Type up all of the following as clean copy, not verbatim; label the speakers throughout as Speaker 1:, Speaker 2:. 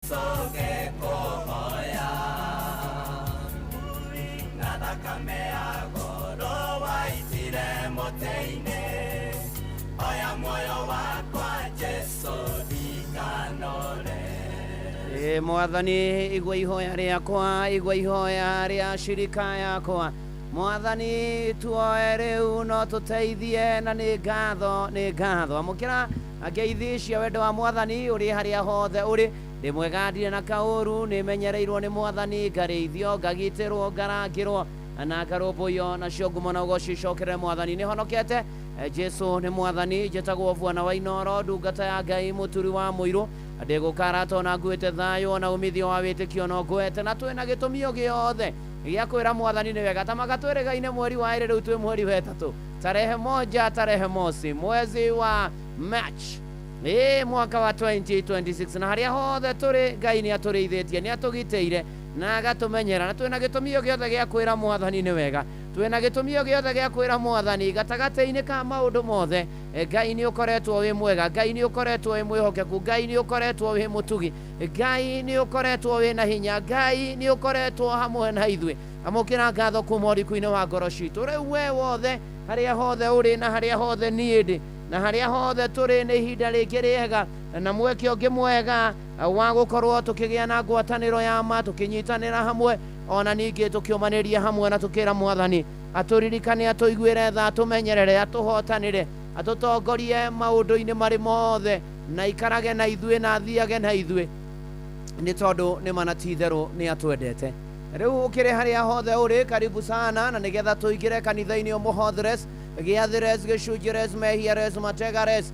Speaker 1: Soge kohoya Nadakame agoro waitire moteine Oya moyo wakwa Jesu ikanore
Speaker 2: Mwathani igwa ihoya riakwa igwa ihoya ria shirika yakwa Mwathani tuoe riu no tuteithie na ni ngatho amukira ngeithi cia wendo wa Mwathani uri haria hothe uri ndi mwegandire na kauru ni menyereirwo ni Mwathani ngareithio ngagitirwo ngarangirwo na ngarumbuyo nacio ngumo na ugoci cocokere Mwathani ni honokete Jesu ni Mwathani njitagwo Bwana wa Inoro ndungata ya Ngai muturi wa muiru ndigukara tona nguite thayo na umithio wa witikio no ngwete na twina gitumio giothe gia kwira Mwathani ni wega tamagatweregaine mweri wa iri riu twi mweri wa 3 tarehe 1 tarehe mosi mwezi wa March mwaka wa 2026 na haria hothe turi Ngai ni aturiithitie ni atugiteire na agatumenyera na twina gitumio giothe gia kwira Mwathani ni wega twina gitumio giothe gia kwira Mwathani gatagate-ini ka maundu mothe Ngai ni ukoretwo wi mwega Ngai ni ukoretwo wi mwihokeku Ngai ni ukoretwo wi mutugi Ngai ni ukoretwo wi na hinya Ngai ni ukoretwo hamwe na ithui amukira ngatho kuma uriku-ini wa ngoro citu riu we wothe haria hothe uri na haria hothe nie ndi na haria hothe turi ni ihinda ringi riega na mweke ungi mwega wa gukorwo tukigia na ngwataniro ya ma tukinyitanira hamwe ona ningi tukiumaniria hamwe na tukira Mwathani aturirikane atuiguire tha tumenyerere atuhotanire atutongorie maundu-ini mari mothe na ikarage na ithui na thiage na ithui ni tondu ni manatitheru ni atwendete riu ukire haria hothe uri karibu sana na nigetha tuigire kanitha-ini umuhothires giathires gicunjires mehiares mategares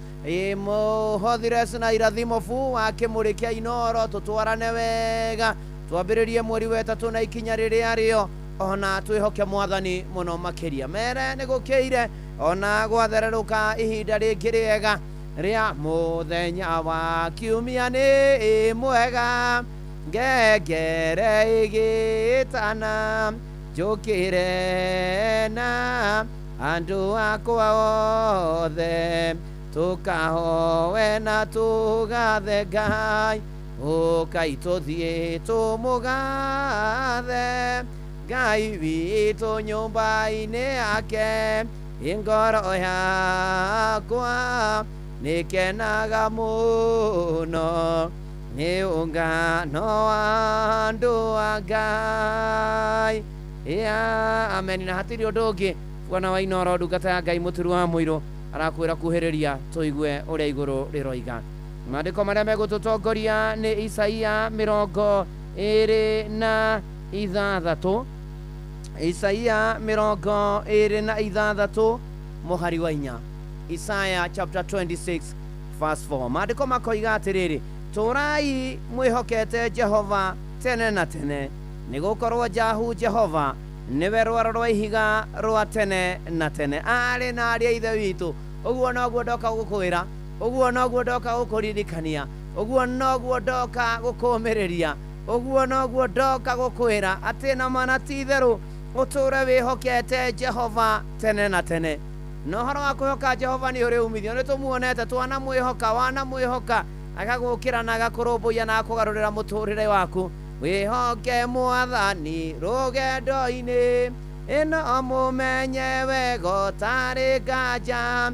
Speaker 2: muhothires na irathimo fu wa kimuri kia Inoro tutwarane wega twambiririe mweri wa 3 na ikinya riria rio ona twihoke Mwathani muno makiria mere ni gukiire ona gwathereruka ihinda ringi riega ria muthenya wa kiumia ni mwega ngengere igitana njukire na andu akwa othe tukahowe na tugathe Ngai ukai tuthie tumugathe Ngai witu nyumba-ini yake ingoro yakwa nikenaga muno ni ungano wa andu a Ngai amen na hatiri undu ungi Bwana wa Inoro ndungata ya Ngai muturi wa muiru arakwira kuhiriria tuigue uria iguru riroiga maandiko maria megututongoria ni Isaia 26 Isaia 26 muhari wa 4 Isaiah chapter 26 verse 4 maandiko makoiga atiriri turai mwihokete Jehova tene na tene nigukorwo Jahu Jehova niwe rwaro rwa ihiga rwa tene na tene ari na ari ithe witu uguo noguo ndoka gukwira uguo noguo ndoka gukuririkania uguo noguo ndoka gukumiriria uguo noguo ndoka gukwira ati na mana titheru uture wihokete Jehova tene na tene no horo wa kwihoka Jehova ni uri umithio ni tumuonete twana mwihoka wana mwihoka agagukira na agakurumbuya na akugarurira muturire waku wihoke Mwathani rugendo-ini ino mumenye wega tari nganja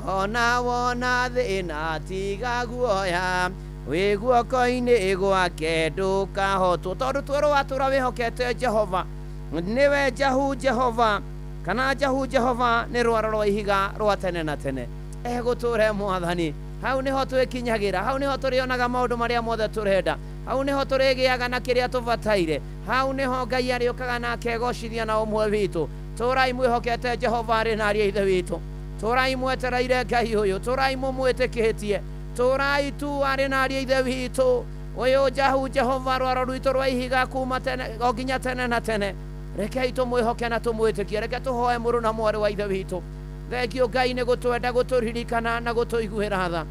Speaker 2: ona wona thina tiga guoya wi guoko-ini gwake ndukahotwo tondu twirwo watura wihokete Jehova niwe Jahu Jehova kana Jahu Jehova ni rwaro rwa ihiga rwa tene na tene eguture Mwathani hau niho twikinyagira hau niho turionaga maundu maria mothe turenda hau niho turigiaga na kiria tubataire hau niho Ngai ariukaga na akegocithia na umwe witu turai mwihokete Jehova ari na ari ithe witu turai mwetereire Ngai uyu turai mumwitikitie turai tu ari na ari ithe witu uyu Jahu Jehova rwaro rwitu rwa ihiga kuma tene oginya tene na tene rekei tumwihoke na tumwitikie reke tuhoe muru na mwari wa ithe witu thengio Ngai ni gutwenda guturirikana na gutuiguira tha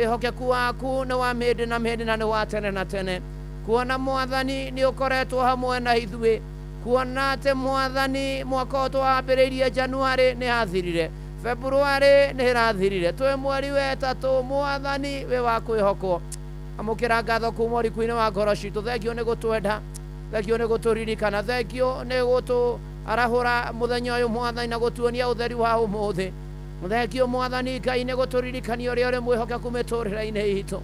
Speaker 2: ihokeku waku ni wa mindi na mindi na ni wa tene na tene kuona Mwathani ni ukoretwo hamwe na ithui kuona ati Mwathani mwaka twambiriirie Januari ni athirire Februari ni rathirire twi mweri wa 3 Mwathani we wa kwihokwo amukira ngatho kuma ũriku-inĩ wa ngoro citũ. Thengio nĩ gũtwenda, thengio nĩ gũtũririkana, thengio nĩ gũtũarahũra mũthenya ũyũ Mwathani na gũtuonia ũtheri wa ũmũthĩ. Thengio Mwathani Ngai nĩ gũtũririkania ũrĩa ũrĩ mwĩhokeku mĩtũrĩre-inĩ itũ.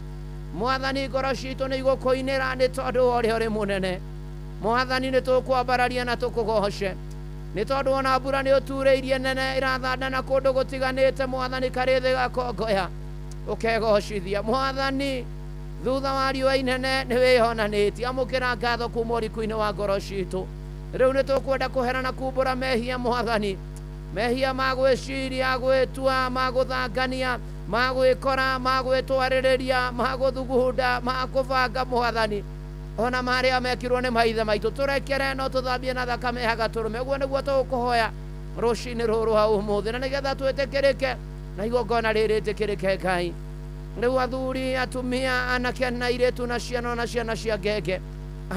Speaker 2: Mwathani ngoro citũ nĩ igũkũinĩra nĩ tondũ wa ũrĩa ũrĩ mũnene. Mwathani nĩ tũkwambararia na tũkũgoce nĩ tondũ ona mbura nĩ ũturĩirie nene irathandana kũndũ gũtiganĩte. Mwathani karĩ thĩ gakongoya ũkegocithia. Mwathani thutha wa riũa inene nĩ wĩhonanĩtie. Amũkĩra ngatho kuma ũriku-inĩ wa ngoro citũ. Rĩu nĩ tũkwenda kũherana kumbũra mehia Mwathani, mehia ma gwĩciria, gwĩtua, ma gũthangania, ma gwĩkora, ma gwĩtwarĩrĩria, ma gũthugunda, ma kũbanga Mwathani, ona marĩa mekirwo nĩ maithe maitũ. Tũrekere no tũthambie na thakame ya Gatũrũme. Ũguo nĩguo tũkũhoya rũcinĩ rũrũ ha ũmũthĩ, na nĩgetha twĩtĩkĩrĩke na igongona rĩrĩ rĩtĩkĩrĩke Ngai. Rĩu athuri, atumia, anake na airĩtu na ciana na ciana cia ngenge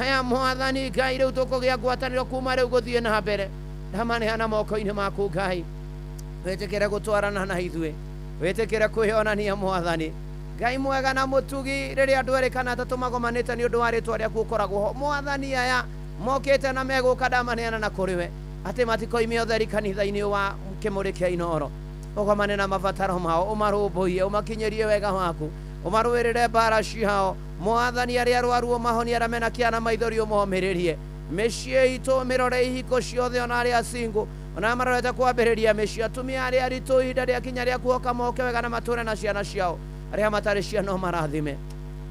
Speaker 2: aya Mwathani Ngai, rĩu tũkũgĩa ngwatanĩro kuma rĩu gũthiĩ na mbere. Ndamaneana moko-inĩ maku Ngai, wĩtĩkĩre gũtwarana na ithuĩ, wĩtĩkĩre kwĩonania Mwathani Ngai mwega na mũtugi. Rĩrĩa andũ erĩ kana atatũ magomanĩte nĩ ũndũ wa rĩtwa rĩaku ũkoragwo ho. Mwathani aya mokĩte na megũka, ndamaneana na kũrĩ we atĩ matikoimia ũtheri kanitha-inĩ wa kĩmũrĩ kĩa Inooro. Ũgomane na mabataro mao, ũmarũmbũiye, ũmakinyĩrie wega waku, ũmarũĩrĩre mbara ciao. Mwathani arĩa arwaru ũmahonie, arĩa mena kĩana maithori ũmomĩrĩrie. Mĩciĩ itũ mĩrore ihiko ciothe, ona arĩa single, ona marorete kwambĩrĩria mĩciĩ. Atumia arĩa aritũ ihinda rĩakinya rĩa kuoka moke wega na matũre na ciana ciao. Arĩa matarĩ ciana ũmarathime.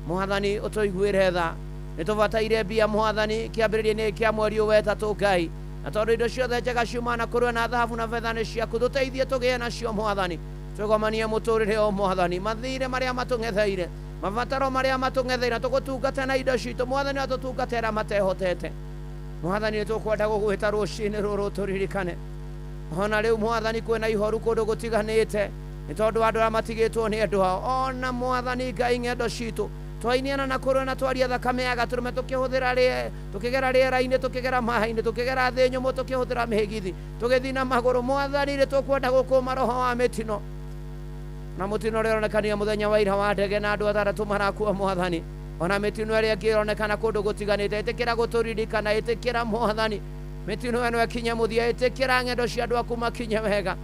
Speaker 2: Mwathani ũtũiguĩre tha, nĩ tũbataire mbia Mwathani kĩambĩrĩria-inĩ kĩa mweri ũyũ wetatũ Ngai, na tondũ indo ciothe njega ciumana kũrĩ we na thahabu na betha nĩ ciaku. Tũteithie tũgĩe nacio Mwathani, twĩgomanie mũtũrĩre o Mwathani, mathirĩ marĩa matũng'etheire, mabataro marĩa matũng'etheire, tũgũtungate na indo citũ Mwathani, na tũtungatĩra matehotete. Mwathani nĩ tũkwenda gũgwĩta rũcinĩ rũrũ tũririkane ona rĩu Mwathani kwĩna ihoru kũndũ gũtiganĩte nĩ tondũ andũ arĩa matigĩtwo nĩ andũ ao. Ona Mwathani Ngai ng'endo citũ twainiana na kũrĩ na twaria thakame ya Gatũrũme, tũkĩgera rĩera-inĩ, tũkĩgera maaĩ-inĩ, tũkĩgera thĩ nyũmũ, tũkĩhũthĩra mĩgithi, tũgĩthiĩ na magũrũ. Mwathani nĩ tũkwenda gũkũma roho wa mĩtino, na mũtino ũrĩa ũronekania mũthenya wa ira wa ndege na andũ 6 marakua Mwathani, ona mĩtino ĩrĩa ĩngĩ ĩronekana kũndũ gũtiganĩte. Ĩtĩkĩra gũtũririkana, ĩtĩkĩra Mwathani mĩtino ĩno ĩkinye mũthia, ĩtĩkĩra ng'endo cia andũ aku makinye wega.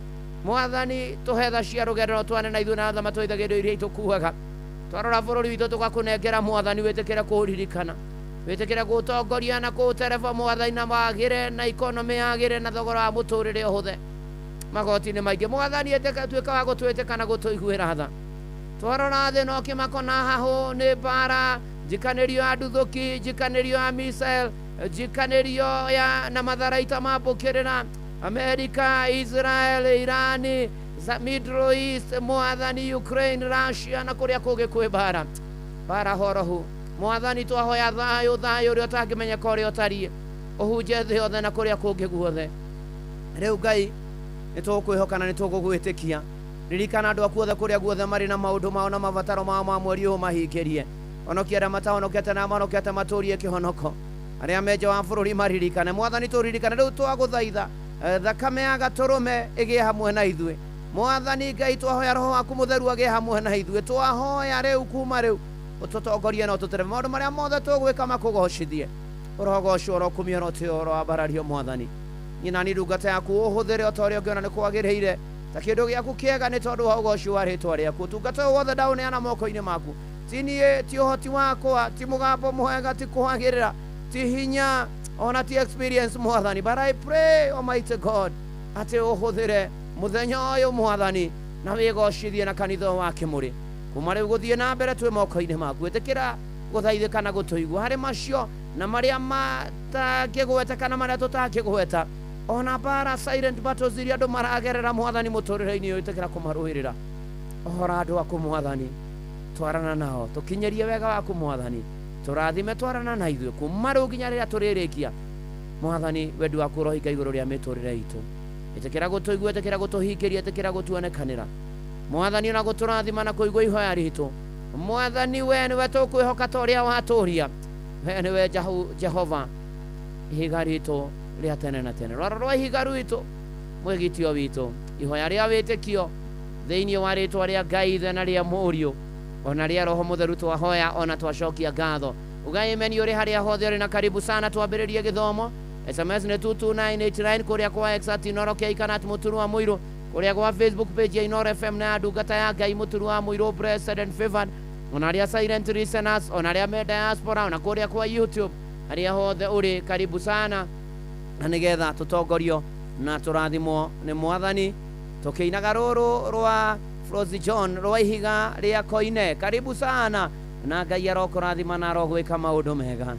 Speaker 2: Mwathani tũhe tha cia rũgendo no twane na ithuĩ na tha matũithagĩrio iria itũkuaga. Twarora bũrũri witũ tũgakũnengera Mwathani, wĩtĩkĩre kũũririkana, wĩtĩkĩre gũtongoria na kũũtereba Mwathani, na wagĩre na ikonomi yagĩre na thogora wa mũtũrĩre ũhũthe magoti-inĩ maingĩ. Mwathani tuĩka wa gũtwĩtĩka na gũtũiguĩra tha. Twarora thĩ no kĩmako na hahũ nĩ mbara, njikanĩrio ya nduthũki, njikanĩrio ya missile, njikanĩrio ya na matharaita mambũkĩrĩra Amerika, Israel, Irani, Middle East, Mwathani, Ukraine, Russia na kũrĩa kũngĩ kwĩ mbara horohu. Mwathani twahoya thayũ, thayũ ũrĩa ũtangĩmenyeka ũrĩa ũtariĩ ũhunje thĩ yothe na kũrĩa kũngĩ guothe. Rĩu Ngai nĩ tũkwĩhoka na nĩ tũgũgwĩtĩkia. Ririkana andũ aku othe kũrĩa guothe marĩ na maũndũ mao na mabataro mao ma mweri ũyũ mahingĩrie. Honokia arĩa matahonokete na mahonokete matũrie kĩhonoko. Arĩa menja wa bũrũri maririkane. Mwathani tũririkane rĩu twagũthaitha, thakame ya Gatũrũme ĩgĩe hamwe na ithuĩ. Mwathani Ngai twahoya roho waku mũtheru agĩe hamwe na ithuĩ. Twahoya rĩu kuma rĩu ũtũtongorie na ũtũterebe maũndũ marĩa mothe tũgwĩka makũgocithie. Ũrogocio ũrokumia ũrotĩo ũroambarario Mwathani. Nyina nĩ ndungata yaku ũhũthĩre o ta ũrĩa ũngĩona nĩ kwagĩrĩire ta kĩndũ gĩaku kĩega nĩ tondũ wa ũgoci wa rĩtwa rĩaku. Ũtungata ũyũ wothe ndaũneana moko-inĩ maku. Ti niĩ, ti ũhoti wakwa, ti mũgambo mwega, ti kwagĩrĩra, ti hinya, ona ti experience Mwathani, but I pray Almighty God atĩ ũhũthĩre mũthenya ũyũ Mwathani na wĩgocithie na kanitha wa kĩmũrĩ. Kuma rĩu gũthiĩ na mbere twĩ moko-inĩ maku. Ĩtĩkĩra gũthaithĩka na gũtũigua harĩ macio na marĩa matangĩgweta kana marĩa tũtangĩgweta, ona mbara silent battles iria andũ maragerera Mwathani mũtũrĩre-inĩ ũyũ. Ĩtĩkĩra kũmarũĩrĩra. Ohora andũ aku Mwathani, twarana nao, tũkinyerie wega waku Mwathani, tũrathime, twarana na ithuĩ kuma rĩu nginya rĩrĩa tũrĩrĩkia. Mwathani wendi waku ũrohinga igũrũ rĩa mĩtũrĩre itũ. Ĩtĩkĩra gũtũigua, ĩtĩkĩra gũtũhingĩria, ĩtĩkĩra gũtuonekanĩra Mwathani, ona gũtũrathima na kũigua ihoya ritũ. Mwathani we nĩwe tũkwĩhoka ta ũrĩa watũũria. We nĩwe Jehova ihiga ritũ rĩa tene na tene, rwaro rwa ihiga rwitũ, mwĩgitio witũ, ihoya rĩa wĩtĩkio thĩinĩ wa rĩtwa rĩa Ngai Ithe na rĩa Mũriũ ona ria roho mutheru twahoya ona twacokia ngatho ugai meni uri haria hothe uri na karibu sana twambiririe githomo SMS ni 22989 kuria kwa Exat Inoro kia Ikanat Muturu wa Muiru kuria kwa Facebook page ya Inoro FM na ndungata ya Ngai Muturu wa Muiru President Favored ona aria silent listeners ona aria me diaspora ona kuria kwa YouTube aria hothe uri karibu sana na nigetha tutongorio na turathimwo ni Mwathani tukiinaga ruru rwa Frozi John rwa ihiga ria koine karibu sana na Ngai arokurathima na arogwika maundu mega.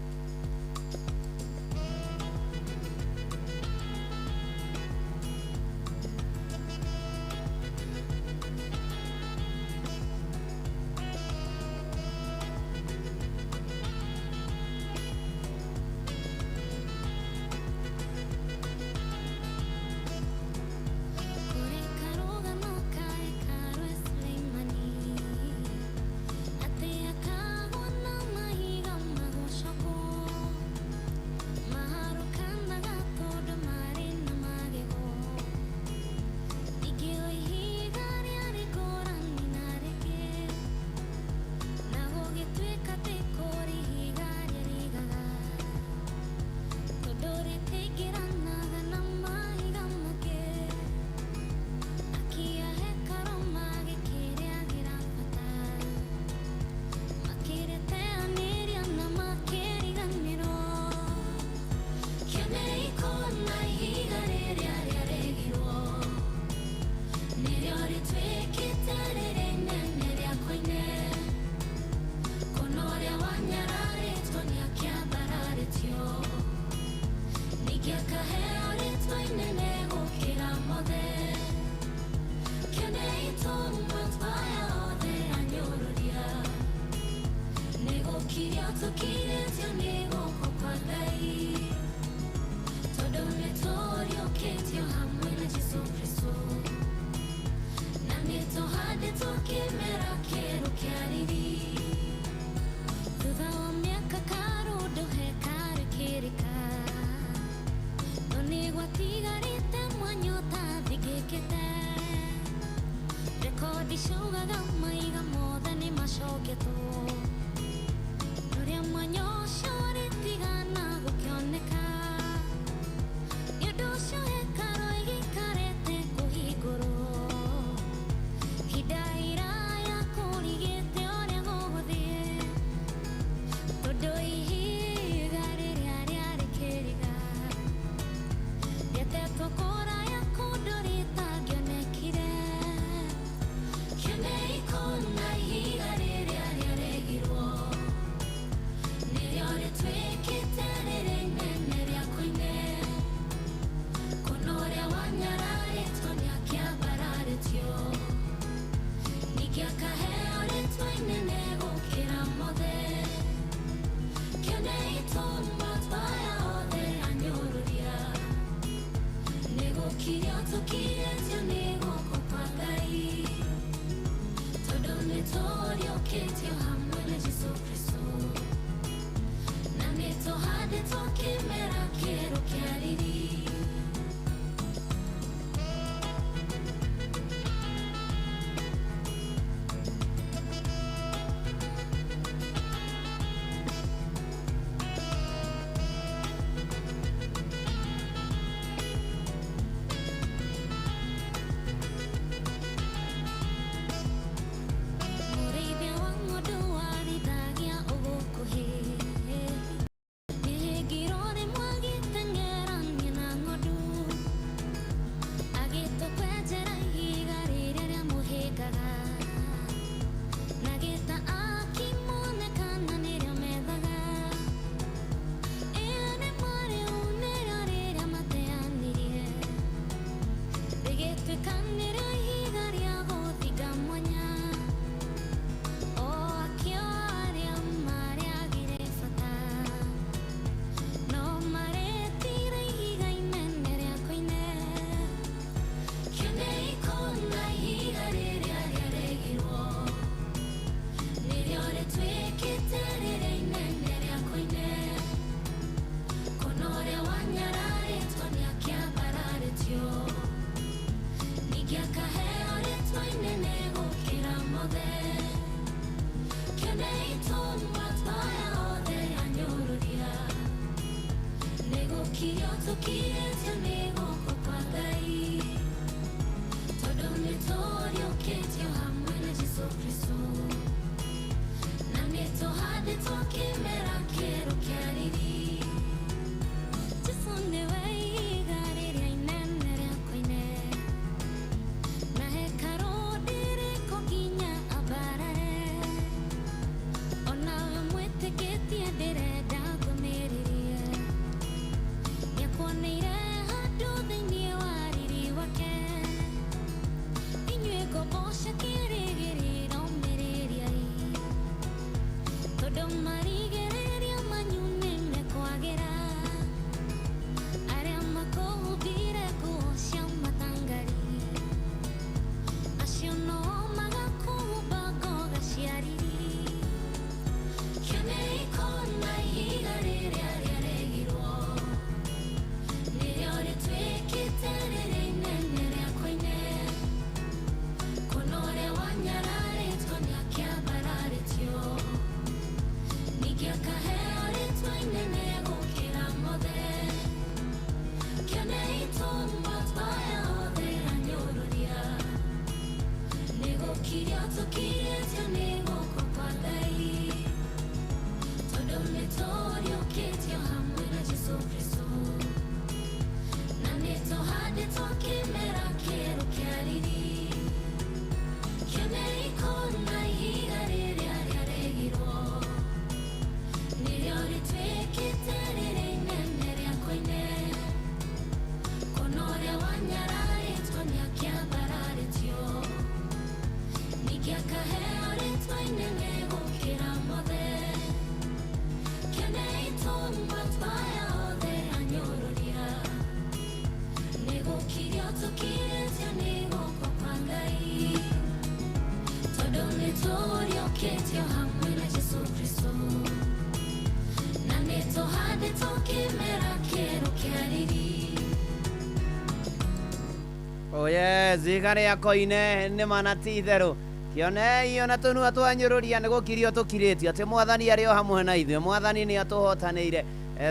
Speaker 2: Oye zigare yakoine nĩ mana ti itherũ kĩonei ona tũnua twanyũrũria nĩ gũkirio tũkirĩtio atĩ mwathani arĩ o hamwe na ithuĩ mwathani nĩ atũhotanĩire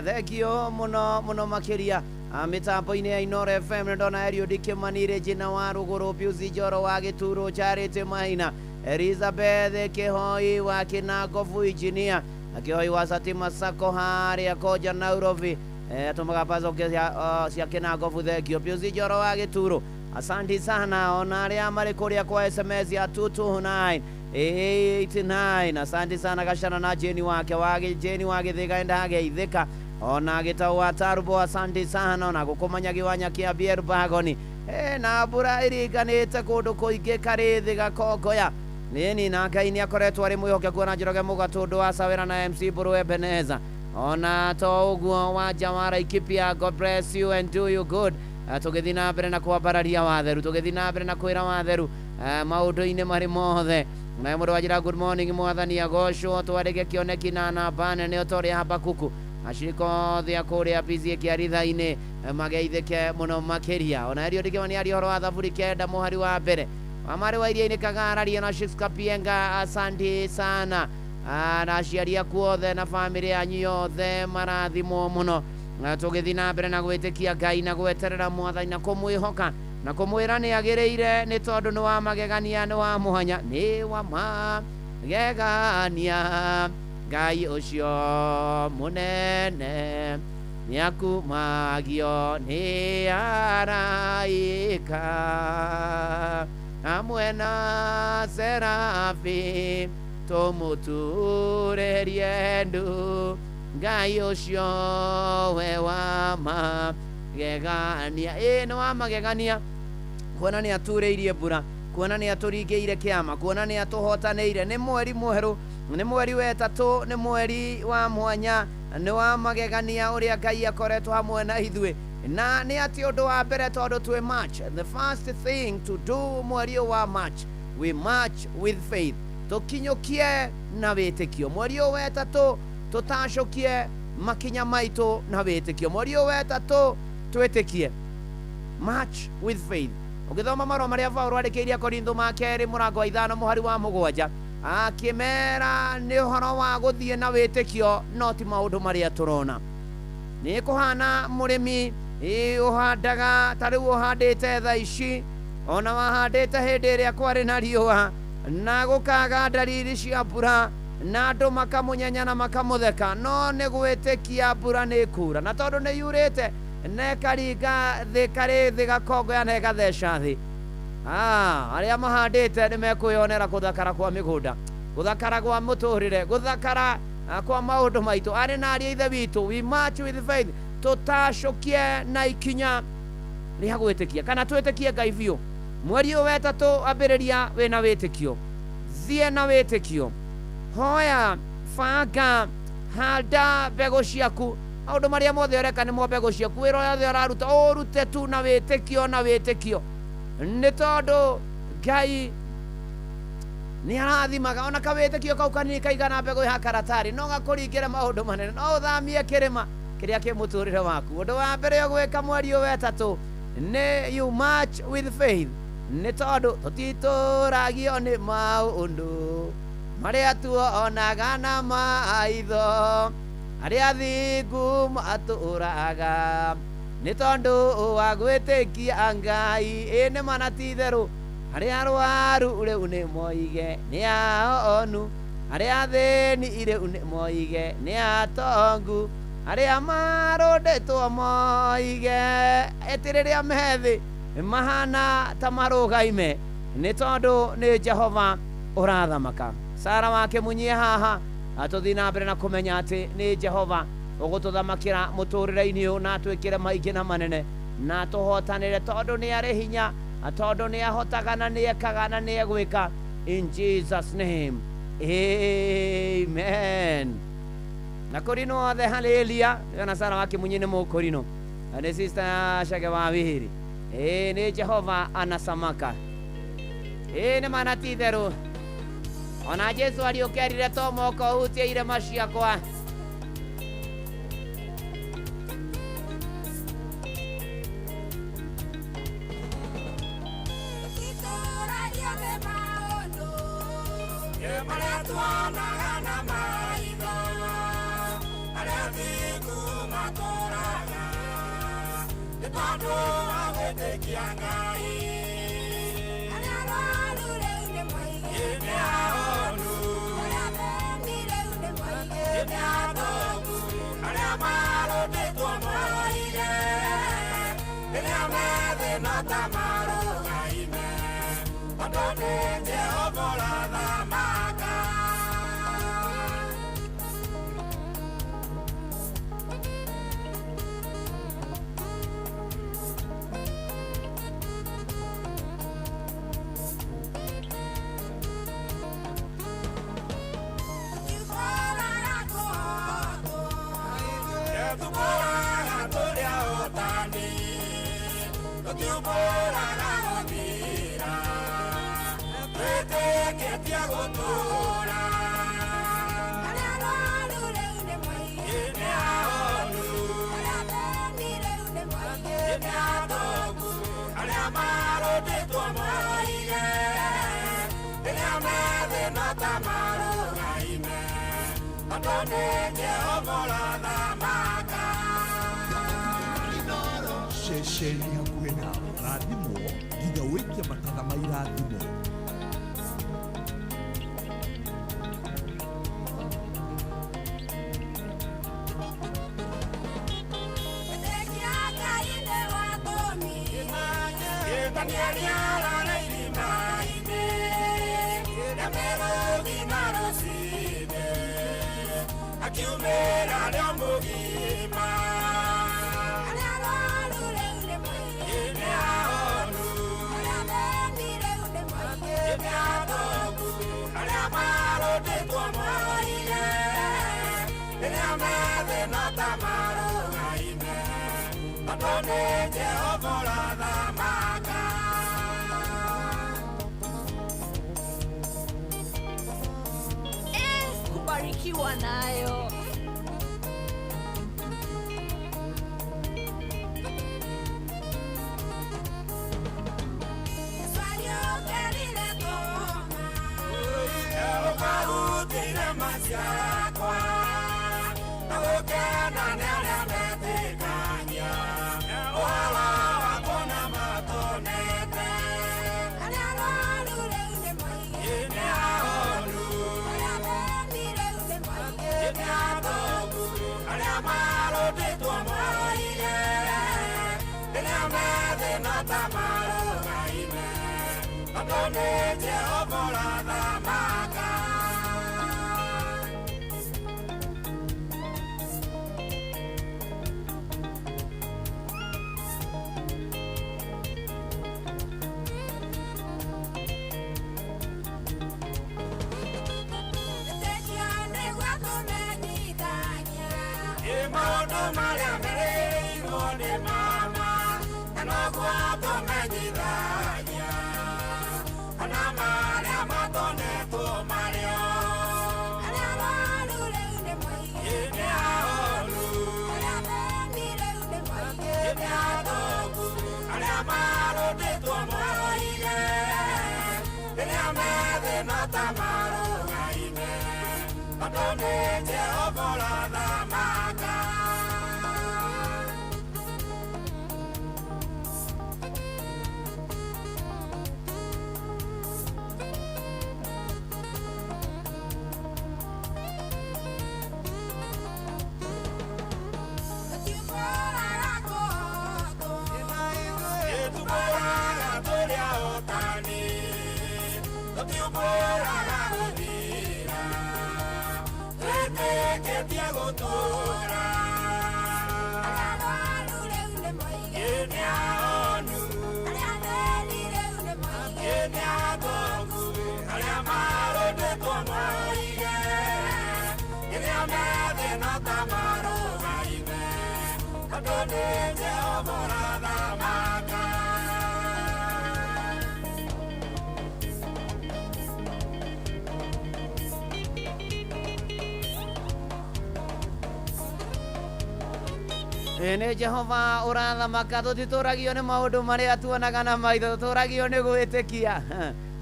Speaker 2: thengio mũno mũno makĩria mĩtambo-inĩ ya Inooro FM nĩ ndona Eliud Kĩmanire Njĩna wa Rũgũrũ Pius Njoro wa Gĩturũ Charity Maina Elizabeth Kĩhoi wa Kĩnangobu Engineer Kĩhoi wa Satima Sacco harĩa Koja Nairobi atũmaga pacoke cia Kĩnangobu thengio Pius Njoro wa Gĩturũ asante sana ona arĩa marĩ kũrĩa kwa SMS ya 22989 asante sana Gacana na Jeni wake Jeni wa Gĩthĩga ndageithĩka ona Gĩtaũ wa Tarubo asante sana ona gũkũmanya Gĩwanya kĩa Bier Bagoni na mbura ĩringanĩte kũndũ kũingĩ Karĩthĩ Gakongoya nini na Ngai nĩ akoretwo arĩ mwĩhokeku na Njoroge Mũgatũndũ wa Sawĩra na MC Mbũrũ Ebeneza ona to ũguo Wanja wa Laikipia God bless you and do you good tũgĩthiĩ na mbere na kwambararia watheru tũgĩthiĩ na mbere na kwĩra watheru maũndũ-inĩ marĩ mothe na mũndũ wajira good morning mwathani agocwo twarĩge kĩoneki na namba nene ũtorĩa Habakuku aciriko thia kũrĩa bizie kĩaritha-inĩ mageithĩke mũno makĩria ona Eliud Kĩmani arĩ ũhoro wa thaburi kenda mũhari wa mbere Wamari wa Iria-inĩ Kagararia na Shiska Pienga asante sana na aciari aku othe na bamĩrĩ yanyu yothe marathimwo mũno tũgĩthiĩ na mbere na gwĩtĩkia Ngai na gweterera mwathani na kũmwĩhoka na kũmwĩra nĩ agĩrĩire nĩ tondũ nĩ wa magegania nĩ wa mwanya nĩ wa magegania Ngai ũcio mũnene nĩ akumagio nĩ araika hamwe na serafi tũmũturĩrie ndu Ngai ũcio we wa magegania nĩ wa magegania kuona nĩ aturĩirie mbura kuona nĩ atũringĩire kĩama kuona nĩ atũhotanĩire nĩ mweri mwerũ nĩ mweri wetatũ nĩ mweri wa mwanya nĩ wa magegania ũrĩa Ngai akoretwo hamwe na ithuĩ na nĩ atĩ ũndũ wa mbere tondũ twĩ March the first thing to do mweri wa March we march with faith tũkinyũkie na wĩtĩkio mweri wetatũ tũtacokie makinya maitũ na wĩtĩkio mweri wetatũ twĩtĩkie march with faith ũgĩthoma marũa marĩa Paũlũ arĩkĩirie Korintho ma kerĩ mũrango wa 5 mũhari wa 7 akĩmera nĩ ũhoro wa gũthiĩ na wĩtĩkio no ti maũndũ marĩa tũrona nĩ kũhana mũrĩmi uhandaga tari uhandite tha ici ona wahandite hindi iria kwari na riua na gukaga dalili cia mbura na andu makamunyenya makamutheka no ni gwitikia mbura ni kura na tondu ni yurite nekaringa thi kari thi gakongo ya nega theca thi aria mahandite ni mekwiyonera kuthakara kwa migunda guthakara kwa muturire guthakara kwa maundu maitu ari na aria ithe witu we march with faith tutacokie na ikinya ria gwitikia kana twitikie Ngai biu mweri uyu wetatu ambiriria wina witikio thie na witikio hoya banga handa mbegu ciaku maundu maria mothe ureka ni mo mbegu ciaku wira yothe uraruta urute tu na witikio ni tondu Ngai ni arathimaga ona kawitikio kau kanini kaigana mbegu ya karatari no gakuringire maundu manene no uthamie kirima kiria ki muturire waku undu wa mbere ugwika mweri uyu wetatu ni you march with faith ni tondu tutituragio ni maundu maria tuonaga na maitho aria thingu maturaga ni tondu wa gwitikia Ngai ni mana ti theru aria arwaru riu ni moige ni aonu aria thini riu ni moige ni atongu aria marunditwo moige etiriria methi mahana ta marugaime ni tondu ni Jehova urathamaka Sara wake munyie haha atuthi na mbere na kumenya ati ni Jehova ugututhamakira muturire-ini uyu na twikire maingi na manene na tuhotanire tondu ni ari hinya tondu ni ahotaga na ni ekaga na ni egwika in Jesus name amen na korino othe haleluya na Sara wake munyie ni mukorino ni sister Shage wa Wihiri ni Jehova anasamaka ni mana ti theru ona Jesu aliukerire to moko hutie irema ciakwa
Speaker 3: Ceceni hakuhĩ na rathimo nginya wĩikie matana ma irathimo.
Speaker 4: Kubarikiwa nayo.
Speaker 1: aria marutitwo moire riria methina ta marugaime tondu ni Jehova ũrathamaka. Maundu maria mereirwo ni mama na noguo tumenyithania ona maria matonetwo mario aria maru riu ni moige ni aoru aria meni riu ni moige ni athogu aria marutitwo moige riria methina ta marugaime tondu ni Jehova ũrathamaka.
Speaker 2: Nĩ Jehova ũrathamaka, tũtitũragio nĩ maũndũ marĩa tuonaga na maitho, tũtũragio nĩ gwĩtĩkia.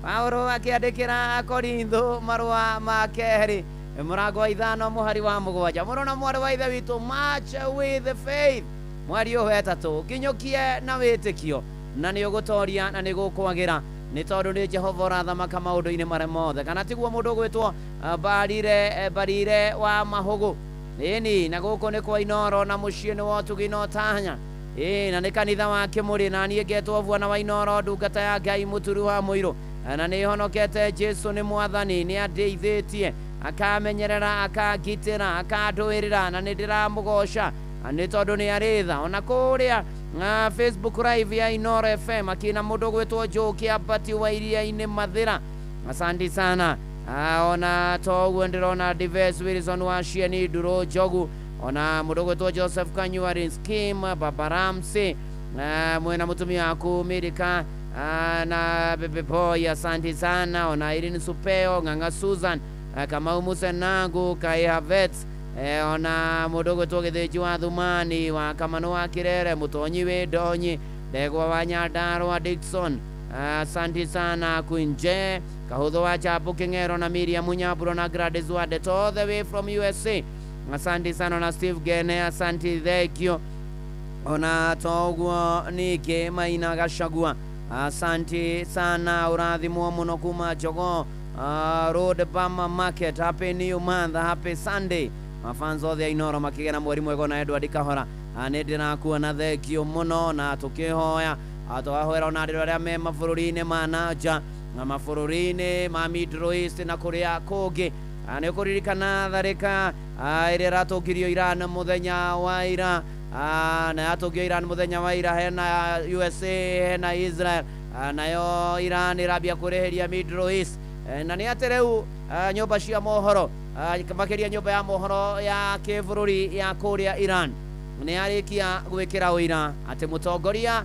Speaker 2: Paulo akĩandĩkĩra Korintho marũa ma kerĩ mũrango wa 5 mũhari wa 7. Mũrũ na mwarĩ wa ithe witũ, march with the faith, mweri ũyũ wetatũ kinyũkie na wĩtĩkio, na nĩ ũgũtoria na nĩ gũkwagĩra, nĩ tondũ nĩ Jehova ũrathamaka maũndũ-inĩ marĩa mothe. Kana tiguo mũndũ ũgwĩtwo Barire wa Mahũgũ. Ĩni na gũkũ nĩ kwa Inoro na mũciĩ nĩ wa Ũtugi na Ũtanya. Na nĩ kanitha wa Kĩmũrĩ, na niĩ ngetwo Bwana wa Inoro, ndungata ya Ngai mũturi wa mũirũ, na nĩ honokete. Jesu nĩ mwathani, nĩ andeithĩtie, akamenyerera, akangitĩra, akandũĩrĩra, na nĩ ndĩramũgoca nĩ tondũ nĩ arĩ tha. Ona kũrĩa Facebook live ya Inoro FM akĩna mũndũ gwĩtwo Njokia Mbati wa iria-inĩ Mathĩra, asante sana. Ona toguo ndĩrona Diverse Wilson wa Cieni Ndũrũ Njogu, ona mũndũ gwĩtwo Joseph Kanyuari Skim, Baba Ramsey, mwena mũtumia waku Mirika na Bebe Boy, asante sana. Ona Irene Supeo, Ng'ang'a Susan, Kamau Musenangu, Kai Havets, ona mũndũ gwĩtwo Gĩthĩnji wa Thumani, wa Kamano wa Kĩrere, Mũtonyi Wĩndonyi, Ndegwa wa Nyandarua Dickson, asante sana. Kunje Kahũthũ wa Chapu Kĩng'ero na Miriam Munyamburo na Gladys Wadet all the way from USA, asante sana. Na Steve Gene, asante thekio. Ona toguo ningĩ Maina Gacagua, asante sana, ũrathimwo mũno kuma Jogoo Road Bama Market. Happy new month, happy Sunday. Mafans othe a Inoro makĩgĩa mweri mwega. Na Edward Kahora, nĩ ndĩrakuona thekio mũno, na tũkĩhoya twahoera ona andũ arĩa me mabũrũri-inĩ ma nanja na mabũrũri-inĩ ma Middle East na kũrĩa kũngĩ. Nĩ ũkũririkana tharĩka ĩrĩa ĩratũngirio Iran mũthenya wa ira, na yatũngio Iran mũthenya wa ira, hena USA, hena Israel, nayo Iran ĩrambia kũrĩhĩria Middle East. Na nĩ atĩ rĩu nyũmba cia mohoro, makĩria nyũmba ya mohoro ya kĩbũrũri ya kũrĩa Iran nĩ arĩkia gwĩkĩra ũira atĩ mũtongoria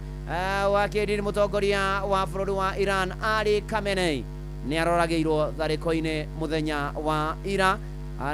Speaker 2: wa kĩndini, mũtongoria wa bũrũri wa Iran Ali Khamenei nĩ aroragĩirwo tharĩko-inĩ mũthenya wa ira,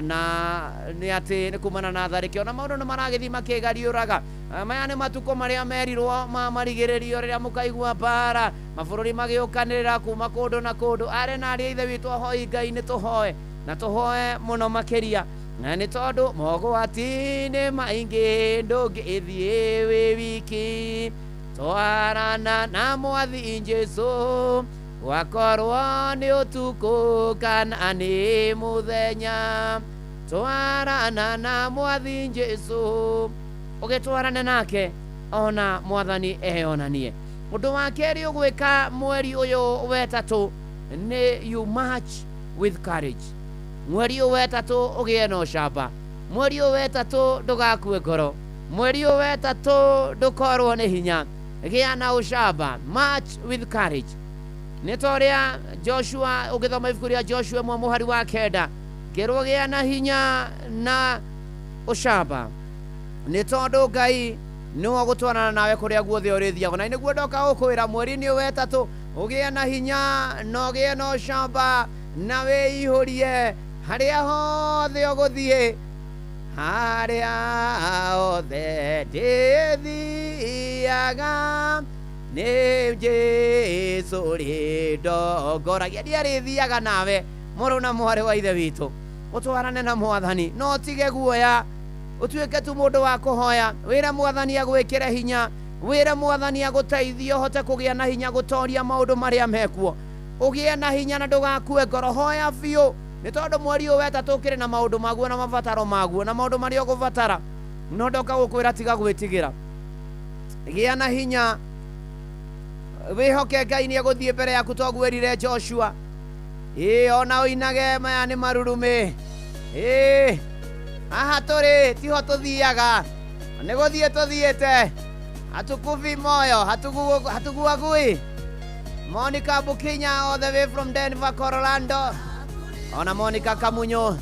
Speaker 2: na nĩ atĩ nĩ kumana na tharĩkĩro na maũndũ nĩ maragĩthiĩ makĩgariũraga. Maya nĩ matukũ marĩa merirwo ma marigĩrĩrio rĩrĩa mũkaigua mbara, mabũrũri magĩũkanĩrĩra kuma kũndũ na kũndũ. Arĩ na arĩa ithe witũ ahoi Ngai nĩ tũhoe na tũhoe mũno makĩria, na nĩ tondũ mogwati nĩ maingĩ ndũngĩthiĩ wĩ wiki, twarana na Mwathi Jesũ, wakorwo nĩ ũtukũ kana nĩ mũthenya, twarana na mwathi Jesu ugitwarana nake ona mwathani eonanie. Undu wa keri ugwika mweri uyu wetatu ni you march with courage. Mweri uyu wetatu ugie no shamba. Mweri uyu wetatu ndugakue ngoro. Mweri uyu wetatu ndukorwo ni hinya. Gia na ushamba, march with courage. Nitoria Joshua ugithoma ibuku ria Joshua muhari wa kenda ngirwo gia na hinya na ushamba ni tondu Ngai niwe gutwarana nawe kuria guothe urithiaga. Na niguo ndoka gukwira mweri-ini wetatu ugie na hinya na ugie na ushamba na wiihurie haria hothe uguthie, haria hothe ndithiaga ni Jesu rindogoragia. Ndiarithiaga nawe muru na mwari wa ithe witu, utwarane na mwathani no utige guoya, utuike tu mundu wa kuhoya. Wira mwathani agwikire hinya, wira mwathani aguteithie uhote kugia na hinya gutoria maundu maria mekuo, ugie na hinya na ndugakue ngoro. Hoya biu ni tondu mweri uyu wetatu ukiri na maundu maguo na mabataro maguo na maundu maria ugubatara. No ndoka gukwira tiga gwitigira, gia na hinya, wihoke Ngai ni aguthie mbere yaku togwirire Joshua. Ona uinage maya ni marurume. Aha turi tiho tuthiaga, ni guthie tuthiete, hatukufi moyo, hatuguagui. Monica Bukinya all the way from Denver, Colorado. Ona Monica Kamunyo.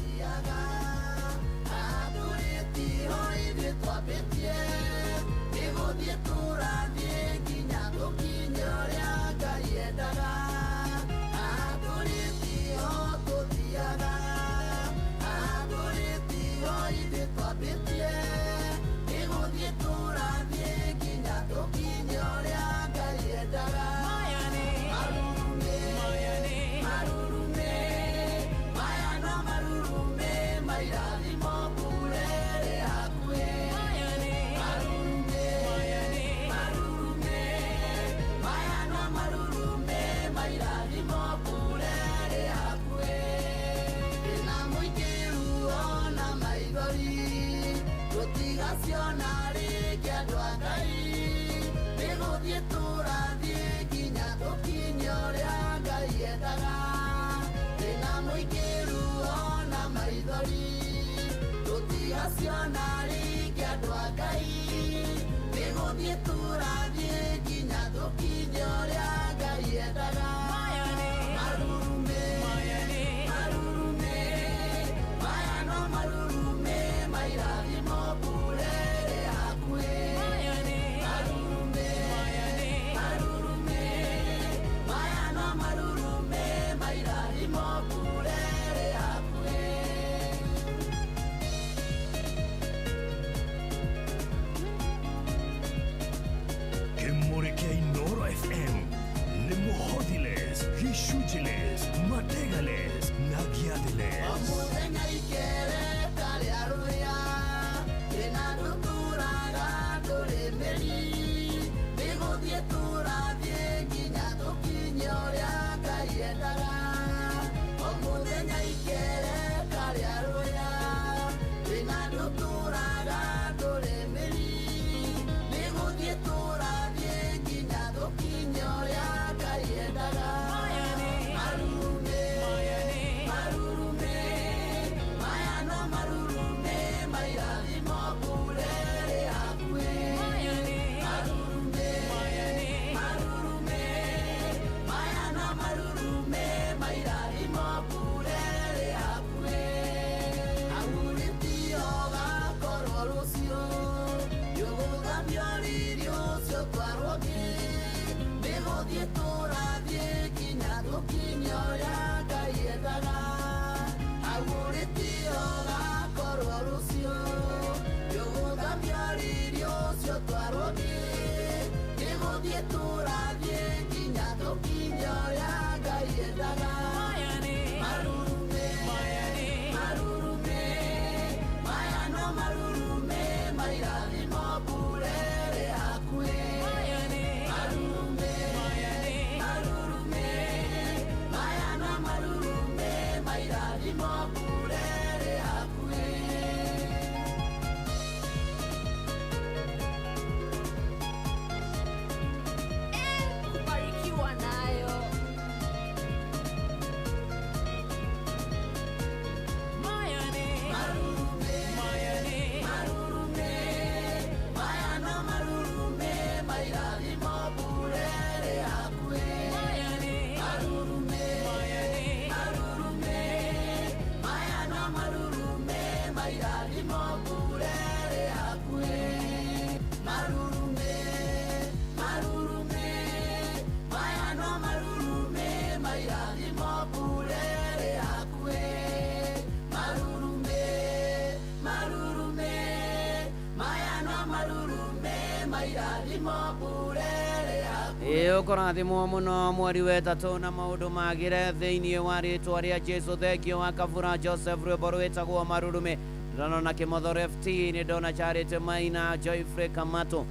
Speaker 1: marurume mairathimo burere
Speaker 2: ukurathimwo muno mweri wetatũ na maũndũ magĩre thĩinĩ wa rĩtwa rĩa Jesu. Thengio wa Kabura Joseph Rwĩmbo rwĩtagwo marurume. Ndĩrona Kĩmotho FT, nĩ ndona Charity Maina, Joyfrey Kamato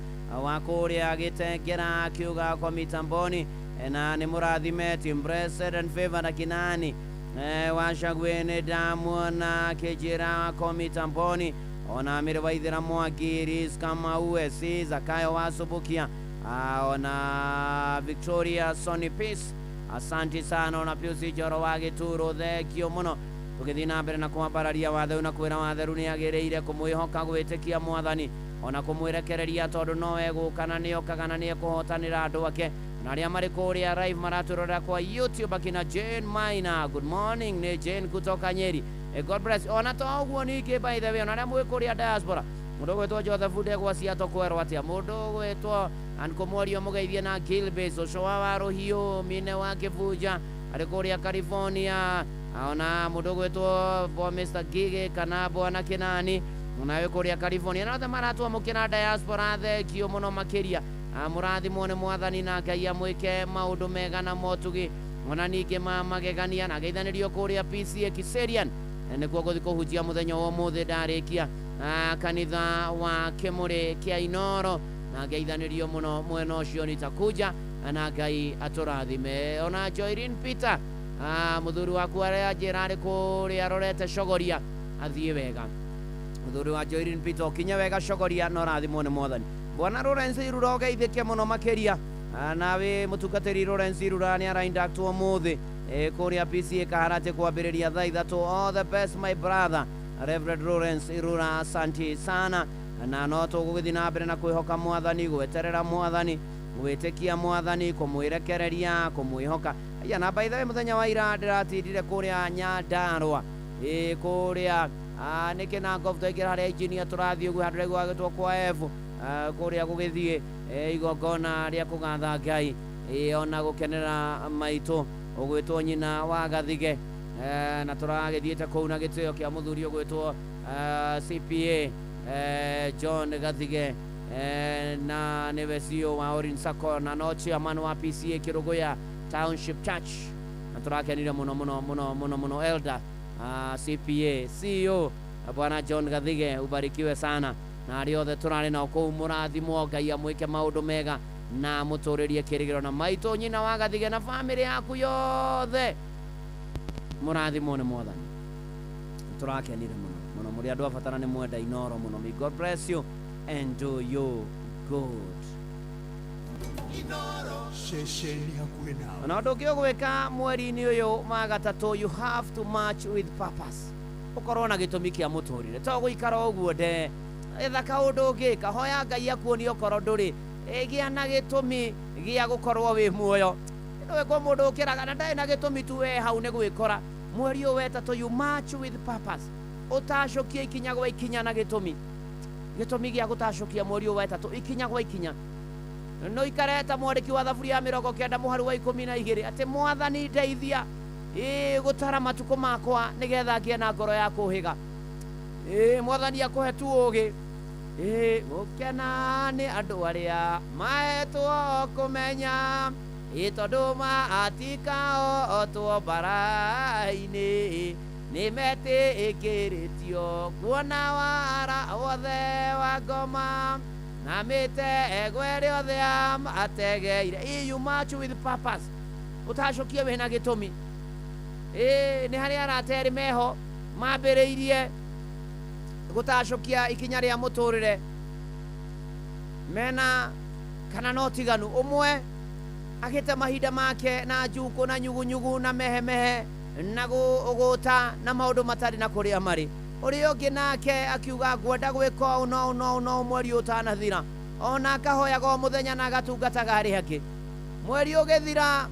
Speaker 2: wa kũrĩa Gĩtengera akiuga kwa mitamboni, na nĩ mũrathime Team Blessed and Favor na Kinani Wachagwe nĩ ndamwona Kĩnjĩra kwa mitamboni, ona Mĩrĩ Waithĩra Mwangi, Riz Kamau SC, Zakayo wa Subukia, ona Victoria Sonny Peace, asanti sana. Ona Pius Joro wa Gĩturo, thengio mũno. Tũgĩthiĩ na mbere na kwambararia wathe na kwĩra watheru nĩ agĩrĩire kũmwĩhoka gwĩtĩkia Mwathani, ona kũmwĩrekereria tondũ nowe gũka na nĩokaga na nĩekũhotanĩra andũ ake. Na arĩa marĩ kũrĩa live maratũrora kwa YouTube akina Jane Maina, good morning, nĩ Jane kutoka Nyeri, God bless. Ona to ũguo ningĩ by the way, ona arĩa mwĩ kũrĩa diaspora, mũndũ gwĩtwo Joseph Ndegwa Ciato kwerwo atĩa, mũndũ gwĩtwo Ankomorio mũgeithie na Gilbert Ochoa wa Rũhiũ, Mine wa Kĩbunja arĩ kũrĩa California, ona mũndũ gwĩtwo Mr. Gige kana Bwana Kinani nawe kũrĩa California, na othe maratwamũkĩra diaspora, thengio mũno makĩria. Mũrathimwo nĩ Mwathani na Ngai amwĩke maũndũ mega na motugi, ona ningĩ magegania, na geithanĩrio kũrĩa PCA Kiserian nĩkuo gũthiĩ kũhunjia mũthenya wa ũmũthĩ ndarĩkia kanitha wa Kĩmũrĩ kĩa Inoro, na geithanĩrio mũno mwena ũcio nitakuja, na Ngai atũrathime. Ona Joylin Peter mũthuri waku arĩa njĩra arĩ kũrĩa arorete Cogoria athiĩ wega. Mũthuri wa Joylin Peter ũkinye wega Cogoria, no rathimwo nĩ Mwathani. Bwana Lawrence Irura ũgeithĩke mũno makĩria, nawe mũtungatĩri Lawrence Irura nĩ araindaktwo ũmũthĩ kũrĩa PCA Kaharati kwambĩrĩria thaa ithatũ. All the best my brother Reverend Lawrence Irura, asanti sana. Na no tũgũgĩthiĩ na mbere na kwĩhoka Mwathani, gweterera Mwathani, gwĩtĩkia Mwathani, kũmwĩrekereria, kũmwĩhoka. Aya, na by the way mũthenya wa ira ndĩratindire kũrĩa Nyandarũa kũrĩa nĩ Kĩnango twaingĩra harĩa engineer tũrathiĩ ũguo handũ rĩu agĩtwo kwa Evu kũrĩa gũgĩthiĩ igongona rĩa kũgatha Ngai, ona gũkenera maitũ ũgwĩtwo nyina wa Gathige, na tũragĩthiĩte kũu na gĩtĩo kĩa mũthuri ũgwĩtwo CPA John Gathige, na nĩwe CEO wa Orin Sacco na no chairman wa PCA Kĩrũgũya Township Church, na tũrakenire mũno mũno mũno mũno mũno elder CPA CEO Bwana John Gathige, ubarikiwe sana. Na arĩa othe tũrarĩ nao kũu mũrathimwo, Ngai amwĩke maũndũ mega na mũtũrĩrie kĩrĩgĩro, na maitũ nyina wa Gathige na family yaku yothe mũrathimwo nĩ Mwathani. Tũrakenire mũno mũno, mũrĩ andũ abatara nĩ mwenda Inoro mũno. May God bless you and do you good.
Speaker 3: Ceceni hakuhĩ nawe.
Speaker 2: Na ũndũ ũngĩ ũgwĩka mweri-inĩ ũyũ wa gatatũ, you have to march with purpose. Ũkorwo na gĩtũmi kĩa mũtũrĩre, to gũikara ũguo nde etha kaũndũ ũngĩka. Hoya Ngai akuonie ũkorwo ndũrĩ, gĩa na gĩtũmi gĩa gũkorwo wĩ muoyo. Nĩwe kwa mũndũ ũkĩraga na ndarĩ na gĩtũmi tu we hau nĩ gwĩkora. Mweri ũyũ wetatũ, you march with purpose. Ũtacũkie ikinya gwa ikinya na gĩtũmi. Gĩtũmi gĩa gũtacũkia mweri ũyũ wetatũ, ikinya gwa ikinya. No ikareta mwandĩki wa thaburia 90 mũhari wa 12 atĩ Mwathani ndeithia gũtara matukũ makwa nĩgetha ngĩe na ngoro ya kũhĩga. Mwathani akũhe tu ũũgĩ gũkena nĩ andũ arĩa mahetwo kũmenya, tondũ matikahotwo mbara-inĩ, nĩ metĩkĩrĩtio kuona wara wothe wa ngoma na mĩtego ĩrĩa yothe amategeire. You march with purpose. Ũtacũkie wĩna gĩtũmi. Nĩ harĩa araterĩ meho mambĩrĩirie gũtacũkia ikinya rĩa mũtũrĩre mena kana no tiganu. Ũmwe agĩte mahinda make na njukũ na nyugunyugu na mehemehe na gũgũta na maũndũ matarĩ na kũrĩa marĩ. Ũrĩa ũngĩ nake akiuga ngwenda gwĩka ũũ no mweri ũtanathira, ona akahoyaga o mũthenya na agatungataga harĩ hangĩ. Mweri ũgĩthira,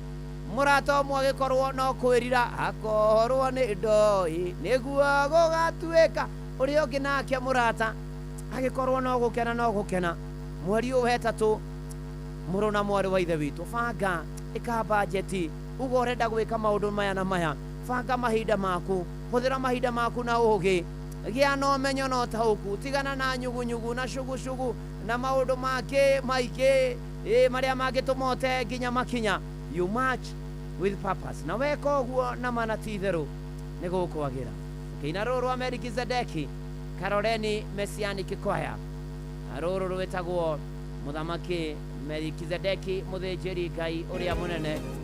Speaker 2: mũrata ũmwe agĩkorwo no kwĩrira akorwo nĩ ndoi nĩguo gũgatuĩka. Ũrĩa ũngĩ nake mũrata agĩkorwo no gũkena. Mweri ũyũ wetatũ, mũrũ na mwarĩ wa ithe witũ, banga ĩka bajeti. Uga ũrenda gwĩka maũndũ maya na maya, banga mahinda maku, hũthĩra mahinda maku na ũũgĩ. gĩa na ũmenyo na ũtaũku, tigana na nyugunyugu na cugucugu na maũndũ mangĩ maingĩ marĩa mangĩtũma ũte nginya makinya. You march with purpose, na weka ũguo na mana ti itherũ nĩ gũkwagĩra. Kĩina rũrũ rwa Melkizedeki Karoleni Messianic Choir, rũrũ rwĩtagwo Mũthamaki Melkizedeki mũthĩnjĩri Ngai ũrĩa mũnene.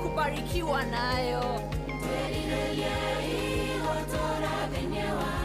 Speaker 4: kubarikiwa nayo.
Speaker 1: Twelilelei, otora venyewa.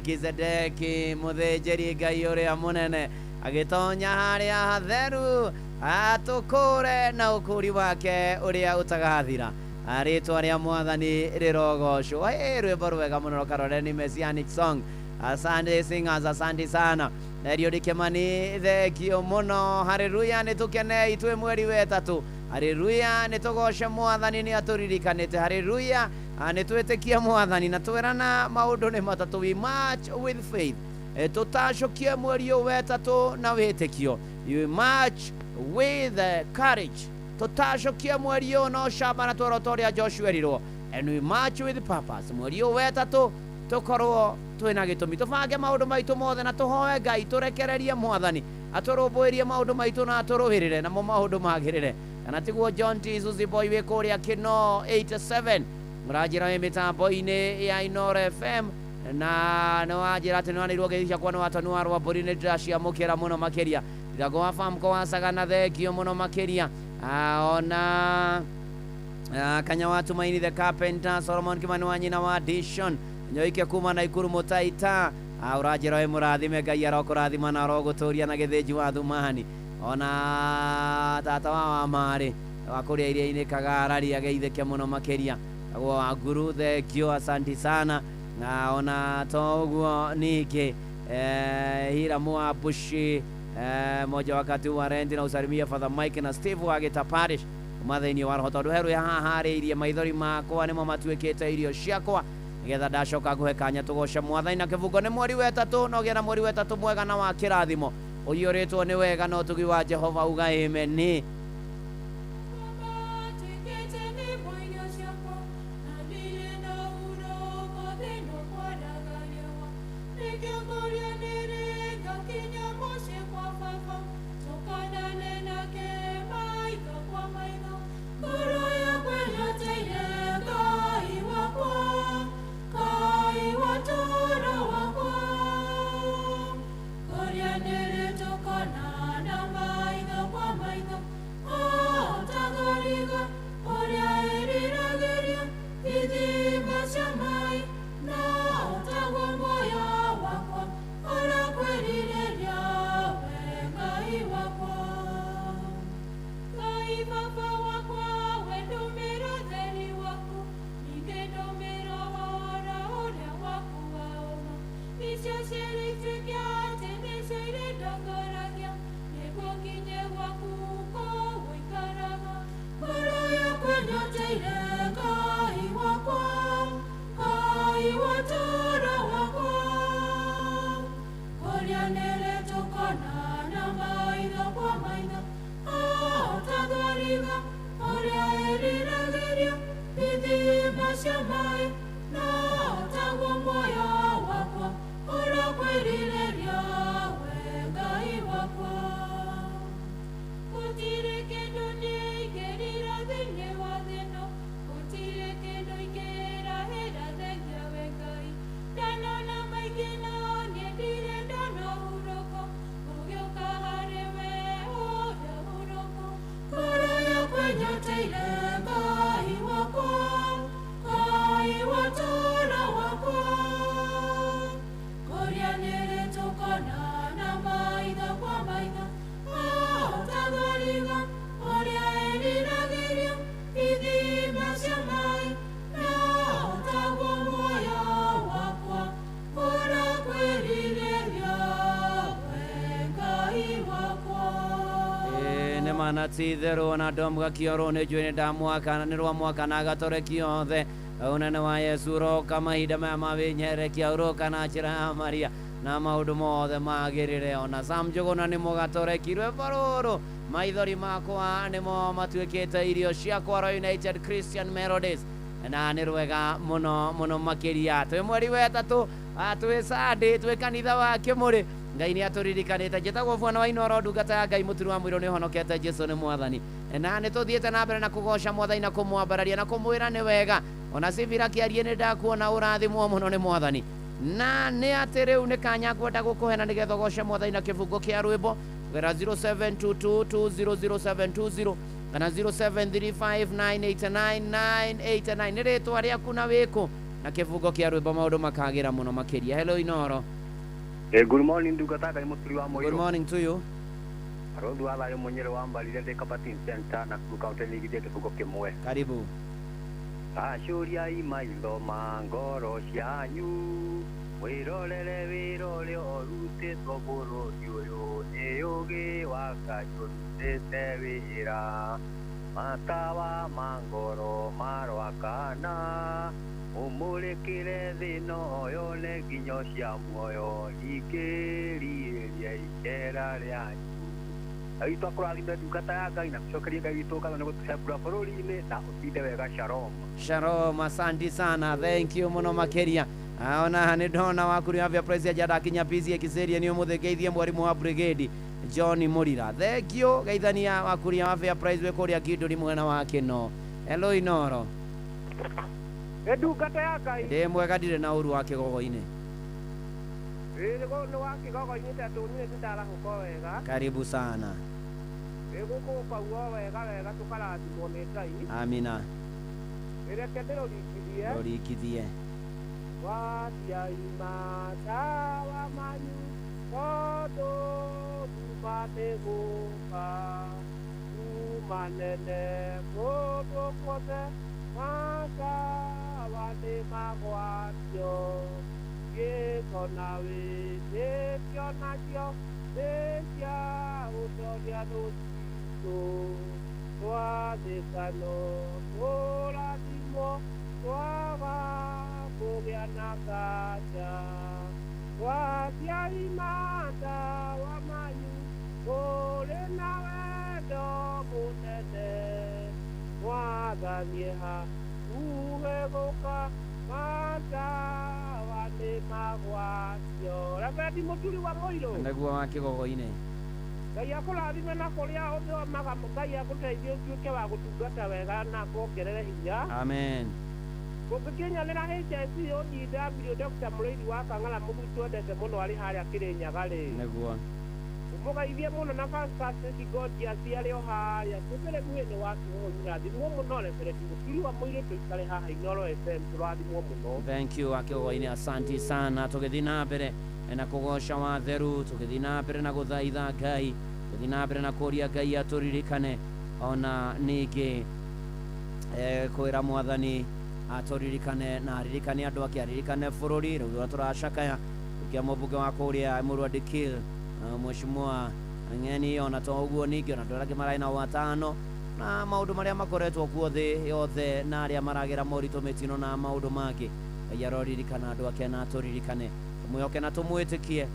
Speaker 2: Melkizedeki muthĩnjĩri Ngai ũrĩa mũnene agĩtonya harĩa hatheru atũkũre na ũkũri wake ũrĩa ũtagathira. Rĩtwa rĩa Mwathani rĩrogocwo. Rwĩmbo rwega mũno Karoleni Messianic Song. Asante singers, asante sana. Eriodi Kimani, thengio mũno. Haleluya, nĩtũkenei twĩ mweri wetatũ. Haleluya, nĩtũgoce Mwathani nĩ atũririkanĩte. Haleluya, nĩtwĩtĩkie Mwathani na twĩrana maũndũ nĩ matatũ. We march with faith. Tũtacũkie mweri ũyũ wetatũ na wĩtĩkio. You march with courage. Tũtacũkie mweri ũyũ na ũcamba na tuoroto ũrĩa Joshua erirwo. And we march with purpose. Mweri ũyũ wetatũ tũkorwo twĩna gĩtũmi. Tũbange maũndũ maitũ mothe na tũhoe Ngai tũrekererie Mwathani atũrũmbũirie maũndũ maitũ na atũrũĩrĩre namo maũndũ magĩrĩre. Kana tiguo John Jesus boy wĩ kũrĩa Kino 87 mũranjĩra wĩ mĩtambo-inĩ ya Inoro FM na nĩ wanjĩra atĩ nĩ wanĩirwo gĩthicia kwa nĩ watanu wa Rwambũri nĩ ndĩraciamũkĩra mũno makĩria. Ndirango wa famko wa Sagana thengio mũno makĩria. Ona Kanya wa Tumaini the Carpenter, Solomon Kimani wa nyina wa Dishon, Nyoike kuma na Ikuru Mutaita, ũranjĩra wĩ mũrathime Ngai arokũrathima na arogũtũria na gĩthĩnji wa Thumani. Ona tata wa Marĩ wa kũrĩa iria-inĩ Kagarari ageithĩke mũno makĩria. Agwo wa Nguru thengio, asanti sana. Na ona to ũguo ningĩ Hiramu wa Bushi moja wakati wa rendi na usalimia Father Mike na Steve wa Gita Parish mathĩinĩ wa roho tondũ heru haha harĩirie maithori makwa nĩmo matuĩkĩte irio ciakwa nĩgetha ndacoka ngũhe kanya tũgoce Mwathani na kĩbungo nĩ mweri wetatũ na ũgĩe na mweri wetatũ mwega na wa kĩrathimo ũiyũrĩtwo nĩ wega na ũtugi wa Jehova uga amen. Titherũ na ndomgakio rũnĩ njũĩ nĩ ndamwaka na nĩ rwa mwaka na agatore kiothe ũnene wa Yesu roka mahinda maya mawĩnyerekia ũroka na njĩra ya Maria na maũndũ mothe magĩrĩre. Ona Sam Njũgũna nĩ mũgatoreki rwĩmbo rũrũ maithori makwa nĩmo matuĩkĩte irio ciakwa Royal United Christian Melodies na nĩ rwega mũno mũno makĩria. Twĩ mweri wetatũ twĩ Sunday twĩ kanitha wa Kĩmũrĩ Ngai nĩ atũririkanĩte. Njĩtagwo Bwana wa Inoro ndungata ya Ngai mũturi wa mũiro nĩ ũhonokete Jesũ nĩ Mwathani na nĩ tũthiĩte na mbere na kũgoca Mwathani na kũmwambararia na kũmwĩra nĩ wega. Ona Sivira kĩarie nĩ ndakuona ũrathimwo mũno nĩ Mwathani na nĩ atĩ rĩu nĩ kanya kwenda gũkũhe na nĩgetha ũgoce Mwathani na kĩbungo kĩa rwĩmbo gera 0722200720 kana 0735989989 nĩ rĩtwa rĩaku na wĩkũ na kifungo kia rwimbo maundu makagira muno makiria. Hello Inoro.
Speaker 5: Good morning ndungata Ngai muturi wa Moiro.
Speaker 2: Good morning to you.
Speaker 5: Arondu ala yo mwenyere wa mbalire de Kapatin Center na kukaunti nigithie kifungo kimwe.
Speaker 2: Karibu.
Speaker 5: Ashuria imaitho mangoro cianyu wirorere wirore orutitwo bururi uyu ni ugi wa Ngai urutite wira matawa mangoro marwakana umurikire thino yone nginyo cia muoyo ikiriria ikera ryanyu aitwa kurathime ndungata ya Ngai na kucokeria Ngai witũ ngatho nĩ gũtũcembũra bũrũri-inĩ na ũtinde wega. Shalom.
Speaker 2: Shalom, asante sana, thank you muno makiria. Ona nĩ ndona wakuri avya president jadakinya pizi ekiseria ni umuthegeithie mwarimu wa brigade John Murira. Thank you geithania wakuri avya president kuria kiduri mwena wake no. Hello Inoro.
Speaker 6: Ndungata ya Ngai
Speaker 2: Ndi mwega ndire na uru wake gogo-ini.
Speaker 6: Nĩ wake gogo-ini tatu ni ndarahuko wega.
Speaker 2: Karibu sana.
Speaker 6: Guku kwa wega tukarathimwo nĩ Ngai.
Speaker 2: Amina.
Speaker 6: Reke ndĩrũrikithie.
Speaker 2: Rũrikithie.
Speaker 6: Waciai matawa manyu tondũ tumate gũka tumanene kũndũ guothe matawa nĩ magwatio gĩko na wĩtĩkio nacio nĩ cia gũtoria rũciinũ twathĩkano tũrathimwo twaga kũgĩa na nganja waciai matawa manyu kũrĩ na wendo mũnene mwathanie hakuhĩ gũka matawa nĩ magwatio. Reverendi Mũturi wa Moiro
Speaker 2: Ndaguo wake gogo-ini.
Speaker 6: Ngai akũrathime na kũrĩa ũthomaga Ngai agũteithie ũtuĩke wa gũtungata wega na kuongerere hinya.
Speaker 2: Amen.
Speaker 6: Ũngĩkinyanĩra HSC ODW Dr. Mũrĩithi wa Kang'ara mũthuri twendete mũno arĩ harĩa Kĩrĩnyaga-rĩ.
Speaker 2: Ndaguo.
Speaker 6: Ũmũgeithie mũno na Fantastic Gorgeous arĩ o harĩa tũbere muhĩnĩ wa kĩhũnyũ rathimwo mũno. Reverendi Mũturi wa Moiro tũikare haha Inoro FM tũrathimwo mũno.
Speaker 2: Thank you wake gogo-ini, asante sana. Tũgĩthiĩ na mbere na kũgoca watheru, tũgĩthiĩ na mbere na gũthaitha Ngai, tũgĩthiĩ na mbere na kũria Ngai atũririkane ona ningĩ kwĩra Mwathani atũririkane na aririkane andũ ake, aririkane bũrũri. Rĩu tũracakaya ũkia mũmbunge wa kũrĩa Mũrũa Kill Mheshimiwa Ng'eni, ona to ũguo ningĩ ona andũ arĩa angĩ marĩ na watano na maũndũ marĩa makoretwo kuo thĩ yothe na arĩa maragera moritũ mĩtino na maũndũ mangĩ. Ngai aroririkana andũ ake na atũririkane, tũmwĩhoke na tũmwĩtĩkie,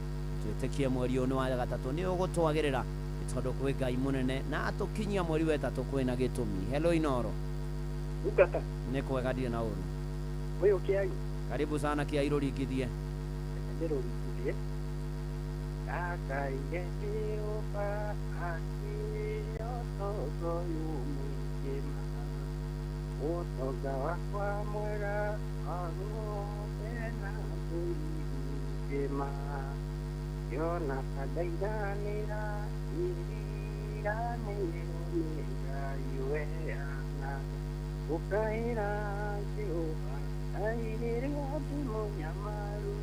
Speaker 2: twĩtĩkie mweri ũyũ wa gatatũ nĩ ũgũtwagĩrĩra tondũ kwĩ Ngai mũnene na atũkinyia mweri wa ĩtatũ kwĩna gĩtũmi. Hello Inoro.
Speaker 5: Ndungata
Speaker 2: Nĩ kwega ndirĩ na ũru.
Speaker 5: Moyo Kiai.
Speaker 2: Karibu sana Kiai, rũrikithie.
Speaker 5: Ndĩrũrikithie. Ngai Jehova akĩotogo yumĩkĩma ũtonga wakwa mwega agũte na kũigĩma yona kadaiganĩra iriganĩra iweana ũkaĩra Jehova airĩrĩa ndĩ mũnyamaru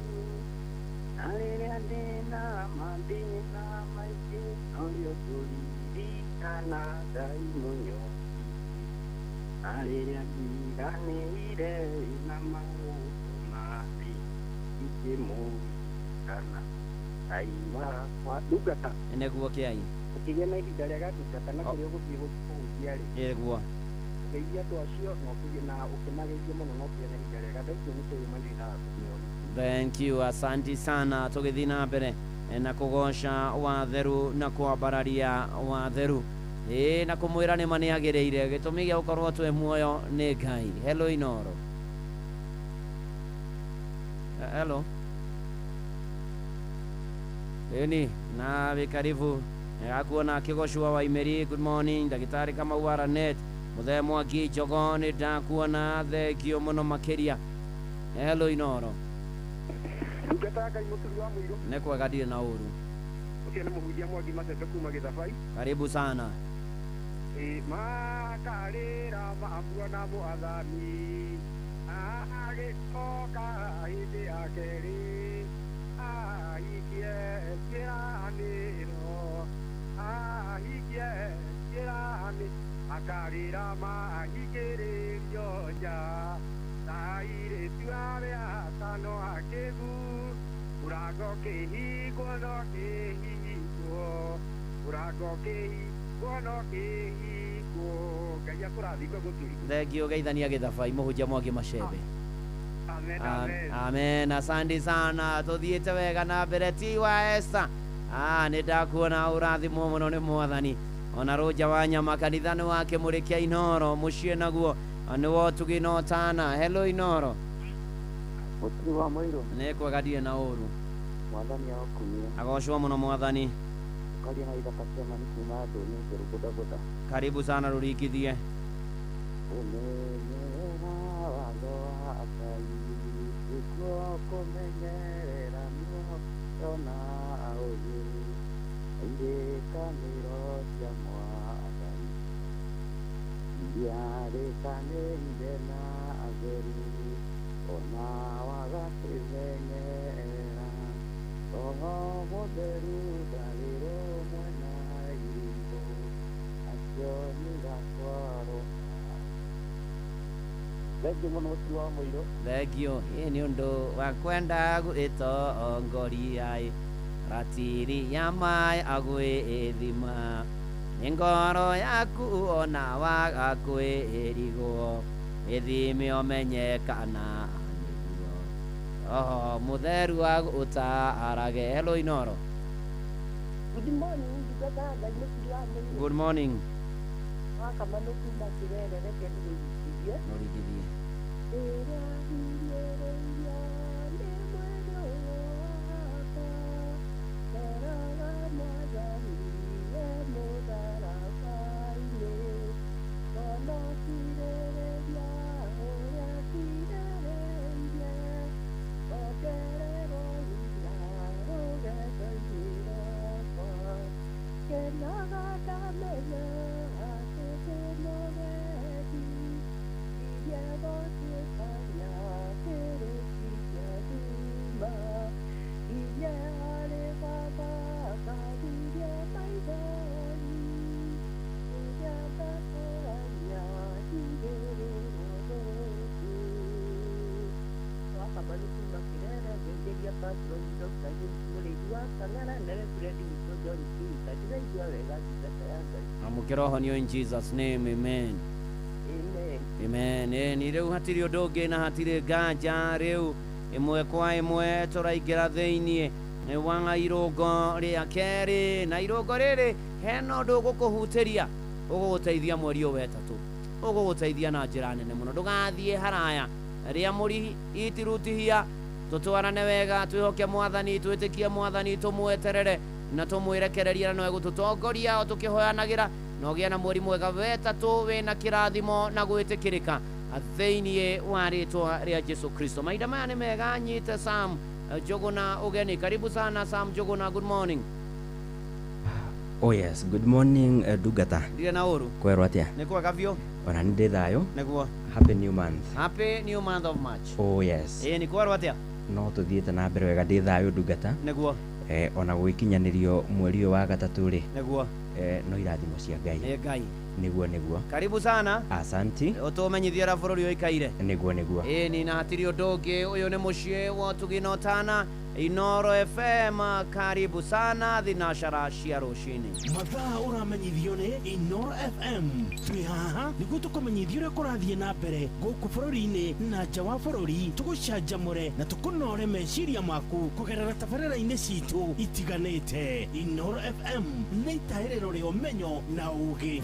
Speaker 5: na rĩrĩa ndĩna mathĩna maingĩ noyo kũririkana Ngai mũnyotu na rĩrĩa ndiganĩire na maũndũ mathĩ ikĩmũririkana Ngai wakwa. Ndungata
Speaker 2: Nĩguo Kiai.
Speaker 5: ũkĩgĩa na ihinda rĩa gatungata na kũrĩa ũgũthiĩ gũkũhunjia-rĩ,
Speaker 2: Nĩguo.
Speaker 5: geithia andũ acio na ũkĩgĩa na ũkĩmageithia mũno na ũkĩgĩa na ihinda rĩa gatungata nĩ kũrĩ mathĩna maku.
Speaker 2: Thank you, asante sana. Tũgĩthiĩ na mbere na kũgoca watheru na kwambararia watheru na kũmwĩra nĩ manĩagĩrĩire. Gĩtũmi gĩa gũkorwo twĩ muoyo nĩ Ngai. Hello Inoro. Hello. Eni na vikarivu akuona Kĩgoshua wa Imeri. Good morning. Ndagĩtarĩ Kamau wa Ranet, Mũthee Mwangi Njogo nĩ ndakuona, thengio mũno makĩria. Hello Inoro.
Speaker 5: Ndungata Ngai Mũturi wa Moiro.
Speaker 2: Nĩ kwega ndirĩ na ũru.
Speaker 5: Ũcio nĩ mũhunjia Mwangi Macembe kuma Gĩthabai.
Speaker 2: Karibu sana.
Speaker 5: Makarĩra maambua na Mwathani agĩcoka hĩndĩ ya kerĩ ahikie kĩranĩro ahikie kĩranĩ akarĩra mahingĩrĩrio nja airĩtu arĩa atano akĩgu mũrango kĩhingwo no kĩhingwo mũrango kĩhingwo no kĩhingwo Ngai akũrathime gũtũri.
Speaker 2: Thengio geithania gĩthabai mũhunjia Mwangi Macembe.
Speaker 5: Amen.
Speaker 2: Amen. Asante sana. Tuthiĩte wega na mbere ti wa Esther. Nĩ ndakuona ũrathimwo mũno nĩ Mwathani. Ona Roja wa Nyama kanitha nĩ wake mũrĩkia Inoro mũciĩ naguo nĩwo tũgĩna ũtana. Hello Inoro.
Speaker 5: Mũturi wa Mũirũ.
Speaker 2: Nĩ kwega ndirĩ na ũru.
Speaker 5: Mwathani akumia.
Speaker 2: Agocwo mũno Mwathani.
Speaker 5: Kalia na ithaka cia mani kuma ndũnyũ njerũ bodaboda.
Speaker 2: Karibu sana rũrikithie.
Speaker 5: Ũmenyerera watho wa Ngai nĩkuo kũmenyerera nĩona ũũgĩ irĩkanĩro cia Mwathani irĩkanĩire na atheru ona waga kwĩmenyerera roho mũtheru ndarĩrwo mwena igũrũ acio nĩgatwarwo. Thengio mũno mũturi wa Mũirũ.
Speaker 2: Thengio ĩ nĩ ũndũ wa kwenda gwĩtongoria ratiri ya maĩ agwĩthima nĩ ngoro yaku ona waga kwĩrigwo ĩthime ũmenye kana nĩguo roho mũtheru agũtarage. Hello Inoro.
Speaker 6: Good morning, ndungata Ngai mũturi wa Mũirũ.
Speaker 2: Good morning.
Speaker 6: Wakamanu kuma Kĩrere reke ndĩrĩithie.
Speaker 2: Mũrigithie. Amũkĩrohonio in Jesus name, amen. Amen. Ni rĩu hatirĩ ũndũ ũngĩ na hatirĩ nganja rĩu ĩmwe kwa ĩmwe tũraingĩra thĩinĩ wa irũngo rĩa kerĩ na irũngo rĩrĩ hena ũndũ ũgũkũhutĩria ũgũgũteithia mweri ũyũ wetatũ ũgũgũteithia na njĩra nene mũno ndũgathiĩ haraya rĩa mũri itirutihia tũtwarane wega twĩhoke Mwathani twĩtĩkie Mwathani tũmweterere na tũmwĩrekereria na no egũtũtongoria o tũkĩhoyanagĩra na ũgĩe na mweri mwega wetatũ wĩna kĩrathimo na gwĩtĩkĩrĩka thĩinĩ wa rĩtwa rĩa Jesu Kristo. Mahinda maya nĩ mega nyite Sam Njũgũna ũgeni. Karibu sana Sam Njũgũna. Good morning.
Speaker 7: Oh yes, good morning Ndungata.
Speaker 2: Ndirĩ na ũru.
Speaker 7: Kwerwo atĩa?
Speaker 2: Nĩ kwega biũ.
Speaker 7: Ona nĩ ndĩ thayũ.
Speaker 2: Nĩguo.
Speaker 7: Happy new month.
Speaker 2: Happy new month of March.
Speaker 7: Oh yes.
Speaker 2: Nĩ kwerwo atĩa?
Speaker 7: No tũthiĩte na mbere wega ndĩ thayũ Ndungata.
Speaker 2: Nĩguo.
Speaker 7: Ona gũgĩkinyanĩrio mweri ũyũ wa gatatũ rĩ.
Speaker 2: Nĩguo.
Speaker 7: No irathimo cia Ngai.
Speaker 2: Ngai.
Speaker 7: Nĩguo.
Speaker 2: Karibu sana.
Speaker 7: Asanti.
Speaker 2: Ũtũmenyithie ũrĩa bũrũri ũikaire.
Speaker 7: Nĩguo.
Speaker 2: Ni na hatirĩ ũndũ ũngĩ ũyũ nĩ mũciĩ wa tũgĩna ũtana Inoro FM. Karibu sana thinashara cia rũcinĩ.
Speaker 3: Mathaa ũramenyithio nĩ Inoro FM. Twĩ haha nĩguo tũkũmenyithia ũrĩa kũrathiĩ na mbere gũkũ bũrũri-inĩ na nja wa bũrũri, tũgũcanjamũre na tũkũnore meciria maku kũgerera tabarĩra-inĩ citũ itiganĩte. Inoro FM nĩ itaĩrĩro rĩa ũmenyo na ũũgĩ.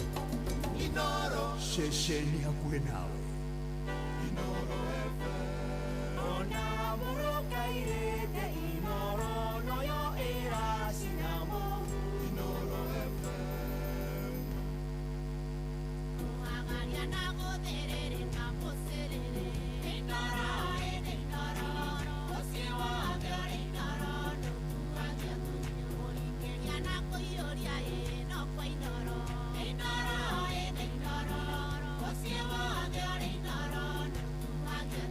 Speaker 1: Inoro
Speaker 3: Ceceni hakuhĩ nawe.
Speaker 1: Inoro FM ona mũrokairĩte Inoro noyo ĩracinamo Inoro FM
Speaker 4: Tuangalia na gũthĩrĩrĩ na mũcĩrĩrĩ Inoro Inoro ũcio wothe Inoro nũtuangia mũringĩria na kũiyũria no kwa Inoro Inoro ũcio wothe Inoro nũtuangia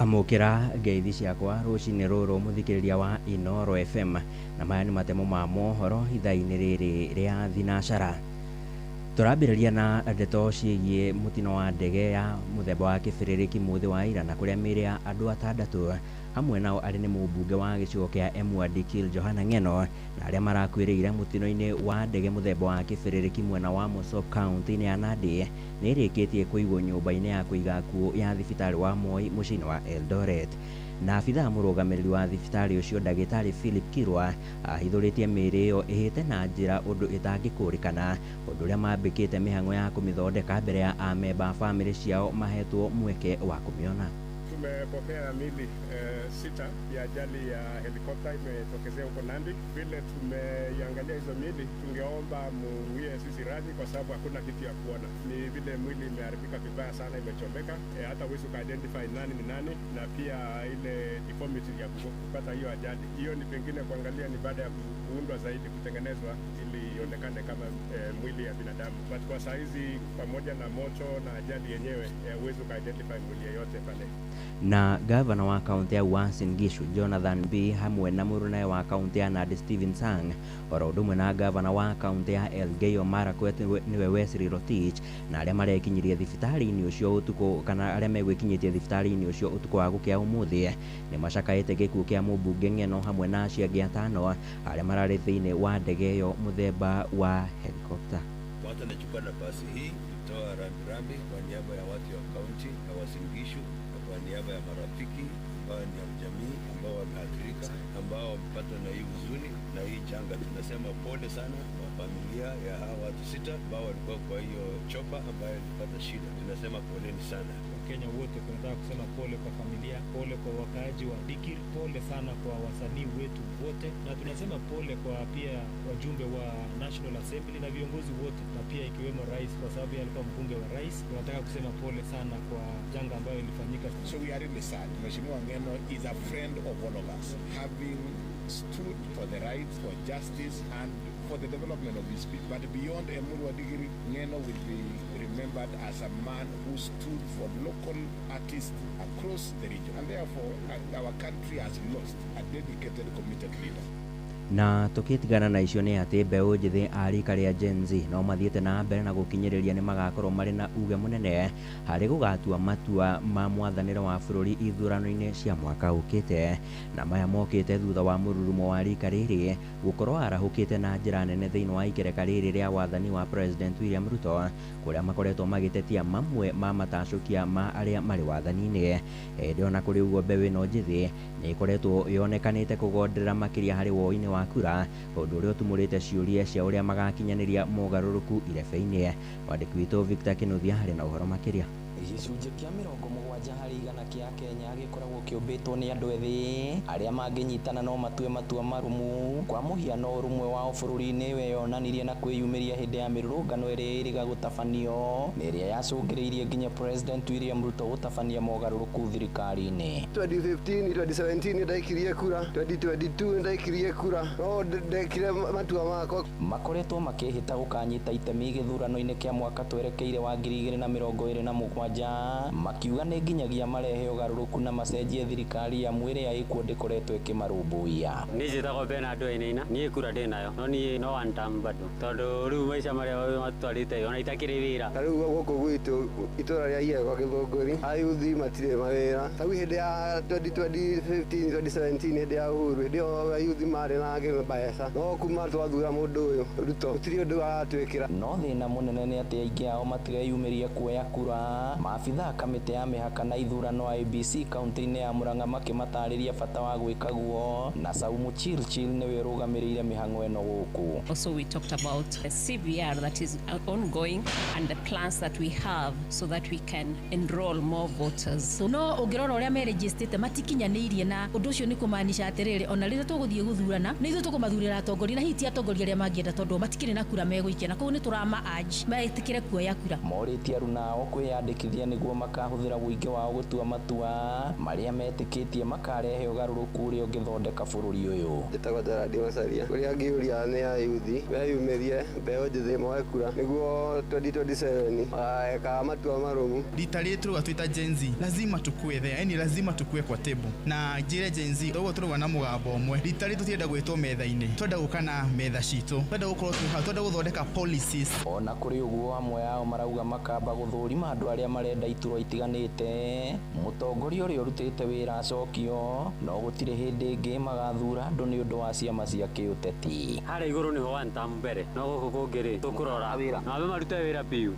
Speaker 7: amukira ngeithi ciakwa rucini ruru muthikiriria wa Inoro FM na maya ni matemo ma mohoro ithaini riri ria thinacara. Turambiriria na ndeto ciigie mutino wa ndege ya muthemba wa kibiririki muthi wa ira na kuria miri ya andu 6 hamwe nao ari ni mubunge wa gicigo kia Emua Dikil Johana Ng'eno na aria marakwiriire mutino-ini wa ndege muthemba wa kibiririki mwena wa Mosop County ya Nandi ni irikitie kuigwo nyumba-ini ya kuiga kuo ya thibitari wa Moi mucini wa Eldoret. Na abitha murugamiriri wa thibitari ucio ndagitari Philip Kirwa ahithuritie miri iyo ihite na njira undu itangikurikana undu uria mambikite mihango ya kumithondeka mbere ya amemba family ciao mahetwo mweke wa kumiona.
Speaker 8: Tumepokea mili 6 ya ajali ya helikopta imetokezea huko Nandi. Vile tumeiangalia hizo mili, tungeomba muwie sisi radhi kwa sababu hakuna kitu ya kuona. Ni vile mwili imeharibika vibaya sana, imechomeka. Hata huwezi identify nani ni nani, na pia ile deformity ya kupata hiyo ajali. Hiyo ni pengine kuangalia ni baada ya kuundwa zaidi, kutengenezwa ili ionekane kama mwili ya binadamu. But kwa saa hizi pamoja na moto na ajali yenyewe, huwezi identify mwili yeyote pale.
Speaker 7: Na gavana wa kaunti ya Uasin Gishu Jonathan B hamwe na murune wa kaunti ya Nandi Stephen Sang oro ndumwe na gavana wa kaunti ya Elgeyo Marakwet niwe Wesley Rotich na aria marekinyirie thibitari-ini ucio utuko kana aria megwikinyitie thibitari-ini ucio utuko wa gukia umuthi ni macakaite gikuo kia mubunge Ng'eno hamwe na ciangi 5 aria marari thiini wa ndege yo muthemba wa helicopter.
Speaker 9: Kwanza nachukua nafasi hii kutoa rambirambi kwa niaba ya watu wa kaunti ya Uasin Gishu, kwa niaba ya marafiki ambao ni ya jamii ambao wameathirika, ambao wamepatwa na hii huzuni na hii janga. Tunasema pole sana kwa familia ya hawa watu 6 ambao walikuwa kwa hiyo chopa ambayo ilipata shida. Tunasema poleni sana.
Speaker 10: Kenya wote tunataka kusema pole kwa familia, pole kwa wakaaji wa Dikir, pole sana kwa wasanii wetu wote, na tunasema pole kwa pia wajumbe wa National Assembly na viongozi wote, na pia ikiwemo rais, kwa sababu alikuwa mbunge wa rais. Tunataka kusema pole sana kwa janga ambayo ilifanyika.
Speaker 11: So we are really sad. Mheshimiwa Ng'eno is a friend of all of us, having stood for the rights, for justice and for the development of this people. But beyond Emurua Dikir, Ng'eno will be remembered as a man who stood for local artists across the region. And therefore, our country has lost a dedicated, committed leader.
Speaker 7: Na tukitigana na icio ni ati mbeu njithi arika ria Gen Z no mathiete na mbere na gukinyiriria ni magakorwo mari na uge munene hari gugatua matua ma mwathaniro wa bururi ithurano-ini cia mwaka ukite, na maya mokite thutha wa mururumo wa rika riri gukorwo arahukite na njira nene thiini wa ikereka riri ria wathani wa President William Ruto, kuria makoretwo magitetia mamwe ma matacukia ma aria mari wathani-ini. Ndio na kuri ugo mbeu ino njithi ni ikoretwo yonekanite kugonderera makiria hari woi-ini wa kura undu uria utumurite ciuria cia uria magakinyaniria mogaruruku irebe-ini. Wandiki witu Victor Kinuthia hari na uhoro makiria.
Speaker 12: Gicunjĩ kĩa 70% kĩa Kenya gĩkoragwo kĩũmbĩtwo nĩ andũ ethĩ arĩa mangĩnyitana no matue matua marumu. Kwa mũhiano ũrũmwe wao bũrũri-inĩ weyonanirie na kwĩyumĩria hĩndĩ ya mĩrũrũngano ĩrĩa ĩrĩga gũtabanio na ĩrĩa yacũngĩrĩirie nginya President William Ruto gũtabania mogarũrũku thirikari-inĩ.
Speaker 13: 2015, 2017 ndaikirie kura, 2022 ndaikirie kura, no ndekire matua makwa.
Speaker 12: Makoretwo makĩhĩta gũkanyita itemi gĩthurano-inĩ kĩa mwaka twerekeire wa 2027 makiuga nĩ nginyagia marehe ũgarũrũku na macenjie thirikari ya mwĩrĩ ya ikuo ndĩkoretwo ĩkĩmarũmbũiya.
Speaker 14: Niĩ njĩtagwo Bernard Wainaina, niĩ kura ndĩnayo no niĩ no one term bado, tondũ rĩu maica marĩa matwarĩte ona itakĩrĩ wĩra.
Speaker 13: Ta rĩu gũkũ gwitũ itũra rĩa Iyegwa Gĩthũngũri ayuthi matirĩ mawĩra. Ta rĩu hĩndĩ ya 2015 2017 hĩndĩ ya Uhuru hĩndĩ ĩyo ayuthi marĩ na mbeca, no kuma twathura mũndũ ũyũ Ruto gũtirĩ ũndũ aratwĩkĩra.
Speaker 12: No thĩna mũnene nĩ atĩ aingĩ ao matireyumĩria kuoya kura. Maabitha kamĩtĩ ya mĩhaka na ithurano IEBC kaunti-inĩ ya Murang'a makĩmatarĩria bata wa gwĩka guo, na Saumu Chilchil nĩwe ũrũgamĩrĩire mĩhang'o ĩno gũkũ.
Speaker 15: Also we talked about the CVR that is ongoing and the plans that we have so that we can enroll more voters.
Speaker 16: No ũngĩrora ũrĩa meregistĩte matikinyanĩirie, na ũndũ ũcio nĩ kũmaanisha atĩrĩrĩ, ona rĩrĩa tũgũthiĩ gũthurana nĩ ithuĩ tũkũmathurĩra atongoria na hihi ti atongoria arĩa mangĩenda tondũ matikĩrĩ na kura megũikia, na koguo nĩ tũrama urge metĩkĩre kuoya kura.
Speaker 12: Morĩtie aruna ao kwĩyandĩkithia kũmathomithia nĩguo makahũthĩra ũingĩ wao gũtua matua marĩa metĩkĩtie makarehe ũgarũrũku ũrĩa ũngĩthondeka bũrũri ũyũ.
Speaker 13: Njĩtagwo Gerard Macharia. Ũrĩa ngĩũria nĩ ayuthi weyumĩrie mbeũ njĩthĩ moe kura nĩguo 2027 wakaga matua marũmu.
Speaker 17: Rita letu watuita Gen Z lazima tukue there, yani lazima tukue kwa table na njĩre Gen Z ũguo tũrũga na mũgambo ũmwe. Rita letu tienda gwĩtwo metha-inĩ, twenda gũka na metha citũ, twenda gũkorwo twenda gũthondeka policies.
Speaker 12: Ona kũrĩ ũguo amwe ao marauga makamba gũthũrima andũ arĩa marenda iturwa itiganĩte. Mũtongoria ũrĩa ũrutĩte wĩra acokio no gũtirĩ hĩndĩ ĩngĩ magathura andũ nĩ ũndũ wa ciama cia kĩũteti.
Speaker 14: Harĩa igũrũ nĩho one term mbere no gũkũ kũngĩ tũkũrora na ambe marute wĩra piu.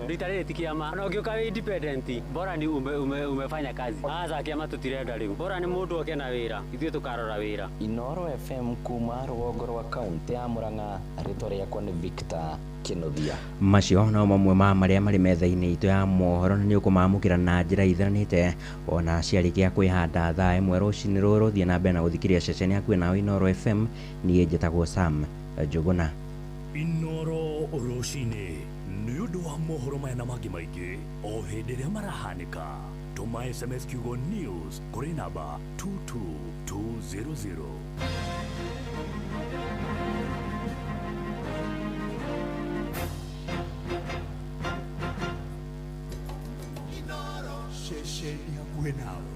Speaker 14: Rita rĩrĩ ti kĩama na ũngĩũka wĩ independent bora ni umefanya kazi. Aza kĩama tũtirenda rĩu, bora nĩ mũndũ oke na wĩra, ithuĩ tũkarora wĩra.
Speaker 12: Inoro FM kuma rũgongo rwa kaunti ya Murang'a, rĩtwa rĩakwa nĩ Victor Kĩnuthia.
Speaker 7: Macio no mamwe ma marĩa marĩ metha-inĩ itũ ya mohoro na nĩ ũkũmamũkĩra na njĩra ithanĩte. Ona ciarĩkia kwĩhanda thaa ĩmwe rũcinĩ rũrũ, thiĩ na mbere na gũthikĩrĩria ceceni yaku nayo Inoro FM. Niĩ njĩtagwo Sam Njũgũna.
Speaker 18: Inoro rũcinĩ nĩ ũndũ wa mohoro maya na mangĩ maingĩ o hĩndĩ ĩrĩa marahanĩka. Tũma SMS kiugo news kũrĩ namba 22200.
Speaker 1: Shesheni hakuwe nawe.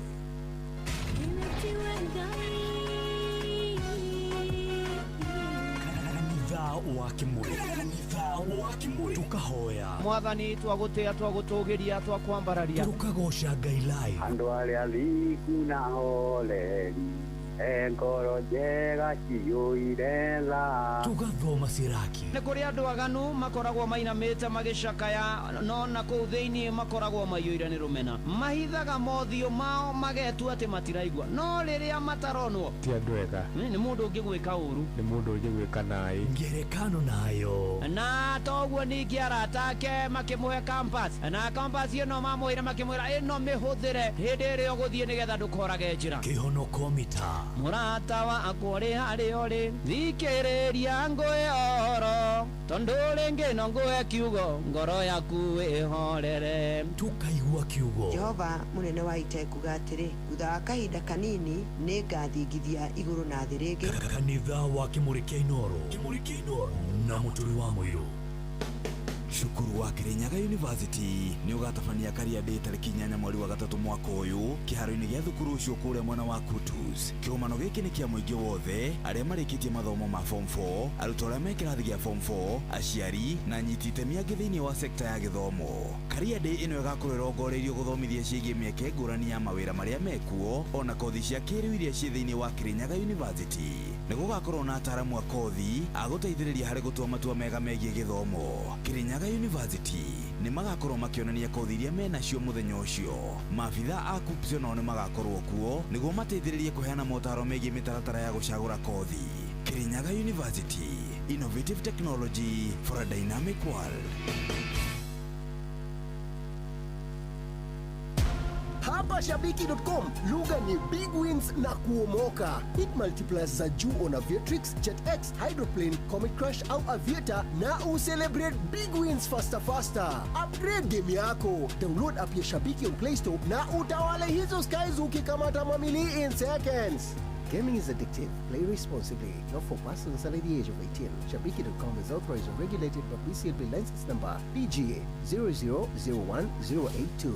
Speaker 18: Kanitha wa Kimuri tukahoya
Speaker 2: Mwathani twagũtĩa twagũtũgĩria twakwambararia
Speaker 18: tukagoca Ngai live.
Speaker 5: Andũ arĩa thiku na holeri ngoro njega ciyũire tha.
Speaker 18: Tugathoma Siraki.
Speaker 2: Nĩ kũrĩ andũ aganu makoragwo mainamĩte magĩcakaya, no na kũu thĩinĩ makoragwo maiyũire nĩ rũmena. Mahithaga mothiũ mao magetua atĩ matiraigua, no rĩrĩa mataronwo
Speaker 19: ti andũ ega.
Speaker 2: Nĩ mũndũ ũngĩgwĩka ũru,
Speaker 19: nĩ mũndũ ũngĩgwĩka naĩ.
Speaker 18: Ngerekano nayo
Speaker 2: na toguo ningĩ arata ake makĩmũhe campus, na campus ĩno mamwĩra makĩmwĩra ĩno mĩhũthĩre hĩndĩ ĩrĩa ũgũthiĩ nĩgetha ndũkorage njĩra.
Speaker 18: Kĩhonoko mita
Speaker 2: mũrata wakwa ũrĩ harĩa ũrĩ, thikĩrĩria ngũĩ oro, tondũ rĩngĩ no ngũhe kiugo ngoro yaku ĩhorere.
Speaker 18: Tukaigua kiugo.
Speaker 20: Jehova mũnene wa ita ekuga atĩrĩ, thutha wa kahinda kanini nĩ ngathingithia igũrũ na thĩ rĩngĩ.
Speaker 18: Kanitha wa Kimuri kĩa Inoro na mũtũri wa mũirũ. Cukuru wa Kirinyaga University nĩ ũgatabania Kariadĩ tarĩki 8 mweri wa gatatũ mwaka ũyũ kĩharo-inĩ gĩa thukuru ũcio kũrĩa mwena wa Kutus. Kĩgomano gĩkĩ nĩ kĩa mũingĩ wothe arĩa marĩkĩtie mathomo ma form 4, arutwo arĩa me kĩrathi gĩa form 4, aciari na anyiti itemi angĩ thĩinĩ wa sekta ya gĩthomo. Kariadĩ ĩno ĩgakorwo ĩrongoreirio gũthomithia ciĩgiĩ mĩeke ngũrani ya mawĩra marĩa mekuo ona kothi cia kĩrĩu iria ciĩ thĩinĩ wa Kirinyaga University. Nĩ gũgakorwo na ataaramu a kothi a gũteithĩrĩria harĩ gũtua matua mega megiĩ gĩthomo. Kirinyaga University nĩ magakorwo makĩonania kothi iria menacio mũthenya ũcio. Maabitha a KUPPS nao nĩ magakorwo kuo nĩguo mateithĩrĩrie kũheana motaro megiĩ mĩtaratara ya gũcagũra kothi. Kirinyaga University, innovative technology for a dynamic world.
Speaker 21: Hapa Shabiki.com, lugha ni big wins na kuomoka. Hit multipliers za juu on Aviatrix, JetX, Hydroplane, Comet Crush au Aviator na ucelebrate big wins faster. Upgrade game yako. Download app ya Shabiki on Play Store na utawale hizo skies ukikamata mamili in seconds. Gaming is addictive. Play responsibly. Not for persons under the age of 18. Shabiki.com is authorized and regulated by BCLB license number PGA 0001082.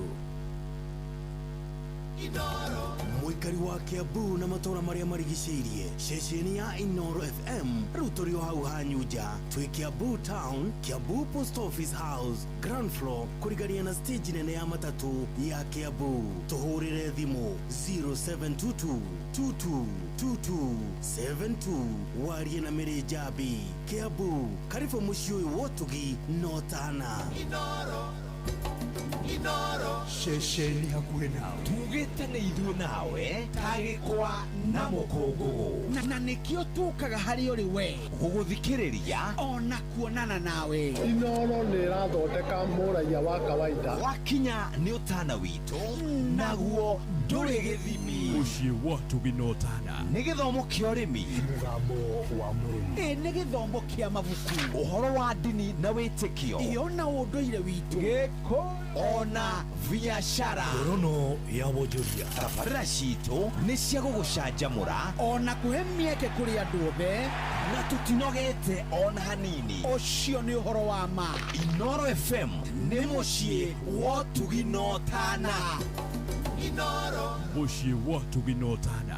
Speaker 18: Mũikari wa Kiambu na matũra marĩa marigicĩirie, ceceni ya Inoro FM rĩu tũrĩ o hau hanyuja twĩ Kiambu Town, Kiambu Post Office House, ground floor kũrigania na stage nene ya matatũ ya Kiambu. Tũhũrĩre thimũ 0722 222272 warie na Mary Jabi. Kiambu, karibu mũciĩ ũyũ wotugi no tana.
Speaker 1: Inoro shesheni hakuhe nawe, tugĩte nĩ ithuĩ nawe tagĩkwa na mũkũngũgũ, na nĩkĩo tũkaga harĩ ũrĩ we gũgũthikĩrĩria ona kuonana nawe.
Speaker 22: Inoro nĩ ĩrathondeka mũraia wa kawaida,
Speaker 1: wakinya nĩ ũtana witũ naguo ndũrĩ gĩthimi.
Speaker 18: Mũciĩ wa Tũginotana
Speaker 1: Nĩ gĩthomo kĩa ũrĩmi,
Speaker 21: Mũgambo wa mũrĩmi.
Speaker 1: nĩ gĩthomo kĩa mabuku, ũhoro wa ndini na wĩtĩkio,
Speaker 21: Iyo na ũndũire witũ.
Speaker 1: gĩkũ ona biacara.
Speaker 21: Ngorono ya wonjoria.
Speaker 1: Tabarĩra citũ nĩ cia gũgũcanjamũra
Speaker 21: Ona kũhe mĩeke kũrĩ andũ othe.
Speaker 1: na tũtinogete ona hanini.
Speaker 21: Ũcio nĩ ũhoro wa ma.
Speaker 1: Inoro FM nĩ mũciĩ wa Tũginotana.
Speaker 18: Mũciĩ wa Tũginotana.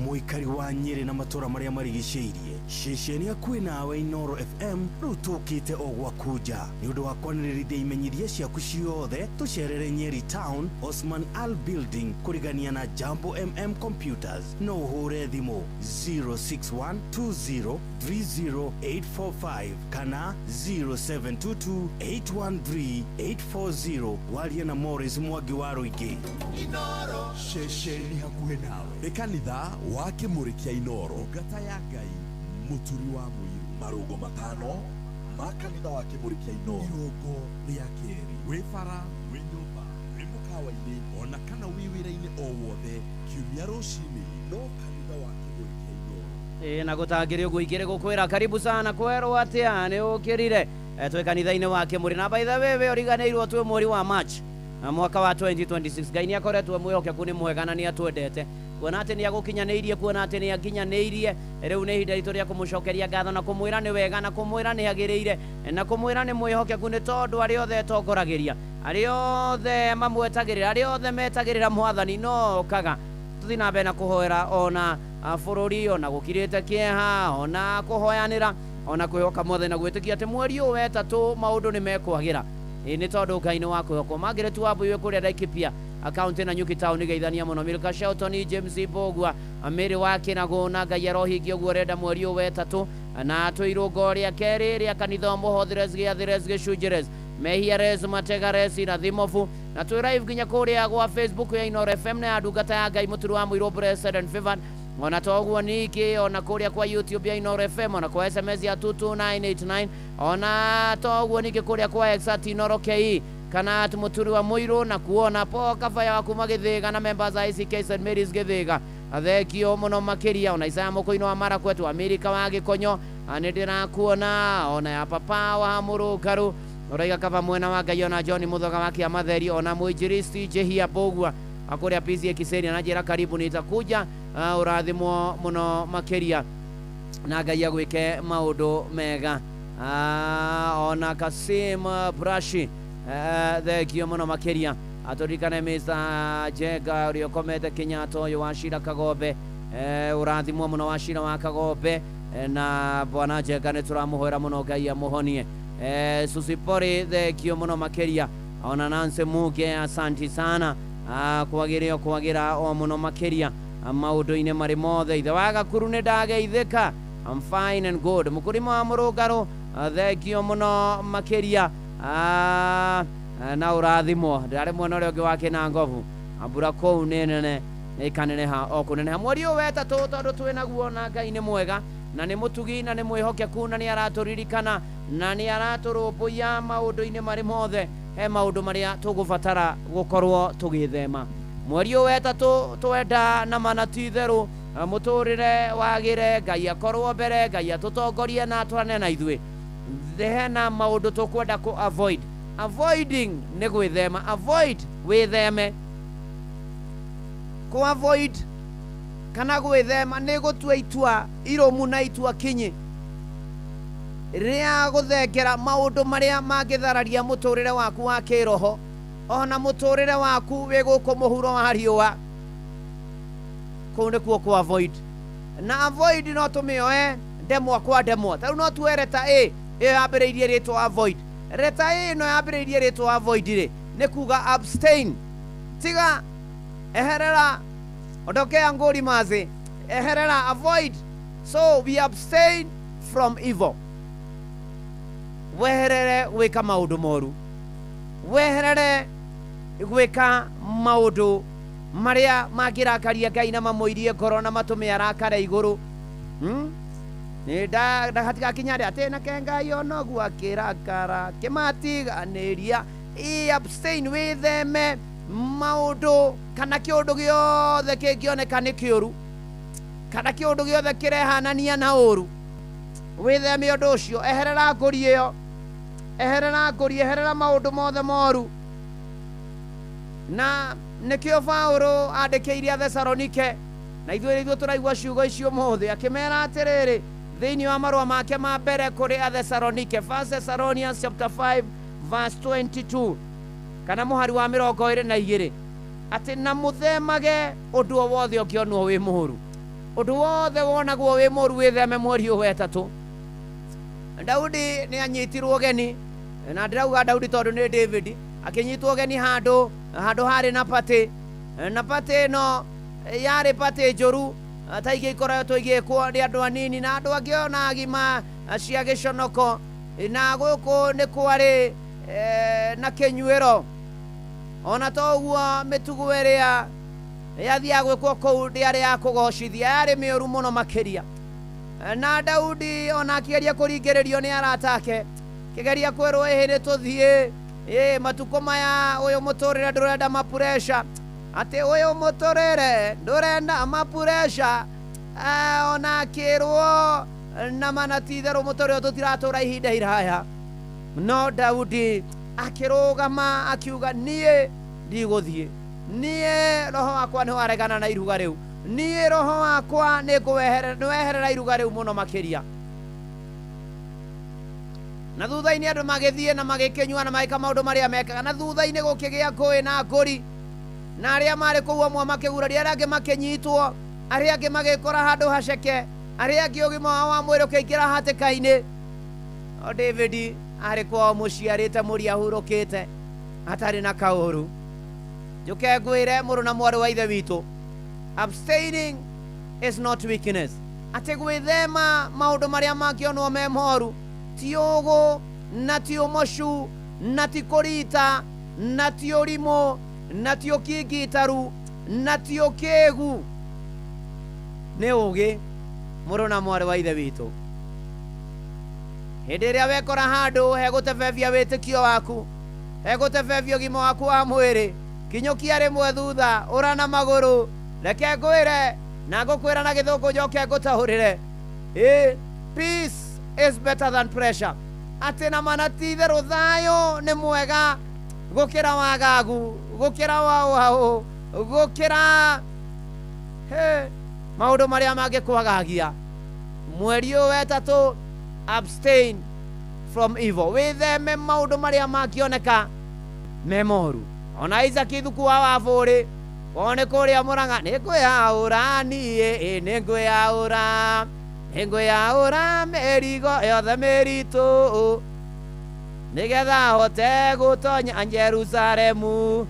Speaker 3: Mũikari wa Nyeri na matũra marĩa marigicĩirie. Ceceni hakuhĩ nawe Inoro FM rĩu tũkĩte o gwaku nja. Nĩ ũndũ wa kwanĩrĩrithia imenyithia ciaku ciothe tũcerere Nyeri Town, Osman Al Building kũrigania na Jambo MM Computers. No ũhũre thimũ 0612030845 kana 0722813840 warie na Morris Mwangi wa Rũingĩ.
Speaker 18: Ceceni hakuhĩ nawe nĩ kanitha wa Kĩmũrĩ kĩa Inoro, ngata ya Ngai mũturi wa mũirũ. Marũgo matano ma kanitha wa Kĩmũrĩ kĩa Inoro. Irũngo rĩa kerĩ, wĩ bara, wĩ nyũmba, wĩ mũkawa-inĩ ona kana wĩ wĩra-inĩ o wothe, kiumia rũcinĩ no kanitha wa Kĩmũrĩ kĩa Inoro.
Speaker 2: Na gũtangĩrĩ ũguo ingĩrĩ gũkwĩra karibu sana kwerwo atĩa nĩ ũkĩrire twĩ kanitha-inĩ wa Kĩmũrĩ na by the way we ũriganĩirwo twĩ mweri wa March mwaka wa 2026. Ngai nĩ akoretwo mwĩhokeku nĩ mwega na nĩ atwendete, kuona atĩ nĩ agũkinyanĩirie, kuona atĩ nĩ akinyanĩirie. Rĩu nĩ ihinda ritũ rĩa kũmũcokeria ngatho na kũmwĩra nĩ wega na kũmwĩra nĩ agĩrĩire na kũmwĩra nĩ mwĩhokeku, nĩ tondũ arĩa othe tongoragĩria, arĩa othe mamwetagĩrĩra, arĩa othe metagĩrĩra Mwathani no kaga tũthiĩ na mbere na kũhoera ona bũrũri, ona gũkirĩte kĩeha, ona kũhoyanĩra, ona kwĩhoka Mwathani na gwĩtĩkia atĩ mweri ũyũ wa ĩtatũ maũndũ nĩ mekwagĩra. Nĩ tondũ Ngai nĩ wa kwĩhokwo. Margaret Wambui kũrĩa Laikipia akaunti na Nyuki Town geithania mũno. Milka Shelton, James Bogwa, Mary wa Kĩnagũ na Ngai arohingia ũguo renda mweri ũyũ wa ĩtatũ. Na twĩirũngo rĩa kerĩ rĩa kanitha Mũhothires Gĩathires Gĩcunjĩres Mehiares Mategares na Thimofu, na twĩ live nginya kũrĩa gwa Facebook ya Inoro FM na ya ndungata ya Ngai mũturi wa mũirũ Blessed and Favored. Ona toguo ningĩ ona kũrĩa kwa YouTube ya Inoro FM, ona kwa SMS ya 22989, ona toguo ningĩ kũrĩa kwa X at Inoro KE kana at mũturi wa mũirũ, na kuona po kabaya wa kuma Gĩthĩga na members a ICK St Mary's Gĩthĩga. Thekio mũno makĩria ona Isaya Mũkũinĩ wa Marakwet wa Amerika wa Gĩkonyo nĩ ndĩrakuona, ona ya papa wa Mũrũngarũ ũraiga kaba mwena wa Ngai, ona John Mũthoga wa Kĩamatheri, ona mũinjilisti Jehia Bogwa akũrĩa PCA Kiseri anajĩra karibu nitakuja ũrathimwo mũno makĩria na Ngai agwĩke maũndũ mega. Ona Kasim Brashi thekio mũno makĩria atũririkane Mr. Jenga ũrĩa ũkomete Kenyatta ũyũ wa Shira Kagombe, ũrathimwo mũno wa Shira wa Kagombe na bwana Jenga nĩ tũramũhoera mũno Ngai amũhonie. Susipori thekio mũno makĩria, ona Nancy Muge asanti sana kwagĩra o mũno makĩria maũndũ-inĩ marĩ mothe. Ithe wa Gakuru nĩ ndageithĩka, I'm fine and good. Mũkũrĩma wa Mũrũngarũ thekio mũno makĩria na ũrathimwo. Ndarĩ mwena ũrĩa ũngĩ wa Kĩnangobu mbura kũu nĩ nene ĩkaneneha o kũneneha mweri ũyũ wa ĩtatũ, tondũ twĩ naguo na Ngai nĩ mwega na nĩ mũtugi na nĩ mwĩhokeku na nĩ aratũririkana na nĩ aratũrũmbũiya maũndũ-inĩ marĩ mothe. He maũndũ marĩa tũgũbatara gũkorwo tũgĩthema. Mweri ũyũ wa ĩtatũ twenda na mana ti itherũ mũtũrĩre wagĩre, Ngai akorwo mbere, Ngai atũtongorie na atwarane na ithuĩ. Hena maũndũ tũkwenda kũ avoid. Avoiding nĩ gwĩthema, avoid wĩtheme. Kũ avoid kana gwĩthema nĩ gũtua itua irũmu na itua kinyi rĩa gũthengera maũndũ marĩa mangĩthararia mũtũrĩre waku wa kĩroho, ona mũtũrĩre waku wĩ gũkũ mũhuro wa riũa. Kũu nĩkuo kũ avoid. Na avoid no tũmĩoe ndemwa kwa ndemwa. Tarĩu no tuoe leta A, ĩyo yambĩrĩirie rĩtwa avoid. Leta A ĩno yambĩrĩirie rĩtwa avoid rĩ nĩ kuga abstain, tiga, eherera, ondokea ngũri mazi, eherera, avoid. So we abstain from evil. Weherere gwĩka maũndũ moru, weherere gwĩka maũndũ marĩa mangĩrakaria Ngai na mamũirie ngoro na matũme arakare igũrũ. Ndahatigakinya rĩ atĩ nake Ngai onoguo akĩrakara kĩmatiganĩria. Abstain, wĩtheme maundu kana kiundu giothe kingioneka ni kiuru kana kiundu giothe kirehanania na uru witheme undu ucio eherera nguri iyo eherera maundu mothe moru na nikio Paulo andikeirie Thessalonike na ithuĩ tũraigua ciugo icio mũthĩ akĩmera atĩrĩrĩ thĩinĩ wa marũa make ma mbere kũrĩ Thessalonike 1 Thessalonians chapter 5 verse 22 kana mũhari wa 22 atĩ na mũthemage ũndũ o wothe ũngĩonwo wĩ mũũru ũndũ wothe wonagwo wĩ mũũru wĩtheme mweri ũyũ wetatũ. Daudi nĩ anyitirwo ũgeni na ndĩrauga Daudi tondũ nĩ David akĩnyitwo ũgeni handũ harĩ na patĩ ĩno yarĩ patĩ njũru ta ingĩ ikoretwo igĩkwo nĩ andũ anini na andũ angĩ ona agima cia gĩconoko na gũkũ nĩ kwarĩ na kĩnyuĩro ona to ũguo mĩtugo ĩrĩa yathiaga gwĩkwo kũu ndĩarĩ ya kũgocithia yarĩ mĩũru mũno makĩria na Daudi ona akĩgeria kũringĩrĩrio nĩ arata ake kĩgeria kwĩrwo ĩhĩ nĩ tũthiĩ matukũ maya ũyũ mũtũrĩre ndũrenda mapuresha atĩ ũyũ mũtũrĩre ndũrenda mapuresha ona akĩrwo na manatitherũ mũtũrĩre tũtiratũra ihinda iraya no Daudi akĩrũgama akiuga niĩ ndigũthiĩ niĩ roho wakwa nĩ waregana na iruga rĩu niĩ roho wakwa nĩweherera iruga rĩu mũno makĩria na thutha-inĩ andũ magĩthiĩ na magĩkĩnyua na magĩka maũndũ marĩa mekaga na thutha-inĩ gũkĩgĩa ngũĩ na ngũri na arĩa marĩ kũu amwe makĩguraria arĩa angĩ makĩnyitwo arĩa angĩ magĩkora handũ haceke arĩa angĩ ũgima wao wa mwĩrĩ ũkĩingĩra hatĩka-inĩ o David arĩ kwao mũciĩ arĩte mũriũ ahurũkĩte atarĩ na kaũru. Njuke ngwĩre mũrũ na mwarĩ wa ithe witũ abstaining is not weakness atĩ gwĩthema maũndũ marĩa mangĩonwo me moru ti ũgũ na ti ũmocu na ti kũrita na ti ũrimũ na ti ũkingitaru na ti ũkĩgu nĩ ũgĩ mũrũ na mwarĩ wa ithe witũ. Hĩndĩ ĩrĩa wekora handũ hegũtebebia wĩtĩkio waku hegũtebebia ũgima waku wa mwĩrĩ kinyũkia rĩmwe thutha ũra na magũrũ reke ngwĩre na ngũkwĩra na gĩthũngũ njoke ngũtaũrĩre peace is better than pressure atĩ na manatitherũ thayũ nĩ mwega gũkĩra wagagu gũkĩra wawaũ gũkĩra maũndũ marĩa mangĩkwagagia. Mweri ũyũ wetatũ abstain from evil wĩtheme maũndũ marĩa mangĩoneka me moru. Ona Isaac Ithuku wa Wabũrĩ wone kũrĩa Mũrang'a nĩ ngwĩyaũra niĩ nĩ ngwĩyaũra mĩrigo yothe mĩritũ nĩgetha hote gũtonya Jerusalemu.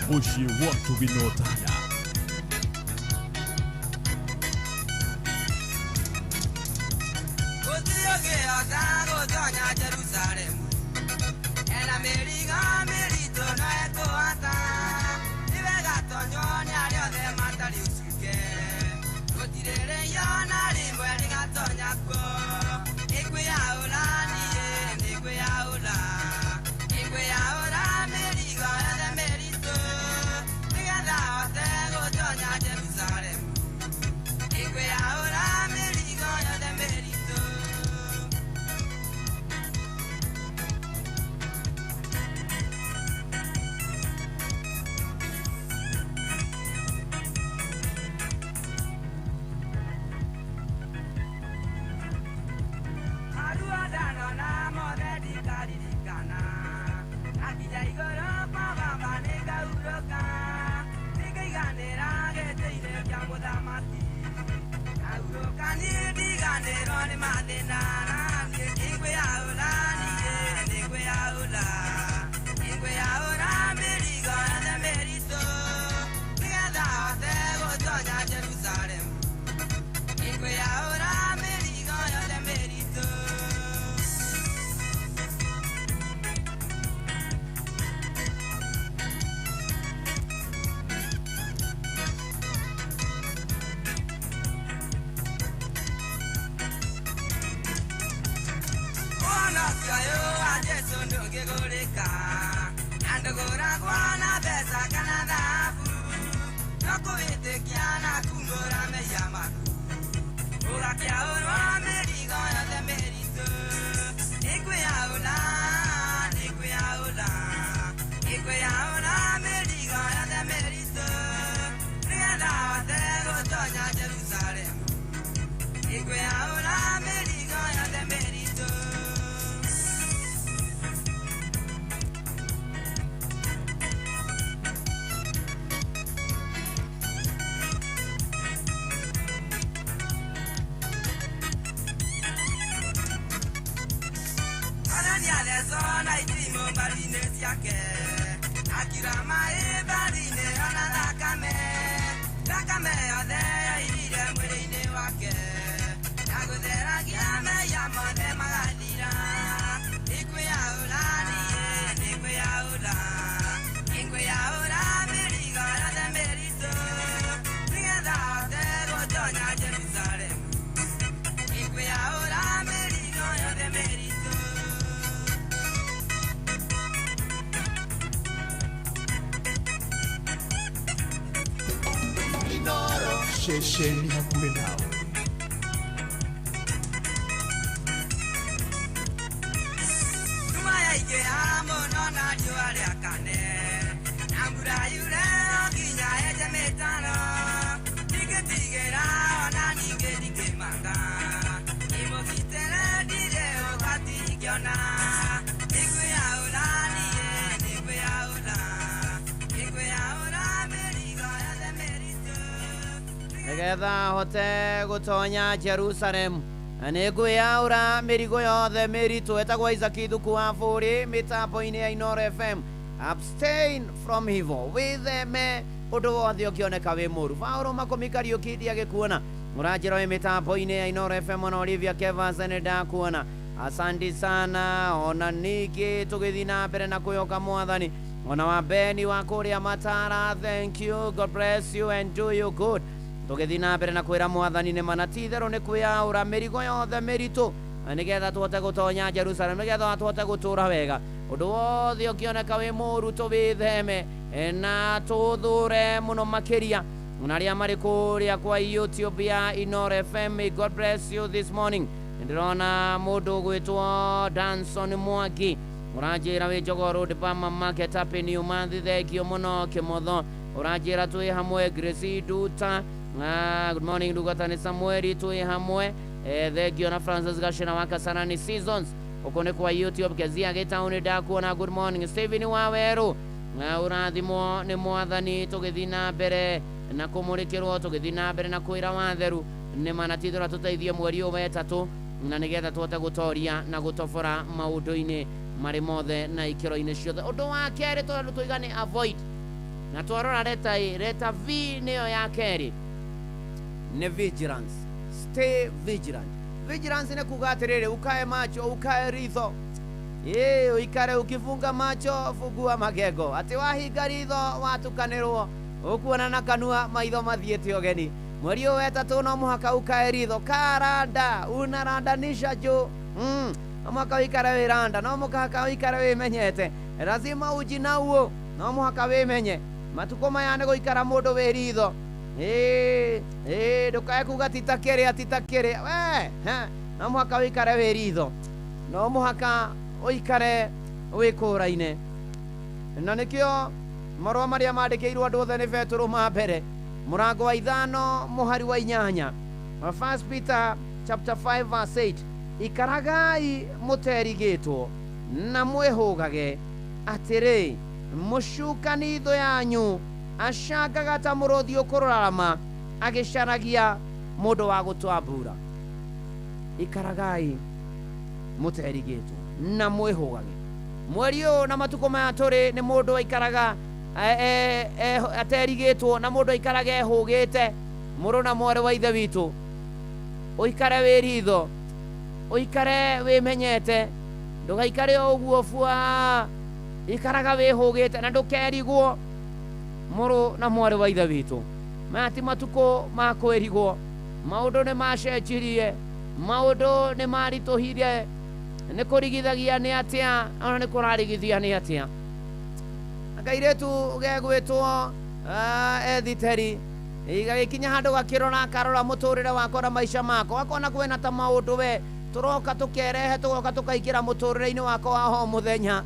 Speaker 6: Mũciĩ watu vinotanya
Speaker 1: Shesheni hakuwe nawe.
Speaker 4: Tumaya ike amo nona juale akane. Namura yule okinya eje metano. Tige ra ona nige manga. Imo kitere dire okati kiona. Ikwe aulani ikwe aula. Ikwe aula merigo ya merito.
Speaker 2: Nigetha hote gutonya Jerusalem nĩngwĩaũra mĩrigo yothe mĩritũ etagwo Isaac Ithuku wa Bũrĩ mĩtambo-inĩ ya Inooro FM. Abstain from evil, wĩtheme ũndũ wothe ũkĩoneka wĩ mũru. Paũlũ Makũmi Kariũki ndiagĩkuona mũranjĩra wĩ mĩtambo-inĩ ya Inooro FM na Olivia Kevas nĩndakuona. Asante sana, ona ningĩ tũgĩthiĩ na mbere na kwĩhoka Mwathani. Ona wa Beni wa kũrĩa Matara, thank you, God bless you and do you good. Tũgĩthiĩ na mbere na kwĩra Mwathani nĩ mana ti itherũ nĩ kwĩaũra mĩrigo yothe mĩritũ nĩgetha tũhote gũtonya Jerusalem, nĩgetha tũhote gũtũũra wega. Ũndũ wothe ũkĩoneka wĩ mũru tũwĩtheme na tũthũre mũno makĩria. Na arĩa marĩ kũrĩa kwa YouTube ya Inooro FM, may God bless you this morning. Ndĩrona mũndũ gwĩtwo Danson Mwangi ũranjĩra wĩ Jogoo Road Bama Market up in Umathi, thengio mũno Kĩmotho. Ũranjĩra twĩ hamwe Grace Duta. Good morning Ndugatani Samueli, twĩ hamwe thengio na Francis Gashina wa Kasarani Seasons uko nĩ kwa YouTube. Kezia Gĩtaũ ndakuona, good morning. Steven Waweru ũrathimwo nĩ Mwathani. Tũgĩthiĩ na mbere na kũmũrĩkĩrwo, tũgĩthiĩ na mbere na kwĩra watheru nĩ mana ti itherũ tũteithie mweri ũyũ wa ĩtatũ na nĩgetha tũhote gũtoria na gũtobora maũndũ-inĩ marĩ mothe na ikĩro-inĩ ciothe. Ũndũ wa kerĩ tũiga nĩ avoid, na twarora leta V nĩyo ya kerĩ nĩ vigilance. Stay vigilant. Vigilance nĩ kuga atĩrĩrĩ, ukae macho, ukae ritho. Uikare ukifunga macho, fungua magego. Ati wahinga ritho watukanĩrwo, ũkuona na kanua maitho mathiĩte ũgeni. Mweri ũyũ wa ĩtatũ no mũhaka ukae ritho. Karanda, unarandanisha juu. No mũhaka ũikare wĩranda, no mũhaka ũikare wĩmenyete. Lazima ujinauo, no mũhaka wĩmenye. Matukũ maya nĩ gũikara mũndũ wĩ ritho. Ndũkae kuga titakĩrĩa no mũhaka ũikare wĩ ritho, no mũhaka ũikare wĩ kũũra-inĩ. Na nĩkĩo marũa marĩa mandĩkĩirwo andũ othe nĩ Petũrũ ma mbere mũrango wa 5 mũhari wa 8, 1 Peter chapter 5 verse 8, ikaragai mũterigĩtwo na mwĩhũgage atĩrĩ, mũcukani thũ yanyu acangaga ta mũrũthi ũkũrarama agĩcaragia mũndũ wa gũtwambura. Ikaragai mũterigĩtwo na mwĩhũgage. Mweri ũyũ na matukũ maya tũrĩ nĩ mũndũ aikaraga aterigĩtwo na mũndũ aikaraga ehũgĩte. Mũrũ na mwarĩ wa ithe witũ, ũikare wĩritho, ũikare wĩmenyete, ndũgaikare o ũguo bua, ikaraga wĩhũgĩte na ndũkerigwo. Mũrũ na mwarĩ wa ithe witũ, maya ti matukũ ma kwĩrigwo. Maũndũ nĩ macenjirie, maũndũ nĩ maritũhire. Nĩ kũrigithagia nĩ atĩa, ona nĩ kũrarigithia nĩ atĩa. Kairĩtu gegwĩtwo Ethiteri igagĩkinya handũ gakĩrora akarora mũtũrĩre wakwa na maica makwa, akona kwĩna ta maũndũ we tũroka tũkerehe tũgoka tũkaingĩra mũtũrĩre-inĩ wakwa wa ho mũthenya.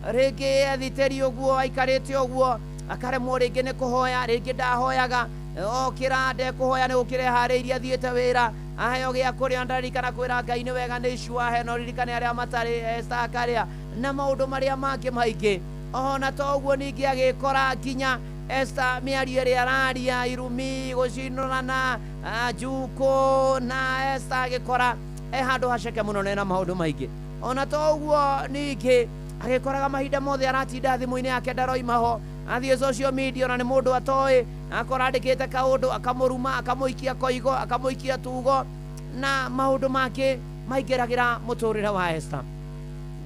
Speaker 2: Rĩngĩ Ethiteri ũguo aikarĩte ũguo akaremwo rĩngĩ nĩ kũhoya, rĩngĩ ndahoyaga, okĩra ndekũhoya nĩ gũkĩreharĩirie athiĩte wĩra, aheo gĩa kũrĩa, ndarikana kwĩra Ngai nĩ wega nĩ icu ahe, no ririkane arĩa matarĩ akarĩa na maũndũ marĩa mangĩ maingĩ. Ona to ũguo ningĩ agĩkora nginya Esther mĩario ĩrĩa araria irumi gũcinũrana Njuku na Esther agĩkora handũ haceke mũno na maũndũ maingĩ. Ona to ũguo ningĩ agĩkoraga mahinda mothe aratinda thimũ-inĩ yake ndaroima ho, athiĩ social media na nĩ mũndũ atoĩ, akora andĩkĩte kaũndũ akamũruma, akamũikia koigo, akamũikia tugo na maũndũ make maingĩragĩra mũtũrĩre wa Esther.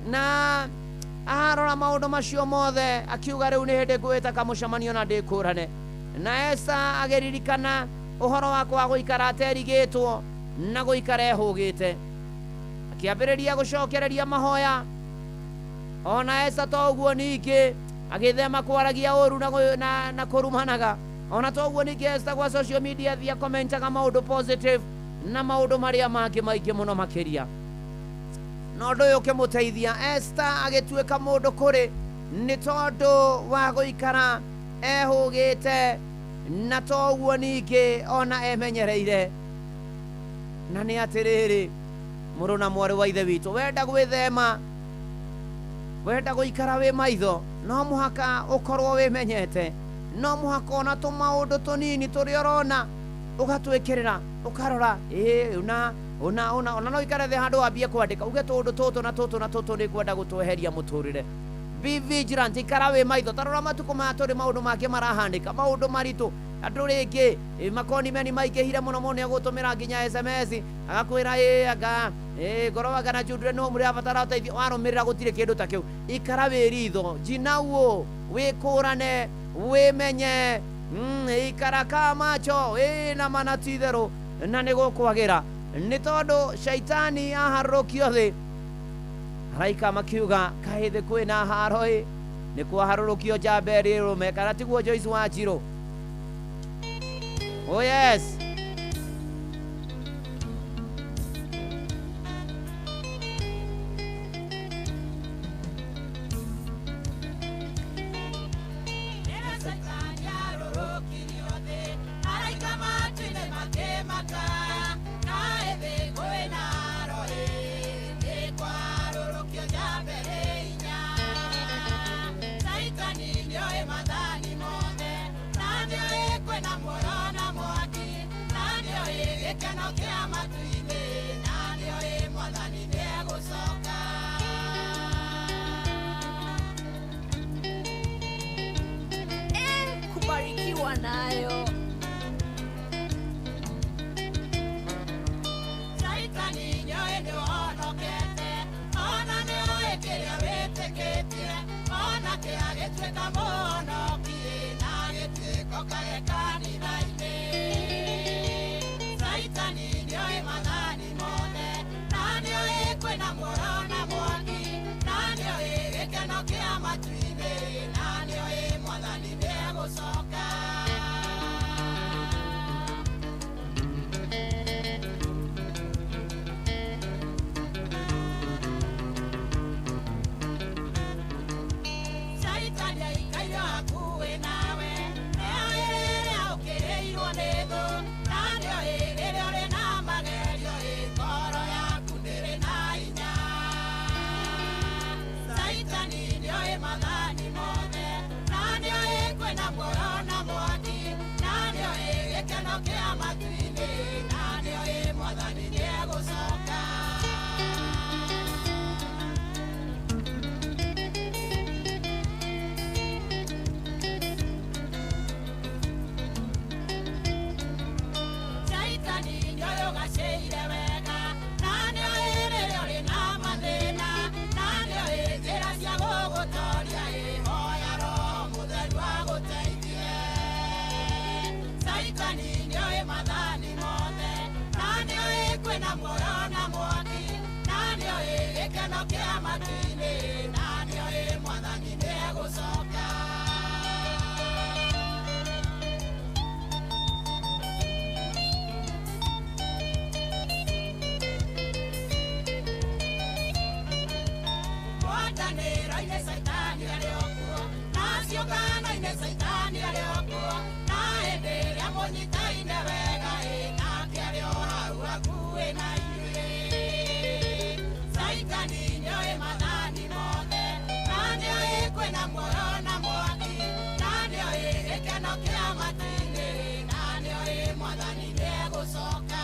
Speaker 2: Na arora maũndũ macio mothe akiuga rĩu nĩ hĩndĩ ngwĩta kamũcemanio na ndĩkũrane. Na Esther agĩririkana ũhoro wakwa wa gũikara aterigĩtwo na gũikara ehũgĩte, akĩambĩrĩria gũcokereria mahoya. Ona Esther to ũguo ningĩ agĩthema kwaragia ũru na kũrumanaga. Ona to ũguo ningĩ Esther kwa social media thia komentaga maũndũ positive na maũndũ marĩa mangĩ maingĩ mũno makĩria. Na ũndũ ũyũ ũkĩmũteithia Esther agĩtuĩka mũndũ kũrĩ nĩ tondũ wa gũikara ehũgĩte na to ũguo ningĩ ona emenyereire. Na nĩ atĩrĩrĩ, mũrũ na mwarĩ wa ithe witũ, wenda gwĩthema, wenda gũikara wĩ maitho, no mũhaka ũkorwo wĩmenyete. No mũhaka ona tũmaũndũ tũnini tũrĩa ũrona ũgatwĩkĩrĩra, ũkarora ona no ikare thĩ handũ wambie kwandĩka uge tũndũ tũtũ na tũtũ na tũtũ nĩ kwenda gũtweheria mũtũrĩre. Be vigilant, ikara wĩ maitho, tarora matukũ maya tũrĩ maũndũ make marahandĩka, maũndũ maritũ. Andũ rĩngĩ makonimeni maingĩhire mũno mũno, nĩ agũtũmĩra nginya SMS agakwĩra anga ngorowaga na children home ũrabatara ũteithio, warũmĩrĩra gũtirĩ kĩndũ ta kĩu. Ikara wĩritho, njinauo, wĩkũrane, wĩmenye, ikara ka macho na manati itherũ na nĩ gũkwagĩra. Nĩ tondũ shaitani aharũrũkio thĩ, araika makiuga kaĩ thĩ kwĩna haro nĩ kwaharũrũkio njamba ĩrĩ rũme, kana tiguo Joyce Wanjirũ? Oh yes.
Speaker 8: Kubarikiwa nayo. Shaitani nyoe nĩ wonokete, ona nĩ oĩ kĩrĩa wĩtĩkĩtie, ona kĩrĩa gĩtuĩka mũhonokie na gĩtuĩko kage kanitha-inĩ. Shaitani nĩ oĩ mathani mothe, na nĩ oĩ kwĩna muoyo na mwaki, na nĩ oĩ gĩkeno kĩa matu-inĩ, na nĩ oĩ Mwathani nĩ egũcoka. gĩkeno kĩa matu-inĩ na nĩoĩ mwathani nĩegũcoka. Shaitani nĩoĩ ũgaciire wega na nĩoĩ rĩrĩa ũrĩ na mathĩna na nĩoĩ njĩra cia gũgũtoria ĩhoya Roho Mũtheru agũteithie. Shaitani nĩoĩ mathani mothe na nĩoĩ kwĩna muoyo na mwaki na nĩoĩ gĩkeno kĩa matu-inĩ na nĩoĩ mwathani nĩegũcoka. Mwatanĩro-inĩ Shaitani arĩ o kuo na ciũngano-inĩ Shaitani arĩ o kuo na hĩndĩ ĩrĩa mũnyitaine wega nake arĩ o hau hakuhĩ na inyuĩ. Shaitani nĩoĩ mathani mothe na nĩoĩ kwĩna muoyo na mwaki na nĩoĩ gĩkeno kĩa matu-inĩ na nĩoĩ mwathani nĩegũcoka.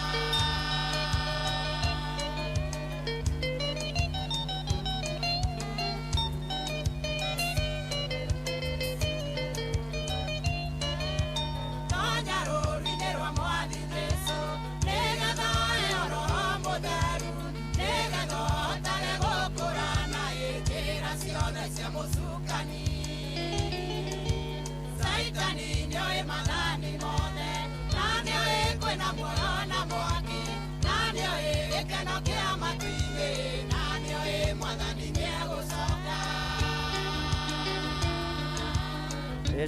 Speaker 8: Tonya rũũri-inĩ rwa Mwathi Jesũ nĩgetha ũheo Roho Mũtheru nĩgetha ũhotage gũkũrana njĩra ciothe cia mũcukani. Shaitani nĩoĩ mathani mothe na nĩoĩ kwĩna muoyo na mwaki na nĩoĩ gĩkeno kĩa matu-inĩ na nĩoĩ mwathani nĩegũcoka.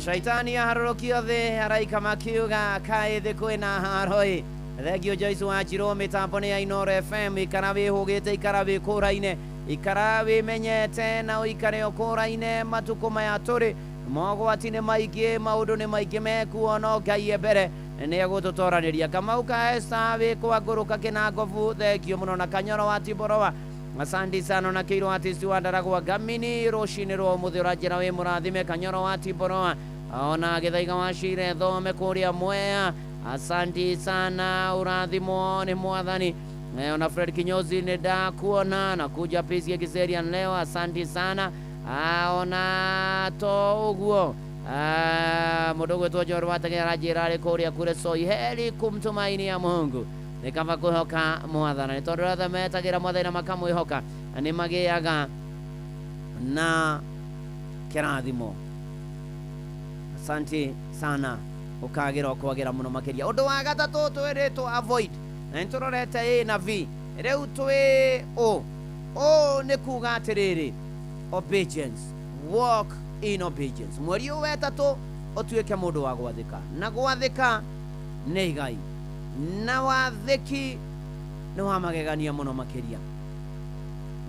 Speaker 2: Shaitani aharũrũkio thĩ araika makiuga kaĩ thĩ kwĩna haroi. Thengio Joyce Wanjirũ mĩtambo nĩ ya Inooro FM ikara wĩhũgĩte ikara wĩkũraine ikara wĩmenyete na ũikare ũkũraine matukũ maya tũrĩ mogwati nĩ maingĩ maũndũ nĩ maingĩ mekuo no Ngai e mbere nĩegũtũtoranĩria. Kamau ka Esta wĩkwa ngũrũka kĩnangobu thengio mũno na Kanyoro wa Tiborowa. Asante sana na Kiro artist wa Ndaragwa Gamini rũcinĩ rwa ũmũthĩ ũranjĩra wĩ mũrathime Kanyoro wa Tiborowa ona Gĩthaiga wa Shire thome kũrĩa Mwea. Asante sana ũrathimwo nĩ mwathani. Ona Fred Kinyozi nĩ ndakuona na kuja pesi ya Kiserian leo. Asante sana ona to ũguo mũndũ gwĩtwo Njoro Wategera arajĩra arĩ kũrĩa kure Soi heri kumtumainia Mungu nĩ kaba kwĩhoka mwathana nĩ tondũ ratha metagĩra mwathani na makamwĩhoka nĩ magĩaga na kĩrathimo. Asante sana ũkagĩra kwagĩra mũno makĩria. Ũndũ wa gatatũ twĩrĩtwo avoid na nĩtũrorete A na V rĩu twĩ O nĩ kuga atĩrĩrĩ obedience, walk in obedience. Mweri ũyũ wetatũ ũtuĩke mũndũ wa gwathĩka na gwathĩka nĩ igai na wathĩki nĩ wa magegania mũno makĩria.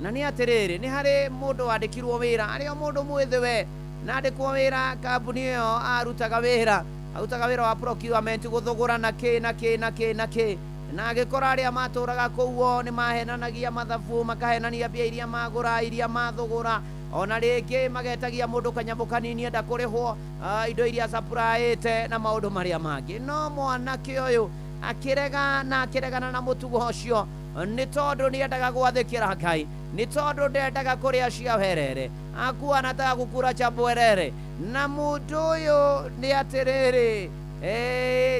Speaker 2: Na nĩ atĩrĩrĩ nĩ harĩ mũndũ wandĩkirwo wĩra arĩ o mũndũ mwĩthĩ we na andĩkwo wĩra kambuni ĩyo arutaga wĩra wa procurement gũthũgũra na kĩ na agĩkora arĩa matũraga kũu nĩ mahenanagia mathabu makahenania mbia iria magũra iria mathũgũra ona rĩngĩ magetagia mũndũ kanyamũ kanini enda kũrĩhwo indo iria supplyĩte na maũndũ marĩa mangĩ. No mwanake ũyũ akĩregana na mũtugo ũcio nĩ tondũ nĩendaga gwathĩkĩra Ngai, nĩ tondũ ndendaga kũrĩa cia werere akuwa anataka kukura cha bwerere. Na mũndũ ũyũ nĩ atĩrĩrĩ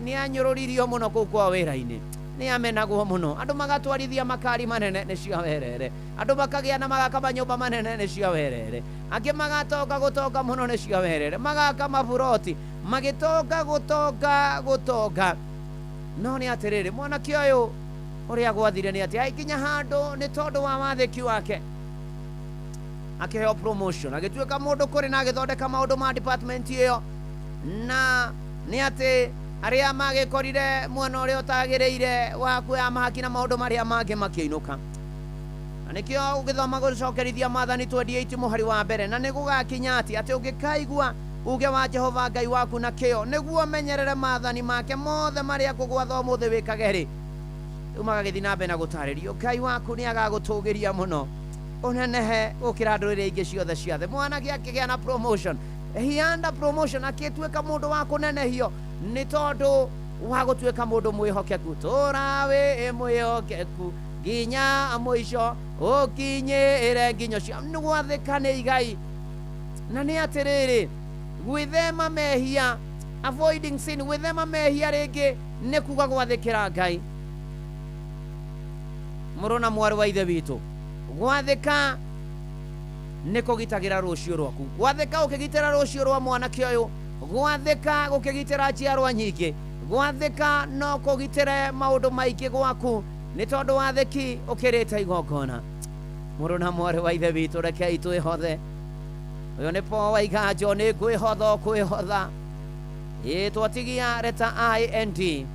Speaker 2: nĩ anyũrũririo mũno kũu kwa wĩra-inĩ nĩ amenagwo mũno. Andũ magatwarithia makari manene nĩ cia werere, andũ makagĩa na magaka manyũmba manene nĩ cia werere, angĩ magatoka gũtonga mũno nĩ cia werere, magaka maburoti magĩtonga gũtonga. No nĩ atĩrĩrĩ mwanake ũyũ ũrĩa gwathire nĩ atĩ aikinya handũ nĩ tondũ wa wathĩki wake akĩheo promotion agĩtuĩka mũndũ kũrĩ na agĩthondeka maũndũ ma department ĩyo. Na nĩ atĩ arĩa magĩkorire mwena ũrĩa ũtagĩrĩire wa kuoya mahaki na maũndũ marĩa mangĩ makĩinũka. Na nĩkĩo ũgĩthoma gũcokerithia Maathani 28 mũhari wa mbere na nĩ gũgakinya atĩ ũngĩkaigua uge wa Jehova Ngai waku na kĩo nĩguo menyerere maathani make mothe marĩa kũgwatha ũmũthĩ wĩkage rĩ, rĩu magagĩthiĩ na mbere na gũtarĩrio Ngai waku nĩ agagũtũgĩria mũno ũnenehe gũkĩra ndũrĩrĩ ingĩ ciothe cia thĩ. Mwanake akĩgĩa na promotion, hianda promotion akĩtuĩka mũndũ wa kũnenehio nĩ tondũ wa gutuika mundu mwihokeku tura wi mwihokeku nginya mwisho ukinyire nginyo cia ni gwathika ni igai na ni atiriri gwithema mehia avoiding sin gwithema mehia ringi ni kuga gwathikira Ngai murona mwari wa ithe witu gwathika ni kugitagira rucio rwaku gwathika ukigitira rucio rwa mwanake uyu gwathika gukigitira njiarwa nyingi gwathika no kugitire maundu maingi gwaku ni tondu wathiki ukirite igongona murona mwari wa ithe witu rekei twihothe uyu ni Paul Waiganjo ni kwihotha kwihotha twatigia leta IND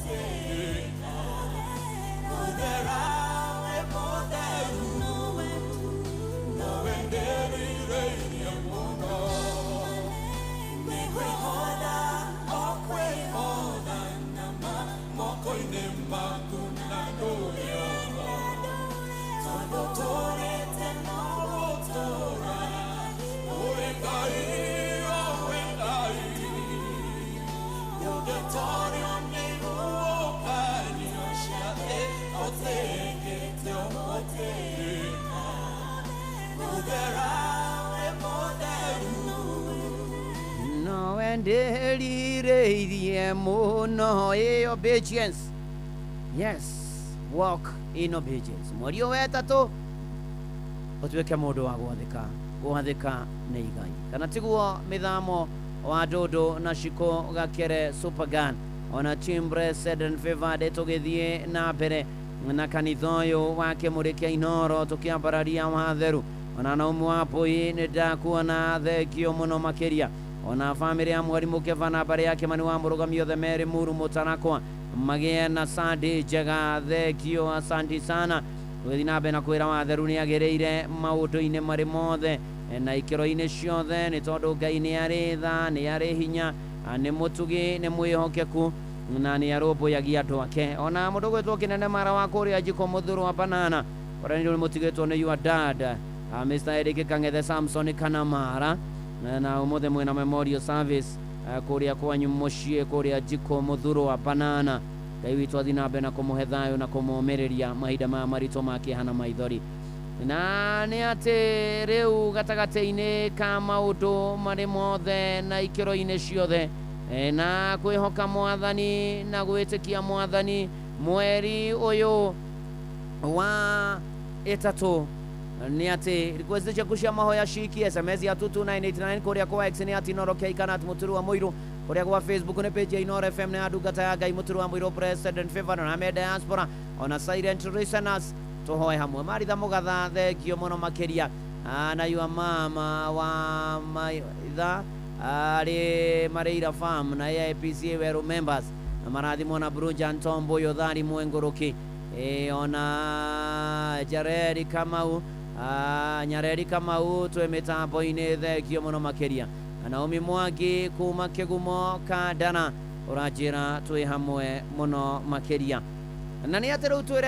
Speaker 8: Take
Speaker 2: nĩndĩrirĩirie mũno obedience. Yes, walk in obedience. Mweri wetatũ ũtuĩke mũndũ wa gwathĩka nĩ igai. Kana tiguo mĩthamo wa Dodo na Shiko Gakere Supergan ona Chimbre Seden Fevade tũgĩthiĩ na mbere na kanitha ũyũ wa kĩmũrĩ kĩa Inoro tũkĩambararia watheru ona na umwapoi nĩndakuona thengio mũno makĩria ona bamĩrĩ ya mwarimũ Kevana mbare yake mani wa mũrũgamio the Mary Muru Mũtarakwa magĩe na Sunday njega. Thengio, asanti sana. Gũthiĩ na mbere na kwĩra watheru nĩ agĩrĩire maũndũ-inĩ marĩ mothe na ikĩro-inĩ ciothe nĩ tondũ Ngai nĩ arĩ tha, nĩ arĩ hinya, nĩ mũtugi, nĩ mwĩhokeku na nĩ arũmbũyagia andũ ake. Ona mũndũ gwĩtwo kĩnene mara wa kũrĩa Njiko Mũthũrũ wa Banana ũrĩa nĩ mũtigĩtwo nĩ your dad Mr. Eric Kang'ethe Samson Kanamara na ũmũthĩ mwĩna memorial service kũrĩa kwanyu mũciĩ kũrĩa Njiko Mũthũrũ wa Banana. Ngai witũ athiĩ na mbere na kũmũhe thayũ na kũmũmĩrĩria mahinda maya maritũ makĩhana maithori. Na nĩ atĩ rĩu gatagatĩ-inĩ ka maũndũ marĩ mothe na ikĩro-inĩ ciothe na kwĩhoka Mwathani na gwĩtĩkia Mwathani, mweri ũyũ wa ĩtatũ nĩ atĩ request ciaku cia mahoya ciki SMS ya 22989 kũrĩa kwa X nĩ ati Inoro Kĩikana Mũtũrũ wa Mũirũ, kũrĩa kwa Facebook nĩ page ya Inoro FM na ndungata ya Ngai Mũtũrũ wa Mũirũ President Favor na me diaspora ona silent listeners tũhoe hamwe. Maritha Mũgatha thengio mũno makĩria na your mama wa maitha arĩ Marĩira Farm na AIPCA Weru members na marathimwo na Brunja Ntombo Yothari Mwengũrũki ona Jareri Kamau Nyareri Kamau twĩ mĩtambo-inĩ thengio mũno makĩria. Naomi Mwangi kuma Kĩgumo Kandana ũranjĩra twĩ hamwe mũno makĩria. Na nĩ atĩ rĩu twĩ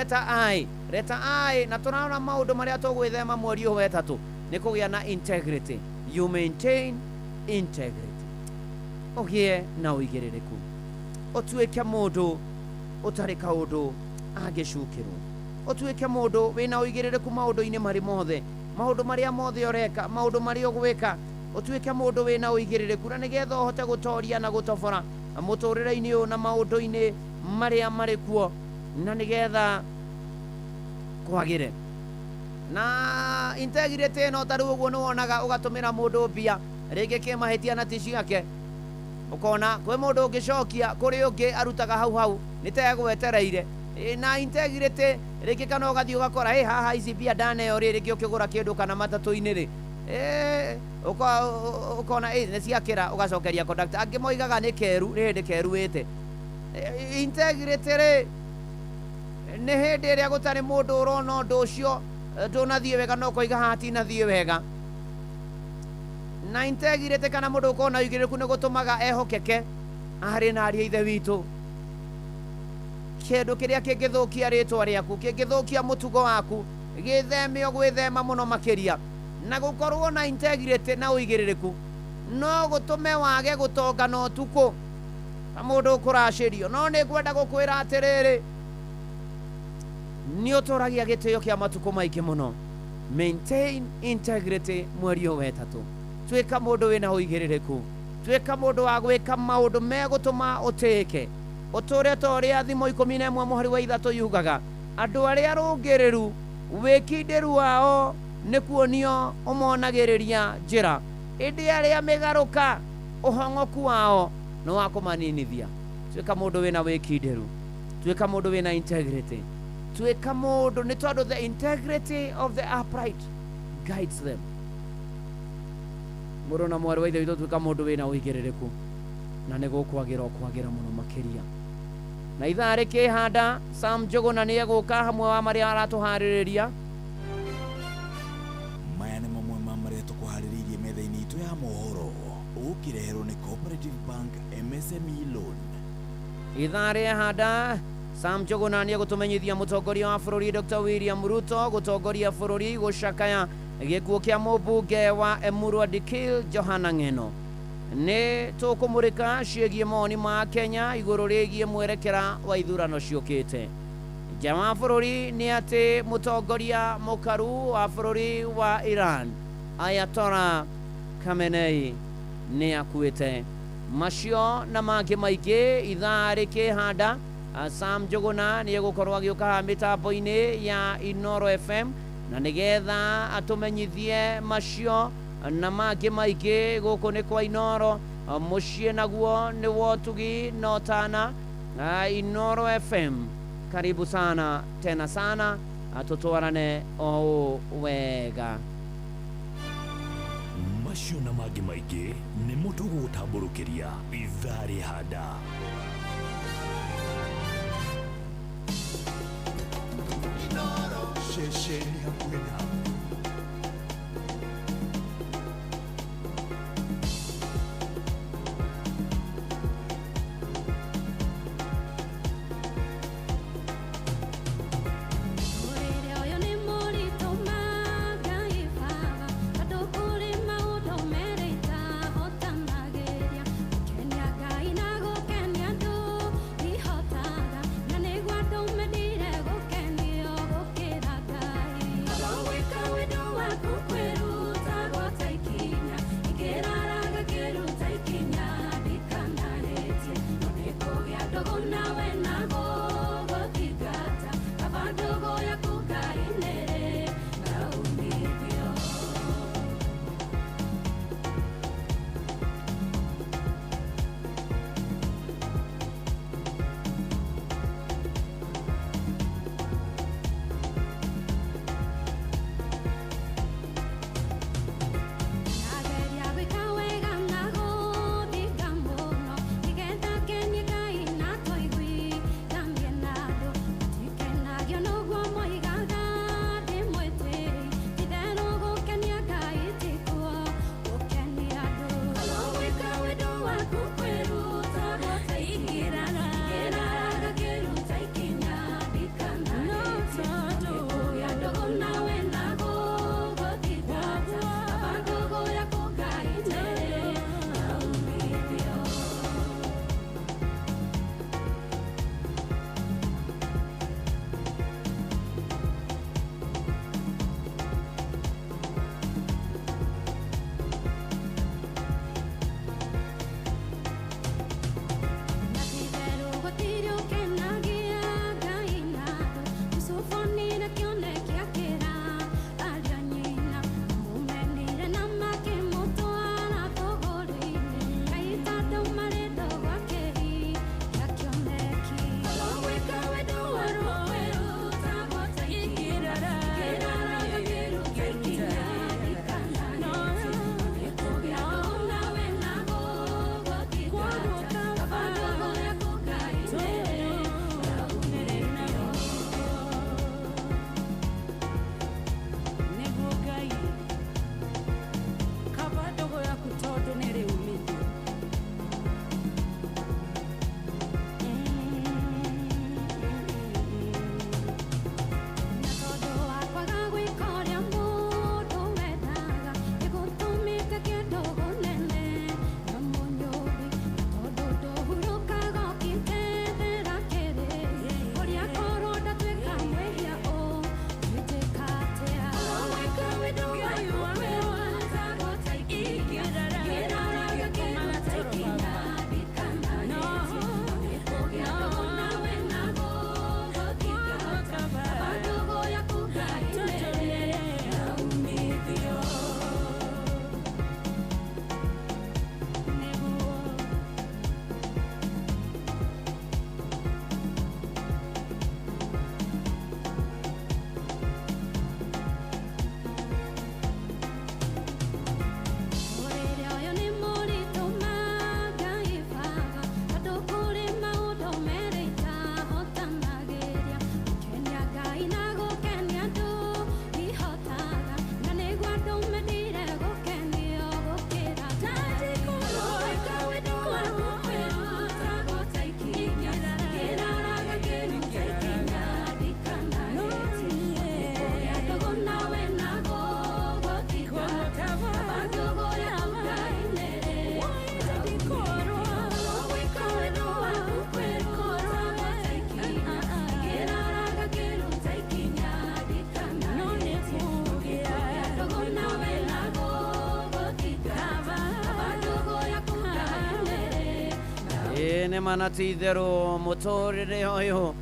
Speaker 2: reta ai na tũraona maũndũ marĩa tũgwĩthema mweri ũyũ wetatũ nĩ kũgĩa na integrity. You maintain integrity, ũgĩe na ũigĩrĩrĩku, ũtuĩke mũndũ ũtarĩ kaũndũ angĩcukĩrwo, ũtuĩke mũndũ wĩna ũigĩrĩrĩku maũndũ-inĩ marĩ mothe, maũndũ marĩa mothe ũreka, maũndũ marĩa ũgwĩka, ũtuĩke mũndũ wĩna ũigĩrĩrĩku na nĩgetha ũhote gũtoria na gũtobora mũtũrĩre-inĩ ũyũ na maũndũ-inĩ marĩa marĩ kuo na nĩgetha kwagĩre. Na integrity ĩno ta rĩu ũguo nĩ wonaga ũgatũmĩra mũndũ mbia rĩngĩ kĩmahĩtia na ti ciake, ũkona kwĩ mũndũ ũngĩcokia kũrĩ ũngĩ arutaga hau nĩ tegwetereire. Na integrity rĩngĩ kana ũgathiĩ ũgakora haha ici mbia ndaneo rĩngĩ ũkĩgũra kĩndũ kana matatũ-inĩ rĩ ũkona nĩ ciakĩra ũgacokeria conductor, angĩ moigaga nĩ keru, nĩ hĩndĩ keruĩte. Integrity rĩ nĩ hĩndĩ ĩrĩa gũtarĩ mũndũ ũrona ũndũ ũcio ndũnathiĩ wega no koiga hatinathiĩ wega. Na integrity kana mũndũ ũkorwo na ũigĩrĩrĩku nĩ gũtũmaga ehokeke arĩ na ariũ a ithe witũ. Kĩndũ kĩrĩa kĩngĩthũkia rĩtwa rĩaku, kĩngĩthũkia mũtugo waku, gĩtheme gwĩthema mũno makĩria. Na gũkorwo na integrity na ũigĩrĩrĩku no gũtũme wage gũtongana ũtukũ ta mũndũ ũkũracĩrio. No nĩ ngwenda gũkwĩra atĩrĩrĩ, nĩ ũtũragia gĩtĩo kĩa matukũ maingĩ mũno. Maintain integrity mweri ũyũ wetatũ. Tuĩka mũndũ wĩna ũigĩrĩrĩku, tuĩka mũndũ wa gwĩka maũndũ megũtũma ũtĩĩke, ũtũre ta ũrĩa thimo 11:3 yugaga, andũ arĩa arũngĩrĩru wĩkindĩru wao nĩ kuonio ũmonagĩrĩria njĩra, ĩndĩ arĩa mĩgarũka ũhong'oku wao nĩ wa kũmaninithia. Tuĩka mũndũ wĩna wĩkindĩru, tuĩka mũndũ wĩna integrity, tuĩka mũndũ nĩ tondũ the integrity of the upright guides them. Mũrũ na mwarĩ wa ithe witũ tuĩka mũndũ wĩna ũigĩrĩrĩku na nĩ gũkwagĩra mũno makĩria. Na ithaa rĩkĩhanda Sam Njũgũna nĩ egũka hamwe wa marĩa aratũharĩrĩria.
Speaker 18: Maya nĩ mamwe ma marĩa tũkũharĩrĩirie metha-inĩ itũ ya mohoro, ũkĩreherwo nĩ Cooperative Bank MSME Loan.
Speaker 2: Ithaa rĩhanda Sam Njũgũna nĩ egũtũmenyithia mũtongoria wa bũrũri Dr. William Ruto gũtongoria bũrũri gũcakaya gĩkuũ kĩa mũmbunge wa Emurua Dikil Johana Ng'eno. Nĩ tũkũmũrĩka ciĩgiĩ mawoni ma Kenya igũrũ rĩgiĩ mwerekera wa ithurano ciũkĩte. Nja wa bũrũri nĩ atĩ mũtongoria mũkaru wa bũrũri wa Iran Ayatollah Khamenei nĩ akuĩte. macio na mangĩ maingĩ ithaa rĩkĩhanda. Sam Njuguna nĩ egũkorwo agĩũka mĩtambo-inĩ ya Inoro FM na nĩgetha atũmenyithie macio na mangĩ maingĩ gũkũ nĩ kwa Inoro, mũciĩ naguo nĩ Wotugi na Otana. Inoro FM, karibu sana tena sana, tutwarane o wega.
Speaker 6: Macio na mangĩ maingĩ nĩ mũndũ gũgũtambũrũkĩria ithaa rĩhanda.
Speaker 1: Inoro ceceni hakuhĩ nawe.
Speaker 8: Hello,
Speaker 2: nĩ manatithero mũtũrĩre ũyũ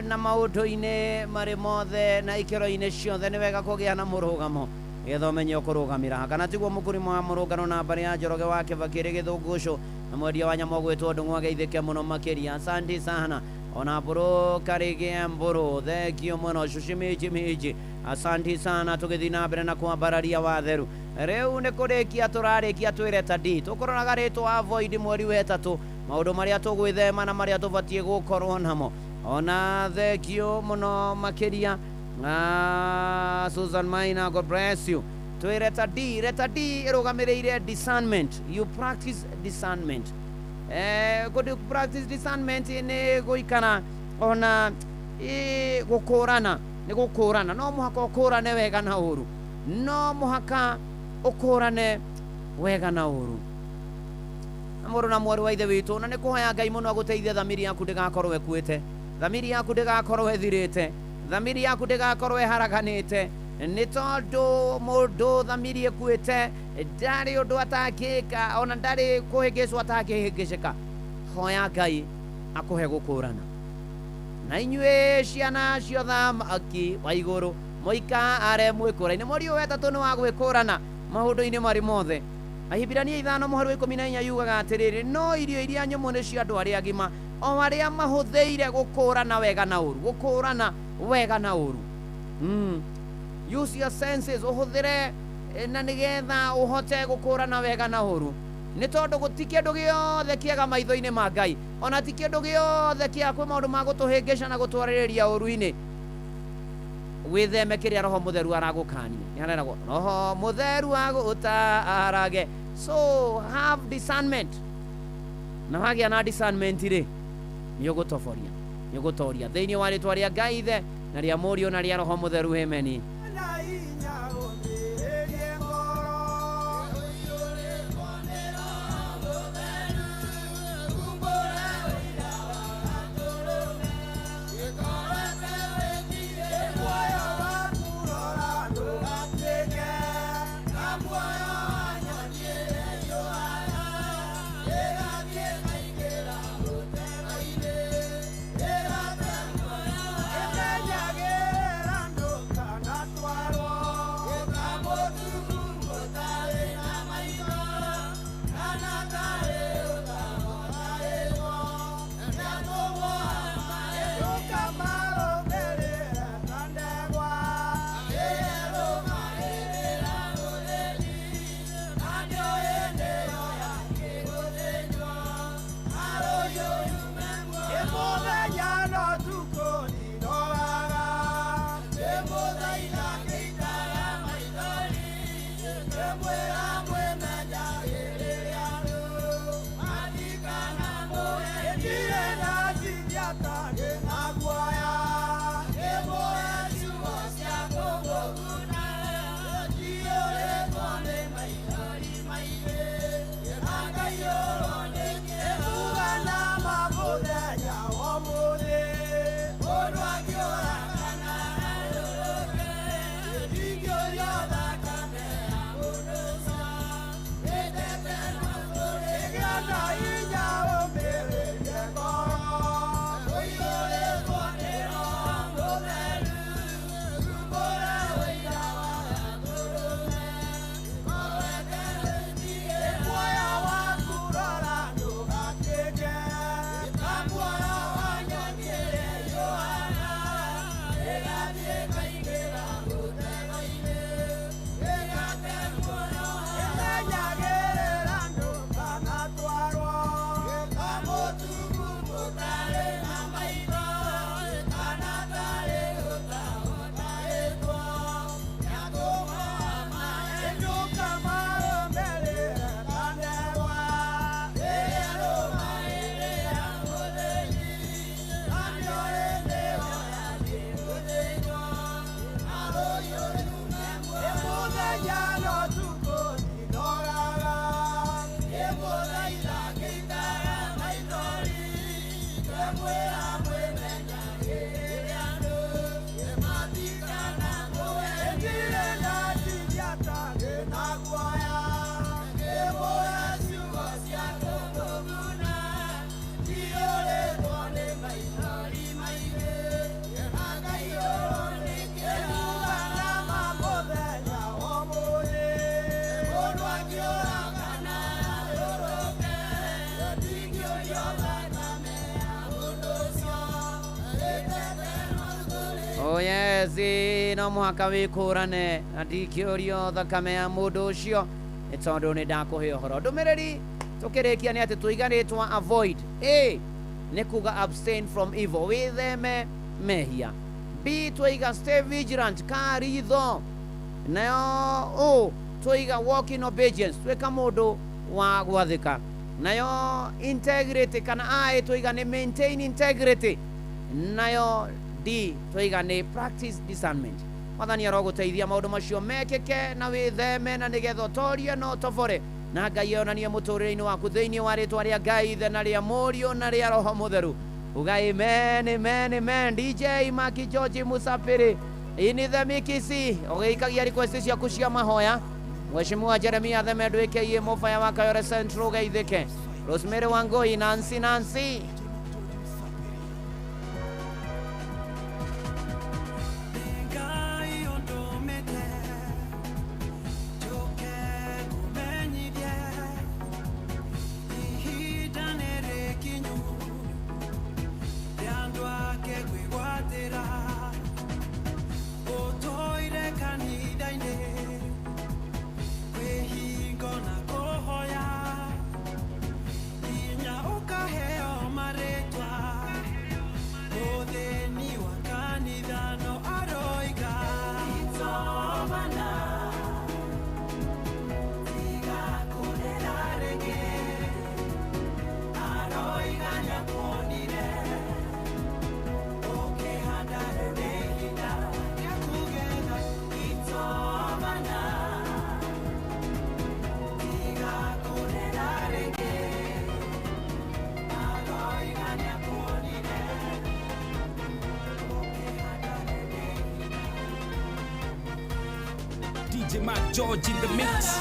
Speaker 2: na maũndũ-inĩ marĩ mothe na ikĩro-inĩ ciothe nĩ wega kũgĩa na mũrũgamo getha ũmenye ũkũrũgamĩra kana tiguo mũkũrĩmo wa mũrũngano na mbarĩ ya Njoroge wa Kĩbakĩrĩ Gĩthũngũcũ na mwendia wa nyama ũgwĩtwo Ndung'u ageithĩke mũno makĩria. Asante sana ona mbũrũ Karĩgĩ mbũrũ thengio mũno cucimĩji asante sana. Tũgĩthiĩ na mbere na kwambararia watheru rĩu nĩ kũrĩkia tũrarĩkia twĩreta D tũkũroraga rĩtwa avoid mweri wa ĩtatũ maũndũ marĩa tũgwĩthema na marĩa tũbatiĩ gũkorwo namo ona thengio mũno makĩria. Susan Maina, God bless you. Twĩreta D ĩrũgamĩrĩire discernment. You practice discernment. Good practice discernment nĩ gũikana ona gũkũrana nĩ gũkũrana no mũhaka ũkũrane wega na ũru no mũhaka ũkũrane wega na ũru. Mũrũ na mwarĩ wa ithe witũ na nĩ kũhoya Ngai mũno agũteithie thamiri yaku ndĩgakorwo ĩkuĩte thamiri yaku ndĩgakorwo ĩthirĩte thamiri yaku ndĩgakorwo ĩharaganĩte nĩ tondũ mũndũ thamiri ĩkuĩte ndarĩ ũndũ atangĩka ona ndarĩ kũhĩngĩcwo atangĩhĩngĩcĩka. Hoya Ngai akũhe gũkũrana na inyuĩ ciana cia ũthamaki wa igũrũ mũika are mwĩkũra-inĩ mweri wa ĩtatũ nĩ wa gwĩkũrana maũndũ-inĩ marĩ mothe. Ahibirania 5:14 yugaga atĩrĩrĩ no irio iria nyũmũ nĩ cia andũ arĩa agima o arĩa mahũthĩire gũkũrana wega na ũru gũkũrana wega na ũru. Use your senses ũhũthĩre na nĩgetha ũhote gũkũrana wega na ũru nĩ tondũ gũti kĩndũ gĩothe kĩega maitho-inĩ ma Ngai ona ti kĩndũ gĩothe kĩa kwĩ maũndũ ma gũtũhĩngĩca na gũtwarĩrĩria ũru-inĩ. Wĩtheme kĩrĩa Roho Mũtheru aragũkania nĩareragwo Roho Mũtheru agũtarage. So have discernment na wagĩa na discernment rĩ nĩ ũgũtoria thĩinĩ wa rĩtwa rĩa Ngai Ithe na rĩa Mũriũ na rĩa Roho Mũtheru ameni. yes no muhaka wikurane na ndikĩũrio thakame ya mũndũ ũcio nĩ tondũ nĩ ndakũhe ũhoro ndũmĩrĩri tũkĩrĩkia nĩ atĩ tũiganĩtwo avoid A nĩ kuga abstain from evil wĩtheme mehia B twaiga stay vigilant karitho nayo O twaiga walk in obedience twĩka mũndũ wa gwathĩka nayo integrity kana I twaiga nĩ maintain integrity nayo D twaiga nĩ practice discernment Mwathani arogũteithia maũndũ macio mekĩke na wĩtheme na nĩgetha ũtorie no tobore na Ngai onanie mũtũrĩre-inĩ waku thĩinĩ wa rĩtwa rĩa Ngai ithe na rĩa Mũriũ na rĩa Roho Mũtheru uga amen amen amen DJ Maki George Musafiri ini the mikisi ũgĩikagia request ciaku cia mahoya Mheshimiwa Jeremia Themendu aka Mofaya wa Kayore Central Geithĩke Rosemary Wangui Nancy
Speaker 1: DJ Mark George in the mix.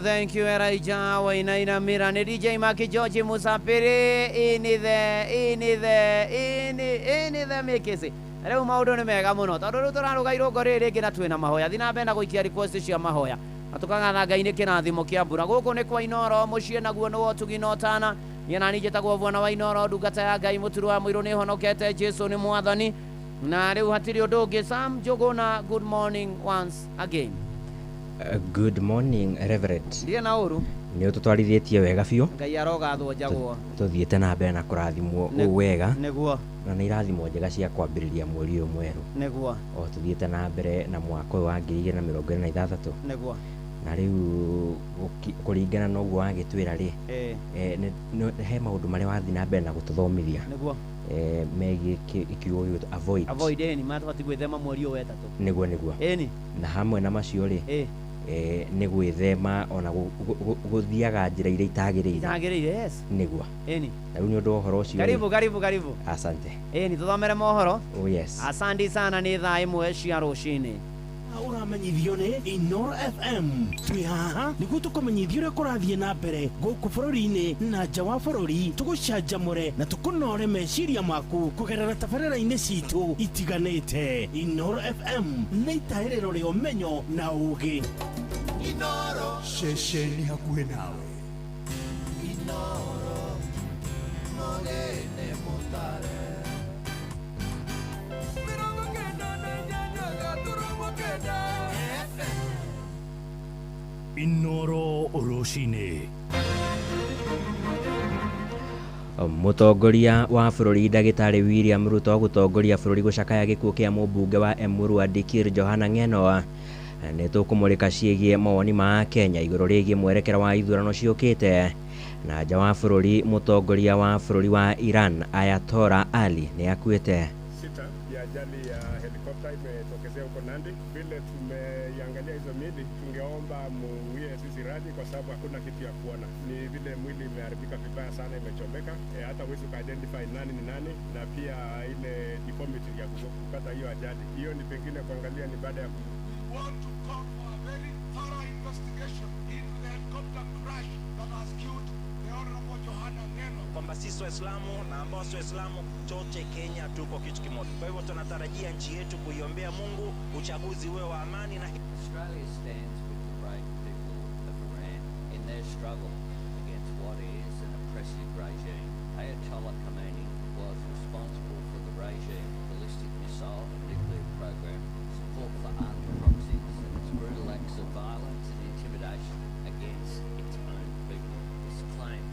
Speaker 2: Thank you Elijah Wainaina Mira ni DJ Maki George Musafiri ini the mikisi rĩu maũndũ nĩ mega mũno tondũ rĩu tũraruga irũngo rĩrĩ rĩngĩ na twĩna mahoya thiĩ na mbere na gũikia request cia mahoya na tũkagatha Ngai nĩ kĩrathimo kĩa mbura gũkũ nĩ kwa Inoro mũciĩ naguo nĩ wotugi no tana niĩ nani njĩtagwo Bwana wa Inoro ndungata ya Ngai mũturu wa mũirũ nĩ honokete Jesu nĩ mwathani na rĩu hatirĩ ũndũ ũngĩ Sam Njũgũna good morning once again.
Speaker 7: Good morning Reverend.
Speaker 2: Ndiye na uru.
Speaker 7: Nĩ ũtũtwarithĩtie wega biũ.
Speaker 2: Ngai arogathwo njagwo.
Speaker 7: Tũthiĩte na mbere na kũrathimwo wega.
Speaker 2: Nĩguo.
Speaker 7: Na nĩ irathimo njega cia kwambĩrĩria mweri ũyũ mwerũ.
Speaker 2: Nĩguo.
Speaker 7: O tũthiĩte na mbere na mwaka ũyũ wa 2026.
Speaker 2: Nĩguo.
Speaker 7: Na rĩu kũringana na ũguo wagĩtwĩra rĩ. He maũndũ marĩa wathiĩ na mbere na gũtũthomithia.
Speaker 2: Nĩguo.
Speaker 7: Megiĩ ikiugo gĩtũ avoid.
Speaker 2: Avoid eni matũbati gwĩthema mweri ũyũ wetatũ.
Speaker 7: Nĩguo.
Speaker 2: Eni.
Speaker 7: Na hamwe na macio rĩ. Nĩ gwĩthema ona gũthiaga njĩra iria itagĩrĩire.
Speaker 2: Yes.
Speaker 7: Nĩguo.
Speaker 2: Eni.
Speaker 7: Na rĩu nĩ ũndũ ũhoro ũcio.
Speaker 2: Karibu.
Speaker 7: Asante.
Speaker 2: Eni tũthomere mohoro.
Speaker 7: Oh yes.
Speaker 2: Asante sana nĩ thaa ĩmwe cia rũcinĩ.
Speaker 3: Uramenyithio nĩ Inoro FM twĩ haha nĩguo tũkũmenyithia ũrĩa kũrathiĩ na mbere gũkũ bũrũri-inĩ na nja wa bũrũri tũgũcanjamũre na tũkũnore meciria maku kũgerera tabarĩra-inĩ citũ itiganĩte. Inoro FM nĩ itaĩrĩro rĩa ũmenyo na ũũgĩ.
Speaker 1: Inoro ceceni hakuhĩ nawe. Inoro mũgĩnĩ mũtare.
Speaker 6: Inoro Roshine.
Speaker 7: Mũtongoria wa bũrũri Ndagĩtarĩ William Ruto gũtongoria bũrũri gũcakaya gĩkuũ kĩa mũmbunge wa Emurua Dikir Johana Ng'eno nĩ tũkũmũrĩka ciĩgiĩ mawoni ma Kenya igũrũ rĩgiĩ mwerekera wa ithurano ciũkĩte. Na nja wa bũrũri mũtongoria wa bũrũri wa Iran Ayatollah Ali nĩ akuĩte.
Speaker 9: ajali ya helikopta imetokezea huko Nandi. Vile tumeiangalia hizo mili, tungeomba muwie sisi radhi kwa sababu hakuna kitu ya kuona. Ni vile mwili imeharibika vibaya sana, imechomeka. Hata huwezi identify nani ni nani, na pia ile deformity ya kupata hiyo ajali. Hiyo ni pengine kuangalia ni baada ya
Speaker 22: We want to call for a very thorough investigation into the helicopter crash that has killed the Honorable Johana Ngeno.
Speaker 23: Kwamba sisi Waislamu na ambao si Waislamu chote Kenya tuko kitu kimoja. Kwa hivyo tunatarajia nchi yetu kuiombea Mungu uchaguzi uwe wa amani na
Speaker 2: Australia stands with the brave people of Iran in their struggle against what is an oppressive regime. Ayatollah Khamenei was responsible for the regime ballistic missile and nuclear program, support for armed proxies, and its brutal acts of violence and intimidation against its own people. This claim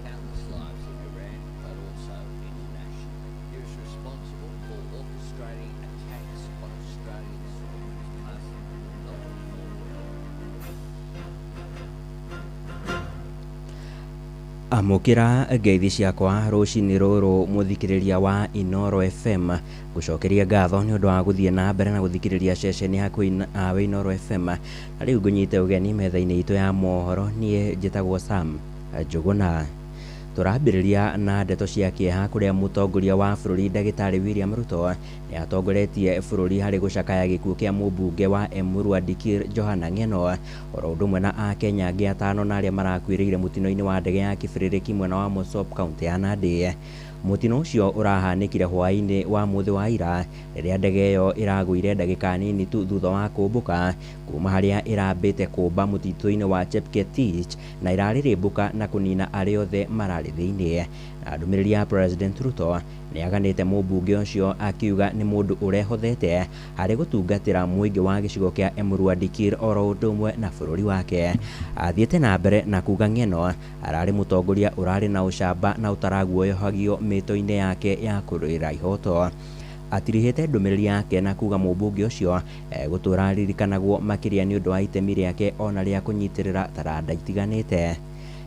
Speaker 2: countless lives in Iran, but also international. He was responsible for orchestrating attacks on Australian soil. His passing not
Speaker 7: amukira ngeithi ciakwa rucini ruru muthikiriria wa Inoro FM gucokeria ngatho ni undu wa guthie na mbere na guthikiriria ceceni ya Inoro FM na riu ngunyite ugeni metha-ini itu ya mohoro nie njitagwo Sam Njuguna. Turambiriria na ndeto cia kieha kuria mutongoria wa bururi Ndagitari William Ruto ni atongoretie bururi hari gucakaya gikuo kia mubunge wa Emurua Dikir Johana Ngeno oro undu mwe na akenya angi atano na aria marakwiriire mutino-ini wa ndege ya kibiriki mwena wa Mosop kaunti ya Nandi. Mutino ucio urahanikire hwaini wa muthi wa ira riria ndege iyo iragwire ndagika nini tu thutha wa kumbuka kuma haria irambite kumba mutito-ini wa Chepketich na irarirĩmbũka na kunina aria othe marari thiini. Ndumiriri ya President Ruto ni aganite mubunge ucio akiuga ni mundu urehothete hari gutungatira muingi wa gicigo kia Emurua Dikir oro undu umwe na bururi wake. Athiete na mbere na kuga Ngeno arari mutongoria urari na ucamba na utaraguoyohagio mito-ini yake ya kurũĩra ihoto. Atirihite ndumiriri yake na kuga mubunge ucio guturaririkanagwo makiria ni undu wa itemi riake ona ria kunyitirira taranda itiganite.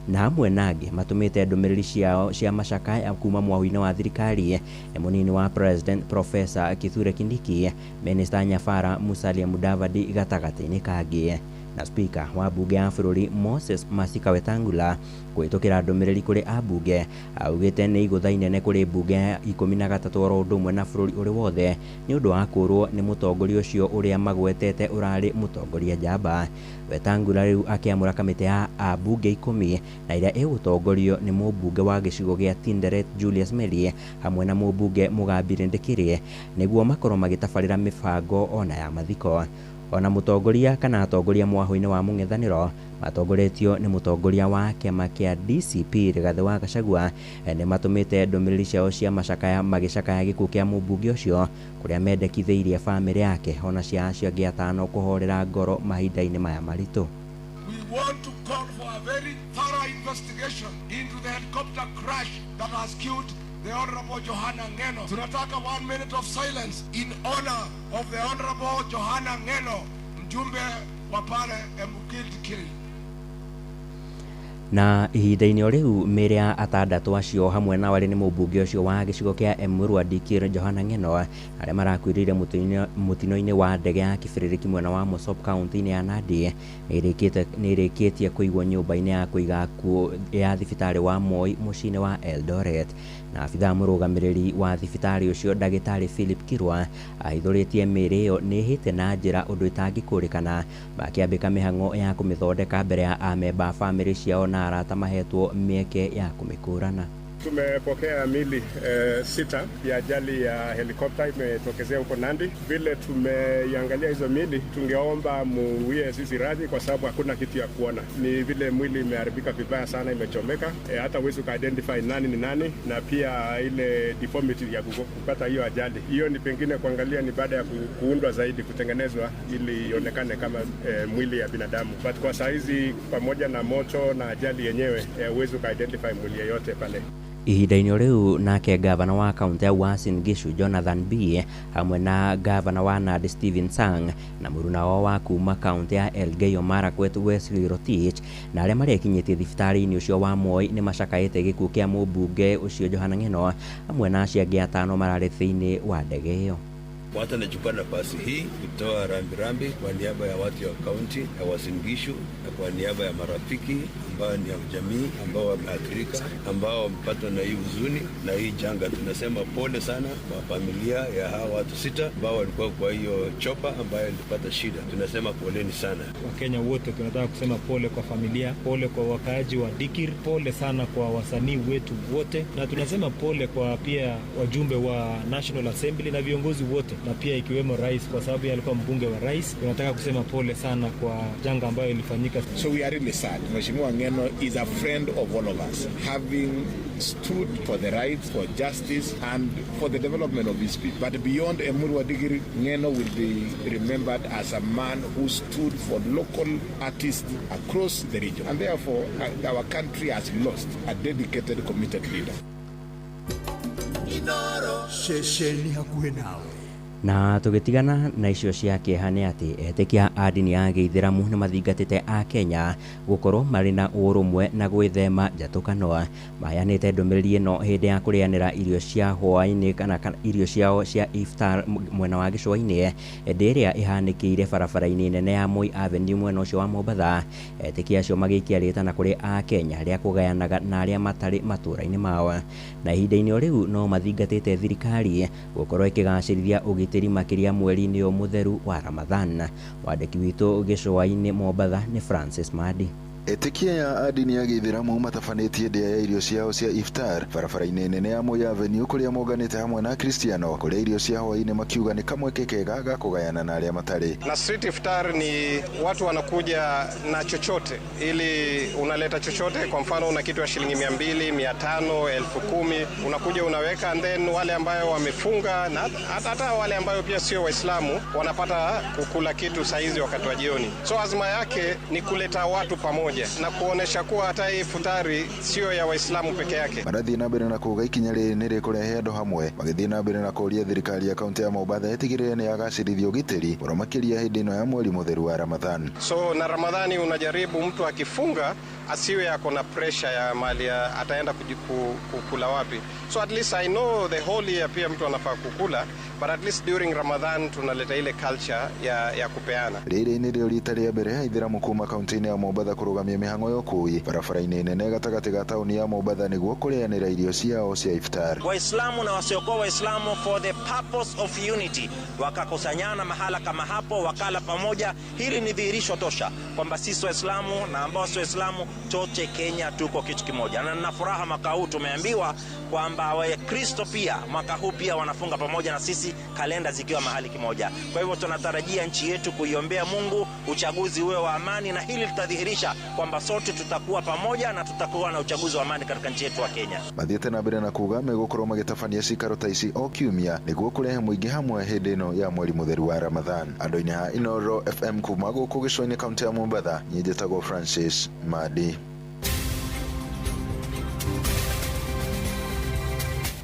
Speaker 7: Na hamwe nangi matumite ndumiriri ciao cia macakaya kuma mwahũ-inĩ wa thirikari munini wa President Professor Kithure Kindiki, Minister Nyafara Musalia Mudavadi gatagati-inĩ kangi. Na speaker wa bunge ya bururi Moses Masika Wetangula kwitukira ndumiriri kuri abunge augite ni igutha inene kuri bunge ya 13 oro undu umwe na bururi uri wothe ni undu wa kurwo ni mutongoria ucio uria magwetete urari mutongoria njamba. Wetangula riu akiamura kamite ya abunge 10 na iria igutongorio ni mubunge wa gicigo gia Tinderet Julius Meli hamwe na mubunge Mugambire Ndikiri niguo makorwo magitabarira mibango ona ya mathiko. Ona mutongoria kana atongoria mwahũ-inĩ wa mũng'ethanĩro matongoretio ni mutongoria wa kiama kia DCP Rigathi wa Gachagua ni matumite ndumiriri ciao cia macakaya magicakaya gikuo kia mubunge ucio kuria mendekithĩirie family yake ona ciacio angĩ atano kuhorera ngoro mahinda-inĩ maya maritu.
Speaker 22: We want to call for a very thorough investigation into the helicopter crash that has killed the Honorable Johana Ngeno. Tunataka 1 minute of silence in honor of the Honorable Johana Ngeno, mjumbe wa pale Emukil.
Speaker 7: Na ihinda-inĩ o riu mĩĩrĩ ya atandatu acio hamwe na wari ni mubunge ucio wa gicigo kia Emurua Dikir Johana Ngeno aria marakwirire mutino-ini wa ndege ya kibirĩrĩki mwena wa Mosop kaunti-inĩ ya Nandi nĩrĩkĩtie kũigwo nyũmba-inĩ ya kũiga akuo ya thibitarĩ wa Moi mũciĩ-inĩ wa Eldoret. Na abitha mũrũgamĩrĩri wa thibitarĩ ũcio Ndagĩtarĩ Philip Kirwa ahithũrĩtie mĩĩrĩ ĩyo nĩhĩte na njĩra ũndũ ĩtangĩkũrĩkana makĩambĩka mĩhang'o ya kũmĩthondeka mbere ya amemba famĩlĩ ciao na arata mahetwo mĩeke ya kũmĩkũrana.
Speaker 9: Tumepokea mili 6 ya ajali ya helikopta imetokezea huko Nandi. Vile tumeiangalia hizo mili, tungeomba muwie sisi radhi kwa sababu hakuna kitu ya kuona. Ni vile mwili imeharibika vibaya sana, imechomeka. Hata huwezi identify nani ni nani, na pia ile deformity ya kupata hiyo ajali. Hiyo ni pengine kuangalia ni baada ya kuundwa zaidi, kutengenezwa ili ionekane kama mwili ya binadamu. But kwa saizi pamoja na moto na ajali yenyewe huwezi identify mwili yeyote pale.
Speaker 7: Ihinda-inĩ o riu nake gavana wa kaunti ya Uasin Gishu Jonathan B hamwe na gavana wa Nandi Stephen Sang na mũruna wao wa kuma kaunti ya Elgeyo Marakwet Wesley Rotich na arĩa marekinyĩtie thibitarĩ-inĩ ũcio wa Moi nĩ macakaĩte gĩkuũ kĩa mũmbunge ũcio Johana Ngeno hamwe na acio angĩ atano mararĩ thĩinĩ wa ndege ĩyo.
Speaker 10: Kwanza nachukua nafasi hii kutoa rambirambi kwa niaba ya watu wa kaunti ya Uasin Gishu na kwa niaba ya marafiki ambao ni ya jamii ambao wameathirika, ambao wamepatwa na hii huzuni na hii janga. Tunasema pole sana kwa familia ya hawa watu 6 ambao walikuwa kwa hiyo chopa ambayo ilipata shida. Tunasema poleni sana.
Speaker 11: Wakenya wote tunataka kusema pole kwa familia, pole kwa wakaaji wa Dikir, pole sana kwa wasanii wetu wote, na tunasema pole kwa pia wajumbe wa National Assembly na viongozi wote, na pia ikiwemo rais, kwa sababu alikuwa mbunge wa rais. Tunataka kusema pole sana kwa janga ambayo ilifanyika.
Speaker 15: So we are really sad. Mheshimiwa Ngeno is a friend of all of us, having stood for the rights, for justice and for the development of his people. But beyond Emuru Wadikiri, Ngeno will be remembered as a man who stood for local artists across the region. And therefore, our country has lost a dedicated, committed leader.
Speaker 1: Inoro shesheni hakuhe nawe.
Speaker 7: Na tugitigana na icio cia kieha ni ati etikia a ndini ya Gĩithĩramu ni mathingatĩte a Kenya gukorwo marĩ na ũrũmwe na gwĩthema njatũkano. Mayanĩte ndũmĩrĩri ĩno hĩndĩ ya kũrĩanĩra irio cia hwaĩ-inĩ kana irio ciao cia iftar mwena wa gĩcũa-inĩ hĩndĩ ĩrĩa ĩhanĩkĩire barabara-inĩ nene ya Moi Avenue mwena ũcio wa Mombatha. Etikia acio magĩikia rĩtana kũrĩ a Kenya rĩa kũgayanaga na arĩa matarĩ matũra-inĩ mao. Na ihinda-inĩ o rĩu no mathingatĩte thirikari gukorwo ĩkĩgacĩrithia ũgitĩri makiria mweri-inĩ ũyũ mũtheru wa Ramadhan. Wandĩki witũ gĩcũa-inĩ Mombatha nĩ Francis Madi.
Speaker 24: Etikia ya ndini ya Gĩithĩramu matabanĩtie ndĩa ya irio ciao cia iftar barabara-inĩ nene ya Moi Avenue kũrĩa monganĩte hamwe na Kristiano kũrĩa irio cia hwaĩ-inĩ makiuga nĩ kamweke kega ga kũgayana na arĩa matarĩ.
Speaker 25: Na street iftar ni watu wanakuja na chochote, ili unaleta chochote, kwa mfano una kitu ya shilingi 200, 500, 10,000 unakuja unaweka, and then wale ambao wamefunga na hata wale ambao pia sio Waislamu wanapata kukula kitu saizi wakati wa jioni. So azma yake ni kuleta watu pamoja na kuonesha kuwa hata hii futari sio ya Waislamu peke yake.
Speaker 24: Marathiĩ na mbere na kuuga ikinya rĩrĩ nĩ rĩkũrehe andũ hamwe, magĩthiĩ na mbere na kũria thirikari ya kaunti ya Mombatha ĩtigĩrĩre nĩ yagacĩrithia ũgitĩri mũno makĩria hĩndĩ ĩno ya mweri mũtheru wa Ramadhan.
Speaker 25: So na Ramadhani unajaribu mtu akifunga asiwe ako na pressure ya mali ataenda kukula wapi. So at least I know the whole year pia mtu anafaa kukula, but at least during Ramadan tunaleta ile culture ya kupeana.
Speaker 24: Rĩrĩ nĩ rĩo rita rĩa mbere Aithĩramu kuma kaunti-inĩ ya Mombatha kũrũgamia mĩhang'o ya ũkũi barabara-inĩ nene gatagatĩ ga taũni ya Mombatha nĩguo kũrĩanĩra irio ciao cia iftar.
Speaker 23: Waislamu na wasiokuwa Waislamu for the purpose of unity wakakusanyana mahala kama hapo wakala pamoja. Hili ni dhihirisho tosha kwamba sisi Waislamu na ambao sio Waislamu chote Kenya tuko kitu kimoja. Na nina furaha mwaka huu tumeambiwa kwamba Wakristo pia mwaka huu pia wanafunga pamoja na sisi, kalenda zikiwa mahali kimoja. Kwa hivyo tunatarajia nchi yetu kuiombea Mungu uchaguzi uwe wa amani, na hili litadhihirisha kwamba sote tutakuwa pamoja na tutakuwa na uchaguzi wa amani katika nchi yetu wa Kenya.
Speaker 24: Mathiĩte na mbere na kuuga megũkorwo magĩtabania cikaro ta ici o kiumia nĩguo kũrehe mũingĩ hamwe hĩndĩ ĩno ya mweri mũtheru wa Ramadhan. Andũ-inĩ ha Inoro FM kuma gũkũ gĩcũa-inĩ kaunti ya Mombatha, niĩ njĩtagwo Francis Madi.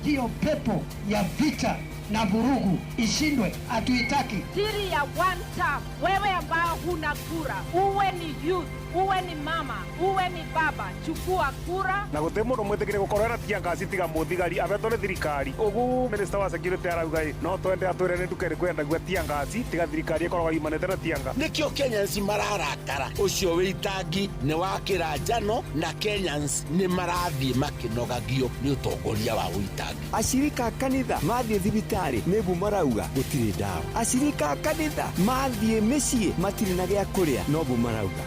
Speaker 26: Hiyo pepo ya vita na vurugu ishindwe, hatuitaki.
Speaker 27: Siri ya one term, wewe ambao huna kura, uwe ni youth, uwe ni mama, uwe ni baba, chukua kura.
Speaker 28: Na gũtĩ mũndũ mwĩtĩkĩre gũkorwo na tiangasi tiga mũthigari abetwo nĩ thirikari. Ũguo minister wa security arauga no twende atwĩre nĩ ndukĩrĩ kwenda gwa tiangasi tiga thirikari ĩkoragwo imanĩte na tianga.
Speaker 29: Nĩkĩo Kenyans mararakara, ũcio wĩtangi nĩ wa kĩranjano na Kenyans nĩ marathiĩ makĩnogagio nĩ ũtongoria wa wĩtangi.
Speaker 1: Ashirika kanitha mathiĩ thibitarĩ nĩbu marauga gũtirĩ ndawa. Ashirika kanitha mathiĩ mĩciĩ matirĩ na gĩa kũrĩa nobu marauga.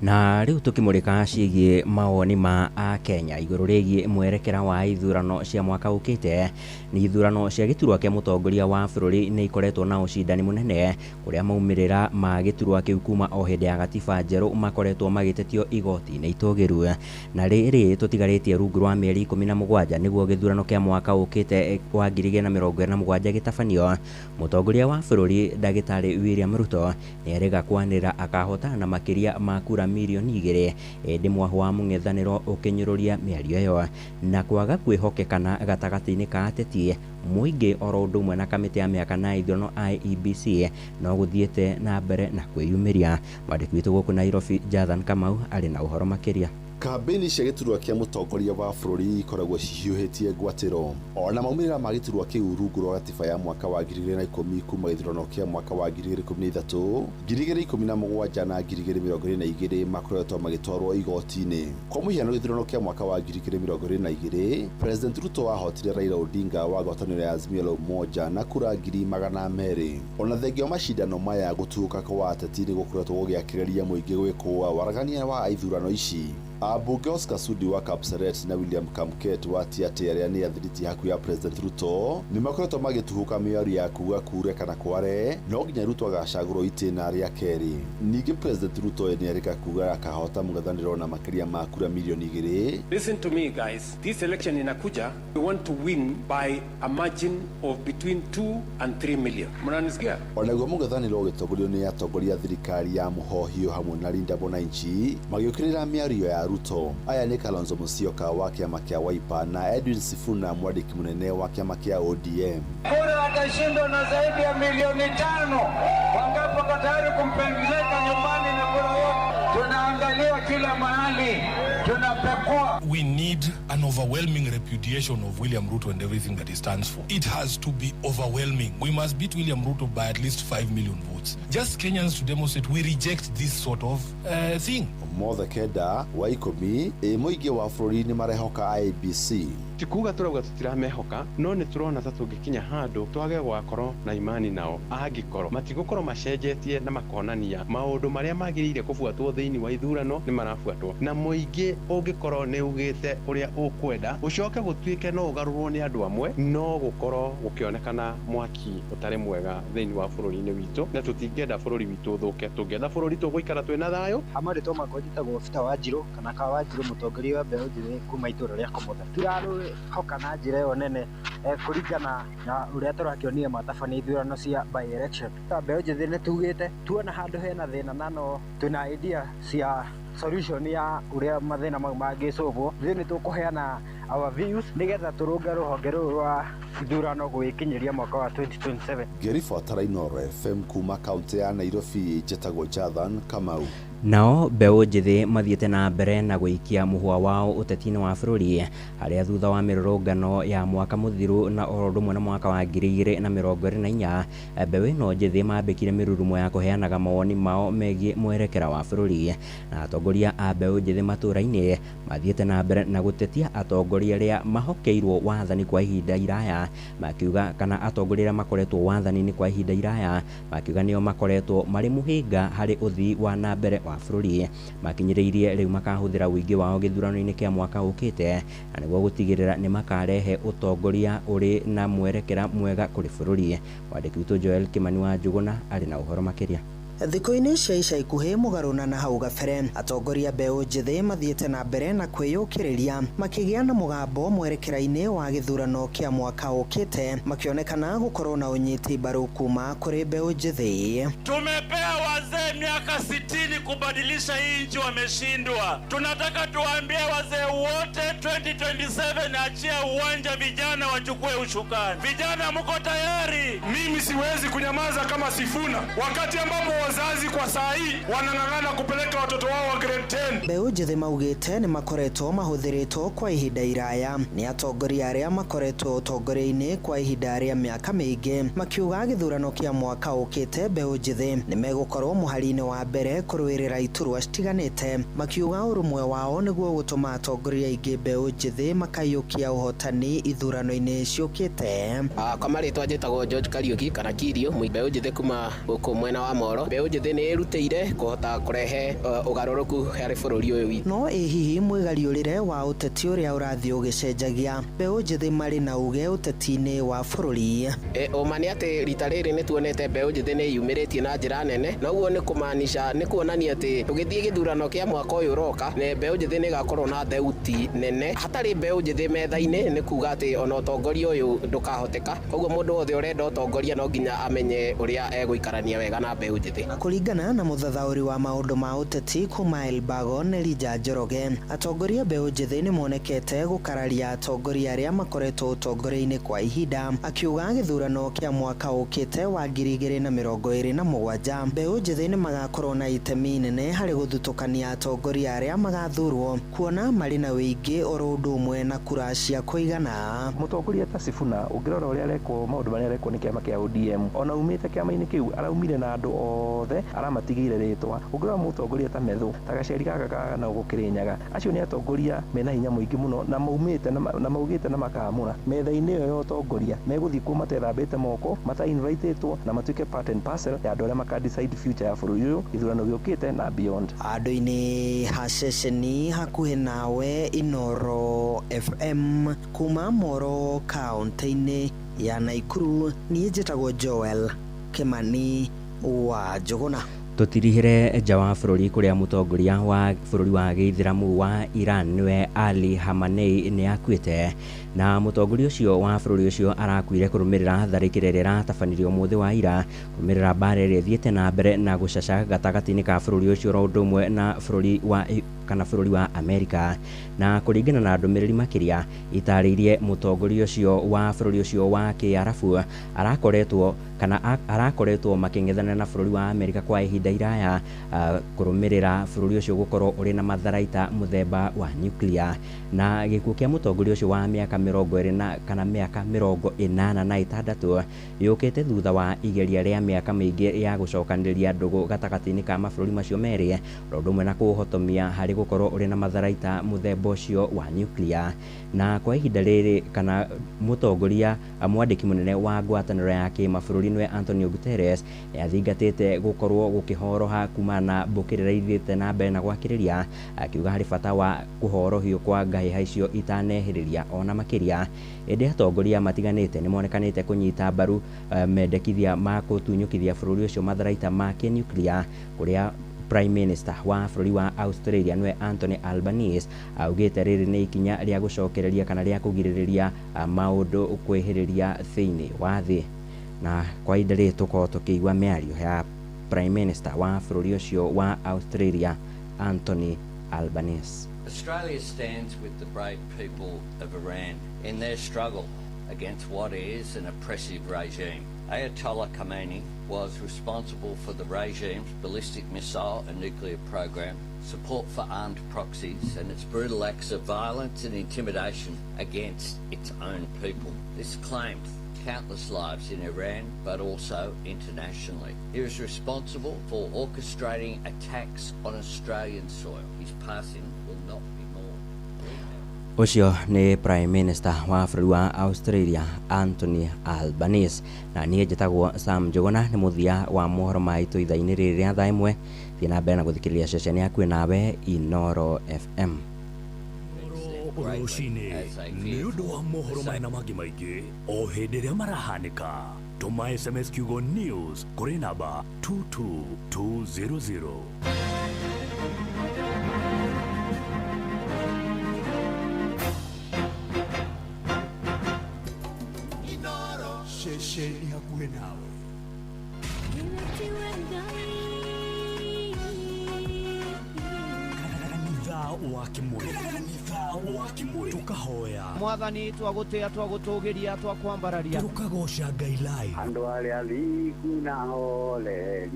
Speaker 7: Na rĩu tũkĩmũrĩka ciĩgiĩ mawoni ma a Kenya igũrũ rĩgiĩ mwerekera wa ithurano cia mwaka ũkĩte. Nĩ ithurano cia gĩturwa kĩa mũtongoria wa bũrũri nĩ ikoretwo na ũcindani mũnene, kũrĩa maumĩrĩra ma gĩturwa kĩu kuma o hĩndĩ ya gatiba njerũ makoretwo magĩtetio igoti-inĩ itũgĩru. Na rĩrĩ tũtigarĩtie rungu rwa mĩeri 17 nĩguo gĩthurano kĩa mwaka ũkĩte wa 2027 gĩtabanio. Mũtongoria wa bũrũri Ndagĩtarĩ William Ruto nĩ erĩga kwanĩra akahota na makĩria ma kura milioni 2 ĩndĩ mwaho wa mũng'ethanĩro ũkĩnyũrũria mĩario ĩyo na kwaga kwĩhokekana gatagatĩ-inĩ ka ateti mũingĩ oro ũndũ ũmwe na kamĩtĩ ya mĩaka na ithurano IEBC no gũthiĩte na mbere na kwĩyumĩria. Mwandĩki witũ gũkũ Nairobi Jathan Kamau arĩ na ũhoro makĩria.
Speaker 5: Kambeni cia giturwa kia mutongoria wa bururi ikoragwo cihiuhitie ngwatiro. Ona maumirira ma giturwa kiu rungu rwa gatiba ya mwaka wa 2010 kuma githurano kia mwaka wa 2013, 2017 na 2022 makoretwo magitwarwo igoti-ini. Kwa muhiano githurano kia mwaka wa 2022, President Ruto wahotire Raila Odinga wa ngwataniro ya Azimio la Umoja na kura 200,000. Ona thengio macindano maya gutuka kwa ateti ni gukoretwo gugiakiriria muingi gwikwa waragania wa ithurano ici. Abunge Oscar Sudi wa Kapseret na William Kamket wa Tiaty aria ni athiriti haku ya President Ruto ni makoretwo magituhuka miari ya kuga kure kana kware no nginya Ruto agacagurwo itena ria keri. Ningi President Ruto ni arika kuga akahota mung'ethaniro na makiria ma kura milioni 2.
Speaker 12: Listen to me guys, this election inakuja, we want to win by a margin of between 2 and 3 million. Mnanisikia?
Speaker 5: Onaguo mung'ethaniro gitongorio ni atongoria thirikari ya muhohio hamwe na Linda Bonanchi magiukirira miario ya Ruto. Aya ni Kalonzo Musyoka wa kiama kia Wiper na Edwin Sifuna mwandiki munene wa kiama kia ODM.
Speaker 13: Kura atashindwa na zaidi ya milioni 5. Wangapi wako tayari kumpeleka nyumbani na kura yote? Tunaangalia kila mahali, tunapekua.
Speaker 28: We need an overwhelming repudiation of William Ruto and everything that he stands for. It has to be overwhelming. We must beat William Ruto by at least 5 million votes. Just Kenyans to demonstrate we reject this sort of thing.
Speaker 5: Mothe Keda wa Ikomi muingi wa bururi ni marehoka IEBC.
Speaker 14: Tikuga turauga tutiramehoka no ni turona ta tungikinya handu twage gwakoro na imani nao agikoro matigukoro macenjetie na makonania maundu maria magirire kufuatwo thiini wa ithurano ni marafuatwo na muingi ungikoro ni ugite uria ukwenda ucoke gutuike no ugarurwo ni andu amwe no gukoro gukionekana mwaki utari mwega thiini wa bururi-ini witu na tutingenda bururi witu thuke tungenda bururi tuguikara twina thayo
Speaker 16: amari to makojitagwo Peter Wanjiru kana ka Wanjiru mutongoria wa mbeũ njĩthĩ kuma itura ria Komotha turaru hoka na njira yo nene kuringana na uria turakionire matabania ithurano cia by election mbeũ njĩthĩ ni tugite tuona handu hena thina nano tuna idea cia solution ya uria mathina mau mangĩcũbwo thini tukuheana our views nigetha turunge ruhonge ruru rwa ithurano gwikinyiria mwaka wa 2027.
Speaker 5: Ngĩribotera Inooro FM kuma kaunti ya Nairobi njĩtagwo Jathan Kamau.
Speaker 7: Nao mbeũ njĩthĩ mathiĩte na mbere na gũikia mũhwa wao ũteti-inĩ wa bũrũri harĩa thutha wa mĩrũrũngano ya mwaka mũthiru na oro ũndũ ũmwe na mwaka wa 2024 mbeũ ĩno njĩthĩ mambĩkire mĩrurumo ya kũheanaga mawoni mao megiĩ mwerekera wa bũrũri na atongoria a mbeũ njĩthĩ matũũra-inĩ mathiĩte na mbere na gũtetia atongoria arĩa mahokeirwo wathani kwa ihinda iraya makiuga kana atongoria arĩa makoretwo wathani-inĩ kwa ihinda iraya makiuga nĩo makoretwo marĩ mũhĩnga harĩ ũthii wa na mbere wa bũrũri makinyĩrĩirie rĩu makahũthĩra ũingĩ wao gĩthurano-inĩ kĩa mwaka ũkĩte na nĩguo gũtigĩrĩra nĩ makarehe ũtongoria ũrĩ na mwerekera mwega kũrĩ bũrũri. Mwandĩki witũ Joel Kimani wa Njũgũna arĩ na ũhoro makĩria.
Speaker 17: Thikũ-inĩ cia ica ikuhĩ mũgarũna na hau gabere atongoria mbeũ njĩthĩ mathiĩte na mbere na kwĩyũkĩrĩria makĩgĩa na mũgambo mwerekera-inĩ wa gĩthurano kĩa mwaka ũkĩte makĩonekana gũkorwo na ũnyiti mbaru kuma kũrĩ mbeũ njĩthĩ.
Speaker 19: Tumepea wazee miaka 60 kubadilisha hii nchi, wameshindwa. Tunataka tuambie wazee wote 2027 achia uwanja, vijana wachukue ushukani. Vijana mko tayari?
Speaker 28: Mimi siwezi kunyamaza kama Sifuna wakati ambapo wazazi kwa saa hii wanang'ang'ana kupeleka watoto wao wa grade 10.
Speaker 17: Mbeũ njĩthĩ maugĩte nĩ makoretwo mahũthĩrĩtwo kwa ihinda iraya nĩ atongoria arĩa makoretwo ũtongoria-inĩ kwa ihinda rĩa mĩaka mĩingĩ makiuga gĩthurano kĩa mwaka ũkĩte mbeũ njĩthĩ nĩ megũkorwo mũhari-inĩ wa mbere kũrũĩrĩra iturwa citiganĩte makiuga ũrũmwe wao nĩguo gũtũma atongoria aingĩ mbeũ njĩthĩ makaiyũkia ũhotani ithurano-inĩ ciũkĩte.
Speaker 20: Kwa marĩtwa njĩtagwo George Kariuki kana Kirio, mbeũ njĩthĩ kuma gũkũ mwena wa Moro. Mbeũ njĩthĩ nĩ ĩrutĩire kũhota kũrehe ũgarũrũku harĩ bũrũri ũyũ witũ.
Speaker 17: No hihi mwĩgariũrĩre wa ũteti ũrĩa ũrathiĩ ũgĩcenjagia mbeũ njĩthĩ marĩ na uge ũteti-inĩ wa bũrũri?
Speaker 20: Ũma nĩ atĩ rita rĩrĩ nĩ tuonete mbeũ njĩthĩ nĩ yumĩrĩtie na njĩra nene, na ũguo nĩ kũmaanisha nĩ kuonania atĩ tũgĩthiĩ gĩthurano kĩa mwaka ũyũ ũroka mbeũ njĩthĩ nĩ ĩgakorwo na thauti nene. Hatarĩ mbeũ njĩthĩ metha-inĩ nĩ kuga atĩ ona ũtongoria ũyũ ndũkahoteka, koguo mũndũ wothe ũrenda ũtongoria no nginya amenye ũrĩa egũikarania wega na mbeũ njĩthĩ.
Speaker 17: Kũringana na mũthathaũri wa maũndũ ma ũteti kuma Elbago Kiugo Nelija Njoroge. Atongoria mbeũ njĩthĩ nĩ monekete gũkararia atongoria arĩa makoretwo ũtongoria-inĩ kwa ihinda, akiuga gĩthurano kĩa mwaka ũkĩte wa 2027 mbeũ njĩthĩ nĩ magakorwo na itemi inene harĩ gũthutũkania atongoria arĩa magathurwo, kuona marĩ na wĩingĩ oro ũndũ ũmwe na kura cia kũigana.
Speaker 2: Mũtongoria ta Sifuna ũngĩrora ũrĩa arekwo maũndũ marĩa arekwo nĩ kĩama kĩa ODM, ona umĩte kĩama-inĩ kĩu araumire na andũ othe aramatigĩire rĩtwa. Ũngĩrora mũtongoria ta Methu, ta Gaceri gaka na Gũkĩrĩnyaga, acio nĩ atongoria mena hinya mũingĩ mũno na maumĩte na maugĩte na makamũra metha-inĩ ĩyo ya ũtongoria megũthiĩ kuo matethambĩte moko, mata-invitĩtwo na matuĩke part and parcel ya andũ arĩa maka-decide future ya bũrũri ũyũ gĩthurano gĩũkĩte na beyond.
Speaker 17: Andũ-inĩ ha ceceni hakuhĩ nawe Inoro FM kuma Moro kaunti-inĩ ya Naikuru, niĩ njĩtagwo Joel Kimani wa Njuguna.
Speaker 7: Tutirihire nja wa bũrũri kũrĩa mũtongoria wa bũrũri wa Gĩithĩramu wa Iran niwe Ali Khamenei nĩ akuĩte, na mũtongoria ũcio wa bũrũri ũcio arakuire kũrũmĩrĩra tharĩkĩro ĩrĩa ĩratabanirio mũthĩ wa ira, kũrũmĩrĩra mbara ĩrĩa ĩthiĩte na mbere na gũcaca gatagatĩ-inĩ ka bũrũri ũcio ro ũndũ ũmwe na bũrũri wa Amerika. Na kũringana na ndũmĩrĩri makĩria itarĩirie mũtongoria ũcio wa bũrũri ũcio wa Kĩarabu arakoretwo makĩng'ethana na bũrũri wa Amerika kwa ihinda iraya, kũrũmĩrĩra bũrũri ũcio gũkorwo ũrĩ na matharaita mũthemba wa nuclear. Na gĩkuũ kĩa mũtongoria ũcio wa mĩaka 86 yũkĩte thutha wa igeria rĩa mĩaka mĩingĩ ya gũcokanĩrĩria ndũgũ gatagatĩ-inĩ ka mabũrũri macio merĩ, ũndũ ũmwe na kũũhotomia harĩ gũkorwo ũrĩ na matharaita mũthemba ũcio wa nuclear. Na kwa ihinda rĩrĩ kana mũtongoria mwandĩki mũnene wa ngwatanĩro ya kĩmabũrũri nĩwe Antonio Guterres athingatĩte gũkorwo gũkĩhoroha kumana na mbũkĩrĩra ithiĩte na mbere na gwakĩrĩria, akiuga harĩ bata wa kũhorohio kwa ngahĩha icio itanehĩrĩria ona makĩria. Ĩndĩ atongoria matiganĩte nĩ monekanĩte kũnyita mbaru mendekithia ma gũtunyũkithia bũrũri ũcio matharaita ma kĩnuclear, kũrĩa Prime Minister wa bũrũri wa Australia nĩwe Anthony Albanese augĩte rĩrĩ nĩ ikinya rĩa gũcokereria kana rĩa kũgirĩrĩria maũndũ kwĩhĩrĩria thĩinĩ wa thĩ. Na kwa ihinda rĩrĩ tũkorwo tũkĩigua mĩario ya Prime Minister wa bũrũri ũcio wa Australia Anthony Albanese.
Speaker 3: Australia stands with the brave people of Iran in their struggle against what is an oppressive regime. Ayatollah Khamenei was responsible for the regime's ballistic missile and nuclear program, support for armed proxies, and its brutal acts of violence and intimidation against its own people. This claimed countless lives in Iran, but also internationally. He was responsible for orchestrating attacks on Australian soil. His passing will not be mourned.
Speaker 7: Ucio nĩ Prime Minister wa bũrũri wa Australia Anthony Albanese, na niĩ njĩtagwo Sam Njuguna, nĩ mũthia wa mohoro maitũ ithaa-inĩ rĩrĩ rĩa thaa ĩmwe. Thiĩ na mbere na gũthikĩrĩria ceceni yaku nawe Inoro FM.
Speaker 4: Rũcinĩ nĩ ũndũ wa mohoro mena mangĩ maingĩ o hĩndĩ ĩrĩa marahanĩka, tũma SMS kiugo news kũrĩ namba 22200.
Speaker 1: Shesheni hakuwe nawe.
Speaker 4: Kanitha wa Kimuri tukahoya
Speaker 6: Mwathani twagũtĩa twagũtũgĩria twakwambararia
Speaker 4: tukagoca Ngai live.
Speaker 8: Andũ arĩa liku na holeri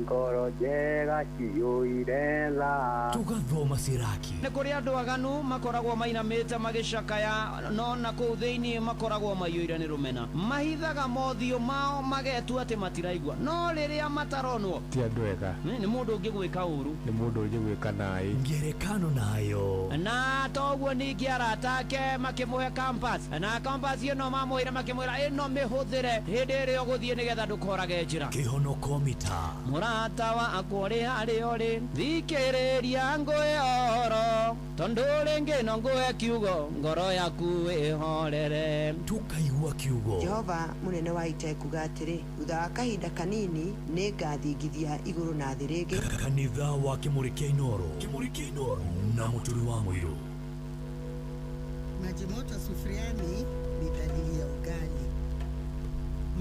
Speaker 8: ngoro njega ciyũire tha
Speaker 4: tugathoma Siraki.
Speaker 6: Nĩ kũrĩ andũ aganu makoragwo mainamĩte magĩcakaya, no na kũu thĩinĩ makoragwo maiyũire nĩ rũmena. Mahithaga mothiũ mao magetua atĩ matiraigua, no rĩrĩa mataronwo
Speaker 4: ti andũ ega.
Speaker 6: Nĩ mũndũ ũngĩ gwĩka ũru,
Speaker 4: nĩ mũndũ ũngĩ gwĩka naĩ. Ngerekano nayo
Speaker 6: na toguo ningĩ arata ake makĩmũhe campus, na campus ĩno mamũĩra makĩmwĩra ĩno mĩhũthĩre hĩndĩ ĩrĩa ũgũthiĩ nĩgetha ndũkorage njĩra.
Speaker 4: Kĩhonoko mita
Speaker 6: mũrata wakwa ũrĩ harĩa ũrĩ, thikĩrĩria ngwĩhoro, tondũ rĩngĩ no ngwĩhe kiugo ngoro yaku ĩhorere.
Speaker 4: Tukaigua kiugo.
Speaker 9: Jehova mũnene wa ita ekuga atĩrĩ, thutha wa kahinda kanini nĩ ngathingithia igũrũ na thĩ rĩngĩ.
Speaker 4: Kanitha wa Kimuri kĩa Inoro na mũturi wa Mũirũ.
Speaker 18: Maji moto sufuriani ni dalili ya ugali.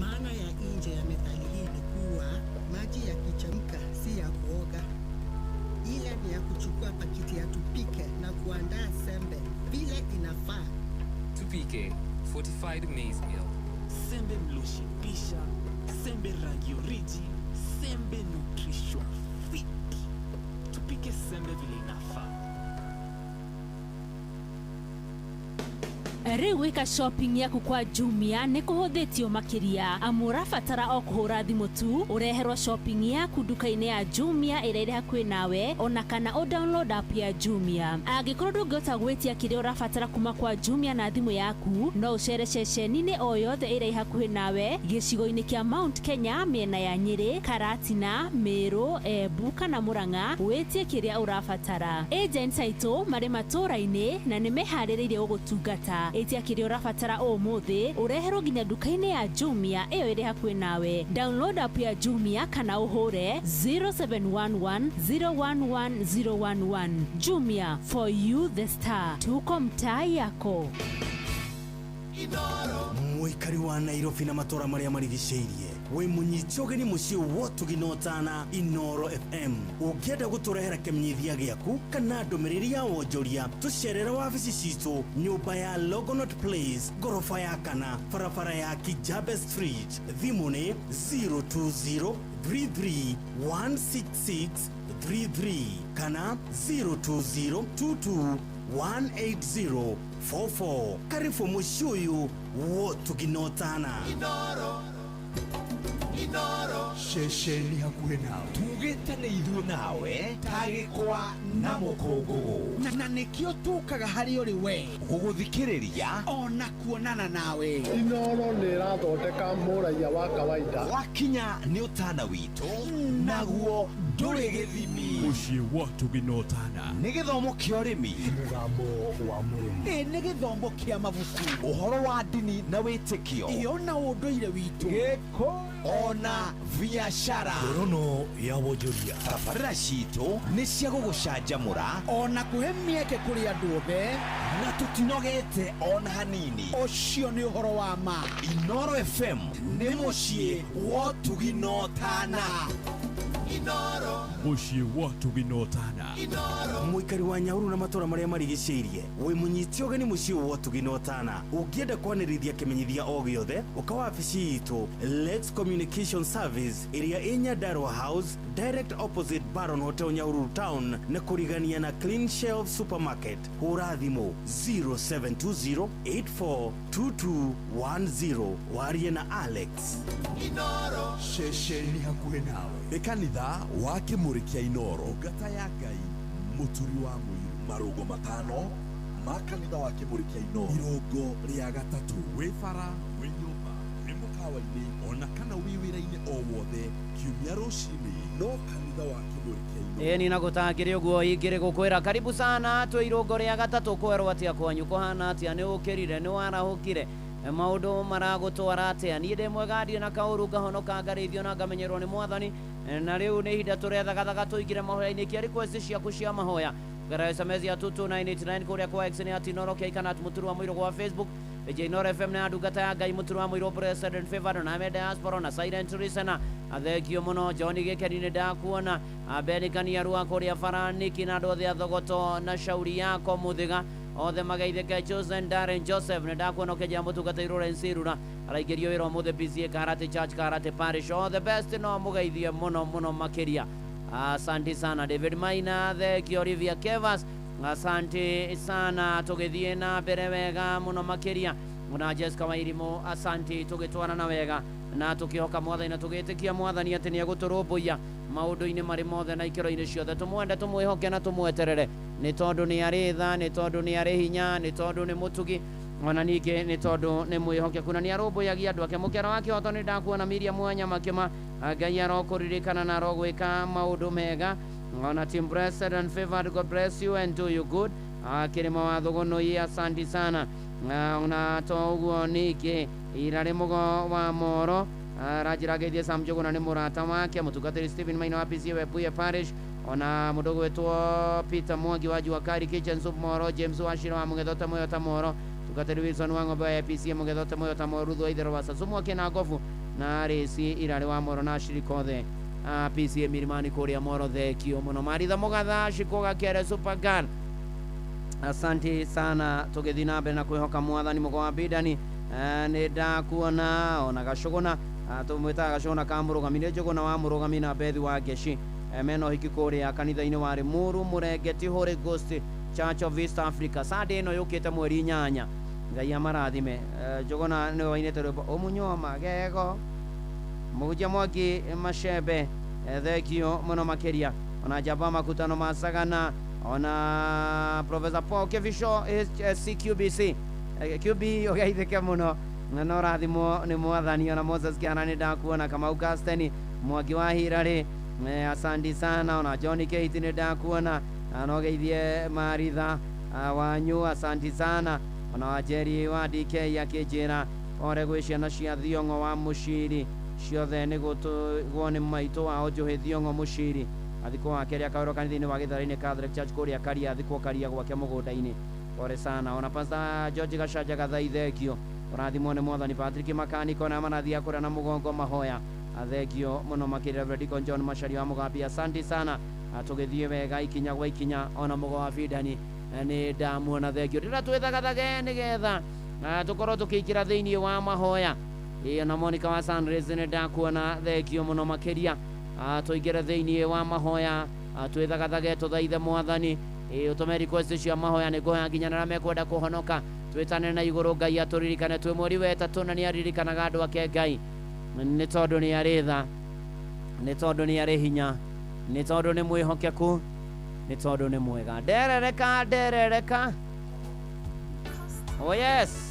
Speaker 18: Maana ya nje ya methali hii ni kuwa maji yakichemka si ya kuoga. Ile ni ya kuchukua pakiti ya tupike na kuandaa sembe vile inafaa.
Speaker 10: Tupike fortified maize meal.
Speaker 4: Sembe mloshibisha, sembe rangi oriji, sembe nutrition fit. Tupike sembe vile inafaa.
Speaker 11: Riu wika shopping yaku kwa Jumia ni kuhuthitio makiria amura fatara o kuhura thimu tu ureherwa shopping yaku duka-ini ya Jumia ira iri hakuhi nawe ona kana o download app ya Jumia. Angikorwo ndungihota gwitia kiria urafatara kuma kwa Jumia na thimu yaku no ucere ceceni-ini o yothe ira hakuhi nawe gicigo-ini kia Mount Kenya miena ya Nyeri, Karatina, Meru, Embu kana Murang'a witie kiria urafatara. Agents aitu mari matura-ini na ni mehaririirie gugutungata. Etia kiria urafatara o muthi ureherwo nginya duka-ini ya Jumia iyo iri hakuhi nawe. Download app ya Jumia kana uhure 0711011011. Jumia, for you the star. Tuko mtaa yako.
Speaker 15: Muikari wa Nairobi na matora maria marigiceirie we munyiti ogeni mucii wotuginotana Inoro FM ukienda guturehera kimenyithia giaku kana ndumiriri ya wonjoria tucerere wabici citu nyumba ya Logonot Place gorofa ya kana barabara ya Kijabe Street thimu ni 02033166333 kana 02022180444 karibu mucii uyu wotuginotana
Speaker 1: Inoro ceceni hakuhi nawe tugitane ithuĩ nawe tagĩkwa na mũkũngũgũ na nĩkĩo tũkaga harĩ ũrĩ we gũgũthikĩrĩria ona kuonana nawe.
Speaker 21: Inoro nĩ ĩrathondeka mũraia wa kawaida
Speaker 1: wakinya nĩ ũtana witũ naguo ndũrĩ gĩthimi.
Speaker 4: Mũciĩ wotuginotana
Speaker 1: nĩ gĩthomo kĩa ũrĩmi,
Speaker 4: mũgambo wa mũrĩmi,
Speaker 1: nĩ gĩthomo kĩa mabuku, ũhoro wa ndini na wĩtĩkio, ona ũndũire witũ, gĩkũ ona biashara,
Speaker 4: ngorono ya wonjoria.
Speaker 1: Tabarĩra citũ nĩ cia gũgũcanjamũra ona kũhe mĩeke kũrĩ andũ othe na tũtinogete ona hanini. Ũcio nĩ ũhoro wa ma. Inoro FM nĩ mũciĩ wotuginotana. Inoro
Speaker 4: muciĩ wotuginotana.
Speaker 15: Muikari wa Nyahururu na matora maria marigiceirie we munyiti ogeni mucii wotuginotana ungienda kwanirithia kimenyithia o giothe uka wabici itu Let's Communication Service iria inya Darwa House direct opposite Baron Hotel Nyahururu Town na kurigania na Clean Shelf Supermarket. Hura thimu 0720842210 warie na Alex.
Speaker 1: Inoro ceceni hakuhi nawe.
Speaker 22: Kanitha wa Kimuri kia Inoro ngata ya Ngai muturi wa muiru marugo matano ma kanitha wa Kimuri kia Inoro irongo ria gatatu wifara winyumba ni mukawa-ini ona kana wiwira-ini o wothe kiumia rucini no kanitha wa Kimuri kia Inoro
Speaker 6: ni nagutangire uguo ingire gukwira karibu sana twi irongo ria gatatu kwerwo atia kwanyu kuhana atia ni ukirire ni warahukire maundu maragutwara atia ni ndi mwegadi na kauru ngahonoka ngarithio na ngamenyerwo ni mwathani na riu ni hinda turethagathaga tuigire mahoya-ini kia request ciaku cia mahoya gara SMS ya 22989 kuria kwa X ni ati Inoro kia kana muturu wa mwiro kwa Facebook eje Inoro FM na ndungata ya Ngai muturu wa mwiro president favor na me diaspora na silent listener athekio muno John Gikeni ni ndakuona abenikania ruwa kuria farani kinado thia thogoto na shauri yako muthiga othe magaitheke Joseph Darren Joseph ni ndakuona keja mutungata Lawrence Irura araigerio wira muthe PCA Karate Church Karate Parish all the best no mugaithie muno muno makiria. Asante sana David Maina thekio Olivia Kevas asante sana tugithie na mbere wega muno makiria na Jessica Wairimu asante tugitwana na wega na tukihoka mwathani na tugitikia mwathani ati ni aguturumbuia maundu-ini mari mothe na ikiro-ini ciothe tumwende tumwihoke na tumweterere ni tondu ni ari tha ni tondu ni ari hinya ni tondu ni mutugi ona ningi ni tondu ni mwihokeku na ni arumbuyagia andu ake mukera wake hoto ni ndakuona Miriam Mwanya makima Ngai arokuririkana na arogwika maundu mega ona team blessed and favored. God bless you and do you good. Kirima wa thuguno yi asante sana ona to uguo ningi irari mugo wa moro rajira geithie Sam Njuguna ni murata wake mutungatiri Stephen Maina wa PCA Webuye Parish ona mudogo wetu Peter Mwangi wa Juakari Kitchen Soup Moro James Washira wa Mugethota Moyo Tamoro tugatiri Wilson wa Ng'ombe ya PCA Mugethota Moyo Tamoro Rudho Idero wa Sasumu kina Gofu na Resi irari wa Moro na shirikothe PCA Milimani kuria Moro thekio muno Maritha Mugatha Shikoga Kere Supergal. Asante sana tugithi na mbere na kwihoka mwathani mugo wa bidani ni ndakuona ona gacuguna tumwita gacuguna ka murugamire njuguna wa murugami na bethi wa Geshi meno hiki kuria kanitha-ini wa Rimuru Murengeti Holy Ghost Church of East Africa Sunday no yukite mweri 8 ngai amarathime njuguna ni wainite rwimbo umunywa magego mujia mwaki mashebe thekio muno makiria ona jamba makutano masagana ona Professor Paul Kevisho CQBC QB ogeithike muno na no rathimo ni mwathani ona Moses Kiana ni ndakuona kama Augustine mwaki wa hirari asante sana ona John Keith ni ndakuona anogeithie Maritha wanyu asante sana ona wajeri wa DK yakijira ore gwiciana cia Thiongo wa Mushiri ciothe ni gutugwo ni maitu wao Njuhi Thiongo Mushiri athikwo wake akairo kanitha-ini wa Githari-ini Catholic Church kuria Karia athikwo Karia gwake mugunda-ini ore sana ona Pastor George Gashanja Gathaithekio orathimwo ni mwathani Patrick Makaniko na manathia kuria na mugongo mahoya athekio muno makirira Fredrico John Mashari wa Mugambi asante sana tugithie wega ikinya gwa ikinya ona mugo wa bidani ni ndamuona thekio ndira twithagathage nigetha tukorwo tukikira thiini wa mahoya na Monica wa Sunrise ni ndakuona thekio muno makiria tuingire thiini wa mahoya twithagathage tuthaithe mwathani utume request cia mahoya ni kuhoya nginya na mekwenda kuhonoka twitane na iguru Ngai aturirikane twi mweri wa 3 na ni aririkanaga andu ake Ngai ni tondu ni aritha ni tondu ni ari hinya ni tondu ni mwihokeku ni tondu ni mwega nderereka oh yes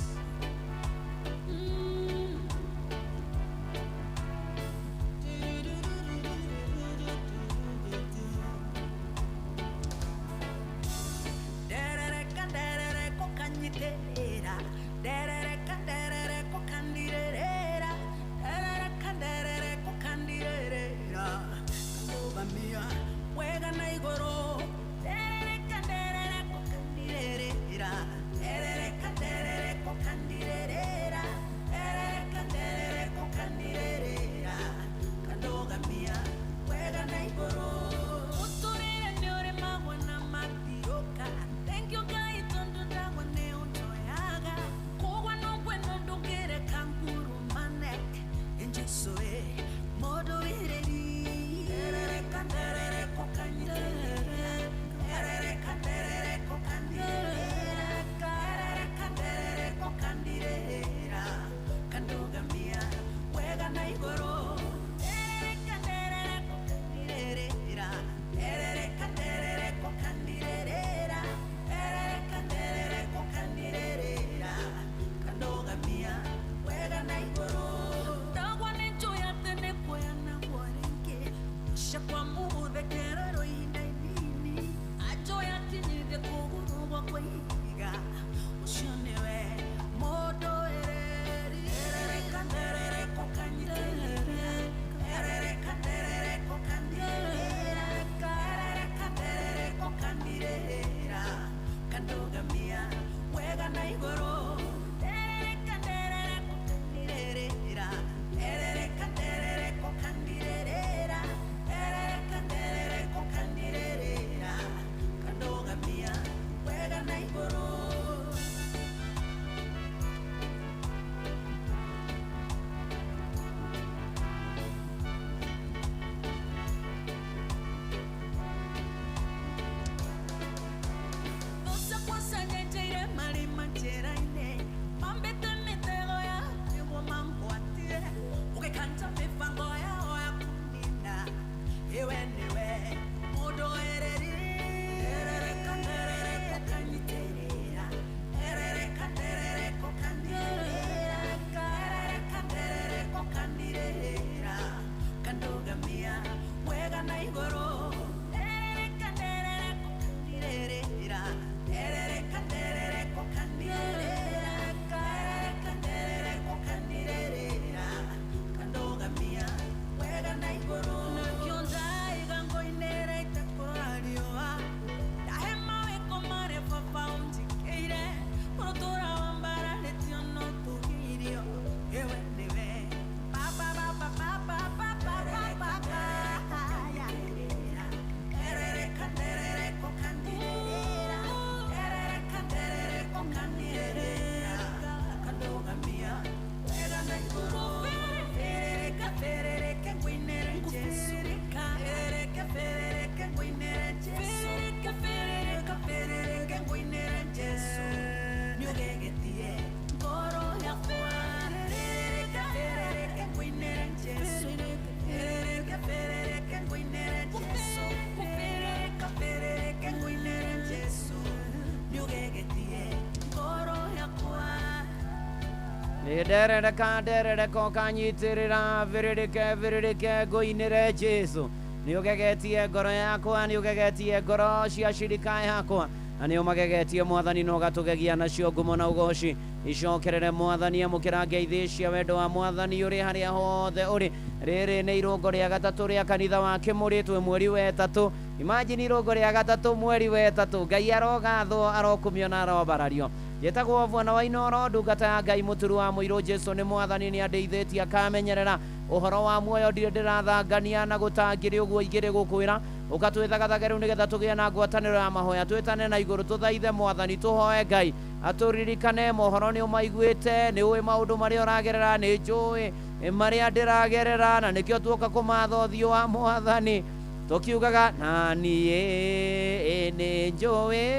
Speaker 6: nderereka kanyitirira viririke ngoinire Jesu niugegetie ngoro yakwa niugegetie ngoro cia shirika yakwa ani umagegetie mwathani no gatugegia nacio ngumo na ugoci icokerere mwathani amukira ngeithi cia wendo wa mwathani uri haria hothe uri riri ni irungo ria gatatu ria kanitha wa kimuritwe mweri wa gatatu imagine irungo ria gatatu mweri wa gatatu ngai arogathwo arokumio na arobarario yetagwo bwana wa Inoro ndungata ya ngai muturu wa muiro Jesu ni mwathani ni andeithitie akamenyerera uhoro wa muoyo ndirathangania na gutangire uguo igire gukwira ukatwithagathagera nigetha tugie na ngwataniro ya mahoya twitane na iguru tuthaithe mwathani tuhoe ngai aturirikane mohoro ni umaiguite ni uwe maundu maria uragerera ni njui maria ndiragerera na nikio tuoka kumatha uthio wa mwathani tukiugaga na nie ni njui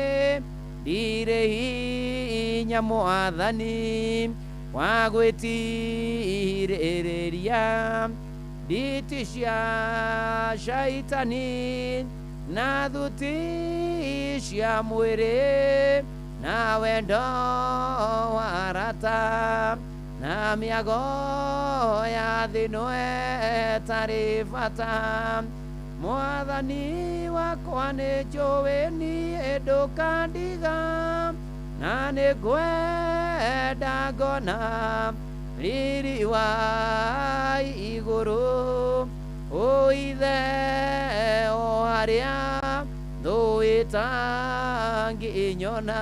Speaker 6: ndire hinya mwathani wa gwĩtirĩrĩria nditi cia shaitani na thuti cia mwĩrĩ na wendo wa arata na mĩago ya thĩ ĩno ĩtarĩ bata mwathani wakwa nĩ njũĩ niĩ ndũkandiga na nĩ ngwenda ngona riri wa igũrũ o ithe o harĩa thũ ĩtangĩnyona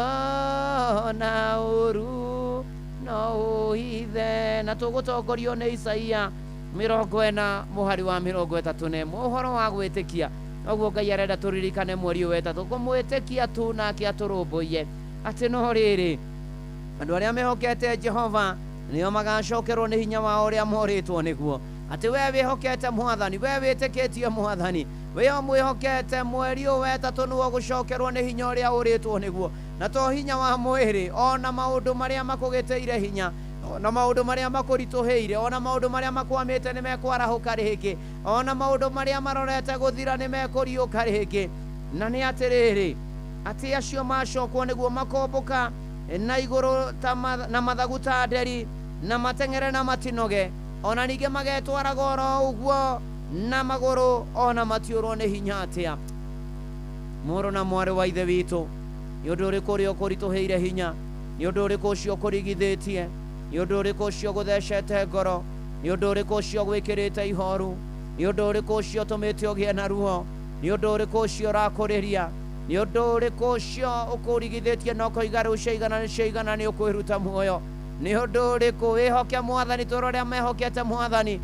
Speaker 6: ũngĩona ũru no ũhithe na tũgũtongorio nĩ Isaia 40 mũhari wa 31 ũhoro wa gwĩtĩkia noguo Ngai arenda tũririkane mweri wa gatatu kũmwĩtĩkia tu nake atũrũmbũiye atĩ no rĩrĩ andũ arĩa mehokete Jehova nĩo magacokerwo nĩ hinya wao ũrĩa morĩtwo nĩguo atĩ we wĩhokete mwathani we wĩtĩkĩtie mwathani we mwĩhokete mweri wa gatatu nĩguo gũcokerwo nĩ hinya ũrĩa ũrĩtwo nĩguo na to hinya wa mwĩrĩ ona maũndũ marĩa makũgĩtĩire hinya ona maundu maria makurituheire ona maundu maria makwamite ni mekwarahũka rĩngĩ ona maundu maria marorete gũthira ni mekũriũka rĩngĩ na nĩ atĩrĩrĩ atĩ acio macokwo nĩguo makombũka na igũrũ na mathagu ta nderi na mateng'ere na matinoge ona ningĩ magetwaraga oro ũguo na magũrũ ona matiũrwo nĩ hinya atĩa mũrũ na mwarĩ wa ithe witũ nĩ ũndũ ũrĩkũ ũrĩa ũkũritũhĩire hinya nĩ ũndũ ũrĩkũ ũcio ũkũrigithĩtie nĩ ũndũ ũrĩkũ ũcio gũthecete ngoro nĩ ũndũ ũrĩkũ ũcio gwĩkĩrĩte ihoru nĩ ũndũ ũrĩkũ ũcio ũtũmĩte ũgĩe na ruo nĩ ũndũ ũrĩkũ ũcio ũrakũrĩria nĩ ũndũ ũrĩkũ ũcio ũkũrigithĩtie na ũkoiga rĩu ciaigana nĩ ũkwĩruta muoyo nĩ ũndũ ũrĩkũ wĩhoke mwathani tũrĩa arĩa mehokete mwathani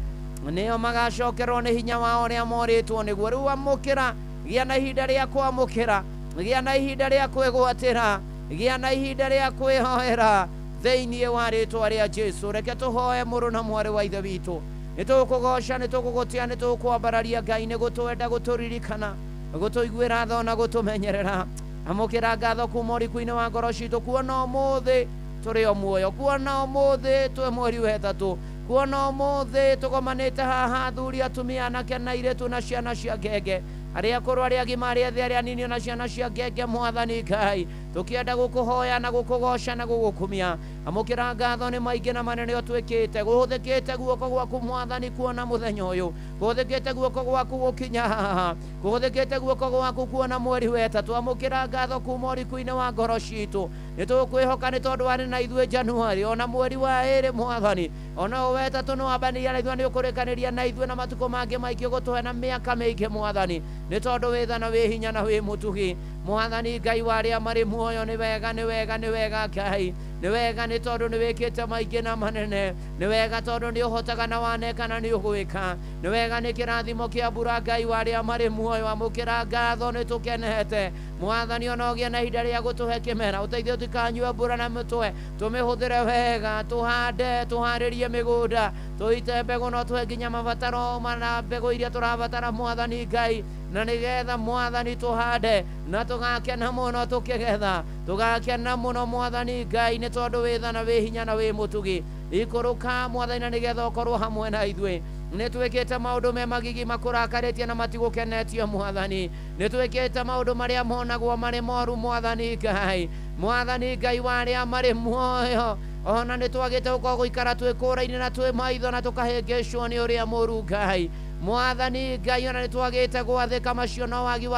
Speaker 6: nĩo magacokerwo nĩ hinya wao ũrĩa morĩtwo nĩguo rĩu amũkĩra gĩa na ihinda rĩa kwamũkĩra gĩa na ihinda rĩa kwĩgwatĩra gĩa na ihinda rĩa kwĩhoera thĩinĩ wa rĩtwa rĩa Jesu reke tũhoe mũrũ na mwarĩ wa ithe witũ nĩ tũkũgoca nĩ tũkũgũtĩa nĩ tũkwambararia Ngai nĩ gũtwenda gũtũririkana gũtũiguĩra tha na gũtũmenyerera amũkĩra ngatho kuma ũriku-inĩ wa ngoro citũ kuona ũmũthĩ tũrĩ o muoyo kuona ũmũthĩ twĩ mweri wa gatatu kuona ũmũthĩ tũgomanĩte haha athuri atumia anake na airĩtu na ciana cia ngenge arĩa akũrũ arĩa agima arĩa ethĩ arĩa anini na ciana cia ngenge mwathani Ngai tũkĩenda gũkũhoya na gũkũgoca na gũgũkumia amũkĩra ngatho nĩ maingĩ na manene ũtwĩkĩte gũhũthĩkĩte guoko gwaku mwathani kuona mũthenya ũyũ gũhũthĩkĩte guoko gwaku gũkinya haha gũhũthĩkĩte guoko gwaku kuona mweri wa gatatu amũkĩra ngatho kuma ũriku-inĩ wa ngoro citũ nĩ tũkwĩhoka nĩ tondũ warĩ na ithuĩ Januari ona mweri wa ĩrĩ mwathani ona wa gatatu nĩ wambaniria na ithuĩ nĩ ũkũrĩkanĩria na ithuĩ na matukũ mangĩ maingĩ gũtũhe na mĩaka mĩingĩ mwathani nĩ tondũ wĩ tha na wĩ hinya na wĩ mũtugi mwathani Ngai wa arĩa marĩ muoyo nĩ wega nĩ wega nĩ wega Ngai nĩ wega nĩ tondũ nĩ wĩkĩte maingĩ na manene nĩ wega tondũ nĩ ũhotaga na waneka na nĩ ũgwĩka nĩ wega nĩ kĩrathimo kĩa mbura Ngai wa arĩa marĩ muoyo amũkĩra ngatho nĩ tũkenete mwathani ona ũgĩe na ihinda rĩa gũtũhe kĩmera ũteithie tũtikanyue mbura na mũtwe tũmĩhũthĩre wega tũhande tũharĩrie mĩgũnda tũite mbegũ no tũhe nginya mabataro mana mbegũ iria tũrabatara mwathani Ngai na nĩgetha mwathani tũhande na tũgakena mũno tũkĩgetha tũgakena mũno mwathani Ngai nĩ tondũ wĩ tha na wĩ hinya na wĩ mũtugi ikũrũka mwathani na nĩgetha ũkorwo hamwe na ithuĩ nĩ twĩkĩte maũndũ me magigi makũrakarĩtie na matigũkenetie mwathani nĩ twĩkĩte maũndũ marĩa monagwo marĩ moru mwathani Ngai mwathani Ngai waria mari muoyo ona nĩ twagĩte gũkorwo gũikara twĩ kũra-inĩ na twĩ maitho na tũkahĩngĩcwo nĩ ũrĩa mũru Ngai mwathani Ngai ona nĩ twagĩte gwathĩka macio no wagi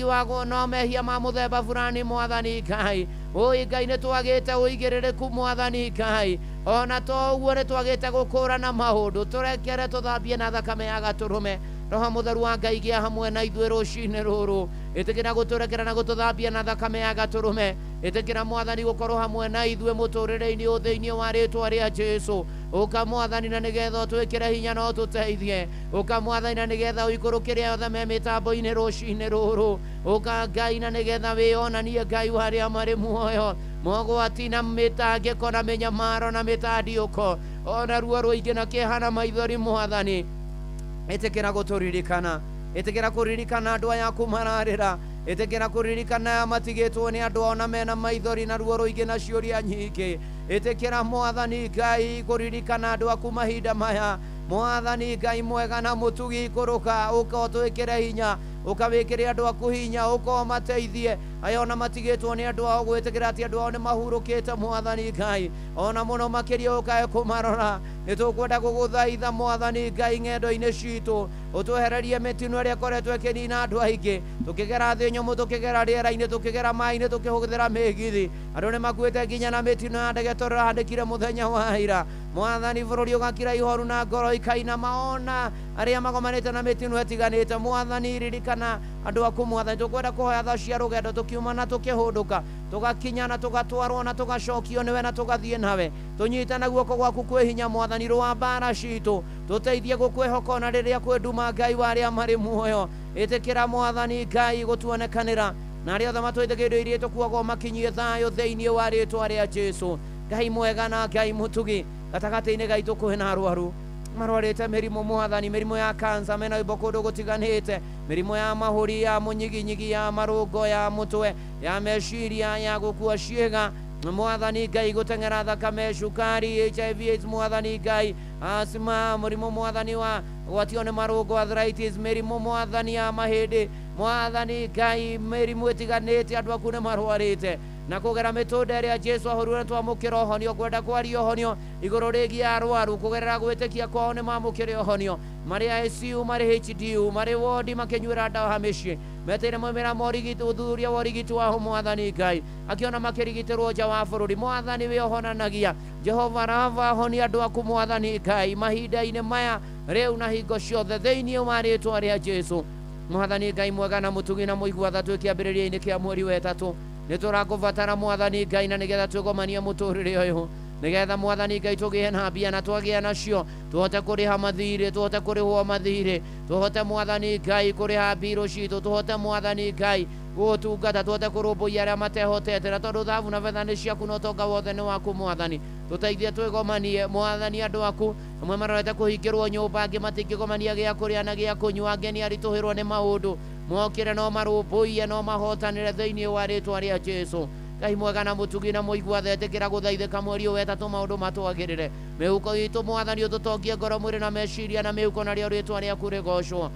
Speaker 6: wa no mehia ma mũthemba fulani mwathani Ngai ũĩ Ngai nĩ twagĩte ũigĩrĩrĩku mwathani Ngai ona to ũguo nĩ twagĩte gũkũrana maũndũ tũrekere tũthambie na thakame ya gatũrũme Roho Mũtheru wa Ngai gĩa hamwe na ithuĩ rũcinĩ rũrũ ĩtĩkĩra gũtũrekera na gũtũthambia na thakame ya gatũrũme ĩtĩkĩra mwathani gũkorwo hamwe na ithuĩ mũtũrĩre-inĩ thĩinĩ wa rĩtwa rĩa Jesũ ũka mwathani na nĩgetha ũtwĩkĩre hinya no tũteithie ũka mwathani na nĩgetha ũikũrũkĩre othe me mĩtambo-inĩ rũcinĩ rũrũ ũka Ngai na nĩgetha wĩonanie Ngai warĩa marĩ muoyo mogwati na mĩtangĩko na mĩnyamaro na mĩtandiũko ona ruo rũingĩ na kĩeha na maithori mwathani ĩtĩkĩra gũtũririkana ĩtĩkĩra kũririkana andũ aya aku mararĩra ĩtĩkĩra kũririkana matigĩtwo nĩ andũ ona mena maithori na ruo rũingĩ na ciũria nyingĩ ĩtĩkĩra mwathani Ngai kũririkana andũ aku mahinda maya mwathani Ngai mwega na mũtugi ikũrũka ũka ũtwĩkĩre hinya ũkawĩkĩre andũ aku hinya ũka ũmateithie aya ona matigĩtwo nĩ andũ ao gwĩtĩkĩra atĩ andũ ao nĩ mahurũkĩte mwathani Ngai ona mũno makĩria ũkae kũmarora nĩ tũkwenda gũgũthaitha mwathani Ngai ng'endo-inĩ citũ ũtwehererie mĩtino ĩrĩa ĩkoretwo ĩkĩnina andũ aingĩ tũkĩgera thĩ nyũmũ tũkĩgera rĩera-inĩ tũkĩgera maĩ-inĩ tũkĩhũthĩra mĩgithi andũ nĩ makuĩte nginya na mĩtino ya ndege tũrahandĩkire mũthenya wa ira mwathani bũrũri ũgakira ihoru na ngoro ikainama ona arĩa magomanĩte na mĩtino ĩtiganĩte mwathani ririkana andũ aku mwathani tũkwenda kũhoya tha cia rũgendo tũkiuma na tũkĩhũndũka tũgakinya na tũgatwarwo na tũgacokio nĩwe na tũgathiĩ nawe tũnyite na guoko gwaku kwĩ hinya mwathani rũa mbara citũ tũteithie gũkwĩhoka ona rĩrĩa kwĩ nduma Ngai warĩa marĩ muoyo ĩtĩkĩra mwathani Ngai gũtuonekanĩra na arĩa othe matwĩtĩkĩrĩire iria tũkuagwo makinyie thayũ thĩinĩ wa rĩtwa rĩa Jesũ Ngai mwega na Ngai mũtugi gatagatĩ-inĩ gaitũ kwĩ na arwaru marwarĩte mĩrimũ mwathani mĩrimũ ya kansa mena ibo kũndũ gũtiganĩte mĩrimũ ya mahũri ya mũnyiginyigi ya marũngo ya mũtwe ya meciria ya gũkua ciĩga mwathani Ngai gũteng'era thakame cukari HIV AIDS mwathani Ngai asima mũrimũ mwathani wa gwatio nĩ marũngo arthritis mĩrimũ mwathani ya mahĩndĩ mwathani Ngai mĩrimũ ĩtiganĩte andũ aku nĩ marwarĩte na kũgera mĩtũnda ĩrĩa Jesũ ahũrirwo nĩ twamũkĩra ũhonio kwenda kwaria ũhonio igũrũ rĩgiĩ arwaru kũgerera gwĩtĩkia kwao nĩ mamũkĩre ũhonio marĩ ICU marĩ HDU marĩ wodi makĩnyuĩra ndawa mĩciĩ meteire moimĩra morigiti ũthuthuria wa ũrigiti wao mwathani Ngai akĩona makĩrigitĩrwo nja wa bũrũri mwathani we ũhonanagia Jehova Rafa honia andũ aku mwathani Ngai mahinda-inĩ maya rĩu na hingo ciothe thĩinĩ wa rĩtwa rĩa Jesũ mwathani Ngai mwega na mũtugi na mũigua tha twĩ kĩambĩrĩria-inĩ kĩa mweri wa ĩtatũ nĩ tũrakũbatara mwathani Ngai na nĩgetha twĩgomanie mũtũrĩre ũyũ nĩgetha mwathani Ngai tũgĩe na mbia na twagĩa nacio tũhote kũrĩha mathirĩ tũhote kũrĩhwo mathirĩ tũhote mwathani Ngai kũrĩha mbirũ citũ tũhote mwathani Ngai gũtungata tũhote kũrũmbũiya arĩa matehotete na tondũ thahabu na betha nĩ ciaku no ũtonga wothe nĩ waku mwathani tũteithie twĩgomanie mwathani andũ aku amwe marorete kũhingĩrwo nyũmba angĩ matingĩgomania gĩa kũrĩa na gĩa kũnyua angĩ nĩ aritũhĩrwo nĩ maũndũ mokĩre no marũmbũiye no mahotanĩre thĩinĩ wa rĩtwa rĩa Jesũ Ngai mwega na mũtugi na mũigua tha ĩtĩkĩra gũthaithĩka mweri ũyũ wetatũ maũndũ matwagĩrĩre mĩhuko itũ mwathani ũtũtongie ngoro mwĩrĩ na meciria na mĩhuko narĩo rĩtwa rĩaku rĩgocwo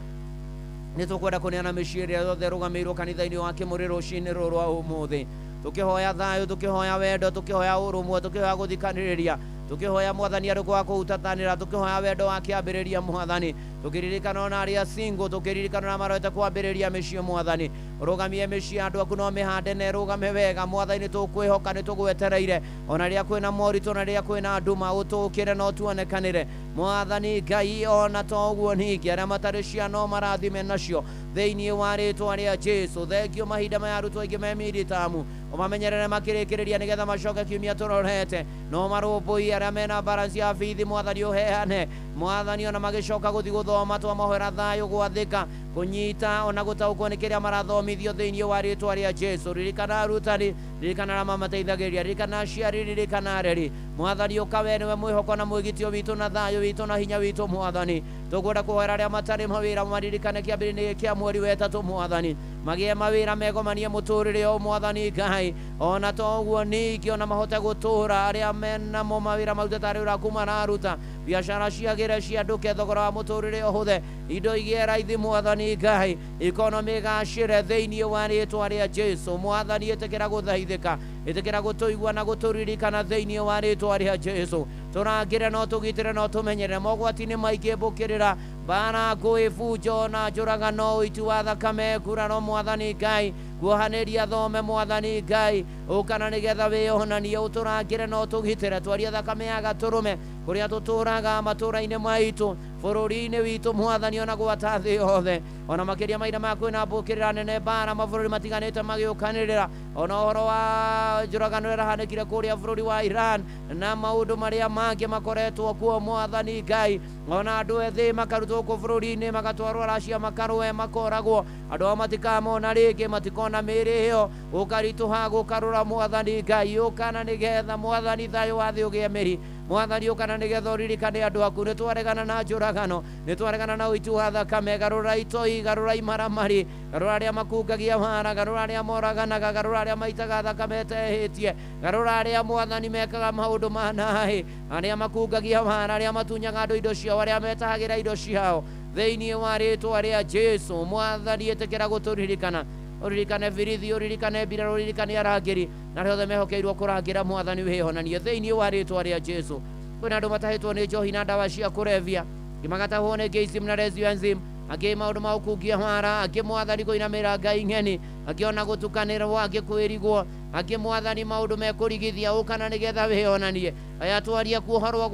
Speaker 6: nĩ tũkwenda kũneana mĩciĩ yothe rũgamĩirwo kanitha-inĩ wa kĩmũrĩ rũcinĩ rũrũ rwa ũmũthĩ tũkĩhoya thayũ tũkĩhoya wendo tũkĩhoya ũrũmwe tũkĩhoya gũthikanĩrĩria tũkĩhoya mwathani arĩ kwa kũhutatanĩra tũkĩhoya wendo wa kĩambĩrĩria mwathani tũkĩririkana ona arĩa single tũkĩririkana na marorete kwambĩrĩria mĩciĩ mwathani rũgamie mĩciĩ andũ aku no mĩhande na ĩrũgame wega mwathani tũkwĩhoka nĩ tũgwetereire ona rĩrĩa kwĩna moritũ na rĩrĩa kwĩna nduma ũtũũkĩre no tuonekanĩre mwathani Ngai ona to ũguo ningĩ arĩa matarĩ ciana marathime nacio thĩinĩ wa rĩtwa rĩa Jesũ thengio mahinda maya arutwo aingĩ me miditamu ũmamenyerere makĩrĩkĩrĩria nĩgetha macoke kiumia tũrorete no marũmbũiye arĩa mena balance ya bithi mwathani ũheane mwathani ona magĩcoka gũthiĩ gũthoma twamahwera thayũ gwathĩka kũnyita ona gũtaũkwo nĩ kĩrĩa marathomithio thĩinĩ wa rĩtwa rĩa Jesũ ririkana arutani ririkana arĩa mamateithagĩrĩria ririkana aciari ririkana areri mwathani ũkawe nĩwe mwĩhoko na mwĩgitio witũ na thayũ witũ na hinya witũ mwathani tũkwenda kũhoera arĩa matarĩ mawĩra maririkane kĩambĩrĩria kĩa mweri wa ĩtatũ mwathani magĩe mawĩra megomanie mũtũrĩre o mwathani Ngai ona toguo ningĩ ona mahote gũtũra arĩa mena mo mawĩra maruta tarĩ ũrakuma naruta biacara ciagĩre ciandũke thogora wa mũtũrĩre ũhũthe indo igĩe raithi Mwathani Ngai ikonomi gacĩre thĩinĩ wa rĩĩtwa rĩa Jesu Mwathani ĩtĩkĩra gũthaithĩka ĩtĩkĩra gũtũigua na gũtũririkana thĩinĩ wa rĩĩtwa rĩa Jesu tũrangĩre no tũgitĩre no tũmenyerere mogwati-inĩ maingĩ mbũkĩrĩra bara ngũĩ bunjo na njũragano ũiti wa thakame ngurano Mwathani Ngai kuohanĩria thome Mwathani Ngai ũkana nĩgetha wĩonanie ũtũrangĩre no tũgitĩre twarie thakame ya gatũrũme kũrĩa tũtũraga matũra-inĩ maitũ bũrũri-inĩ witũ Mwathani ona gwata thĩ yothe ona makĩria mahinda maya kwĩna mbũkĩrĩra nene bara mabũrũri matiganĩte magĩũkanĩrĩra ona ũhoro wa njũragano ĩrahanĩkire kũrĩa bũrũri wa Iran na maũndũ marĩa mangĩ makoretwo kuo Mwathani Ngai ona andũ ethĩ makarutwo kũ bũrũri-inĩ magatwarwo Russia makarũe makoragwo andũ ao matikamona rĩngĩ matikona mĩĩrĩ ĩyo ũkaritũha gũkarũra Mwathani Ngai ũkana nĩgetha Mwathani thayũ wa thĩ ũgĩe mĩri Mwathani ũkana nĩgetha ũririkane andũ aku nĩtwaregana na njũragano nĩtwaregana na ũiti wa thakame garũra itoi garũra imaramari garũra arĩa makungagia mara garũra arĩa moraganaga garũra arĩa maitaga thakame etehĩtie garũra arĩa Mwathani mekaga maũndũ ma naĩ arĩa makungagia mara arĩa matunyaga andũ indo ciao arĩa metahagĩra indo ciao thĩinĩ wa rĩĩtwa rĩa Jesu Mwathani ĩtĩkĩra gũtũririkana ũririkane birithi ũririkane mbirarũ ũririkane arangĩri na arĩa othe mehokeirwo kũrangĩra Mwathani wĩhonanie thĩinĩ wa rĩĩtwa rĩa Jesu kwĩna andũ matahĩtwo nĩ njohi na ndawa cia kũrebia angĩ magatahwo nĩ geisim na lesbianism angĩ maũndũ ma gũkungia mara angĩ Mwathani kũinamĩra Ngai ng'eni angĩ ona gũtukanĩrwo angĩ kwĩrigwo angĩ Mwathani maũndũ mekũrigithia ũkana nĩgetha wĩonanie aya twaria kuohorwo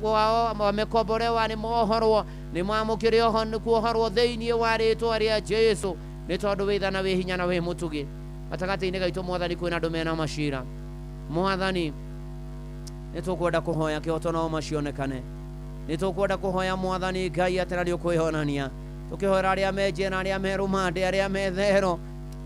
Speaker 6: gwao mamekomborewa nĩ mohorwo nĩ mamũkĩre oho nĩ kuohorwo thĩinĩ wa rĩĩtwa rĩa Jesu nĩ tondũ wĩ tha na wĩ hinya na wĩ mũtugi gatagatĩ-inĩ gaitũ Mwathani kwĩna andũ mena macira Mwathani nĩ tũkwenda kũhoya kĩhoto nao macionekane nĩ tũkwenda kũhoya Mwathani Ngai atĩ na nĩũkwĩhonania tũkĩhoera arĩa menje na arĩa merũmande arĩa methero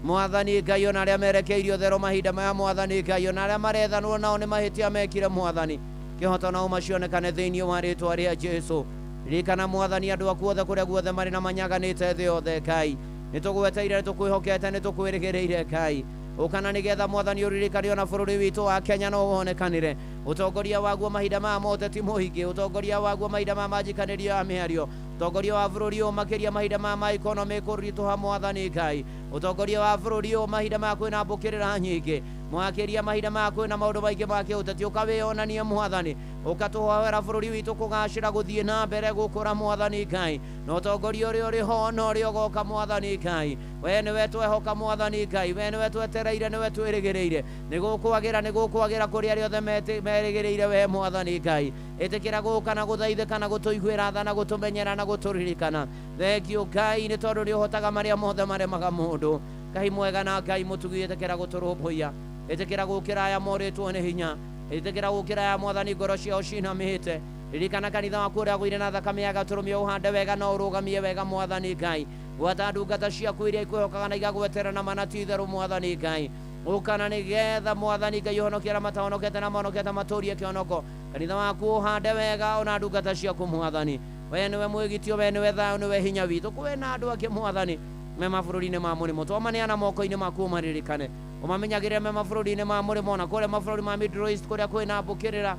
Speaker 6: Mwathani Ngai ona arĩa merekeirio thero mahinda maya Mwathani Ngai ona arĩa marethanwo nao nĩ mahĩtia mekire Mwathani kĩhoto nao macionekane thĩinĩ wa rĩĩtwa rĩa Jesu ririkana Mwathani andũ aku othe kũrĩa guothe marĩ na manyaganĩte thĩ yothe Ngai nĩ tũgweteire nĩ tũkwĩhokete nĩ tũkwĩrĩgĩrĩire Ngai ũkana nĩgetha Mwathani ũririkane ona bũrũri witũ wa Kenya no wonekanĩre ũtongoria waguo mahinda maya mothe ti mũingĩ ũtongoria waguo mahinda maya manjikanĩrio ya mĩario ũtongoria wa bũrũri ũyũ makĩria mahinda maya ma ikonomi kũritũha Mwathani Ngai ũtongoria wa bũrũri ũyũ mahinda maya kwĩna mbũkĩrĩra nyingĩ mwakĩria mahinda maya kwĩna maũndũ maingĩ ma kĩũteti ũkawĩonanie Mwathani ũkatũhoera bũrũri witũ kũgacĩra gũthiĩ na mbere gũkũra Mwathani Ngai na ũtongoria ũrĩa ũrĩ ho na ũrĩa ũgoka Mwathani Ngai we nĩwe twehoka Mwathani Ngai we nĩwe twetereire nĩwe twĩrĩgĩrĩire nĩ gũkwagĩra kũrĩ arĩa othe merĩgĩrĩire we Mwathani Ngai ĩtĩkĩra gũka na gũthaithĩka na gũtũiguĩra tha na gũtũmenyera na gũtũririkana thengiũ Ngai nĩ tondũ nĩ ũhotaga marĩa mothe maremaga mũndũ Ngai mwega na Ngai mũtugi ĩtĩkĩra gũtũrũmbũiya ĩtĩkĩra gũkĩra aya morĩtwo nĩ hinya ĩtĩkĩra gũkĩra aya Mwathani ngoro ciao cinamĩte ririkana kanitha waku ũrĩa gũire na thakame ya gatũrũme ũhande wega na ũrũgamie wega Mwathani Ngai gwata ndungata ciaku iria ikwĩhokaga na igagweterana mana ti itherũ Mwathani Ngai ũkana nĩgetha Mwathani Ngai ũhonokie arĩa matahonokete na mahonokete matũrie kĩonoko kanitha waku ũhande wega ona ndungata ciaku Mwathani we nĩwe mwĩgitio we nĩwe thayũ nĩwe hinya witũ kwĩna andũ angĩ Mwathani me mabũrũri-inĩ ma mũrĩmo twamaneana moko-inĩ maku ũmaririkane ũmamenyagĩrĩre me mabũrũri-inĩ ma mũrĩmo ona kũrĩa mabũrũri ma Middle East kũrĩa kwĩna mbũkĩrĩra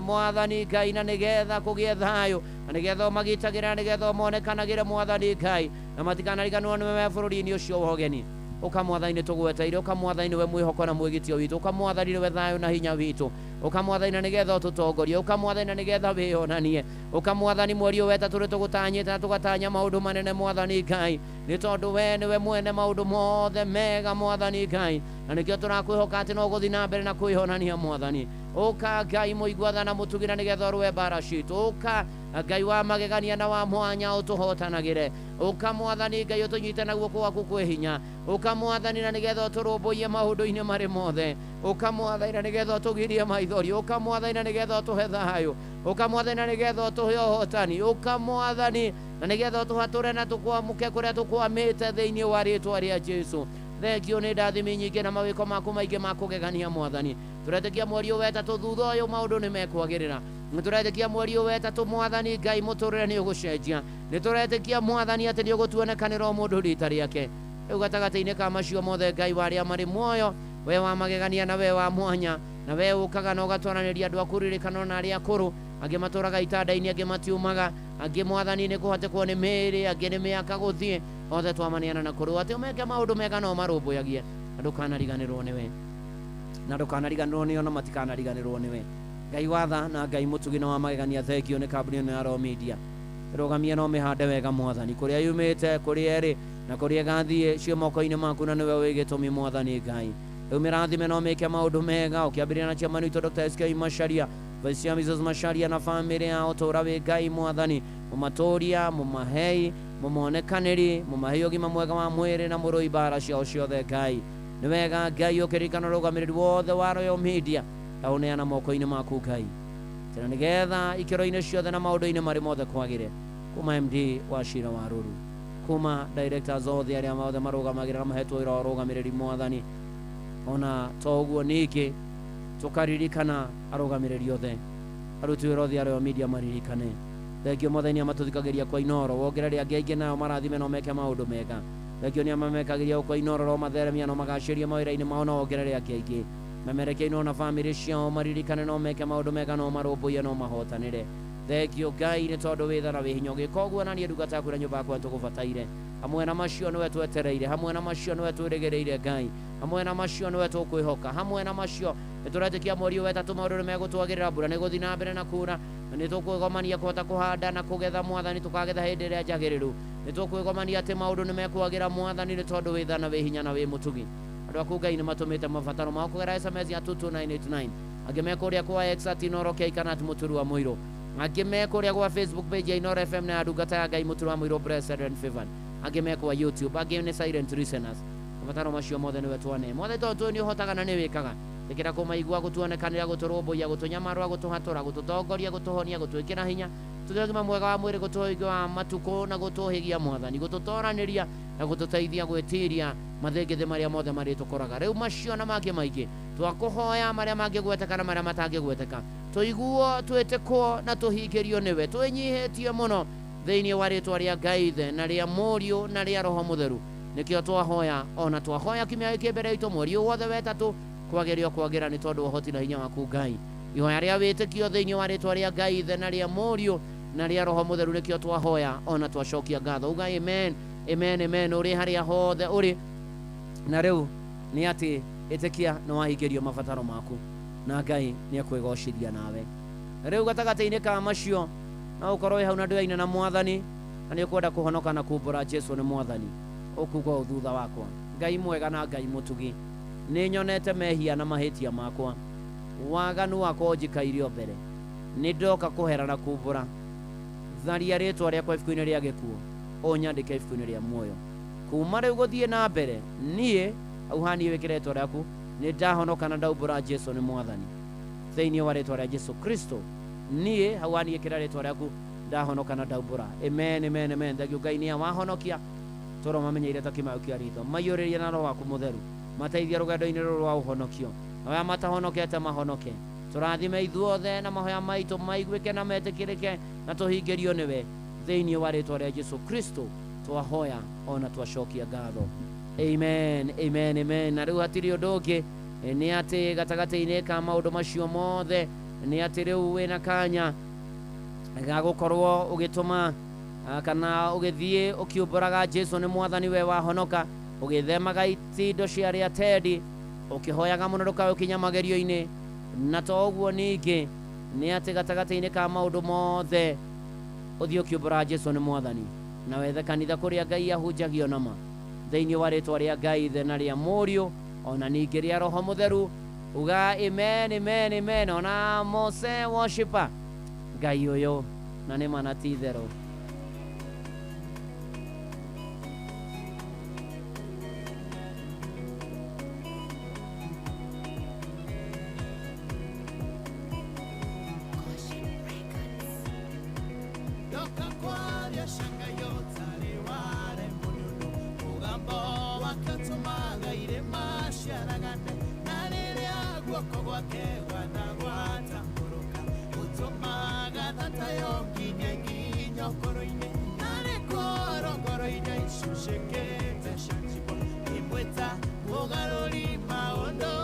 Speaker 6: Mwathani Ngai na nĩgetha kũgĩe thayũ na nĩgetha ũmagitagĩre na nĩgetha ũmonekanagĩre Mwathani Ngai na matikanariganĩrwo nĩ me bũrũri-inĩ ũcio wa ũgeni ũka Mwathani tũgweteire ũka Mwathani nĩwe mwĩhoko na mwĩgitio witũ ũka Mwathani nĩwe thayũ na hinya witũ ũka Mwathani na nĩgetha ũtũtongorie ũka Mwathani na nĩgetha wĩonanie ũka Mwathani mweri weta tũrĩ tũgũtanyĩte na tũgatanya maũndũ manene Mwathani Ngai nĩ tondũ we nĩwe mwene maũndũ mothe mega Mwathani Ngai na nĩkĩo tũrakwĩhoka atĩ no gũthiĩ na mbere na kwĩhonania Mwathani ũka Ngai mũigua tha na mũtugi na nĩgetha ũrũe mbara citũ ũka Ngai wa magegania na wa mwanya ũtũhotanagĩre ũka Mwathani Ngai ũtũnyite na guoko gwaku kwĩ hinya ũka Mwathani na nĩgetha ũtũrũmbũiye maũndũ-inĩ marĩ mothe ũka Mwathani na nĩgetha ũtũgirie maithori ũka Mwathani na nĩgetha ũtũhe thayũ ũka Mwathani na nĩgetha ũtũhe ũhotani ũka Mwathani na nĩgetha ũtũhatũre na tũkwamũke kũrĩa tũkwamĩte thĩinĩ wa rĩĩtwa rĩa Jesu thengio nĩ ndathimi nyingĩ na mawĩko maku maingĩ ma kũgegania Mwathani tũretĩkia mweri ũyũ wetatũ thutha ũyũ maũndũ nĩ mekwagĩrĩra nĩ tũretĩkia mweri ũyũ wetatũ Mwathani Ngai mũtũrĩre nĩ ũgũcenjia nĩ tũretĩkia Mwathani atĩ nĩ ũgũtuonekanĩra o mũndũ rita rĩake rĩu gatagatĩ-inĩ ka macio mothe Ngai wa arĩa marĩ muoyo we wa magegania na we wa mwanya na we ukaga na ugatwaraniria andu akuririkana na aria akuru angi maturaga itanda-ini angi matiumaga angi mwathani ni kuhatekwo ni miri angi ni miaka guthie othe twamaniana na kuru ati umeke maundu mega no marumbuyagie andu kanariganirwo niwe na ndukanariganirwo ni ona matikanariganirwo niwe Ngai watha na Ngai mutugi no wa magegania thengio ni kambuni no ya Royal Media rugamie no mihande wega mwathani kuria yumite kuria eri na kuria gathie cio moko-ini maku na niwe wigitumi mwathani Ngai umirathime no meke maundu mega ukiambiria na chairman witũ Dr. SK Macharia Vice Mrs. Macharia na family yao tora we Ngai mwathani mumatoria mumahei mumonekaniri mumahei ũgima mwega wa mwĩrĩ na mũrũi ibara ciao ciothe Ngai nĩ wega Ngai ũkĩririkana rũgamĩrĩri wothe wa Royal Media auneana moko-ini maku Ngai tena nigetha ikĩro-inĩ ciothe na maũndũ-inĩ marĩ mothe kwagĩre kuma MD wa Shira wa Ruru kuma directors othe arĩa mothe marũgamagĩrĩra mahetwo wĩra wa rũgamĩrĩri mwathani ona toguo ningĩ tukaririkana arũgamĩrĩri othe aruti wĩra othe a Royal Media maririkane thengio mwathani amatũthikagĩria kwa inoro wongerere angĩ aingĩ nao marathime no meke maũndũ mega thengio nĩ amamekagĩria kwa inoro ro matheremia no magacĩrie mawĩra-inĩ mao no wongerere angĩ aingĩ memerekeine ona bamĩrĩ ciao maririkane no meke maũndũ mega no marũmbũiye no mahotanĩre thengio Ngai nĩ tondũ wĩtha na wĩhinya ũgĩka ũguo na niĩ ndungata yaku na nyũmba yakwa nĩtũgũbataire hamwe na macio nĩwe twetereire hamwe na macio nĩwe twĩrĩgĩrĩire Ngai hamwe na macio nĩwe tũkwĩhoka hamwe na macio nĩtũretĩkia mweri wetatũ maũndũ nĩmegũtwagĩrĩra mbura nĩgũthiĩ na mbere na kuura na nĩtũkwĩgomania kũhota kũhanda na kũgetha mwathani tũkagetha hĩndĩ ĩrĩa njagĩrĩru nĩtũkwĩgomania atĩ maũndũ nĩmekwagĩra mwathani nĩ tondũ wĩtha na wĩhinya na wĩ mũtugi andũ aku Ngai nĩmatũmĩte mabataro mao kũgera SMS ya 22989 angĩ mekũrĩa kwa X ati Inoro Keikanat Mũturi wa Mũirũ angĩ mekũrĩa kwa Facebook page ya Inoro FM na ndungata ya Ngai Mũturi wa Mũirũ Blessed and Favored angĩ mekwa YouTube angĩ nĩ silent listeners mabataro macio mothe nĩwe twane mothe tondũ nĩ ũhotaga na nĩ wĩkaga ĩkĩra kũmaigua gũtuonekanĩra gũtũrũmbũiya gũtũnyamarũa gũtũhatũra gũtũtongoria gũtũhonia gũtwĩkĩra hinya tũgĩe ũgima mwega wa mwĩrĩ gũtũhĩgia matukũ na gũtũhĩgia mwathani gũtũtoranĩria na gũtũteithia gwĩtiria mathĩngĩthĩ marĩa mothe marĩ tũkoraga rĩu macio na mangĩ maingĩ twakũhoya marĩa mangĩgweteka na marĩa matangĩgweteka tũiguo twĩtĩkwo na tũhingĩrio nĩwe twĩnyihĩtie mũno thĩinĩ wa rĩtwa rĩa Ngai Ithe na rĩa Mũriũ na rĩa Roho Mũtheru nĩkĩo twahoya ona twahoya kiumia gĩkĩ mbere itũ mweri wothe wetatũ kwagĩrio kwagĩra nĩ tondũ ũhoti na hinya waku Ngai ihoya rĩa wĩtĩkio thĩinĩ wa rĩtwa rĩa Ngai Ithe na rĩa Mũriũ na rĩa Roho Mũtheru nĩkĩo twahoya ona twacokia ngatho uga amen amen amen ũrĩ harĩa hothe ũrĩ na rĩu nĩ atĩ ĩtĩkia nĩ wahingĩrio mabataro maku na Ngai nĩ ekwĩgocithia nawe rĩu gatagatĩ-inĩ ka macio no ũkorwo wĩ hau na ndũyaine na mwathani na nĩ ũkwenda kũhonoka na kumbũra Jesũ nĩ mwathani ũkuga thutha wakwa Ngai mwega na Ngai mũtugi nĩ nyonete mehia na mahĩtia makwa waganu wakwa njikairio mbere nĩ ndoka kũhera na kumbũra tharia rĩtwa rĩakwa ibuku-inĩ rĩa gĩkuũ ũnyandĩke ibuku-inĩ rĩa muoyo kuma rĩu gũthiĩ na mbere niĩ hau haniĩ wĩkĩre rĩtwa rĩaku nĩ ndahonoka na ndaumbũra Jesũ nĩ mwathani thĩinĩ wa rĩtwa rĩa Jesũ Kristo niĩ hau haniĩ ĩkĩra rĩtwa rĩaku ndahonoka na ndaumbũra amen amen amen thengio Ngai nĩ wahonokia toro mamenyeire ta kĩmaũ kĩa ritho maiyũrĩrie na Roho waku Mũtheru mateithia rũgendo-inĩ rũrũ rwa ũhonokio arĩa matahonokete mahonoke tũrathime ithuothe na mahoya maitũ maiguĩke na metĩkĩrĩke na tũhingĩrio nĩwe thĩinĩ wa rĩtwa rĩa Jesũ Kristo twahoya ona twacokia ngatho amen amen amen na rĩu hatirĩ ũndũ ũngĩ nĩ atĩ gatagatĩ-inĩ ka maũndũ macio mothe nĩ atĩ rĩu wĩna kanya ga gũkorwo ũgĩtũma kana ũgĩthiĩ ũkiumbũraga Jesũ nĩ mwathani we wahonoka ũgĩthemaga itindo cia rĩa tendi ũkĩhoyaga mũno ndũkae ũkĩnyamagĩrio-inĩ na to ũguo ningĩ nĩ atĩ gatagatĩ-inĩ ka maũndũ mothe ũthiĩ ũkiumbũraga Jesũ nĩ mwathani na wethe kanitha kũrĩa Ngai ahunjagio nama thĩinĩ wa rĩtwa rĩa Ngai Ithe na rĩa Mũriũ ona ningĩ rĩa Roho Mũtheru uga amen amen amen ona Mose worshiper Ngai ũyũ na nĩ mana ti itherũ
Speaker 1: Shekete shanjibo imweta mugaruri maondo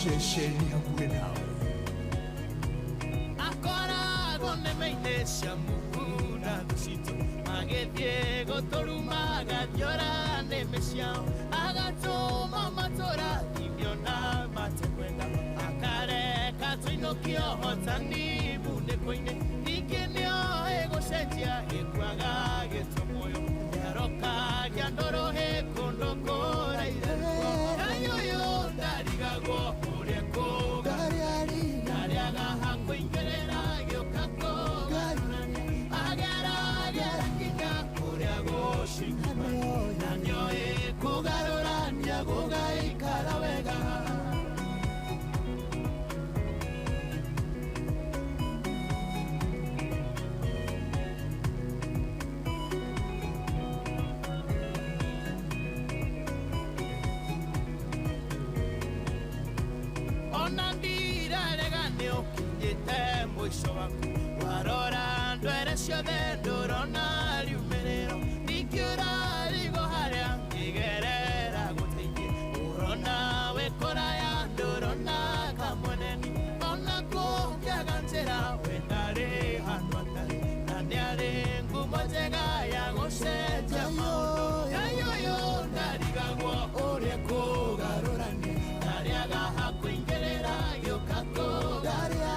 Speaker 1: ceceni hakuhĩ nawe.
Speaker 12: Akoragwo nĩmeinesha mũgũnda thũ citũ magĩthiĩ gũtũruma agathiora nĩmĩ ciao agatũma matũra thimio na matekwenda akareka tũinũkio hotani mbundĩko-inĩ ningĩ nĩoĩ gũcenjia gĩkuaga gĩtũmũyũ nĩarokagia ndũrũhĩ kũndũ kũraire kayũyũ ndarigagwo ũrĩa kũgarĩaga hakũingĩrĩra gĩũka kũgarũrania ageragera nginya kũrĩa gũcingima na nĩoĩ kũgarũrania gũgaikara wega. Mũico waku warora ndwere ciothe ndũrona riumĩrĩro ningĩ ũrarigwo harĩa ngĩgerera gũteithie ũrona wĩ kũraya ndũrona kamweneni ona kũngĩaga njĩra we ndarĩ handũ atarĩ na nĩarĩ ngumo njega ya gũcenjia maũndũ yayũyũ ndarigagwo ũrĩa kũgarũrania ndarĩaga hakũingĩrĩra gĩũka kũgarĩa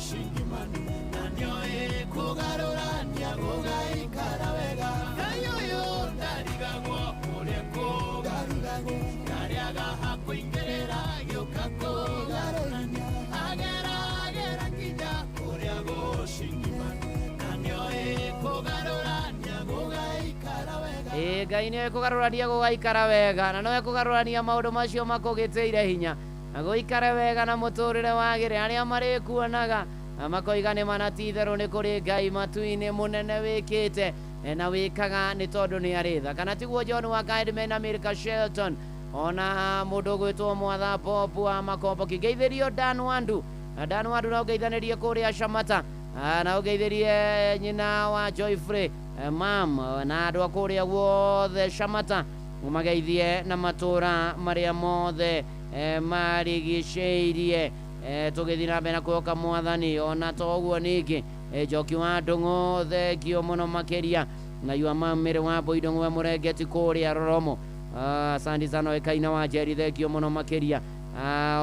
Speaker 12: shingimani na nĩoĩ kũgarũrania gũgaikara wega kayũyũ ndarigagwo ũrĩa kũgarũragwo ndarĩaga hakũingĩrĩra gĩũka kũgarũrania ageragera nginya kũrĩa gũshingimani na nĩoĩ kũgarũrania gũgaikara wega.
Speaker 6: Ngai nĩoĩ kũgarũrania gũgaikara wega na noe kũgarũrania maũndũ macio makũgĩtĩire hinya na gũikare wega na mũtũrĩre wagĩre arĩa marĩkuonaga makoiga nĩ manatitherũ nĩ kũrĩ Ngai matu-inĩ mũnene wĩkĩte na wĩkaga nĩ tondũ nĩ arĩtha kana tiguo John wa Academy na America Shelton ona mũndũ gwĩtwo Mwatha Pop wa Makombo kĩgeithĩrio Dan Wandu na ũgeithanĩrie kũrĩa Shamata na ũgeithĩrie nyina wa Joyfrey mam na andũ a kũrĩa guothe Shamata mageithie na matũra marĩa mothe marigicĩirie tũgĩthiĩ na mbere na kwĩhoka Mwathani ona to ũguo ningĩ Njoki wa Ndũng'ũ thengio mũno makĩria na yua mamĩrĩ wa Mbũindũng'ũ we mũrengeti kũrĩa Roromo Asante sana wekaina wa Jerry thengio mũno makĩria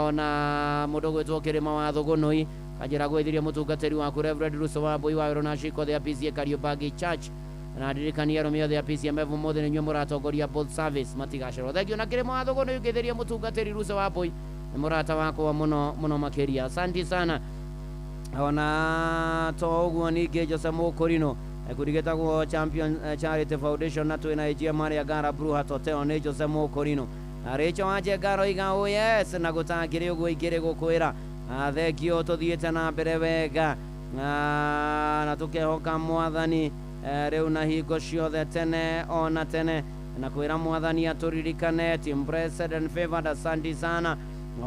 Speaker 6: ona mũndũ gwĩtwo Kĩrĩma wa Thũgũnũi kanjĩra gwĩthiria mũtungatĩri waku Reverend Russo wa Mbũi wa Wĩrũ Ciko the APC Kariũbangi Church na ndirikania Romeo the APC mevu mothe nĩ nyuĩ mũratongoria both service matigacĩrwo thengio na Kĩrĩma wa Thũgũnũi ũkĩtheria mũtungatĩri Russo wa Mbũi nĩ mũrata wakwa mũno makĩria asante sana ona to ũguo ningĩ Jose Mũkũrinũ kurigitagwo Champion Charity Foundation na twĩna ejia Maria Gara Bruhat Hotel nĩ Jose Mũkũrinũ Rachel wanje Ngaro iga yes na gũtangĩrĩ ũguo ingĩrĩ gũkwĩra thengio tũthiĩte na mbere wega na tũkehoka Mwathani rĩu na hingo ciothe tene ona tene na kwĩra Mwathani atũririkane team blessed and favored asante sana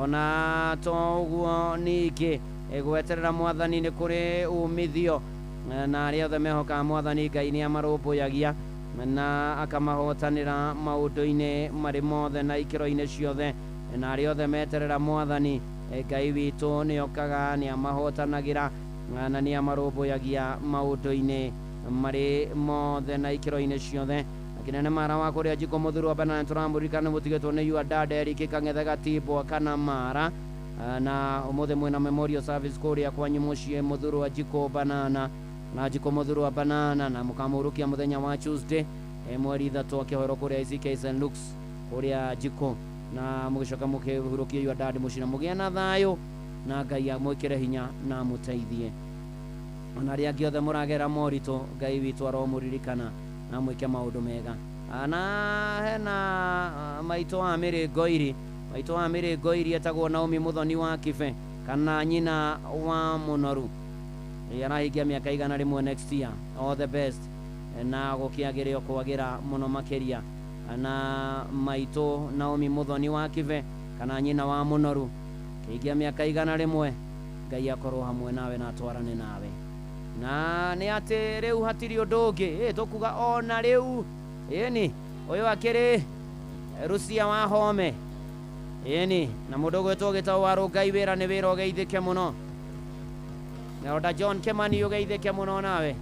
Speaker 6: ona to ũguo ningĩ gweterera Mwathani nĩ kũrĩ umithio na arĩa othe mehokaga Mwathani Ngai nĩ amarũmbũyagia na akamahotanĩra maũndũ-inĩ marĩ mothe na ikĩro-inĩ ciothe na arĩa othe meterera Mwathani Ngai witũ nĩ okaga nĩ amahotanagĩra na nĩ amarũmbũyagia maũndũ-inĩ marĩ mothe na ikĩro-inĩ ciothe akinene mara wa kũrĩa Jiko Mũthuri wa Banana tũramũririkana nĩ mũtigĩtwo nĩ Yua Dad Eric Kang'ethe Gatibwa kana Mara na ũmũthĩ mwĩna memorial service kũrĩa kwanyu mũciĩ Mũthuri wa Jiko Banana na Jiko Mũthuri wa Banana na mũkamũrũkia mũthenya wa Tuesday mweri 3 kĩhoro kũrĩa ICK St. Luke's kũrĩa Jiko na mũgĩcoka mũkĩhurũkia Yua Dad mũciĩ na mũgĩa na thayũ na Ngai amwĩkĩre hinya na mũteithie ona arĩa angĩ othe mũragera moritũ Ngai witũ aromũririkana na mwĩke maũndũ mega na hena maitũ wa mĩrĩngo iri etagwo Naomi Mũthoni wa Kibe kana nyina wa Mũnoru arahingia mĩaka 100 next year all the best na gũkĩagĩrĩo kwagĩra mũno makĩria na maitũ Naomi Mũthoni wa Kibe kana nyina wa Mũnoru kĩhingia mĩaka 100 Ngai akorwo hamwe nawe na atwarane nawe na nĩ atĩ rĩu hatirĩ ũndũ ũngĩ tũkuga ona rĩu ĩni ũyũ akĩrĩ Rusia wa Home eni na mudogo wetu gitau wa Rongai wira ni wira ugeithike muno na oda John Kimani ugeithike muno nawe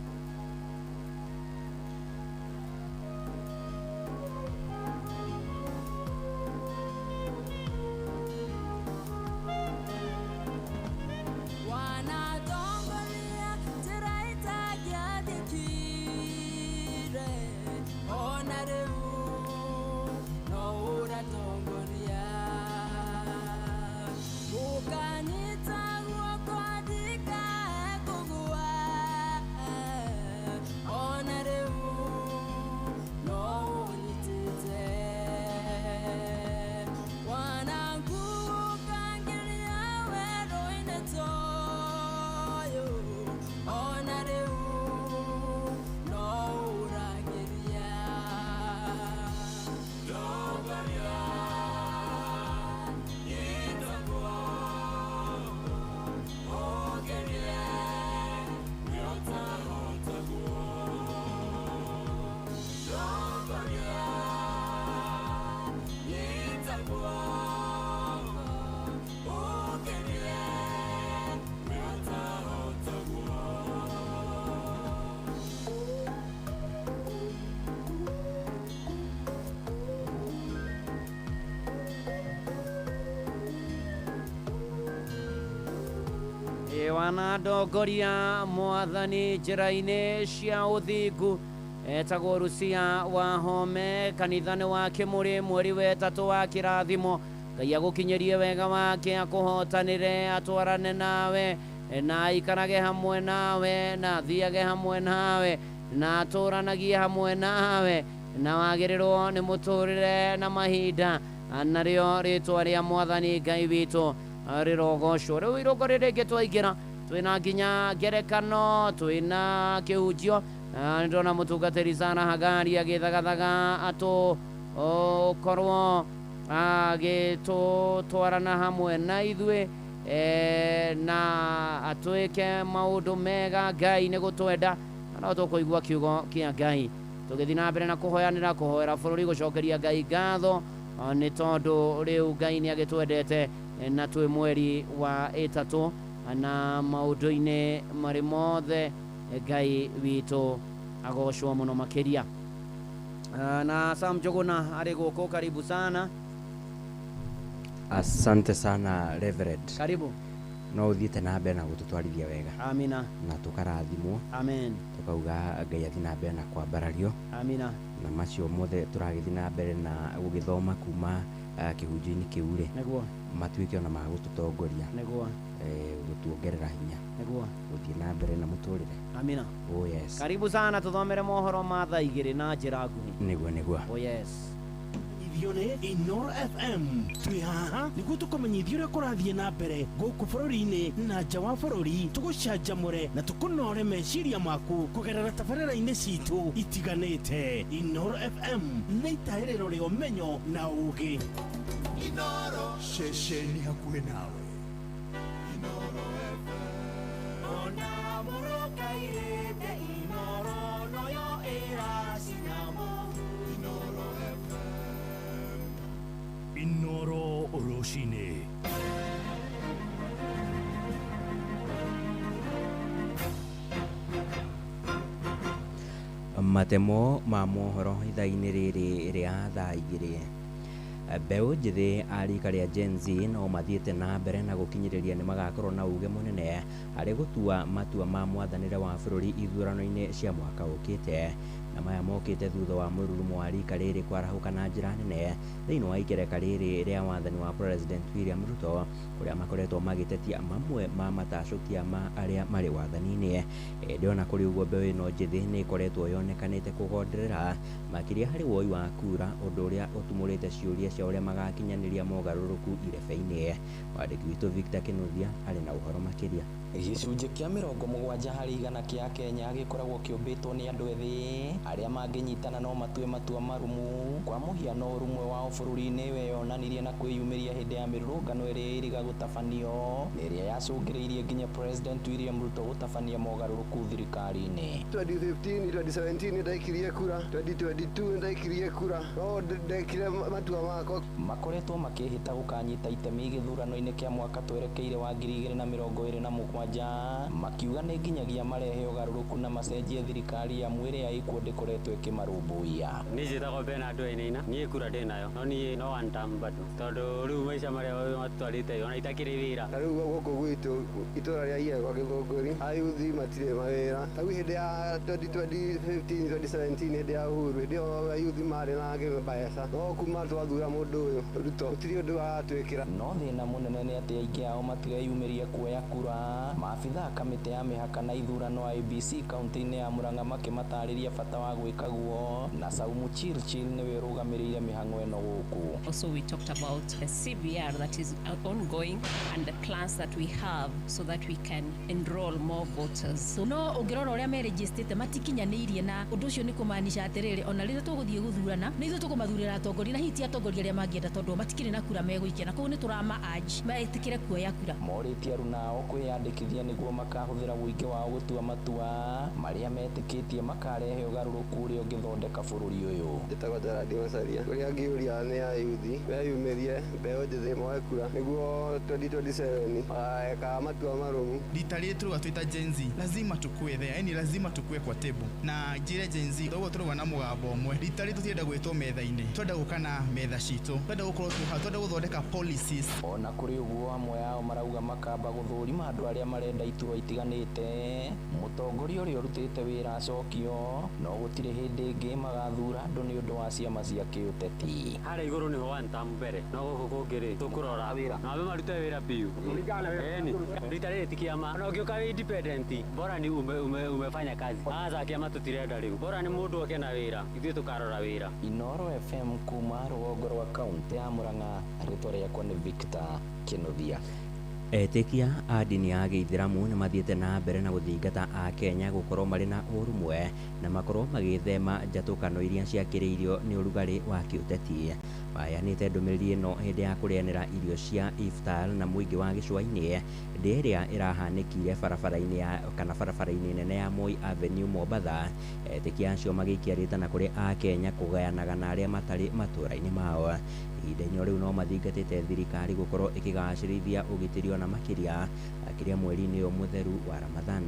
Speaker 6: wanadongoria mwathani njĩra-inĩ cia ũthingu etagwo Rusia wa Home kanithani wa Kĩmũrĩ mweri wa 3 wa kĩrathimo Ngai agũkinyerie wega wake akũhotanĩre atwarane nawe na aikarage hamwe nawe na athiage hamwe nawe na atũranagie hamwe nawe na wagĩrĩrwo nĩ mũtũrĩre na mahinda narĩo rĩtwa rĩa mwathani Ngai witũ rirogocwo riu irongo rĩrĩngĩ twaingĩra twĩna nginya ngerekano twĩna kĩhunjio ndona mũtungatĩri Sana Hagari agĩthagathaga atũkorwo agĩtũtwarana hamwe na ithuĩ na atwĩke maũndũ mega Ngai nĩ gũtwenda no tũkũigua kiugo kĩa Ngai tũgĩthiĩ na mbere na kũhoyanĩra kũhoera bũrũri gũcokeria Ngai ngatho nĩ tondũ rĩu Ngai nĩ agĩtwendete na twĩ mweri wa 3 na maũndũ-inĩ marĩ mothe Ngai witũ agocwo mũno makĩria na Sam Njuguna arĩ gũkũ karibu sana.
Speaker 7: Asante sana Reverend.
Speaker 6: Karibu.
Speaker 7: No uthiĩte na mbere na gũtũtwarithia wega.
Speaker 6: Amina.
Speaker 7: Na tũkarathimwo.
Speaker 6: Amen.
Speaker 7: Tukauga Ngai athiĩ na mbere na kwambarario.
Speaker 6: Amina.
Speaker 7: Na macio mothe tũragĩthiĩ na mbere na gũgĩthoma kuma kĩhunjio-inĩ kĩu rĩ matuĩke ona magũtũtongoria gũtuongerera hinya gũthiĩ na mbere na mũtũrĩre.
Speaker 6: Amina.
Speaker 7: Oh yes.
Speaker 6: Karibu sana tuthomere mohoro ma thaa 2 na njĩra nguhĩ.
Speaker 7: Nĩguo.
Speaker 6: Oh yes.
Speaker 15: Ithione Inoro FM twi haha nĩguo tũkũmenyithia ũrĩa kũrathiĩ na mbere gũkũ bũrũri-inĩ na nja wa bũrũri tũgũcanjamũre na tũkũnore meciria maku kũgerera tabarĩra-inĩ citũ itiganĩte. Inoro FM nĩ itaĩrĩro rĩa ũmenyo na ũũgĩ.
Speaker 1: Inoro ceceni hakuhĩ nawe. Inoro FM ona mũrokairĩte Inoro noyo ĩracinamo. Inoro FM
Speaker 4: Inoro Oroshine.
Speaker 7: Matemo ma mohoro ithaa-inĩ rĩrĩ rĩa thaa 2. Mbeũ njĩthĩ a rika rĩa Gen Z no mathiĩte na mbere na gũkinyĩrĩria nĩ magakorwo na uge mũnene harĩ gũtua matua ma mwathanĩre wa bũrũri ithurano-inĩ cia mwaka ũkĩte. Na maya mokĩte thutha wa mũrurumo wa rika rĩrĩ kwarahũka na njĩra nene thĩinĩ wa ikereka rĩrĩ rĩa wathani wa President William Ruto kũrĩa makoretwo magĩtetia mamwe ma matacũkia ma arĩa marĩ wathani-inĩ. Ndĩona kũrĩ ũguo mbeũ ĩno njĩthĩ nĩ ĩkoretwo yonekanĩte kũgonderera makĩria harĩ woi wa kura, ũndũ ũrĩa ũtumũrĩte ciũria cia ũrĩa magakinyanĩria mogarũrũku irebe-inĩ. Mwandĩki witũ Victor Kinuthia arĩ na ũhoro makĩria.
Speaker 2: gĩcunjĩ kĩa 70 harĩ igana kĩa Kenya gĩkoragwo kĩũmbĩtwo nĩ andũ ethĩ arĩa mangĩnyitana no matue matua marumu. Kwa mũhiano ũrũmwe wao bũrũri-inĩ weyonanirie na kwĩyumĩria hĩndĩ ya mĩrũrũngano ĩrĩa ĩrĩga gũtabanio ĩrĩa yacũngĩrĩirie nginya President William Ruto gũtabania mogarũrũku thirikari-inĩ.
Speaker 21: 2015, 2017 ndaikirie kura, 2022 ndaikirie kura, no ndekire matua makwa.
Speaker 2: Makoretwo makĩhĩta gũkanyita itemi gĩthurano-inĩ kĩa mwaka twerekeire wa 2027 makiuga nĩ nginyagia marehe ũgarũrũku na macenjie thirikari ya mwĩrĩ ya ikuo ndĩkoretwo ĩkĩmarũmbũiya.
Speaker 13: Niĩ njĩtagwo Bernard Wainaina, niĩ kura ndĩnayo no niĩ no one term bado tondũ rĩu maica marĩa matwarĩte ona itakĩrĩ wĩra.
Speaker 21: Na rĩu gũkũ gwitũ itũra rĩa Igego Gĩthũngũri ayuthi matirĩ mawĩra. Rĩu hĩndĩ ya 2015 2017 hĩndĩ ya Uhuru hĩndĩ ĩyo ayuthi marĩ na mbeca no kuma twathura mũndũ ũyũ Ruto gũtirĩ ũndũ watwĩkĩra.
Speaker 2: No thĩna mũnene nĩ atĩ aingĩ ao matireyumĩria kuoya kura. Maabitha kamĩtĩ ya mĩhaka na ithurano IEBC kaunti-inĩ ya Murang'a makĩmatarĩria bata wa gwĩka guo, na Saumu Chirchir nĩwe ũrũgamĩrĩire mĩhang'o ĩno gũkũ.
Speaker 14: Also we talked about the CBR that is ongoing and the plans that we have so that we can enroll more voters.
Speaker 16: No ũngĩrora ũrĩa meregistrĩte matikinyanĩirie na ũndũ ũcio nĩ kũmaanisha atĩrĩrĩ ona rĩrĩa tũgũthiĩ gũthurana nĩ ithuĩ tũkũmathurĩra atongoria na hihi ti atongoria arĩa mangĩenda tondũ matikĩrĩ na kura megũikia na koguo nĩ tũrama-urge metĩkĩre kuoya kura.
Speaker 2: Morĩtie aruna ao kwĩyandĩkithia nĩguo makahũthĩra ũingĩ wao gũtua matua marĩa metĩkĩtie makarehe ũgarũrũku ũrĩa ũngĩthondeka bũrũri ũyũ.
Speaker 21: Njĩtagwo Gerard Macharia, ũrĩa ngĩũria nĩ ayuthi weyumĩrie mbeũ njĩthĩ moe kura nĩguo 2027 mageka matua marũmu.
Speaker 23: Rita rĩtũ twĩta Gen Z lazima tukue there, yani lazima tukue kwa table na njĩre Gen Z toguo tũrauga na mũgambo ũmwe. Rita rĩtũ tũtienda gwĩtwo metha-inĩ, twenda gũka na metha citũ, twenda gũkorwo twenda gũthondeka policies.
Speaker 2: Ona kũrĩ ũguo amwe ao marauga makamba gũthũrima andũ arĩa marenda iturwa itiganĩte. Mũtongoria ũrĩa ũrutĩte wĩra acokio no gũtirĩ hĩndĩ ĩngĩ magathura andũ nĩ ũndũ wa ciama cia kĩũteti.
Speaker 13: Harĩa igũrũ nĩho one term mbere no gũkũ kũngĩ-rĩ tũkũrora wĩra na ambe marute wĩra biũ. Eni rita rĩrĩ ti kĩama ona ũngĩũka wĩ independent bora ni umefanya kazi. Aca kĩama tũtirenda rĩu bora nĩ mũndũ oke na wĩra ithuĩ tũkarora wĩra.
Speaker 2: Inooro FM kuma rũgongo rwa kaunti ya Murang'a, rĩtwa rĩakwa nĩ Victor Kĩnuthia.
Speaker 7: Etĩkia a ndini ya Gĩithĩramu nĩ mathiĩte na mbere na gũthingata a Kenya gũkorwo marĩ na ũrũmwe na makorwo magĩthema njatũkano iria ciakĩrĩirio nĩ ũrugarĩ wa kĩũteti. Mayanĩte ndũmĩrĩri ĩno hĩndĩ ya kũrĩanĩra irio cia iftar na mũingĩ wa gĩcũa-inĩ hĩndĩ ĩrĩa ĩrahanĩkire barabara-inĩ nene ya Moi Avenue Mombatha. Etĩkia acio magĩikia rĩtana kũrĩ a Kenya kũgayanaga na arĩa matarĩ matũũra-inĩ mao. Ihinda-inĩ rĩu no mathingatĩte thirikari gũkorwo ĩkĩgacĩrithia ũgitĩri ona makĩria mweri-inĩ ũyũ mũtheru wa Ramadhan.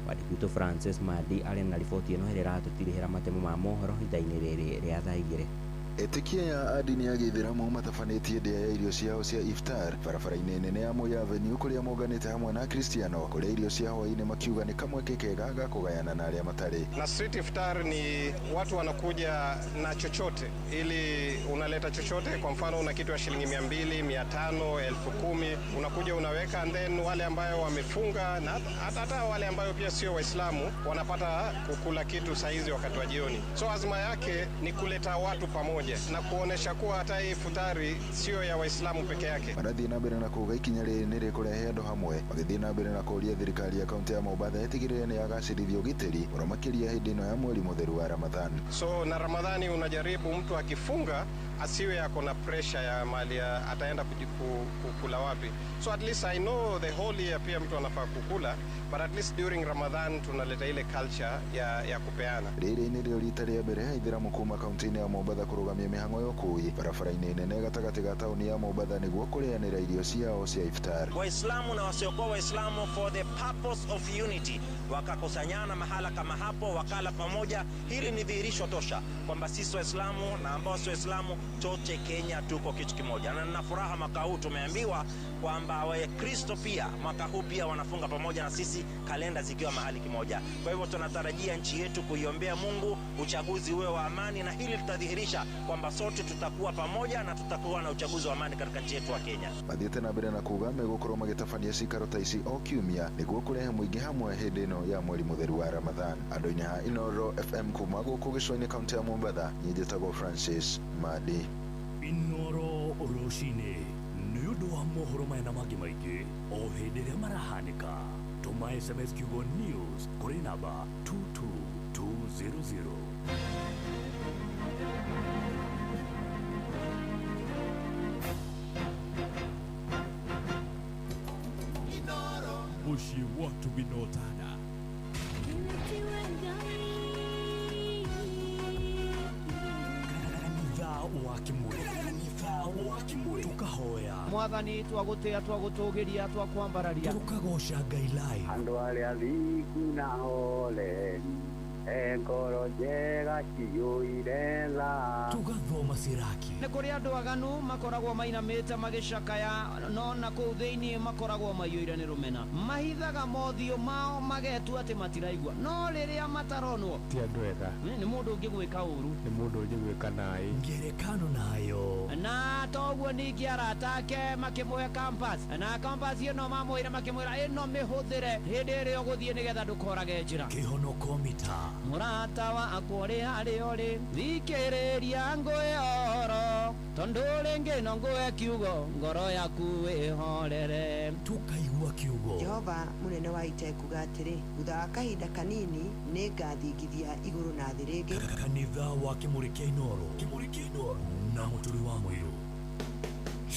Speaker 7: Mwandĩki witũ Francis Madi arĩ na riboti ĩno ĩrĩa ĩratũtirĩhĩra matemo ma mohoro ihinda-inĩ rĩrĩ rĩa thaa igĩrĩ.
Speaker 24: Etĩkia a ndini ya Gĩithĩramu matabanĩtie ndĩa ya irio ciao cia iftar barabara-inĩ nene ya Moi Avenue kũrĩa monganĩte hamwe na Kristiano kũrĩa irio cia hwaĩ-inĩ makiuga nĩ kamweke kega ga kũgayana na arĩa matarĩ.
Speaker 25: Na street iftar ni watu wanakuja na chochote, ili unaleta chochote. Kwa mfano una kitu ya shilingi 200, 500, 10,000 unakuja unaweka, and then wale ambayo wamefunga na hata wale ambayo pia sio Waislamu wanapata kukula kitu saizi wakati wa jioni. So azma yake ni kuleta watu pamoja na kuonesha kuwa hata hii futari sio ya Waislamu peke yake.
Speaker 24: Marathiĩ na mbere na kuuga ikinya rĩrĩ nĩ rĩkũrehe andũ hamwe, magĩthiĩ na mbere na kũria thirikari ya kaunti ya Mombatha ĩtigĩrĩre nĩ yagacĩrithia ũgitĩri mũno makĩria hĩndĩ ĩno ya mweri mũtheru wa Ramadhan.
Speaker 25: So na Ramadhani unajaribu mtu akifunga asiwe ako na pressure ya mali ataenda kukula wapi. So at least I know the whole year pia mtu anafaa kukula, but at least during Ramadan tunaleta ile culture ya kupeana.
Speaker 24: Rĩrĩ nĩ rĩo rita rĩa mbere Aithĩramu kuma kaunti-inĩ ya Mombatha kũrũgamia mĩhang'o ya ũkũi barabara-inĩ nene gatagatĩ ga taũni ya Mombatha nĩguo kũrĩanĩra irio ciao cia iftar.
Speaker 26: Waislamu na wasiokuwa Waislamu for the purpose of unity wakakusanyana mahala kama hapo wakala pamoja. Hili ni dhihirisho tosha kwamba sisi Waislamu na ambao si Waislamu chote Kenya tuko kitu kimoja, na nina furaha mwaka huu tumeambiwa kwamba Wakristo pia mwaka huu pia wanafunga pamoja na sisi, kalenda zikiwa mahali kimoja. Kwa hivyo tunatarajia nchi yetu kuiombea Mungu uchaguzi uwe wa amani, na hili tutadhihirisha kwamba sote tutakuwa pamoja na tutakuwa na uchaguzi wa amani katika nchi yetu wa Kenya.
Speaker 24: Mathiĩte na mbere na kuuga megũkorwo magĩtabania cikaro ta ici o kiumia nĩguo kũrehe mũingĩ hamwe hĩndĩ ĩno ya mweri mũtheru wa Ramadhan. Andũ-inĩ ha Inooro FM kuma gũkũ gĩcũa-inĩ kaunti ya Mombatha, niĩ njĩtagwo Francis Madi.
Speaker 4: Inooro rũcinĩ nĩ ũndũ wa mohoro maya na mangĩ maingĩ o hĩndĩ ĩrĩa marahanĩka tuma SMS kiugo news kuri namba 22200.
Speaker 22: Mushi watu binotana.
Speaker 4: Kanitha wa kimuri tukahoya
Speaker 6: mwathani twagutia twagutugiria twakwambararia
Speaker 4: tukagosha Ngai live
Speaker 3: andu aria thiku na holeni ngoro njega ciyuire tha
Speaker 4: tugathoma ciraki
Speaker 6: nĩ kũrĩ andũ aganu makoragwo mainamĩte magĩcakaya no na kũu thĩinĩ makoragwo maiyũire nĩ rũmena mahithaga mothiũ mao magetua atĩ matiraigua no rĩrĩa mataronwo
Speaker 5: ti andũ ega
Speaker 6: nĩ mũndũ ũngĩ gwĩka ũru
Speaker 5: nĩ mũndũ ũngĩ gwĩka naĩ
Speaker 4: ngerekano nayo
Speaker 6: na toguo ningĩ arata ake makĩmũhe campus na campus ĩno mamwĩre makĩmwĩra ĩno mĩhũthĩre hĩndĩ ĩrĩa ũgũthiĩ nĩgetha ndũkorage njĩra
Speaker 4: kĩhonoko mita
Speaker 6: mũrata wakwa ũrĩ harĩa ũrĩ thikĩrĩria ngwĩhoro tondũ rĩngĩ no ngũhe kiugo ngoro yaku wĩhorere
Speaker 4: tukaigua kiugo
Speaker 9: Jehova mũnene wa ita kuga atĩrĩ thutha wa kahinda kanini nĩ ngathingithia igũrũ na thĩ rĩngĩ
Speaker 4: kanitha wa Kĩmũrĩ kĩa Inooro na mũtũri wa mũirũ.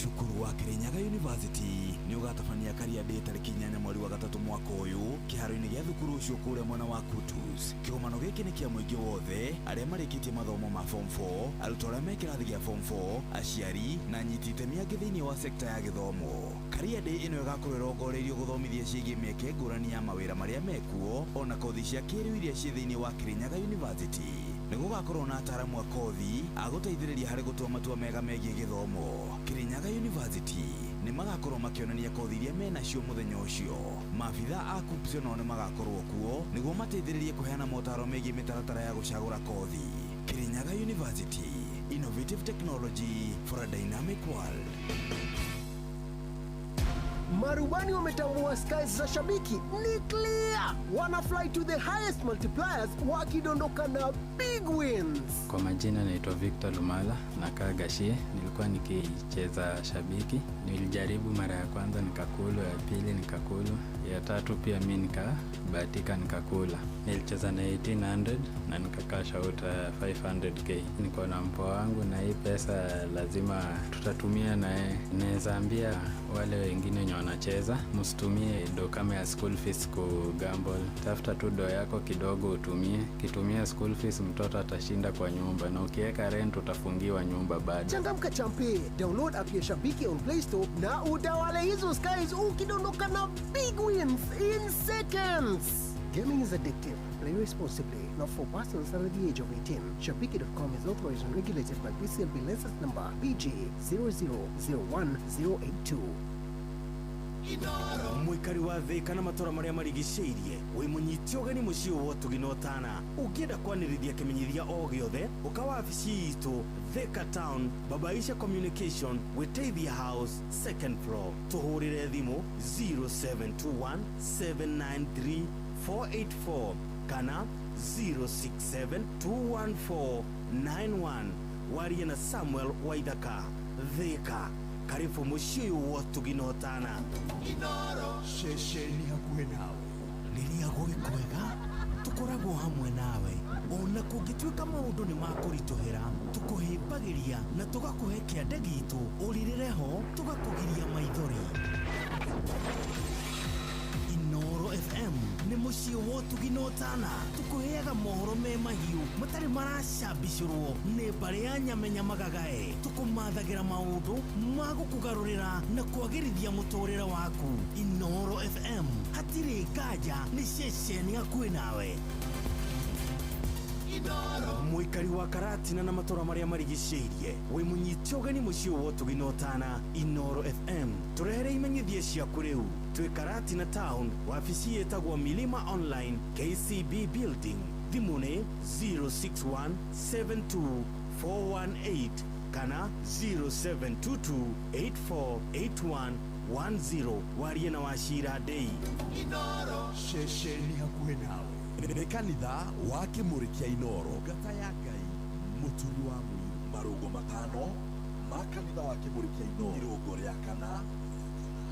Speaker 15: Cukuru wa Kirinyaga University ni ugatabania Kariande tariki 8 mweri wa gatatu mwaka uyu kiharo-ini gia thukuru ucio kuria mwana wa Kutus. Kihomano giki ni kia muingi wothe aria marikitie mathomo ma form 4 arutwo aria me kirathi gia form 4 aciari na nyiti itemi angĩ thĩinĩ wa sekta ya gĩthomo. Kariande ĩno ĩgakorwo ĩrongoreirio gũthomithia ciĩgiĩ mĩeke ngũrani ya mawĩra marĩa mekuo ona kothi cia kĩrĩu iria ciĩ thĩinĩ wa Kirinyaga University. Nĩ gũgakorwo na ataaramu a kothi agũteithĩrĩria harĩ gũtua matua mega megiĩ gĩthomo. Kirinyaga University nĩ magakorwo makĩonania kothi iria menacio mũthenya ũcio. Maabitha a KUPPS nao nĩ magakorwo kuo nĩguo mateithĩrĩrie kũheana motaro megiĩ mĩtaratara ya gũcagũra kothi. Kirinyaga University, innovative technology for a dynamic world.
Speaker 8: Marubani wametambua skies za shabiki ni clear. Wana fly to the highest multipliers wakidondoka na big wins.
Speaker 17: Kwa majina naitwa Victor Lumala na Kagashie. Nilikuwa nikicheza shabiki. Nilijaribu mara ya kwanza nikakulu, ya pili nikakulu, ya tatu pia mimi nikabahatika nikakula. Nilicheza na 1800 na nikakasha out 500k. Niko na mpo wangu na hii pesa lazima tutatumia na naweza ambia wale wengine wenye wanacheza msitumie do kama ya school fees ku gamble. Tafuta tu do yako kidogo utumie. Kitumia school fees mtoto atashinda kwa nyumba na ukiweka rent utafungiwa nyumba baada.
Speaker 8: Changamka champe, download app ya Shabiki on Play Store na utawale hizo skies ukidondoka na big wins in seconds. Gaming is addictive. Play responsibly. Not for persons under the age of 18. Shabiki.com is authorized and regulated by BCLB license number BG 0001082.
Speaker 15: Mwikari wa Thika na matora maria marigicĩirie wi munyiti ũgeni mũciĩ wa Tuginotana ũngĩenda kwanĩrĩria kĩmenyithia o gĩothe ũka wabici itũ Thika Town Babaisha Communication Wetavia House 2nd floor tuhũrĩre thimũ 0721 793 484 kana 067 214 91 warie na Samuel Waithaka. Thika karibu mũciĩ wa Tuginotana.
Speaker 1: Inooro ceceni hakuhĩ nawe
Speaker 15: rĩrĩa gũgĩkwega tũkoragwo hamwe nawe ona kũngĩtuĩka maũndũ nĩ makũritũhĩra tũkũhĩmbagĩria na tũgakũhe kĩande gitũ ũrirĩre ho tũgakũgiria maithori. Inooro FM nĩ mũciĩ wa Tuginotana tũkũheaga mohoro me mahiũ matarĩ maracambicũrwo nĩ mbarĩ ya nyamenya magagae. Tũkũmathagĩra maũndũ ma gũkũgarũrĩra na kwagĩrithia mũtũrĩre waku. Inooro FM hatirĩ nganja nĩ ceceni hakuhĩ nawe. Mwikari wa Karatina na matora maria marigicĩirie wi munyiti ũgeni mũciĩ wa Tuginotana. Inooro FM tũrehere imenyithia ciaku rĩu twĩ Karatina Town, wabici yĩtagwo Milima Online KCB Building. Thimũ nĩ 06172418 kana 0722848110 warie na Wachira Day.
Speaker 1: Inooro ceceni hakuhĩ nawe
Speaker 22: nĩ kanitha wa Kĩmũrĩ kĩa Inooro ngata ya Ngai mũturi wa mũirũ marũgo matano ma kanitha wa Kĩmũrĩ kĩa Inooro irũngo rĩa kana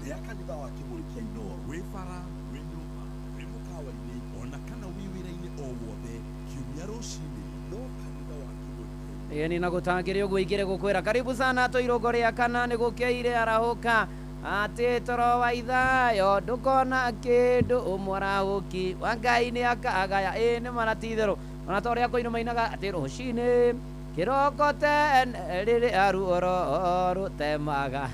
Speaker 22: rĩa kanitha wa Kĩmũrĩ kĩa Inooro wĩ bara wĩ nyũmba mũkawa-inĩ ona kana wĩ wĩra-inĩ o wothe kiumia rũcinĩ no kanitha wa Kĩmũrĩka.
Speaker 6: Yeni na gutangire ugu igire gukwira karibu sana to irogo ria kana ni gukeire arahuka ati toro wa ithayo ndukona kindu umwarahuki wa Ngai ni akagaya ni maratithero ona toria koino mainaga ati rucini kiroko tene riri aruoro rutemaga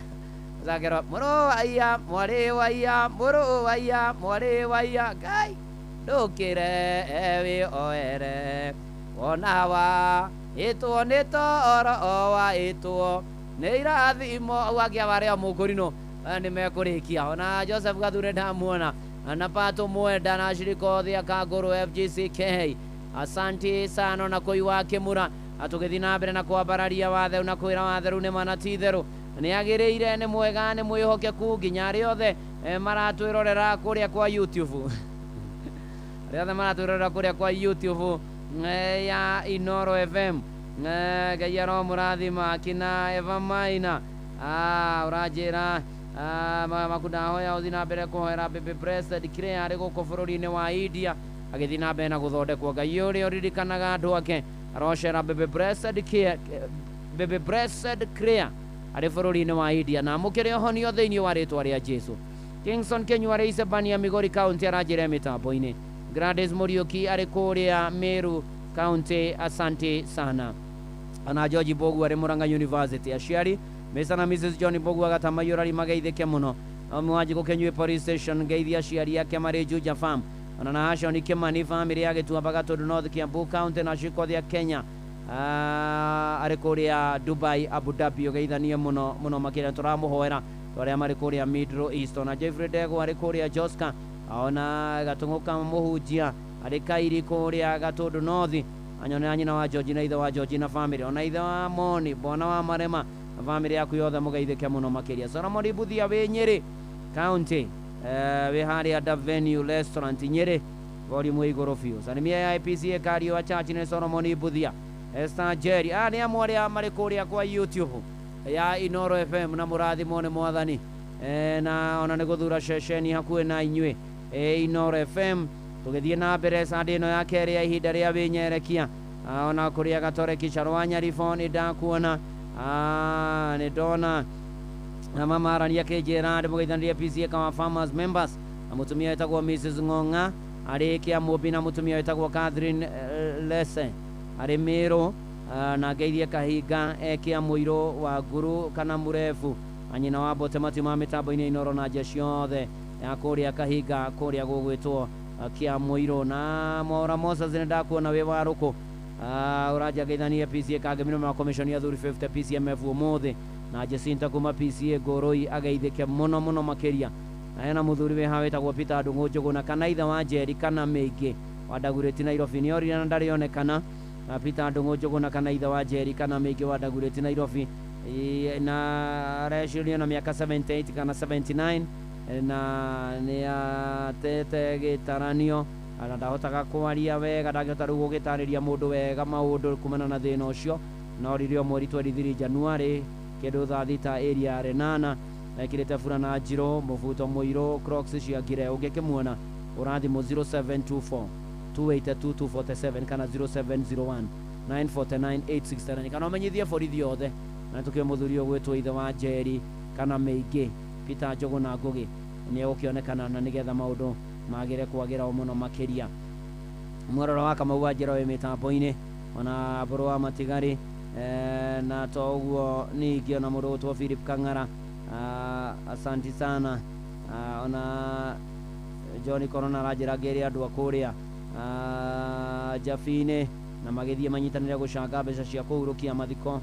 Speaker 6: zagero muru waya mwari waya muru waya mwari waya Ngai ndukire wi oere onawa itwo nĩ toro wa itwo nĩ irathimo wagia barĩa mũkũrino nĩ mekũrĩkia ona Joseph Gathure ndamuona na Pato Mwenda na Shirikothi Akaguru FGCK asante sana na koi wa Kĩmũra atũgĩthi na mbere na kwambararia wathe na kwĩra wathe rĩu nĩ manatitherũ nĩ agĩrĩire nĩ mwega nĩ mwĩhokeku nginya arĩa othe maratwĩrorera kũrĩa kwa YouTube arĩa othe maratwĩrorera kũrĩa kwa YouTube ya Inoro FM Gayaro Murathima kina Eva Maina urajira makudaho ya uthina mbere kuhera Baby Blessed Claire ari guko bururi-ini wa India agithi na mbere na guthondekwo Ngai uria uririkanaga andu ake aroshera Baby Blessed Claire ari bururi-ini wa India na mukire honio thiini wa ritwa ria Jesu. Kingston Kenyua Reise Bania Migori County arajire mitambo-ini Gladys Muriuki ari kuria Meru County asante sana. Ana George Bogu ari Muranga University aciari Mr. na Mrs. John Bogu agatamayo ari mageithike muno mwaji gukenywe police station geithia aciari yake mari Juja Farm ana na hasho ni Kimani family yake tuambaga Tondu North Kiambu County na Shikothia Kenya ari kuria Dubai Abu Dhabi geithania muno makira turamuhoera twaria mari kuria Middle East na Jeffrey Dego ari kuria Joska ona gatunguka muhujia ari kairi kuria Tondu North anyone anyina wa George na ithe wa George na family ona ithe wa Moni bona wa Marema family yaku yothe mugeithike muno makiria Solomon Buthia we Nyeri County we hari at venue restaurant Nyeri volume igoro fio sanimia ya IPCA Kario wa church ne Solomon Buthia Esther Jerry ni amwari amari kuria kwa YouTube ya Inoro FM na murathi mone mwathani na ona ne guthura shesheni hakuhe na inywe Inoro FM tugithie na mbere sande no ya keri ya ihinda ria winyerekia ona kuria Gatore Kicharwanya rifoni ndakuona ni dona na mama arania kejera ndimugeithaniria PCA kama farmers members amutumia etagwo Mrs. Ngonga ari kia mubi na mutumia etagwo Catherine Lese ari Meru na geithia Kahiga ekia muiro wa Guru kana murefu anyina wa bote matima mitambo-ini Inoro na jeciothe ya kuria Kahiga kuria gugwitwo kia muiro na Mwaura Moses ndakuona we waruko uraja geithania PCA kagemino ma commission ya 50 PCMF umuthi na Jacinta kuma PCA Goroi ageithike muno makiria na muthuri we hawe tagwo Peter Ndungu Njuguna kana ithe wa Njeri kana Meige wa Dagoretti Nairobi ni ori na ndari onekana na Peter Ndungu Njuguna kana ithe wa Njeri kana Meige wa Dagoretti Nairobi na reshirio na miaka 78 kana 79 na ni atete gitaranio ana ndahotaga kwaria wega ndangĩhota rĩu gũgĩtarĩria mũndũ wega maũndũ kumana na thĩna ũcio no rĩrĩa mweri 23 January kĩndũ thaa thita area ya Renana ekĩrĩte burana njirũ mũbuto mũirũ Crocs ciakire ũngĩkĩmuona ũrathimũ 0724 282 kana 0701 949 869 kana ũmenyithie borithi yothe na tũkĩoe mũthuri ũgwĩtwo ithe wa Njeri kana Meige Peter Njuguna Ngugi nĩ ũkĩonekana na nĩgetha maũndũ magire kwagira muno makiria mwororo wa Kamau Wanjira we mitambo-ini ona buru wa Matigari na toguo ningi ona mũndũ gũtwo Philip Kang'ara asanti sana ona John Corona rajira geri andu akuria Jafine na magithie manyitanire gucanga mbeca cia kuhurukia mathiko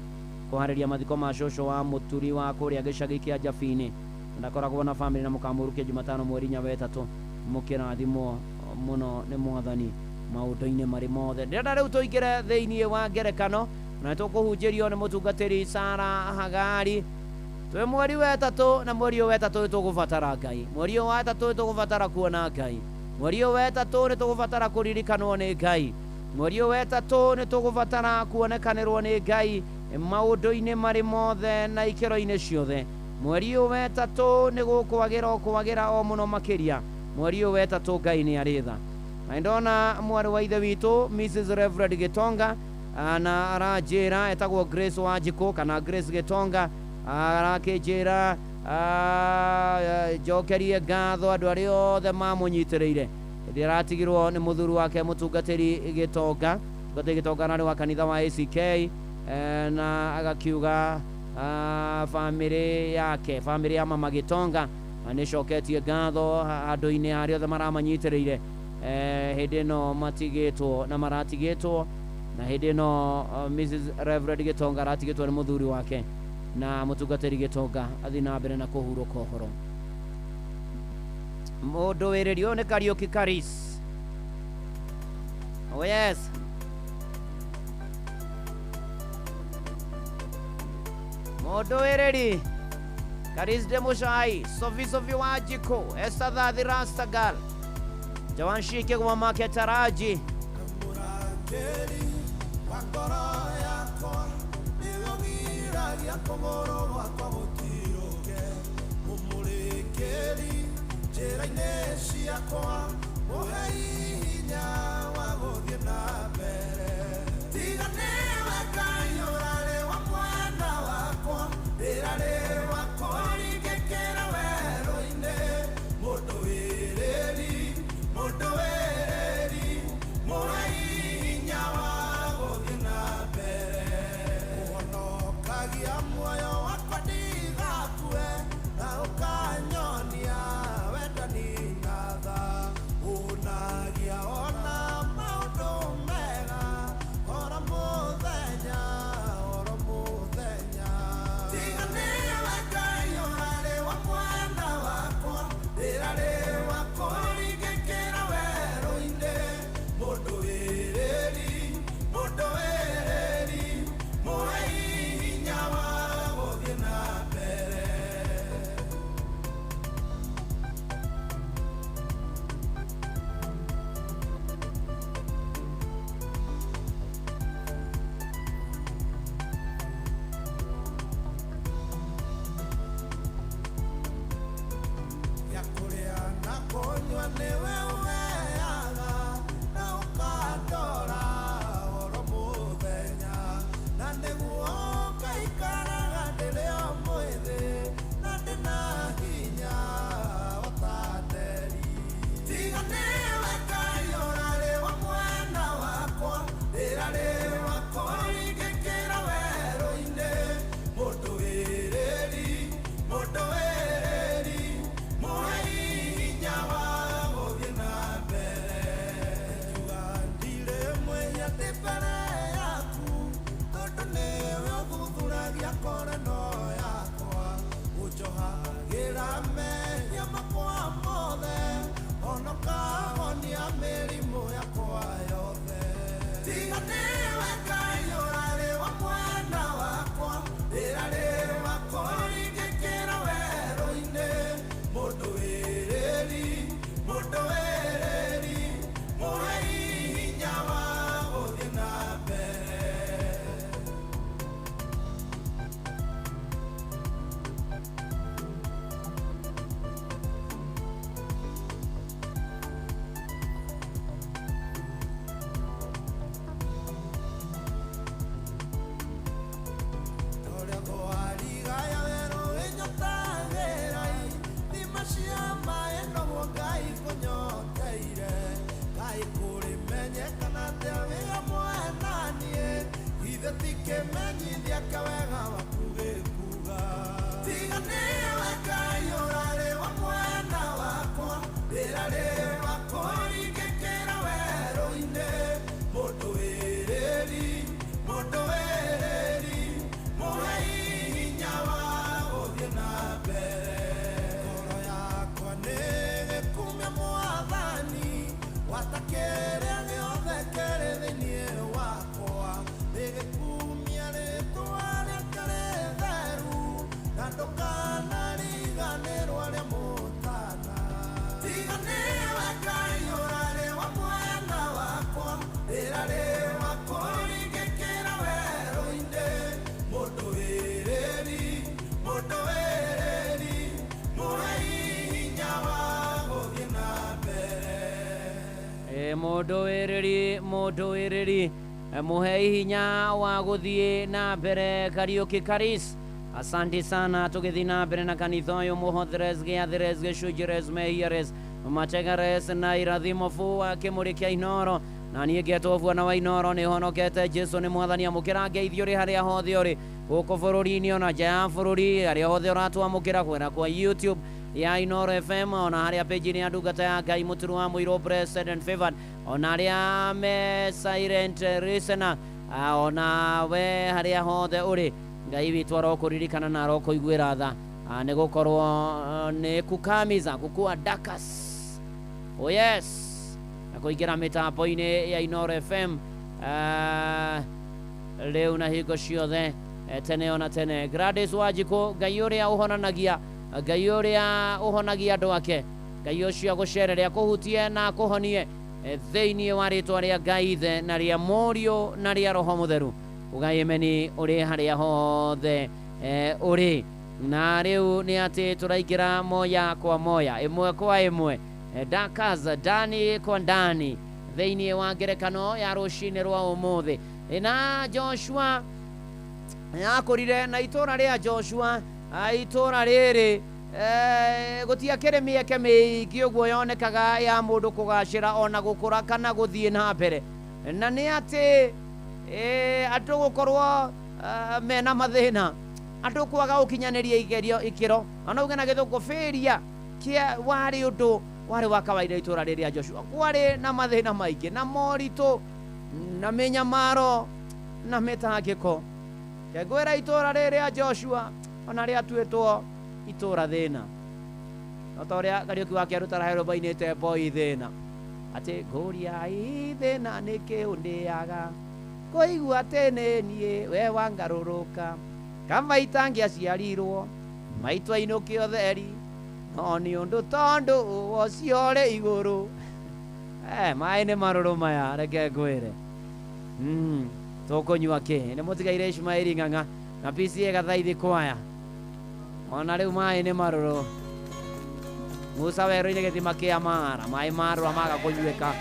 Speaker 6: kuhariria mathiko ma cũcũ wa mũturi wa kuria gĩcagi kia Jafine ndakoragwo na family na mukamurukia Jumatano mweri nya wetatũ mukirathimwo muno ni mwathani maundu-ini mari mothe ndĩrenda rĩu tũingĩre thĩinĩ wa ngerekano na tũkũhunjĩrio nĩ mũtungatĩri Sara Hagari twĩ mweri wetatũ na mweri wetatũ nĩtũgũbatara Ngai mweri wetatũ nĩtũgũbatara kuona Ngai mweri wetatũ nĩtũgũbatara kũririkanwo nĩ Ngai mweri wetatũ nĩtũgũbatara kuonekanĩrwo nĩ Ngai maũndũ-inĩ mari mothe na ikĩro-inĩ ciothe mweri wetatũ nĩgũkwagĩra o muno makĩria mweri wetatũ Ngai nĩ arĩ tha na ndona mwari wa ithe witũ Mrs Reverend Gitonga na aranjĩra etagwo Grace Wanjikũ kana Grace Gitonga arakĩnjĩra njokerie ngatho andũ arĩa othe mamũnyitĩrĩire hĩndĩ aratigirwo nĩ mũthuri wake mũtungatĩri Gitonga narĩ wa kanitha wa ACK na agakiuga family ya mama Gitonga nĩcoketie ngatho andũ-inĩ arĩa othe maramanyitĩrĩire hĩndĩ ĩno matigĩtwo na maratigĩtwo na hĩndĩ ĩno Mrs Reverend Gitonga aratigĩtwo nĩ mũthuri wake na mũtungatĩri Gitonga athiĩ na mbere na kũhurũka ũhoro. Mũndũ wĩrĩrio nĩ Kariuki Karis. Oh yes. Mũndũ wĩrĩri Karis Demushai, Sofi Wanjikũ, Esther Thathi Rastagal, Jawan Shike kwa Maketaraji.
Speaker 12: Watakere gĩothe kĩrĩ thĩinĩ wakwa, nĩgĩkumia
Speaker 6: Mũndũ wĩrĩri mũhe hinya wa gũthiĩ na mbere Kariuki Karis. Asante sana, tugĩthiĩ na mbere na kanitha ũyũ Mũhotheres Gĩatheres Gĩcunjĩres Mehiares Mategares na irathimofu wa kĩmũrĩ kĩa Inoro. Na niĩ ngetwo Bwana wa Inoro nĩ honokete. Jesu nĩ mwathani, amũkĩra ngeithio rĩ harĩa hothe ũrĩ gũkũ bũrũri-inĩ ona nja ya bũrũri, harĩa hothe ũratwamũkĩra kwenda kwa YouTube ya Inoro FM, ona harĩa page-inĩ ya ndungata ya Ngai Mũturu wa Mũirũ Blessed and Favored, ona harĩa me silent listener, ona we harĩa hothe ũrĩ, Ngai witũ arokũririkana na arokũiguĩra tha, nĩ gũkorwo nĩ kukamiza kukua dakas. Oh yes, na kũingĩra mĩtambo-inĩ ya Inoro FM rĩu na hingo ciothe tene ona tene. Gladys Wanjikũ, Ngai ũrĩa ũhonanagia, Ngai ũrĩa ũhonagia andũ ake, Ngai ũcio agũcereria kũhutie na kũhonie thĩinĩ wa rĩtwa rĩa Ngai Ithe na rĩa Mũriũ na rĩa Roho Mũtheru. Ũgaĩmeni ũrĩ harĩa hothe ũrĩ. Na rĩu nĩ atĩ tũraingĩra moya kwa moya, ĩmwe kwa ĩmwe, ndakaza ndani kwa ndani thĩinĩ wa ngerekano ya rũcinĩ rwa ũmũthĩ. Na Joshua yakũrire na itũra rĩa Joshua, itũra rĩrĩ gũtiakĩrĩ mĩeke mĩingĩ ũguo yonekaga ya mũndũ kũgacĩra ona gũkũra kana gũthiĩ na mbere, na nĩ atĩ andũ gũkorwo mena mathĩna, andũ kwaga gũkinyanĩria igerio ikĩro, ona uge na gĩthũngũ failure kĩa warĩ ũndũ warĩ wa kawaida itũra rĩrĩa Joshua. Kwarĩ na mathĩna maingĩ na moritũ na mĩnyamaro na mĩtangĩko. Ngwĩra itũra rĩrĩa Joshua ona rĩatuĩtwo itũra thĩna, no ta ũrĩa Kariuki wake arutara herũba-inĩ tembo thĩna, atĩ ngũria thĩna nĩkĩ ũndĩaga, kũigua atĩ nĩ niĩ we wangarũrũka, kamaita ngĩaciarirwo maitũ ainũke ũtheri, no nĩ ũndũ tondũ ũcio ũrĩ igũrũ. Maĩ nĩ marũrũ maya, reke ngwĩre tũkũnyua kĩ. Nĩ mũtigaire Ishmaeli Ng'ang'a na PCA Gathaithi kwaya, ona rĩu maĩ nĩ marũrũ. Musa werũ-inĩ gĩthima kĩa Mara, maĩ marũra maga kũnyuĩka.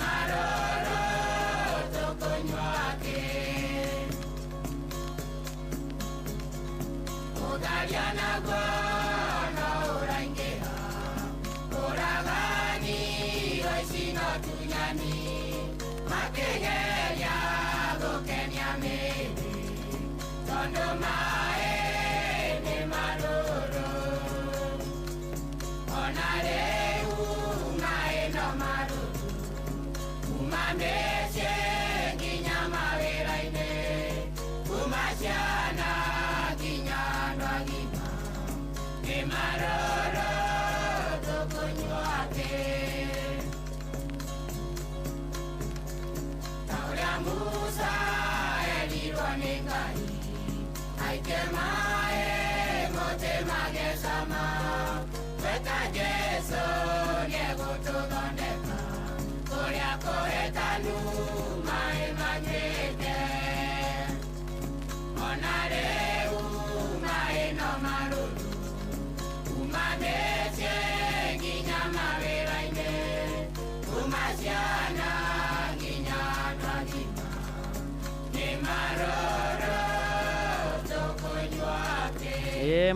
Speaker 12: Maroro icino tunyani makigeria gukenia mĩĩrĩ tondũ maĩ nĩ marũrũ ona rĩu maĩ no marũrũ kuma mĩciĩ nginya mawĩra-inĩ kuma ciana nginya andũ agima nĩ marũrũ tũkũnyua kĩ ta ũrĩa Musa erirwo nĩ Ngai aike maĩ mũtĩ magĩcama tweta Jesũ nĩegũtũthondeka kũrĩa kũhĩtanu maĩ manyuĩte ona rĩu maĩ no marũrũ kuma mĩciĩ nginya mawĩra-inĩ kuma ciana nginya andũ agima nĩ marũrũ tũkũnyua kĩ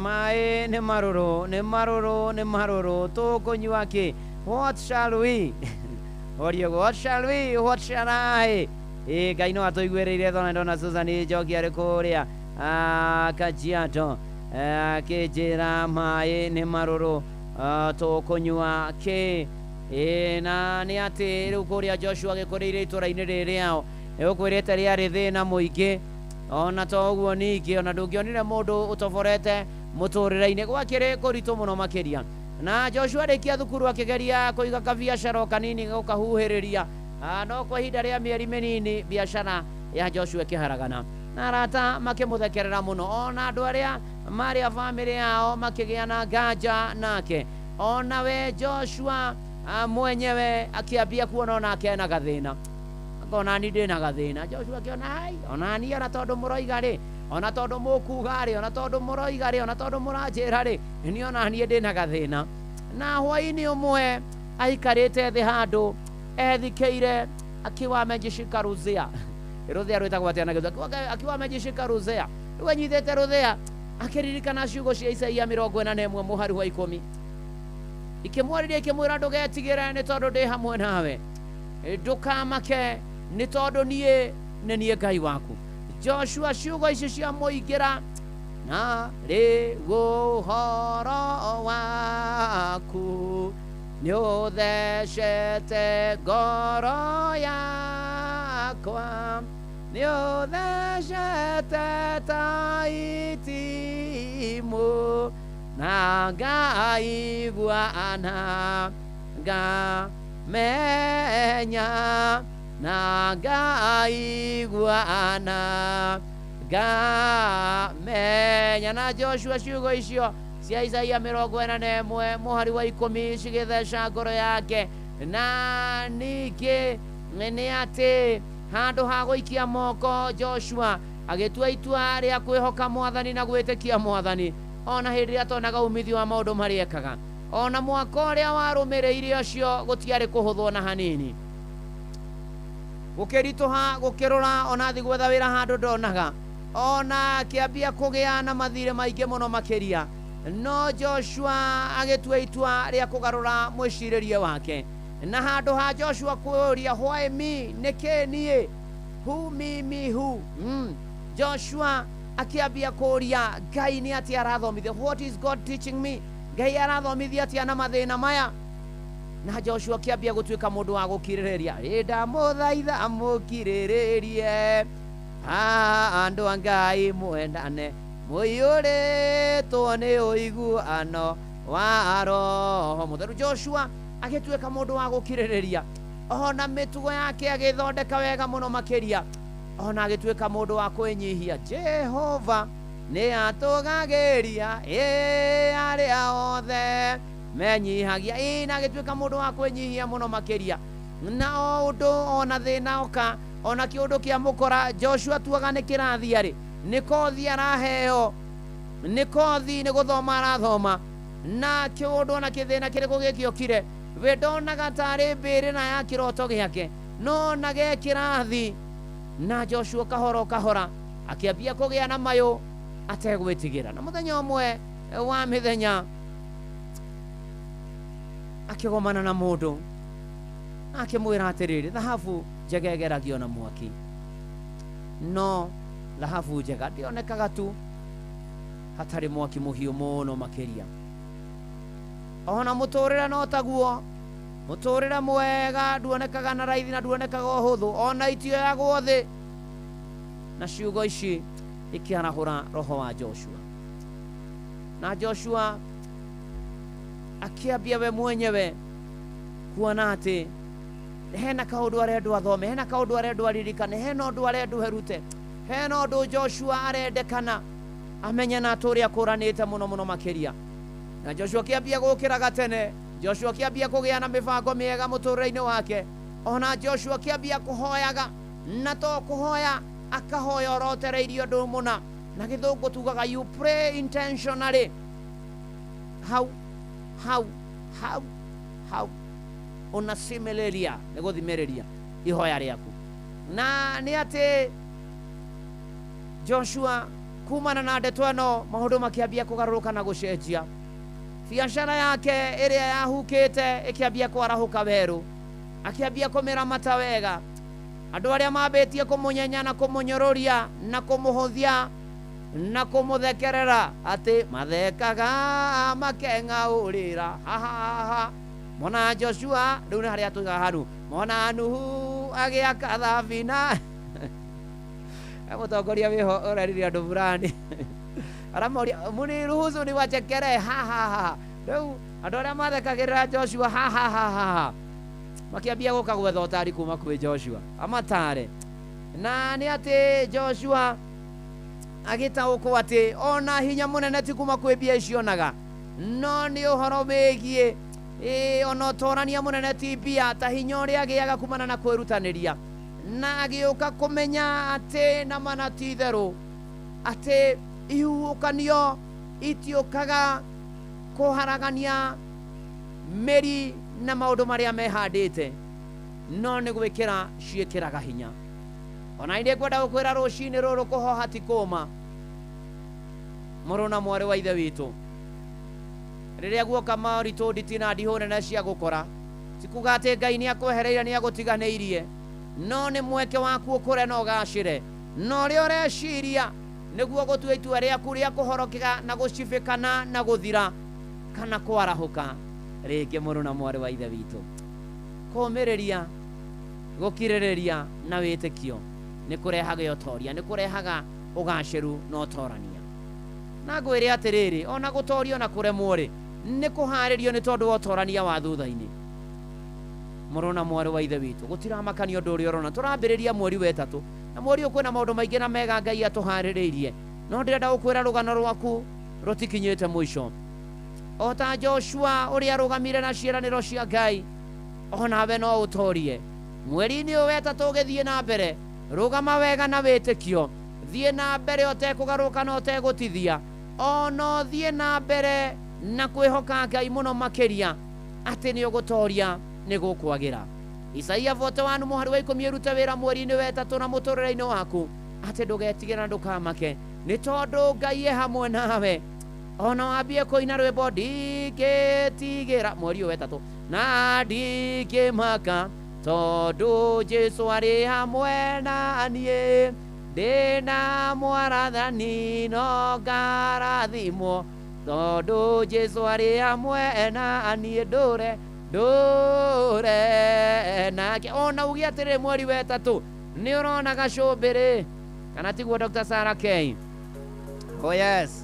Speaker 6: maĩ nĩ marũrũ nĩ marũrũ nĩ marũrũ tũkũnyua kĩ what shall we Origo, what shall we? What shall I? Ngai no atũiguĩrĩire thona ndona Susan Njoki arĩ kũrĩa Kajiado akĩnjĩra maĩ nĩ marũrũ tũkũnyua kĩ na nĩ atĩ rĩu kũrĩa Joshua agĩkũrĩire itũra-inĩ rĩrĩao nĩgũkwĩrĩte rĩarĩ thĩna mũingĩ ona to ũguo ningĩ ona ndũngĩonire mũndũ ũtoborete mũtũrĩre-inĩ gwakĩrĩ kũritũ mũno makĩria na Joshua rĩkia thukuru akĩgeria kũiga kabiacara kanini gũkahuhĩrĩria no kwa ihinda rĩa mĩeri mĩnini biacara ya Joshua ĩkĩharagana na arata makĩmũthekerera mũno ona andũ arĩa marĩ a bamĩrĩ yao makĩgĩa na nganja nake ona we Joshua mwenyewe akĩambia kuona onake ena gathĩna akona ni ndĩna gathĩna Joshua akĩona hai ona ni ona tondũ mũroiga rĩ ona tondũ mũkuga rĩ ona tondũ mũroiga rĩ ona tondũ mũranjĩra rĩ ni ona niĩ ndĩna gathĩna na hwaĩ-inĩ ũmwe aikarĩte thĩ handũ ethikĩire akiwa amejishika rũthĩa rũthĩa rwĩtagwo atĩa na gĩthũngũ akiwa amejishika rũthĩa rĩu anyitĩte rũthĩa akĩririkana ciugo cia Isaia 41 mũhari wa 10 ikĩmwarĩria ikĩmwĩra ndũgetigĩre nĩ tondũ ndĩ hamwe nawe ndũkamake nĩ tondũ niĩ nĩ niĩ Ngai waku Joshua ciugo ici cia mũingĩra na rĩu ũhoro waku nĩ ũthecete ngoro yakwa nĩ ũthecete ta itimũ na ngaigua na ngamenya na ngaigua na ngamenya na Joshua ciugo icio cia Isaia 41 mũhari wa 10 cigĩtheca ngoro yake na ningĩ nĩ atĩ handũ ha gũikia moko Joshua agĩtua itua rĩa kwĩhoka Mwathani na gwĩtĩkia Mwathani ona hĩndĩ ĩrĩa atonaga umithio wa maũndũ marĩa ekaga ona mwaka ũrĩa warũmĩrĩire ũcio gũtiarĩ kũhũthwo na hanini gũkĩritũha gũkĩrũra ona thi gwetha wĩra handũ ndonaga ona akĩambia kũgĩa na mathirĩ maingĩ mũno makĩria no Joshua agĩtua itua rĩa kũgarũra mwĩcirĩrie wake na handũ ha Joshua kũũria why me nĩkĩ niĩ who me who Joshua akĩambia kũũria Ngai nĩ atĩa arathomithia what is God teaching me Ngai arathomithia atĩa na mathĩna maya na Joshua akĩambia gũtuĩka mũndũ wa gũkirĩrĩria ndamũthaitha mũkirĩrĩrie andũ a Ngai mwendane mũiyũrĩtwo nĩ ũiguano wa Roho Mũtheru Joshua agĩtuĩka mũndũ wa gũkirĩrĩria ona mĩtugo yake agĩthondeka wega mũno makĩria ona agĩtuĩka mũndũ wa kwĩnyihia Jehova nĩ atũgagĩria arĩa othe menyihagia na agĩtuĩka mũndũ wa kwĩnyihia mũno makĩria na o ũndũ ona thĩna oka ona kĩũndũ kĩa mũkora Joshua tuaga nĩ kĩrathi arĩ nĩ kothi araheo nĩ kothi nĩ gũthoma arathoma na kĩũndũ ona kĩthĩna kĩrĩkũ gĩkĩokire we ndonaga tarĩ mbĩrĩra ya kĩroto gĩake no na gĩ kĩrathi na Joshua kahora kahora akĩambia kũgĩa na mayũ ategwĩtigĩra na mũthenya ũmwe wa mĩthenya akĩgomana na mũndũ akimwira atiriri thahabu njega igeragio na mwaki no thahabu njega ndionekaga tu hatari mwaki muhiu muno makiria ona muturire no taguo muturire mwega nduonekaga na raithi na nduonekaga uhuthu ona itio yagwo thi na ciugo ici ikiarahura roho wa Joshua na Joshua akiambia we mwenyewe kuona ati hena kaundu arendu athome hena kaundu arendu aririkane hena undu arendu herute hena undu Joshua arendekana amenye na turia kuranite muno makiria na Joshua kiambia gukiraga tene Joshua kiambia kugia na mibango miega muturire-ini wake ona Joshua kiambia kuhoyaga na to kuhoya akahoya rotereirio ndu muna na githungu tugaga you pray intentionally how unasimereria niguthimiriria ihoya riaku na ni ati Joshua kumana na ndeto ino maundu makiambia kugaruruka na gucenjia biacara yake iria yahukite ikiambia kwarahuka weru akiambia kumiramata wega andu aria mabetie kumunyenya na kumunyororia na kumuhuthia na kumuthekerera ati mathekaga makeng'aurira ha mona Joshua riu ni haria tuiga hanu mona Nuhu agiaka thabina mutongoria wiho ureriria andu burani aramoria muniruhusu ni wachekere ha riu andu aria mathekagirira Joshua ha makiambia guka gwetha utari kuma kwi Joshua amatare na ni ati Joshua agitaukwo ati ona hinya munene ti kuma kwi mbia icionaga no ni uhoro wigie ona utorania munene ti mbia ta hinya uria agiaga kumana na kwirutaniria na agiuka kumenya ati na mana ti theru ati ihuukanio itiukaga kuharagania meri na maundu maria mehandite no ni gwikira ciikiraga hinya ona inde kwenda gukwira rucini ruru kuhoha ti kuma muruna mwari wa ithe witu riria guoka mauritu nditina ndihune na cia gukora tikuga ati Ngai ni akwehereire ni agutiganeirie no ni mweke waku ukure no gacire no ri ureciria niguo gutua itua riaku ria kuhorokega na gucibikana na guthira kana kwarahuka ringi muruna mwari wa ithe witu kumiriria gukiririria na witikio ni kurehaga utoria ni kurehaga ugaciru na utorania na ngwire atiriri ona gutorio na kuremwo ri ni kuharirio ni tondu wa utorania wa thutha-ini muruna mwari wa ithe witu gutiramakania undu uria urona turambiriria mweri wetatu na mweri ukwina maundu maingi na mega Ngai atuhaririirie no ndirenda gukwira rugano rwaku rutikinyite mwisho ota Joshua uria rugamire na ciiraniro cia Ngai onawe no utorie mweri-ini wetatu ugithie na mbere rugama wega na witikio thie na mbere otekugaruka na otegutithia ono thie na mbere na kwihoka Ngai muno makiria ati ni ugutoria ni gukwagira Isaia 41 muhari wa 10 irute wira mweri-ini wetatu na muturire-ini waku ati ndugetigira ndukamake ni tondu Ngai hamwe nawe ona wambie kuina rwimbo ndingitigira mweri wetatu na ndingimaka tondu Jesu ari hamwe nanie ndina mwarathani no ngarathimwo tondu Jesu ari hamwe nanie ndure nake ona ugia atiri mweri wetatu ni urona gacumbiri kana tiguo Dr. Sarah K. Oh yes.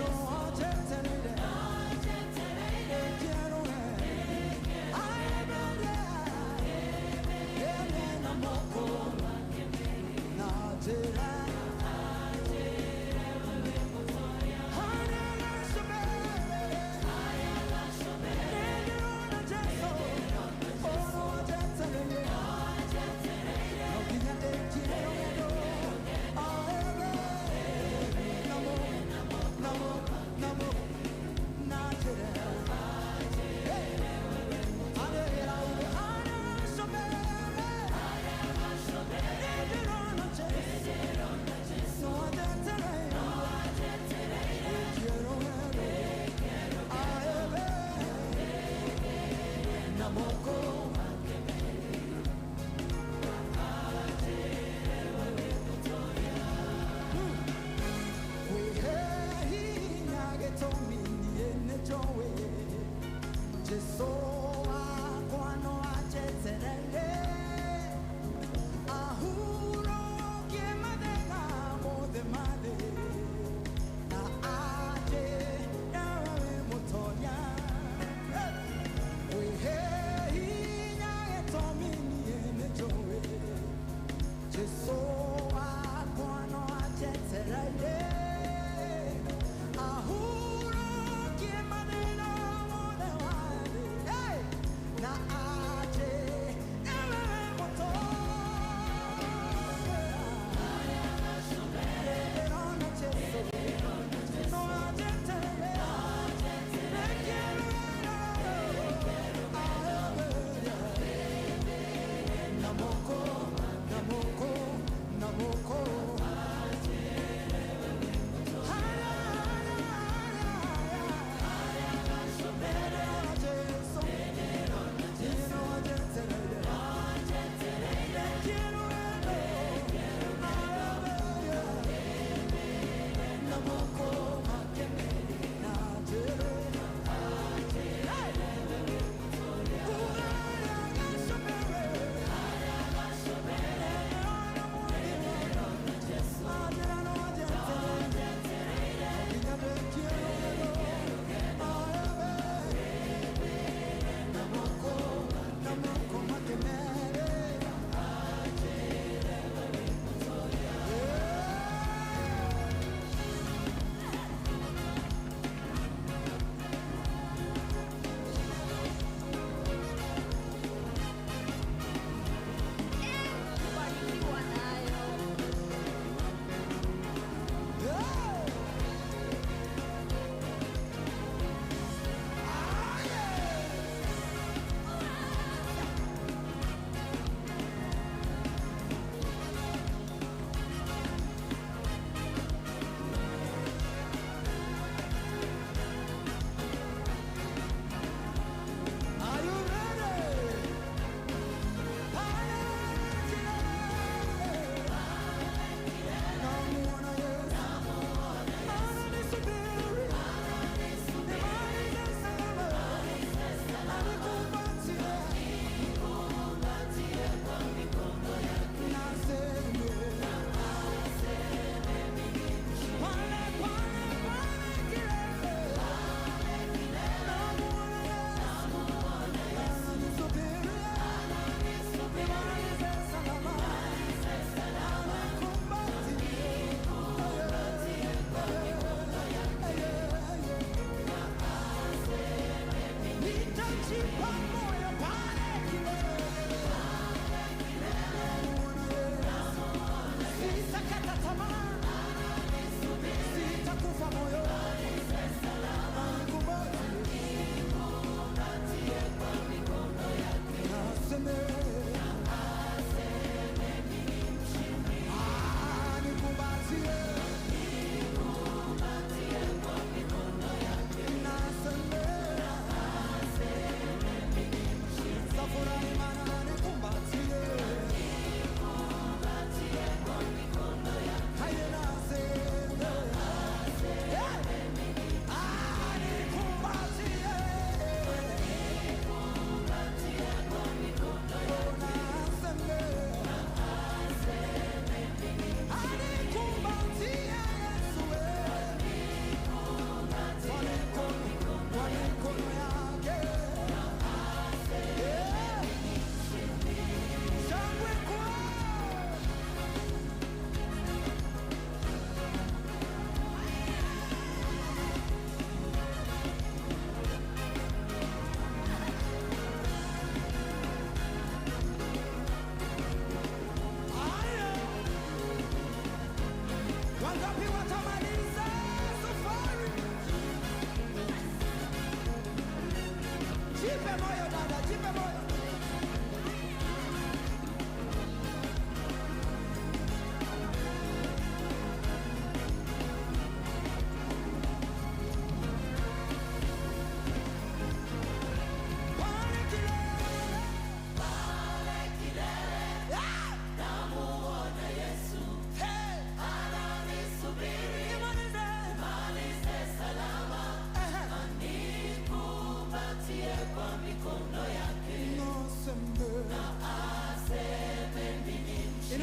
Speaker 12: No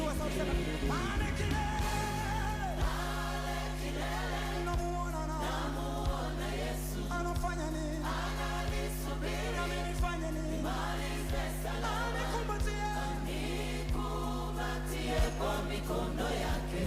Speaker 12: Inua sauti sema Ale kilele namuona Yesu anafanya nini ananisubiri na mimi nifanye nini malize salama nikubatie kwa mikono yake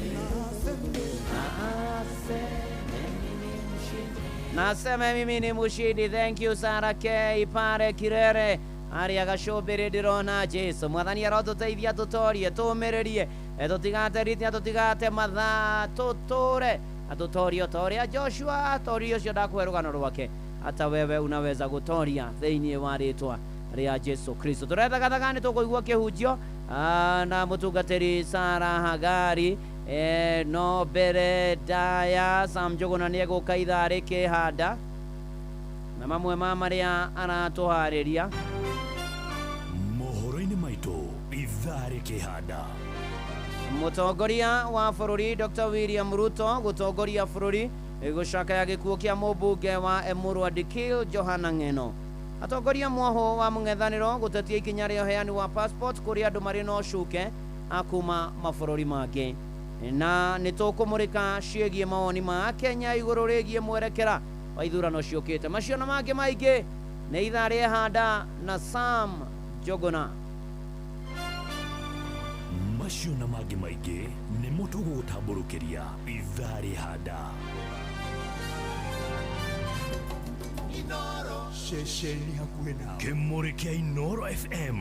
Speaker 6: Naseme mimi ni mushindi. Thank you Sarah K Ipare Kirere Aria gacubiri ndirona Jesu mwathani arotuteithia tutorie tumirerie tutigate ritia tutigate mathaa tuture atutorie toria Joshua torio cio ndakwe rugano rwake hata wewe unaweza gutoria theinie wa ritwa ria Jesu Kristo. Turethaga thagani tukuigua kihunjio na mutungatiri Sarah Hagari no bere daya Sam Njuguna ni eguka ithari kihanda na mamwe maria aratuhariria
Speaker 4: mohoro-ini maitu ithari kihanda.
Speaker 6: Mutongoria wa bururi Dr. William Ruto gutongoria bururi gucakaya gikuo kia mubunge wa Emurwa Dikil Johana Ng'eno. Atongoria mwoho wa mung'ethaniro gutetia ikinya ria uheani wa passport kuri andu mari no cuke akuma mabururi mangi na nitukumurika ciegie mawoni ma Kenya iguru rigie mwerekera wa ithurano ciukite. Macio na mangi maingi ni ithari handa na Sam Njuguna.
Speaker 4: Macio na mangi maingi ni mutugo gutamburukiria ithari handa
Speaker 1: Inoro shesheni hakuhe nao
Speaker 4: Kimuri kia Inoro FM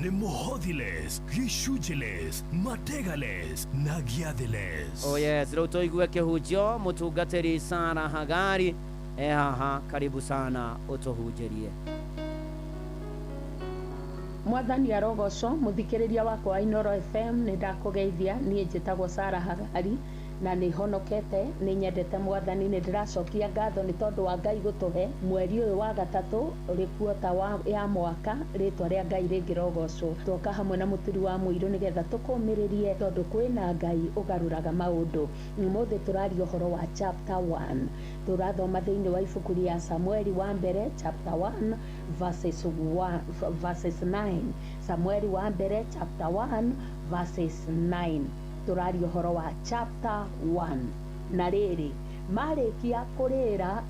Speaker 4: ni muhothiles, gishujiles, mategales na giathiles.
Speaker 6: Oh yes, riu tuigue kihunjio mutungatiri Sarah Hagari haha karibu sana utuhunjirie.
Speaker 5: Mwathani arogoco muthikiriria wakwa wa Inoro FM ni ndakugeithia nie njitagwo Sarah Hagari na ni honokete ni nyendete mwathani ni ndiracokia ngatho ni tondu wa Ngai gutuhe mweri uyu wa gatatu uri kuota ya mwaka ritwa ria Ngai ringirogocwo twoka hamwe na muturi wa muiru nigetha tukumiririe tondu kwina Ngai ugaruraga maundu. Umuthi turaria uhoro wa chapter 1 turathoma thiini wa ibuku ria Samueli wa mbere chapter 1 verses 9. Samueli wa mbere chapter 1 verses 9. Turaria uhoro wa chapter 1 na riri marikia kurira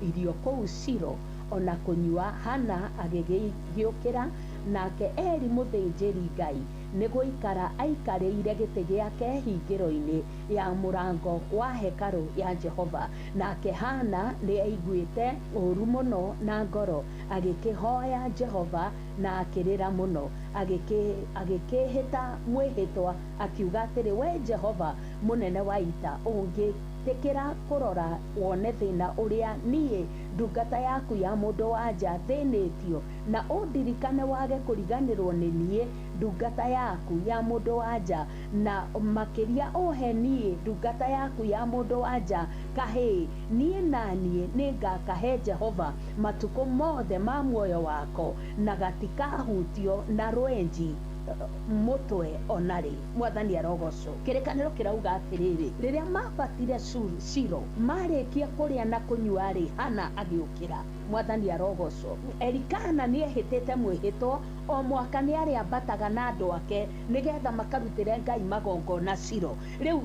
Speaker 5: irio kuu Shilo ona kunyua Hana agigiukira nake Eli muthinjiri Ngai niguo ikara aikarĩire gĩtĩ gĩake hingĩro-inĩ ya mũrango wa hekaru ya Jehova. Nake Hana nĩ aiguĩte ũru mũno na ngoro agĩkĩhoya Jehova na akĩrĩra mũno agĩkĩhĩta mwĩhĩtwa akiuga atĩrĩ, we Jehova mũnene wa ita ũngĩtĩkĩra kũrora wone thĩna ũrĩa niĩ ndungata yaku ya mũndũ wa nja thĩnĩtio na ũndirikane wage kũriganĩrwo nĩ niĩ ndungata yaku ya mũndũ wa nja na makĩria ũhe niĩ ndungata yaku ya mũndũ wa nja kahĩĩ niĩ naniĩ nĩngakahe Jehova matukũ mothe ma muoyo wako na gatikahutio na rwenji mutwe onari. Mwathani arogocwo. Kĩrĩkanĩro kĩrauga atĩrĩrĩ, rĩrĩa mabatire Shilo marĩkia kũrĩa na kũnyua rĩ, Hana agĩũkĩra. Mwathani arogocwo. Elikana nĩehĩtĩte mwĩhĩtwo o mwaka nĩarĩambataga na andũ ake nĩgetha makarutĩre Ngai magongona Shilo. Rĩu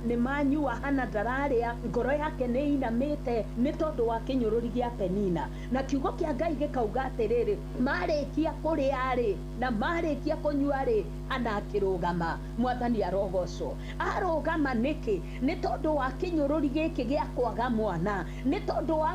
Speaker 5: nĩ manyua, Hana ndararĩa, ngoro yake nĩinamĩte nĩ tondũ wa kĩnyũrũri gĩa Penina, na kiugo kĩa Ngai gĩkauga atĩrĩrĩ, marĩkia kũrĩa rĩ na marĩkia kũnyua rĩ, Hana akĩrũgama. Mwathani arogocwo. Arũgama nĩkĩ? Nĩ tondũ wa kĩnyũrũri gĩkĩ gĩa kwaga mwana, nĩ tondũ wa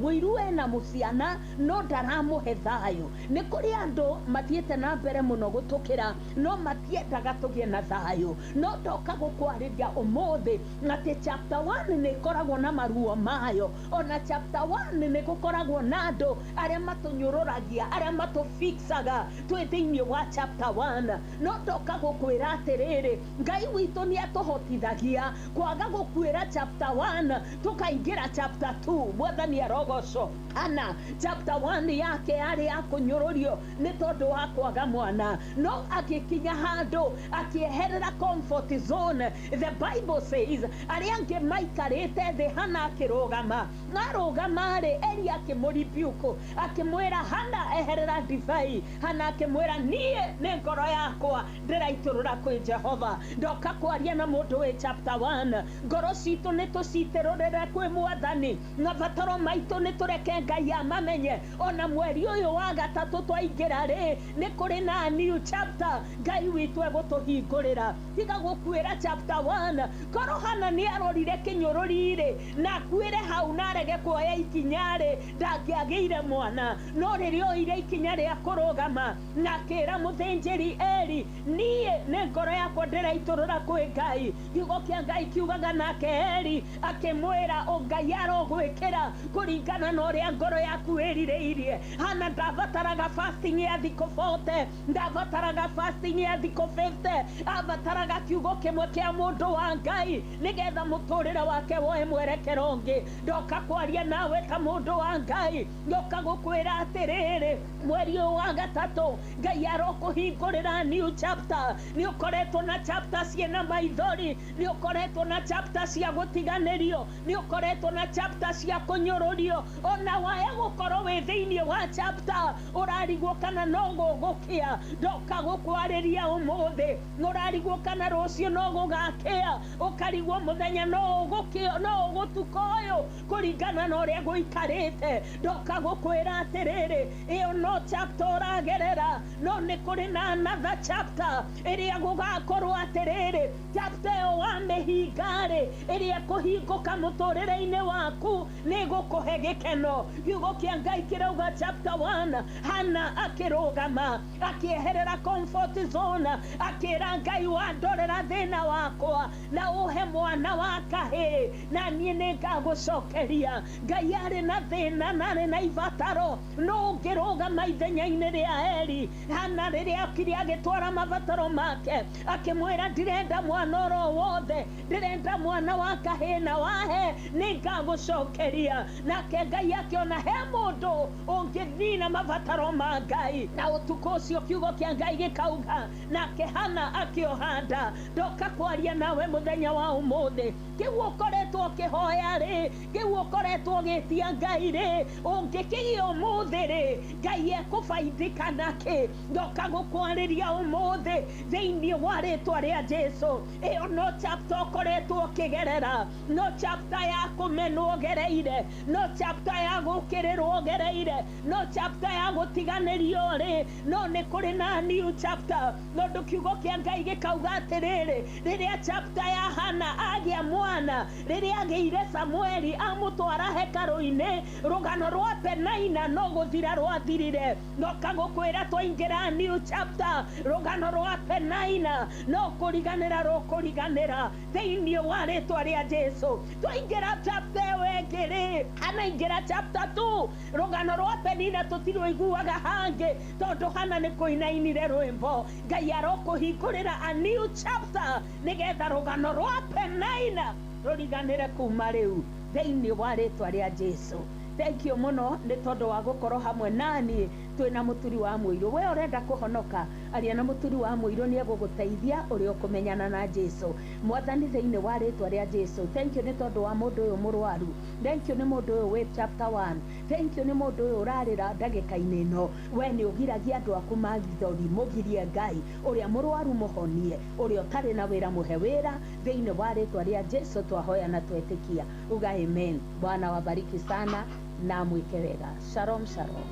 Speaker 5: mũiruwe na mũciana no ndaramũhe thayũ. Nĩ kũrĩ andũ mathiĩte na mbere mũno gũtũkĩra no matiendaga tũgĩe na thayũ. No ndoka gũkwarĩria ũmũthĩ atĩ chapter 1 nĩ ĩkoragwo na maruo mayo, ona chapter 1 nĩ gũkoragwo na andũ arĩa matũnyũrũragia, arĩa matũfixaga twĩ thĩinĩ wa chapter 1. No ndoka gũkwĩra atĩrĩrĩ, Ngai witũ nĩ atũhotithagia kwaga gũkwĩra chapter 1 tũkaingĩra chapter 2. Mwathani arogocwo. Hana chapter 1 yake yarĩ ya kunyururio ni tondu wa kwaga mwana no agikinya handu akieherera comfort zone. The Bible says aria ange maikarite thi Hana akirugama narugama ri Eli akimuribiuku akimwira Hana eherera divai. Hana akimwira nie ni ngoro yakwa ndiraiturura kwi Jehova. Ndoka kwaria na mundu wi chapter 1 ngoro citu ni tuciterurire kwi Mwathani na vataro maitu ni tureke Ngai amamenye. Ona mweri uyu wa gatatu twaingira ri ni kuri na new chapter Ngai witu egutuhingurira. Tiga gukwira chapter 1 koro Hana ni arorire kinyururire na kwire hau narege kuoya ikinyare ndagiagire mwana no ririo ire ikinyare akurugama na kira muthenjeri Eli nie ne ngoro yakwa ndiraiturura kwi Ngai. Kiugo kia Ngai kiugaga nake Eli akimwira o Ngai arogwikira kuringana na uria ngoro yaku irireirie. Hana ndavataraga fasting ya thiko 40 ndavataraga fasting ya thiko 50 avataraga kiugo kimwe kia mundu wa Ngai nigetha muturire wake woe mwerekero ungi. Ndoka kwaria nawe ta mundu wa Ngai ndoka gukwira atiriri mweri wa gatatu Ngai arokuhingurira new chapter. Ni ukoretwo na chapter ciena maithori, ni ukoretwo na chapter cia gutiganirio, ni ukoretwo na chapter cia kunyururio. Ona waya gukorwo wi thiini wa chapter urarigwo kana no gugukia. Ndoka gukwariria umuthi urarigwo kana rucio no gugakia ukarigwo muthenya no gukio no gutukoyo kuringana na uria guikarite. Ndoka gukwira atiriri iyo no chapter uragerera no ni kuri na another chapter iria gugakorwo atiriri chapter wa mehingare iria kuhinguka muturire-ini waku ni gukuhe gikeno. Kiugo kia Ngai kirauga chapter 1 Hana akirugama akieherera comfort zone akira Ngai wandorera thina wakwa na uhe mwana wa kahi na nie ningagucokeria. Ngai ari na thina nari na ivataro no ngirugama ithenya-ini ria Eli. Hana riria akiri agitwara mavataro make akimwira ndirenda mwana oro wothe ndirenda mwana wa kahi na wahe ningagucokeria. Nake Ngai akiona he mundu ungithina mavataro ma Ngai na utuko ucio kiugo kia Ngai gikauga nake Hana akiohanda. Ndoka kwaria nawe muthenya wa umuthi kiu ukoretwo kihoya ri kiu ukoretwo gitia Ngai ri ungikigio umuthi ri Ngai ekufaidika naki. Ndoka gukwariria umuthi thiini wa ritwa ria Jesu. Iyo no chapter ukoretwo kigerera no chapter ya kumenwo gereire no chapter ya gukirirwo gereire no chapter ya gutiganirio ri no ni kuri na new chapter. No kiugo kia Ngai gikauga atiriri riria chapter ya Hana agia mwana riria agiire Samueli amutwara hekaru-ini rugano rwa Penaina no guthira rwathirire. Ndoka gukwira twaingira new chapter rugano rwa Penaina no kuriganira rukuriganira thiini wa ritwa ria Jesu. Twaingira chapter wengiri Hana ingira chapter 2 rugano rwa Penina tutirwiguaga hangi tondu Hana ni kuinainire rwimbo. Ngai arokuhingurira a new chapter nigetha rugano rwa Penaina ruriganire kuma riu thiini wa ritwa ria Jesu. Thank you muno ni tondu wa gukorwo hamwe nani twina muturi wa muiru. We urenda kuhonoka aria na muturi wa muiru ni eguguteithia uri ukumenyana na Jesu. Mwathani thiini wa ritwa ria Jesu. Thank you ni tondu wa mundu uyu murwaru. Thank you ni mundu uyu wi chapter 1. Thank you ni mundu uyu urarira ndagika-ini no we ni ugiragia andu aku magithori mugirie Ngai uria murwaru muhonie uria utari na wira muhe wira thiini wa ritwa ria Jesu twahoya na twetikia uga amen. Bwana wabariki sana na mwike wega. Shalom shalom.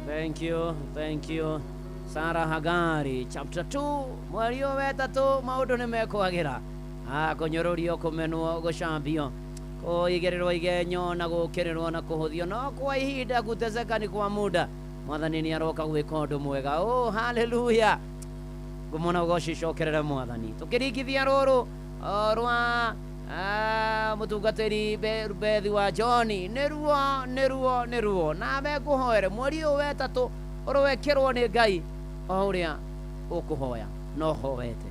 Speaker 6: Thank you Sarah Hagari. Chapter 2 mweri wetatu maundu nimekwagira kunyururio kumenwo gucambio kuigirirwo igenyo na gukirirwo na kuhuthio no kwa ihinda guteceka ni kwa muda. Mwathani ni aroka gwika undu mwega. Oh hallelujah. Gumona gocicokerere Mwathani tukiringithia ruru rwa mutungatiri Bethi wa Johni niruo nawe kuhoere mweri wetatu urwekirwo ni Ngai o uria ukuhoya no hoete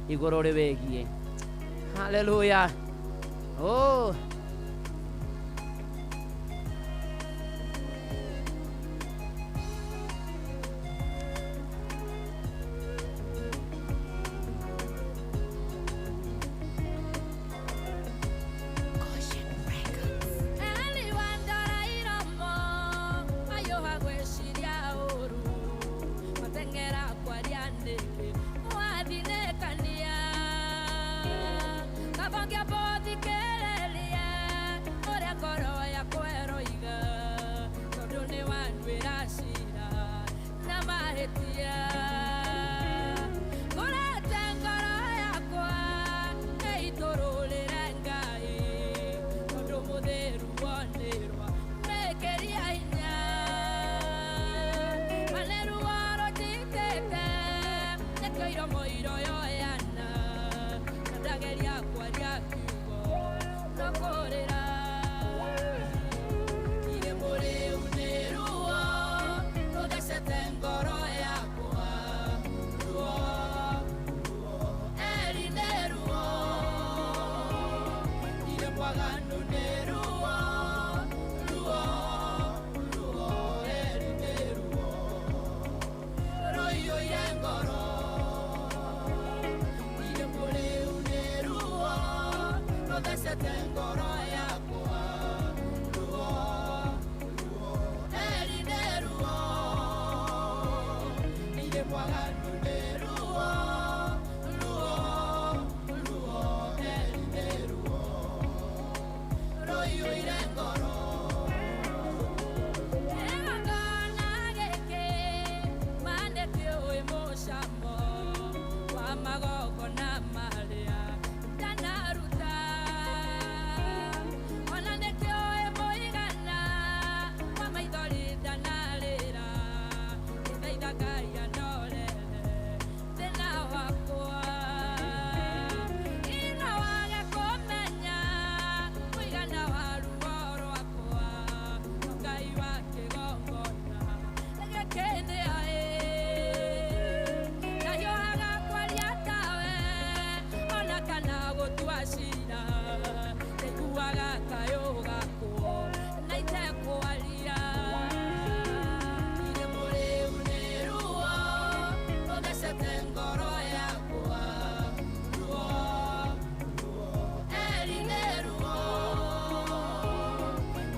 Speaker 6: iguru riwegie. Hallelujah. Oh
Speaker 10: Twairo moiro yoyana ndageria kwaria kiugo no kurira ire muri uniruo uthecete ngoro yakwa ruo erineruo ire mwaganu neruo ruo ruo erineruo royo yengoro ire muri uniruo uthecete ngoro yakwa ruo erineruo ire mwaganu neruo ruo ruo erineruo royo irengoro engana geke mandete oe moshamo wa magogo na maria ndanaruta ona ndeke oe moigana wa maithori ndanarira ithaithagaya norere thina wakwa ino wage kumenya mũigana wa ruo rwakwa Ngai wa kĩgongona gĩkĩnĩ aĩ ndahiũhaga kwaria tawe ona kana gũtua cira ndaiguaga kayũ gakwo na itekwaria ire mũrĩu nĩ ruo ũthecete ngoro yakwa ruo eri nĩ ruo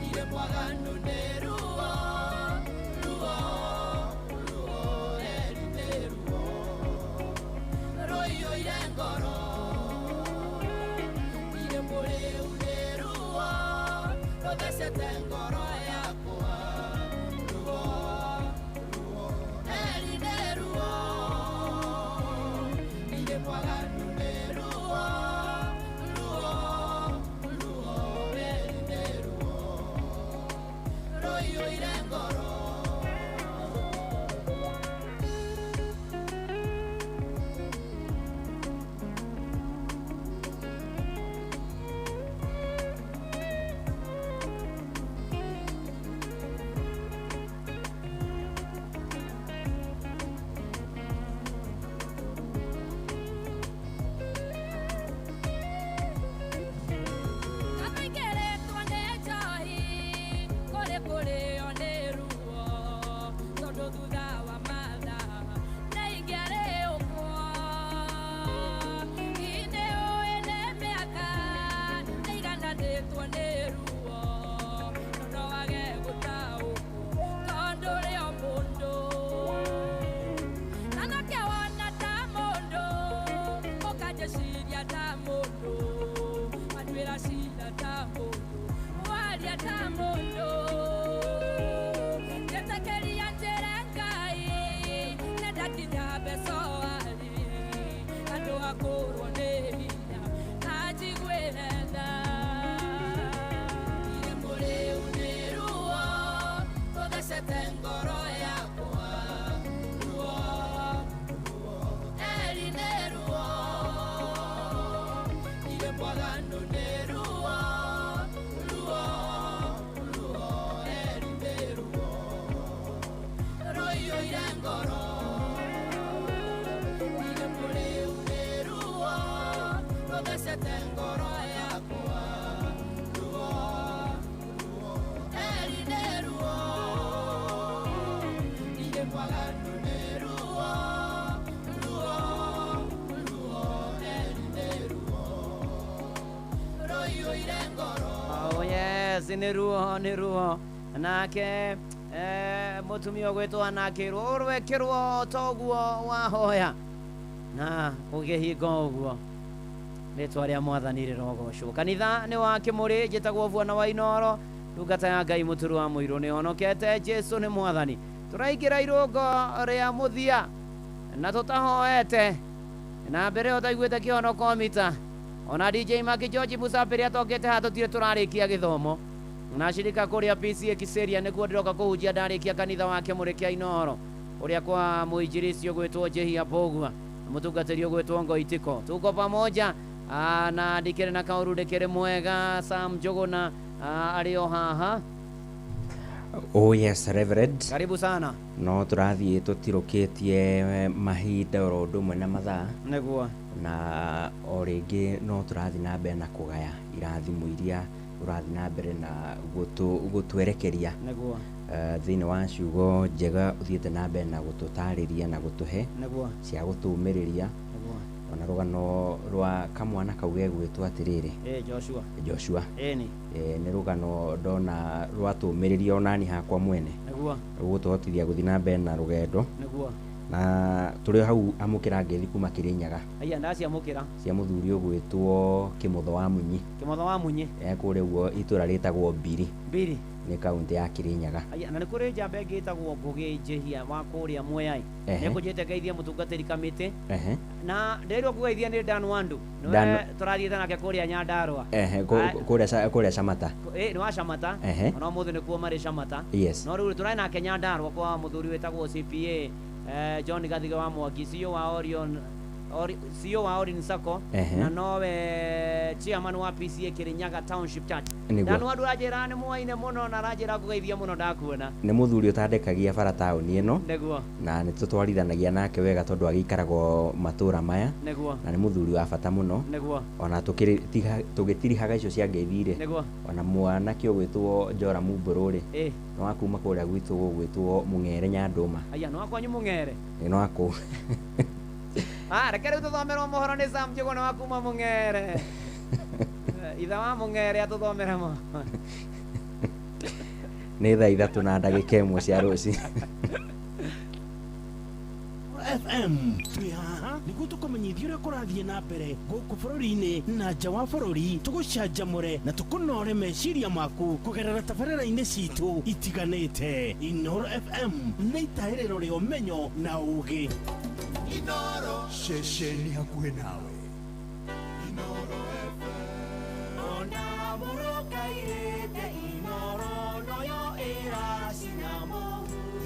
Speaker 10: ire mwaganu nĩ ruo ruo ruo eri nĩ ruo roiyũire ngoro ire mũrĩu nĩ ruo ũthecete ngoro yakwa ruo ruo eri nĩ ruo ire mwaganu nĩ ruo ruo ruo eri nĩ ruo roiyũire ngoro Kamaikeretwo nĩ njohi kũrĩ kũrĩo nĩ ruo tondũ thutha wa mathaa nĩ ingĩarĩũkwo inĩ ũĩ nĩ mĩaka ĩigananĩtwo nĩ ruo no wage gũtaũkwo tondũ ũrĩ o mũndũ na nakĩwona ta mũndũ ũkanjĩciria ta mũndũ anduĩra cira ta mũndũ waria ta mũndũ njĩtĩkĩria njĩre Ngai nĩndakinya mbecoarĩ andũ akũrwo nĩ hinya na njiguĩre tha ire mũrĩu nĩ ruo ũthecete ngoro yakwa ruo ruo eri nĩ ruo ire mwaganu nĩ ruo ruo ruo eri nĩ ruo roiyũire ngoro ire mũrĩu nĩ ruo ũthecete ngoro yakwa ruo ruo eri nĩ ruo ire mwaganu nĩ ruo ruo ruo eri nĩ ruo roiyũire ngoro
Speaker 6: Oh yes, nĩ ruo nake mũtumia ũgwĩtwo anakĩrwo ũrwekĩrwo toguo wahoya na ũgĩhinga ũguo rĩtwa rĩa mwathani rĩrogocwo kanitha nĩ wa Kĩmũrĩ njĩtagwo Vuana wa Inoro ndungata ya Ngai mũturu wa mũirũ nĩ honokete Jesu nĩ mwathani tũraingĩra irũngo rĩa mũthia na tũtahoete na mbere ũtaiguĩte kĩhonoko mita ona DJ Maki George Musafiri atokete ha tũtire tũrarĩkia gĩthomo na shirika kũrĩa PCA Kĩsĩria nĩkuo ndĩroka kũhunjia ndarĩkia kanitha wa Kĩmũrĩ kĩa Inoro ũrĩa kwa mũinjĩrĩci ũgwĩtwo Jehia Bogua mutungatĩri ũgwĩtwo Ngoitiko. Tuko pamoja na ndikĩrĩ na kaũru ndikĩrĩ mwega Sam Njuguna arĩ o haha.
Speaker 7: Oh yes, Reverend.
Speaker 6: Karibu sana.
Speaker 7: No turathiĩ tũtirũkĩtie mahinda oro ũndũ ũmwe na mathaa.
Speaker 6: Nĩguo.
Speaker 7: Na o rĩngĩ no tũrathiĩ na mbere na kũgaya irathimo iria ũrathiĩ na mbere na gũtwerekeria.
Speaker 6: Nĩguo.
Speaker 7: Thĩinĩ wa ciugo njega ũthiĩte na mbere na gũtũtarĩria na gũtũhe.
Speaker 6: Nĩguo.
Speaker 7: Cia gũtũmĩrĩria.
Speaker 6: Nĩguo.
Speaker 7: Ona rũgano rwa kamwana kau gegwĩtwo atĩrĩrĩ.
Speaker 6: Joshua.
Speaker 7: Joshua.
Speaker 6: Eni.
Speaker 7: Nĩ rũgano ndona rwatũmĩrĩria onani hakwa mwene.
Speaker 6: Nĩguo.
Speaker 7: Gũtũhotithia gũthiĩ na mbere na rũgendo.
Speaker 6: Nĩguo.
Speaker 7: Na tũrĩ hau amũkĩra ngeithi kuma Kĩrĩnyaga.
Speaker 6: Aya ndaciamũkĩra.
Speaker 7: Cia mũthuri ũgwĩtwo Kĩmotho wa Munyi.
Speaker 6: Kĩmotho wa Munyi.
Speaker 7: Kũrĩa ũguo itũra rĩtagwo Mbiri.
Speaker 6: Mbiri.
Speaker 7: Nĩ kaunti ya Kĩrĩnyaga.
Speaker 6: Aya na nĩ kũrĩ njamba ĩngĩ ĩtagwo Ngũgĩ Njĩhia wa kũrĩa Mwea. Nĩngũnjĩte ngeithie mũtungatĩri Kamĩtĩ. Na nderirwo kũgeithia nĩ Dan Wandu. Nĩwe tũrathiĩte nake kũrĩa Nyandarũa.
Speaker 7: Kũrĩa Camata.
Speaker 6: Nĩ wa Camata. Ona ũmũthĩ nĩkuo marĩ Camata. No rĩu tũrarĩ nake Nyandarũa kwa mũthuri wĩtagwo CPA John Gathiga wa Mwangi, CEO wa Orion Sacco, na nowe chairman wa PCA Kĩrĩnyaga Township Church. Dan Wandu ajĩra nĩ mũwaine mũno na arajĩra kũgeithia mũno ndakuona.
Speaker 7: Nĩ mũthuri ũtandĩkagia bara taũni ĩno.
Speaker 6: Nĩguo.
Speaker 7: Na nĩ tũtwarithanagia nake wega tondũ agĩikaraga matũra maya.
Speaker 6: Nĩguo.
Speaker 7: Na nĩ mũthuri wa bata mũno.
Speaker 6: Nĩguo.
Speaker 7: Ona tũgĩtirihaga icio cia ngeithi-rĩ.
Speaker 6: Nĩguo.
Speaker 7: Ona mwanake ũgwĩtwo Joramu Mbũrũ-rĩ. Nĩ wa kuma kũrĩa gwitũ gũgwĩtwo Mũng'ere Nyandũma.
Speaker 6: Aya no akwanyu Mũng'ere.
Speaker 7: No akũ.
Speaker 6: Reke rĩu tũthomerwo mohoro nĩ Sam Njuguna wa kuma Mũng'ere. Itha wa Mũng'ere atũthomere mohoro.
Speaker 7: Nĩ thaa 3 na ndagĩka 1 cia rũciinĩ.
Speaker 15: FM tũrĩ haha nĩguo tũkũmenyithia ũrĩa kũrathiĩ na mbere gũkũ bũrũri-inĩ na nja wa bũrũri, tũgũcanjamũre na tũkũnore meciria maku kũgerera tabarĩra-inĩ citũ itiganĩte. Inooro FM nĩ itahĩrĩro rĩa ũmenyo na ũũgĩ.
Speaker 1: Inooro ceceni hakuhĩ nawe.
Speaker 12: Inooro FM ona mũrũkairĩte Inooro noyo ĩracinamo.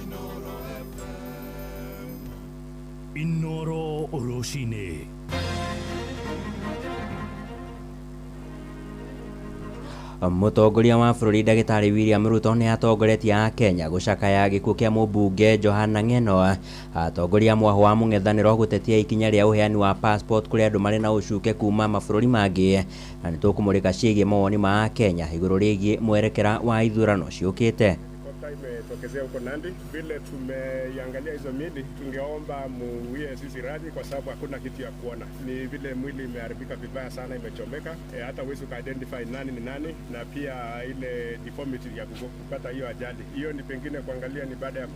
Speaker 12: Inooro FM
Speaker 4: Inooro rũcinĩ.
Speaker 7: Mũtongoria wa bũrũri ndagĩtarĩ William Ruto nĩ atongoretie a Kenya gũcakaya gĩkuũ kĩa mũmbunge Johana Ng'eno. Atongoria mwaho wa mũng'ethanĩro gũtetia ikinya rĩa ũheani wa passport kũrĩ andũ marĩ na ũcuke kuma mabũrũri mangĩ. Na nĩ tũkũmũrĩka ciĩgiĩ mawoni ma Kenya igũrũ rĩgiĩ mwerekera wa ithurano ciũkĩte.
Speaker 11: Imetokezea huko Nandi, vile tumeiangalia hizo mili, tungeomba muwie sisi radhi kwa sababu hakuna kitu ya kuona. Ni vile mwili imeharibika vibaya sana, imechomeka, hata huwezi identify nani ni nani, na pia ile deformity ya kupata hiyo ajali. Hiyo ni pengine kuangalia ni baada ya
Speaker 12: We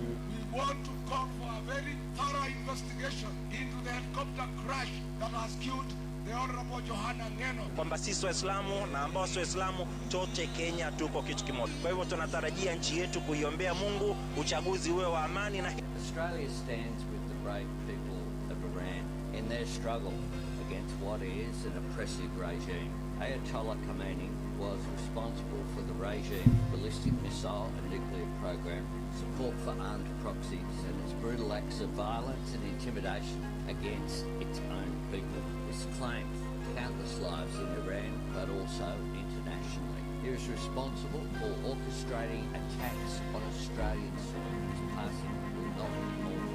Speaker 12: want to call for a very thorough investigation into the helicopter crash that has killed the Honorable Johana Ng'eno.
Speaker 26: Kwamba sisi Waislamu na ambao sio Waislamu chote Kenya tuko kitu kimoja. Kwa hivyo tunatarajia nchi yetu kuiombea Mungu uchaguzi uwe wa amani na
Speaker 14: Australia stands with the brave people of Iran in their struggle against what is an oppressive regime. Ayatollah Khamenei was responsible for the regime ballistic missile and nuclear program, support for armed proxies and its brutal acts of violence and intimidation against its own people. This claims countless lives in Iran but also internationally. He is responsible for orchestrating attacks on Australian soil. His passing will not be mourned.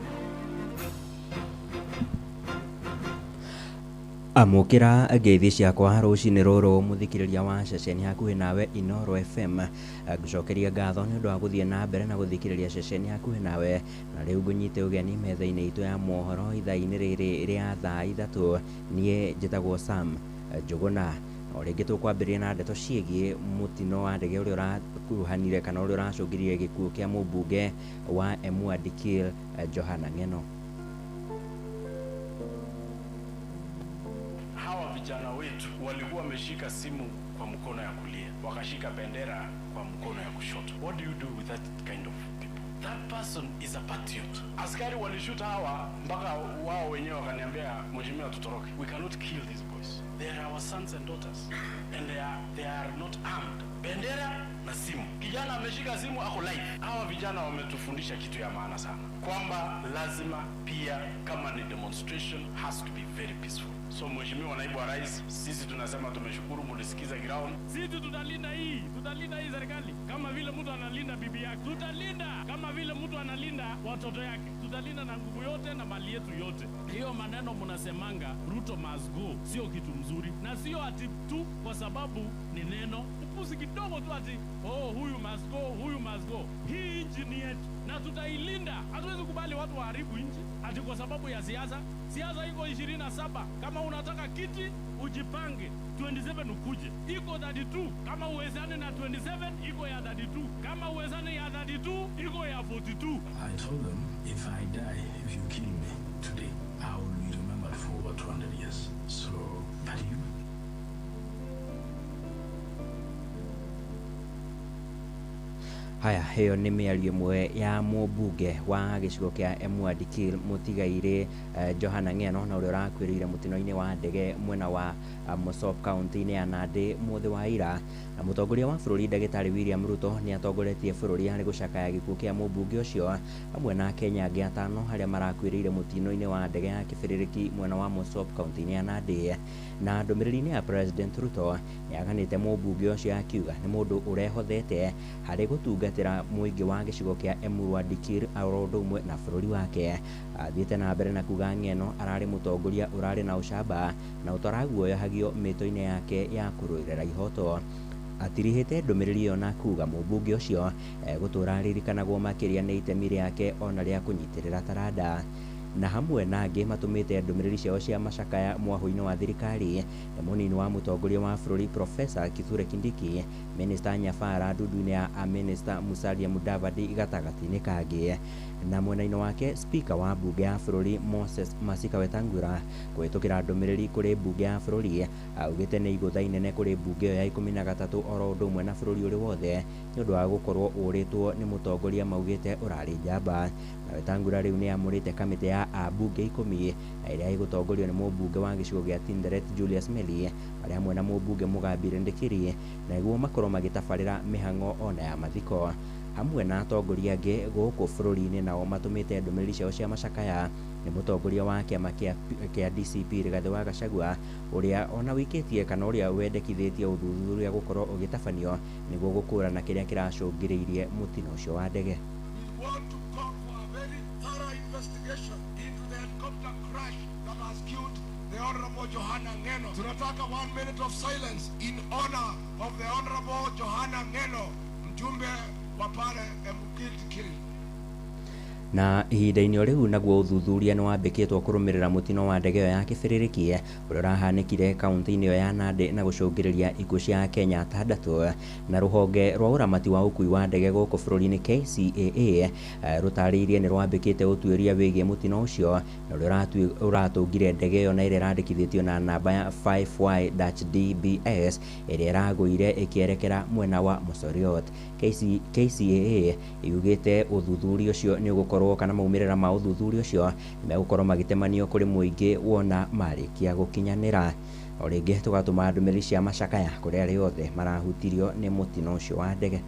Speaker 7: Amũkĩra ngeithi ciakwa rũcinĩ rũrũ mũthikĩrĩria wa ceceni hakuhĩ nawe Inooro FM, ngũcokeria ngatho nĩ ũndũ wa gũthiĩ na mbere na gũthikĩrĩria ceceni hakuhĩ nawe. Na rĩu ngũnyite ũgeni metha-inĩ itũ ya mohoro ithaa-inĩ rĩrĩ rĩa thaa 3. Niĩ njĩtagwo Sam Njuguna. O rĩngĩ tũkwambĩrĩria na ndeto ciĩgiĩ mũtino wa ndege ũrĩa ũrakuruhanire kana ũrĩa ũracũngĩrĩirie gĩkuũ kĩa mũmbunge wa Emua Dikir Johana Ng'eno.
Speaker 16: Vijana wetu walikuwa wameshika simu kwa mkono ya kulia, wakashika bendera kwa mkono ya kushoto. What do you do with that kind of people? That person is a patriot. Askari walishuta hawa mpaka wao wenyewe wakaniambia, mheshimiwa, tutoroke. We cannot kill these boys. They are our sons and daughters and they are not armed. Bendera na simu. Kijana ameshika simu ako live. Hawa vijana wametufundisha kitu ya maana sana. kwamba lazima pia kama ni demonstration has to be very peaceful. So Mheshimiwa Naibu wa Rais, sisi tunasema tumeshukuru mulisikiza ground.
Speaker 13: Sisi tutalinda hii serikali kama vile mtu analinda bibi yake. Tutalinda kama vile mtu analinda watoto yake. Tutalinda na nguvu yote na mali yetu yote. Hiyo maneno mnasemanga Ruto must go sio kitu mzuri, na sio ati tu kwa sababu ni neno upuzi kidogo tu ati huyu must go, huyu must go. Hii nchi ni yetu na tutailinda. Hatuwezi kubali watu waharibu nchi ati kwa sababu ya siasa. Siasa iko 27. Kama unataka kiti ujipange 27 ukuje. Iko 32. Kama uwezane na 27 iko ya 32. Kama uwezane ya 32 iko ya 42.
Speaker 18: I told them if I die, if you kill me today, I will be remembered for over 200 years. So, but you.
Speaker 7: Haya, hiyo ni mĩario ĩmwe ya mũmbunge wa gĩcigo kĩa Emwadikil mũtigairĩ Johana Ng'eno na ũrĩa ũrakuĩrĩire mũtino-inĩ wa ndege mwena wa Mosop kaunti-inĩ ya Nandi mũthĩ wa ira. Na mũtongoria wa bũrũri Ndagĩtarĩ William Ruto nĩ atongoretie bũrũri harĩ gũcakaya gĩkuũ kĩa mũmbunge ũcio hamwe na Akenya angĩ atano arĩa marakuĩrĩire mũtino-inĩ wa ndege ya kĩbĩrĩrĩki mwena wa Mosop kaunti-inĩ ya Nandi. Na ndũmĩrĩri-inĩ ya President Ruto nĩ aganĩte mũmbunge ũcio akiuga nĩ mũndũ ũrehothete harĩ gũtungatĩra mũingĩ wa gĩcigo kĩa Emwadikil oro ũndũ ũmwe na bũrũri wake. Athiĩte na mbere na kuga Ng'eno ararĩ mũtongoria ũrarĩ na ũcamba na ũtaraguoyohagio mĩtũ-inĩ yake ya kũrũĩrĩra ihoto. Atirihĩte ndũmĩrĩri ĩyo na kuga mũmbunge ũcio gũtũra ririkanagwo makĩria nĩ itemi rĩake ona rĩa kũnyitĩrĩra taranda. Na hamwe na angĩ matũmĩte ndũmĩrĩri ciao cia macakaya mwahũ-inĩ wa thirikari nĩ mũnini wa mũtongoria wa bũrũri Profesa Kithure Kindiki, Minista Nyabara ndundu-inĩ ya Minista Musalia Mudavadi gatagatĩ-inĩ kangĩ. Na mwena-inĩ wake spika wa mbunge ya bũrũri Moses Masika Wetangula kũhĩtũkĩra ndũmĩrĩri kũrĩ mbunge ya bũrũri augĩte nĩ igũtha inene kũrĩ mbunge ĩyo ya 13 oro ũndũ ũmwe na bũrũri ũrĩ wothe nĩ ũndũ wa gũkorwo ũrĩtwo nĩ mũtongoria maugĩte ũrarĩ njamba. Na Wetangula rĩu nĩ amũrĩte kamĩtĩ ya ambunge 10 ĩrĩa ĩgũtongorio nĩ mũmbunge wa gĩcigo gĩa Tinderet Julius Meli arĩ hamwe na mũmbunge Mũgambire Ndĩkĩri na nĩguo makorwo magĩtabarĩra mĩhang'o ona ya mathiko. Hamwe na atongoria angĩ gũkũ bũrũri-inĩ nao matũmĩte ndũmĩrĩri ciao cia macakaya nĩ mũtongoria wa kĩama kĩa DCP Rigathĩ wa Gachagua ũrĩa ona wĩkĩtie kana ũrĩa wendekithĩtie ũthuthuria gũkorwo ũgĩtabanio nĩguo gũkũrana kĩrĩa kĩracũngĩrĩirie mũtino ũcio wa ndege.
Speaker 12: We want to call for a very thorough investigation into the helicopter crash that has killed the Honorable Johana Ng'eno. Tunataka 1 minute of silence in honor of the Honorable Johana Ng'eno, mjumbe wa pale Emwadikil.
Speaker 7: Na ihinda-inĩ rĩu naguo ũthuthuria nĩ wambĩkĩtwo kũrũmĩrĩra mũtino wa ndege ĩyo ya kĩbĩrĩrĩki ũrĩa ũrahanĩkire kaunti-inĩ ĩyo ya Nandi na gũcũngĩrĩria ikuũ cia Akenya 6. Na rũhonge rwa ũramati wa ũkui wa ndege gũkũ bũrũri-inĩ KCAA rũtarĩirie nĩ rwambĩkĩte ũtuĩria wĩgiĩ mũtino ũcio na ũrĩa ũratũngire ndege ĩyo na ĩrĩa ĩrandĩkithĩtio na namba ya 5Y-DBS ĩrĩa ĩragũire ĩkĩerekera mwena wa Mosoriot. KCAA yugĩte ũthuthuria ũcio nĩ ũgũkorwo kana maumĩrĩra ma ũthuthuria ũcio megũkorwo magĩtemanio kũrĩ mũingĩ wona marĩkia gũkinyanĩra. O rĩngĩ tũgatũma ndũmĩrĩri cia macakaya kũrĩ arĩa othe marahutirio nĩ mũtino ũcio wa ndege.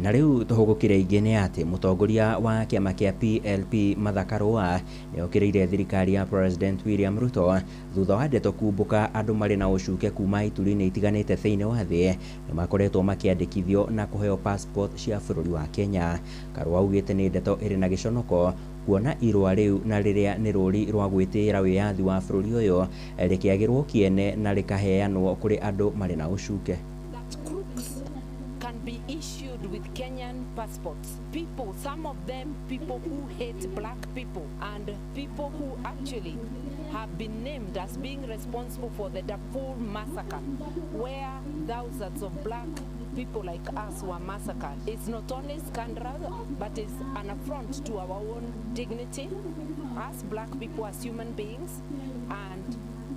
Speaker 7: Na rĩu tũhũgũkĩre ingĩ nĩ atĩ mũtongoria wa kĩama kĩa PLP Martha Karũa nĩ okĩrĩire thirikari ya President William Ruto thutha wa ndeto kumbũka andũ marĩ na ũcuke kuma ituri-inĩ itiganĩte thĩinĩ wa thĩ nĩ makoretwo makĩandĩkithio na kũheo passport cia bũrũri wa Kenya. Karũa augĩte nĩ ndeto ĩrĩ na gĩconoko kuona irũa rĩu na rĩrĩa nĩ rũri rwa gwĩtĩĩra wĩyathi wa bũrũri ũyũ rĩkĩagĩrwo kĩene na rĩkaheanwo kũrĩ andũ marĩ na ũcuke.
Speaker 19: Be issued with Kenyan passports. People, some of them people who hate black people and people who actually have been named as being responsible for the Darfur massacre, where thousands of black people like us were massacred. It's not only scandalous, but it's an affront to our own dignity as black people, as human beings, and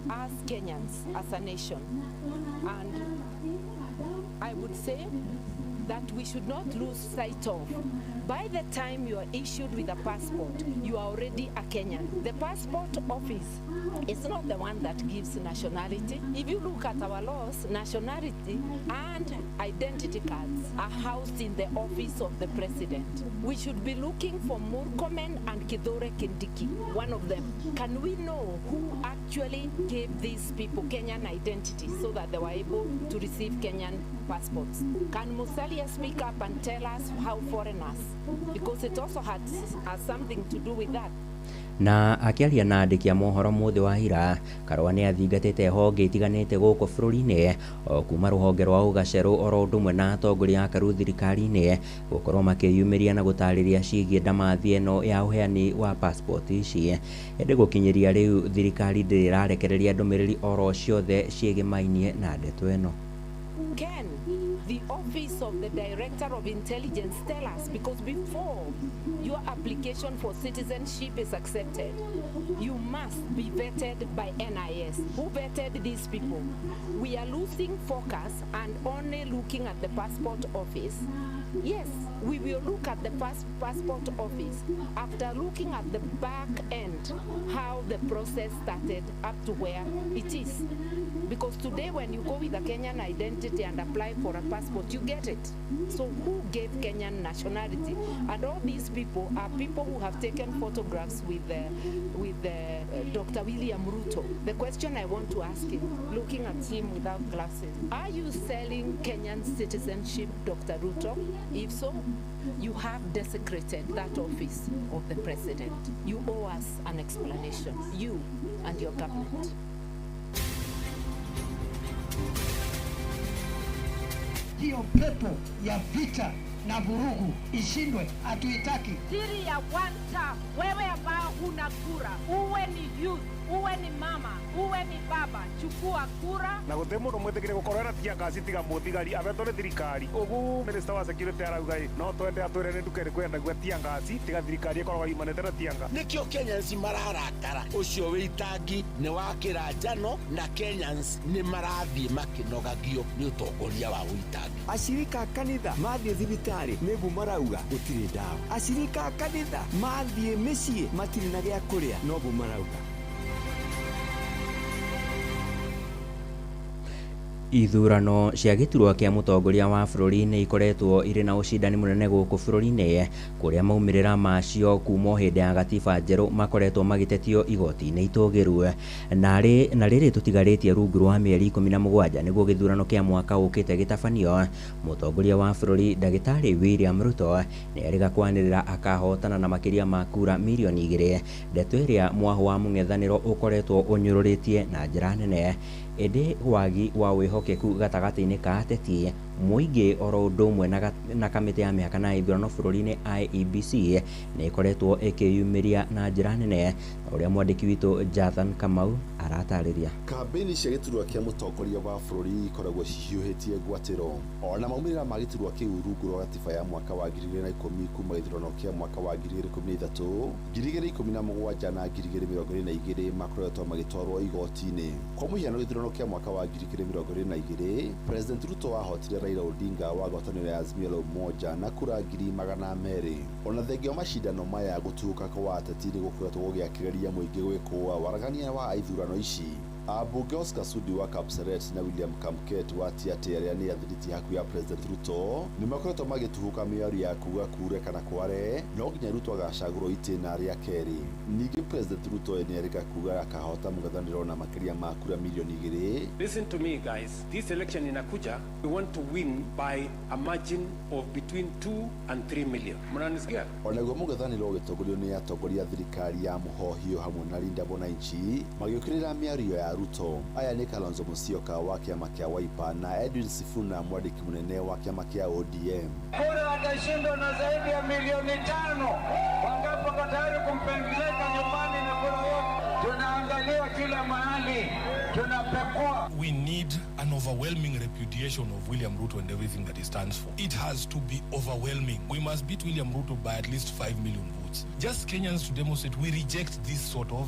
Speaker 19: as Kenyans, as a nation. And I would say that we should not lose sight of. By the time you are issued with a passport, you are already a Kenyan. The passport office is not the one that gives nationality. If you look at our laws, nationality and identity cards are housed in the office of the president. We should be looking for Murkomen and Kithure Kindiki, one of them. Can we know who actually gave these people Kenyan identity so that they were able to receive Kenyan passports? Can Musalia speak up and tell us how foreigners, because it also has something to do with that.
Speaker 7: Na akiaria na andiki a mohoro muthi wa ira, Karua ni athingatite honge itiganite guku bururi-ini kuma ruhonge rwa ugaceru oro ndumwe na atongoria akaru thirikari-ini gukorwo makiyumiria na gutariria ciigie ndamathi eno ya uheani wa passport ici. Ende gukinyiria riu thirikari ndirarekereria ndumiriri oro ciothe ciegimainie na ndeto eno.
Speaker 19: Can the office of the Director of Intelligence tell us, because before your application for citizenship is accepted, you must be vetted by NIS. Who vetted these people? We are losing focus and only looking at the passport office. Yes, we will look at the passport office after looking at the back end, how the process started up to where it is. Because today when you go with a Kenyan identity and apply for a passport, you get it. So who gave Kenyan nationality? And all these people are people who have taken photographs with Dr. William Ruto. The question I want to ask him, looking at him without glasses, are you selling Kenyan citizenship, Dr. Ruto? If so, you have desecrated that office of the president. You owe us an explanation, you and your government.
Speaker 2: Hiyo pepo ya vita na vurugu ishindwe, hatuitaki.
Speaker 20: Siri ya one term, wewe ambao huna kura, uwe ni youth, uwe ni mama, uwe ni baba, chukua kura.
Speaker 21: Na gutemu no mwetekire gukorwo na tia ngasi tiga muthigari abetwo ni thirikari. Ugu minister wa security arauga no twende atwire ni ndukere kwenda gwa tia ngasi tiga thirikari ikorwo imanete na tianga.
Speaker 1: Nikio Kenyans mararakara ucio witangi ni wa kiranjano na Kenyans ni marathi makinogagio ni utongoria wa witangi.
Speaker 23: Ashirika kanitha mathie thibitari nebu marauga gutiri dawa. Ashirika kanitha mathie micii matiri na gya kuria no bu marauga.
Speaker 7: Ithurano cia giturwa kia mutongoria wa bururi ni ikoretwo iri na ucindani munene guku bururi-ini kuria maumirira macio kuma hindi ya gatiba njeru makoretwo magitetio igoti-ini itugiru na riri tutigaritie rungu rwa mieri 17 niguo githurano kia mwaka ukite gitabanio. Mutongoria wa bururi Ndagitari William Ruto ni ariga kwanirira akahotana na makiria ma kura milioni 2. Ndeto iria mwaho wa mung'ethaniro ukoretwo unyururitie na njira nene. Ede wagi wa wihokeku gatagati-ini ka ateti muingi oro ndumwe na kamiti ya miaka na ithurano bururi-ini IEBC ni ikoretwo ikiyumiria na njira nene, uria mwandiki witu Jathan Kamau aratariria.
Speaker 24: Kambeni cia giturwa kia mutongoria wa bururi ikoragwo cihiuhitie ngwatiro ona maumirira ma giturwa kiu rungu rwa gatiba ya mwaka wa 2010 kuma ithurano kia mwaka wa 2013, 2017 na 2022 makoretwo magitwarwo igoti-ini. Kwa muhiano githurano kia mwaka wa 2022 President Ruto wahotire Raila Odinga wa ngwataniro ya Azimio la Umoja na kura 200,000. Ona thengio macindano maya gutuka kwa ateti ni gukoretwo gugiakiriria muingi gwikwa waragania wa ithurano ici. Abunge Oscar Sudi wa Kapseret na William Kamket wa Tiaty aria ni athiriti haku ya President Ruto ni makoretwo magituhuka miari ya kuga kure kana kware no nginya Ruto agacagurwo itena ria keri. Ningi President Ruto ni erika kuga akahota mung'ethaniro na makiria ma kura milioni 2.
Speaker 21: Listen to me guys, this election inakuja, we want to win by a margin of between 2 and 3 million. Mnanisikia?
Speaker 24: Onaguo mung'ethaniro ugitongorio ni atongoria thirikari ya muhohio hamwe na Linda Bonaichi magiukirira miario ya Ruto. Aya ni Kalonzo Musyoka wa kiama kia Wiper na Edwin Sifuna mwandiki munene wa kiama kia ODM.
Speaker 25: Kura watashindwa na zaidi ya milioni 5. Wangapo kwa tayari kumpeleka nyumbani na kura yote. Tunaangalia kila mahali, tunapekua.
Speaker 12: We need an overwhelming repudiation of William Ruto and everything that he stands for. It has to be overwhelming. We must beat William Ruto by at least 5 million votes. Just Kenyans to demonstrate we reject this sort of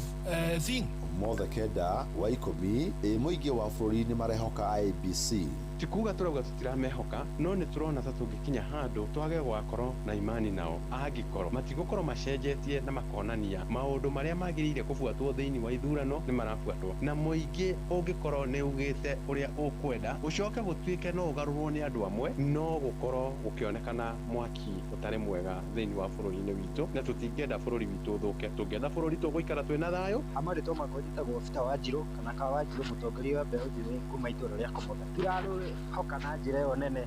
Speaker 12: thing.
Speaker 24: Mothe Keda wa Ikomi muingi wa bururi ni marehoka IEBC
Speaker 3: tikuga turauga tutiramehoka no ni turona ta tungikinya handu twage gwakorwo na imani nao angikorwo matigũkorwo macenjetie na makonania maundu maria magiriire kubuatwo thiini wa ithurano ni marabuatwo na muingi ungikorwo ni ugite uria ukwenda ucoke gutuike no ugarurwo ni andu amwe no gukorwo gukionekana mwaki utari mwega thiini wa bururi-ini witu na tutingenda bururi witu thuke tungenda bururi tuguikara twina thayo
Speaker 5: amaritwo makwa njitagwo Bita Wanjiru kana ka Wanjiru mutongoria wa mbeũ njĩthĩ kuma itũra ria Komotha tirarĩ hoka na njĩra ĩyo nene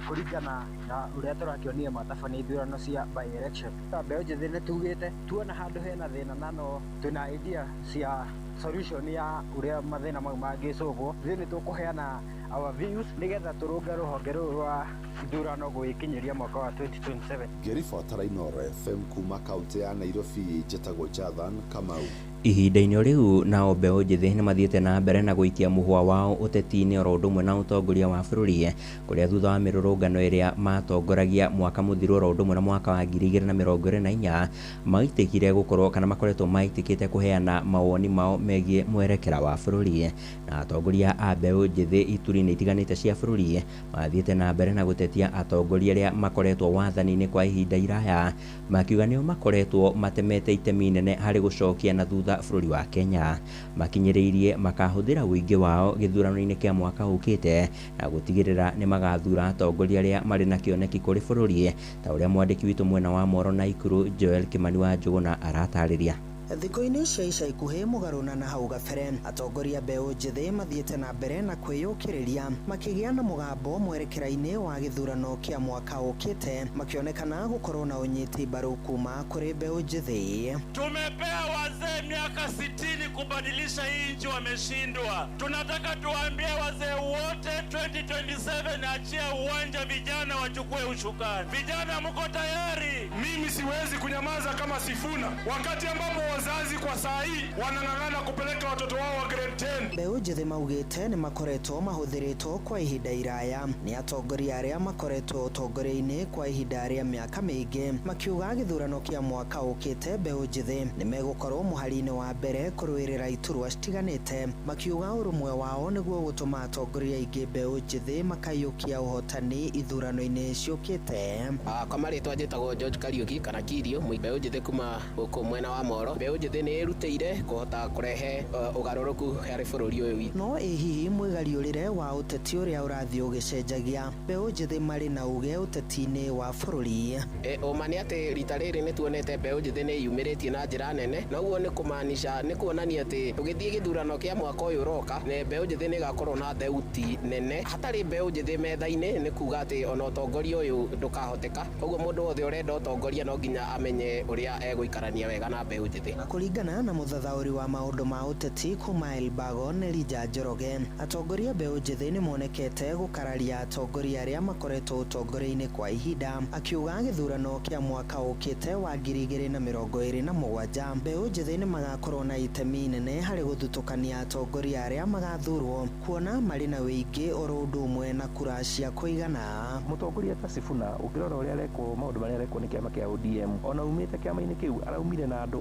Speaker 5: kũringana na ũrĩa tũrakĩonire matabania ithurano cia by election mbeũ njĩthĩ nĩ tugĩte tuona handũ hena thĩna na no twĩna idea cia solution ya ũrĩa mathĩna mau mangĩcũgwo thĩinĩ tũkũheana our views nigetha turunge ruhonge ruru rwa ithurano gwikinyiria mwaka wa 2027
Speaker 24: ngĩribotera Inooro FM kuma kaunti ya Nairobi njĩtagwo Jathan Kamau.
Speaker 7: Ihinda-inĩ rĩu nao mbeũ njĩthĩ nĩ mathiĩte na mbere na gũikia mũhwa wao ũteti-inĩ oro ũndũ ũmwe na ũtongoria wa bũrũri kũrĩa thutha wa mĩrũrũngano ĩrĩa matongoragia mwaka mũthiru oro ũndũ ũmwe na mwaka wa 2024 maitĩkire gũkorwo kana makoretwo maitĩkĩte kũheana mawoni mao megiĩ mwerekera wa bũrũri na atongoria a mbeũ njĩthĩ ituri-inĩ itiganĩte cia bũrũri mathiĩte na mbere na gũtetia atongoria arĩa makoretwo wathani-inĩ kwa ihinda iraya makiuga nĩo makoretwo matemete itemi inene harĩ gũcokia na thutha bũrũri wa Kenya makinyĩrĩirie makahũthĩra ũingĩ wao gĩthurano-inĩ kĩa mwaka ũkĩte na gũtigĩrĩra nĩ magathura atongoria arĩa marĩ na kĩoneki kũrĩ bũrũri ta ũrĩa mwandĩki witũ mwena wa Moro na Ikuru Joel Kimani wa Njũgũna aratarĩria.
Speaker 8: Thikũ-inĩ cia ica ikuhĩ mũgarũ na hau gabere atongoria mbeũ njĩthĩ mathiĩte na mbere na kwĩyũkĩrĩria makĩgĩa na mũgambo mwerekera-inĩ wa gĩthurano kĩa mwaka ũkĩte makĩonekana gũkorwo na ũnyiti mbaru kuma kũrĩ mbeũ njĩthĩ.
Speaker 9: Tumepea wazee miaka 60 kubadilisha hii nchi, wameshindwa. Tunataka tuambie wazee wote 2027 achia uwanja, vijana wachukue ushukani. Vijana mko tayari?
Speaker 12: Mimi siwezi kunyamaza kama Sifuna wakati ambapo wazazi kwa saa hii wanang'ang'ana kupeleka watoto wao wa grade 10.
Speaker 8: Mbeũ njĩthĩ maugĩte nĩ makoretwo mahũthĩrĩtwo kwa ihinda iraya nĩ atongoria arĩa makoretwo ũtongoria-inĩ kwa ihinda rĩa mĩaka mĩingĩ makiuga gĩthurano kĩa mwaka ũkĩte mbeũ njĩthĩ nĩ megũkorwo mũhari-inĩ wa mbere kũrũĩrĩra iturwa citiganĩte makiuga ũrũmwe wao nĩguo gũtũma atongoria aingĩ mbeũ njĩthĩ makaiyũkia ũhotani ithurano-inĩ ciũkĩte.
Speaker 17: Kwa marĩtwa njĩtagwo George Kariuki kana Kirio mbeũ njĩthĩ kuma gũkũ mwena wa Moro. Mbeũ njĩthĩ nĩ ĩrutĩire kũhota kũrehe ũgarũrũku harĩ bũrũri ũyũ witũ.
Speaker 8: No hihi mwĩgariũrĩre wa ũteti ũrĩa ũrathiĩ ũgĩcenjagia mbeũ njĩthĩ marĩ na uge ũteti-inĩ wa bũrũri.
Speaker 17: Ũma nĩ atĩ rita rĩrĩ nĩ tuonete mbeũ njĩthĩ nĩ yumĩrĩtie na njĩra nene na ũguo nĩ kũmaanisha nĩ kuonania atĩ tũgĩthiĩ gĩthurano kĩa mwaka ũyũ ũroka mbeũ njĩthĩ nĩ ĩgakorwo na thauti nene. Hatarĩ mbeũ njĩthĩ metha-inĩ nĩ kuga atĩ ona ũtongoria ũyũ ndũkahoteka. Ũguo mũndũ wothe ũrenda ũtongoria no nginya amenye ũrĩa egũikarania wega na mbeũ njĩthĩ.
Speaker 8: Na kũringana na mũthathaũri wa maũndũ ma ũteti kuma Elbago Elijah Njoroge atongoria mbeũ njĩthĩ nĩ monekete gũkararia atongoria arĩa makoretwo ũtongoria-inĩ kwa ihinda akiuga gĩthurano kĩa mwaka ũkĩte wa 2027 mbeũ njĩthĩ nĩ magakorwo na itemi inene harĩ gũthutũkania atongoria arĩa magathurwo kuona marĩ na wĩingĩ oro ũndũ ũmwe na kura cia kũigana.
Speaker 22: Mũtongoria ta Sifuna ũkĩrora ũrĩa arekwo maũndũ marĩa arekwo nĩ kĩama kĩa ODM ona umĩte kĩama-inĩ kĩu araumire na andũ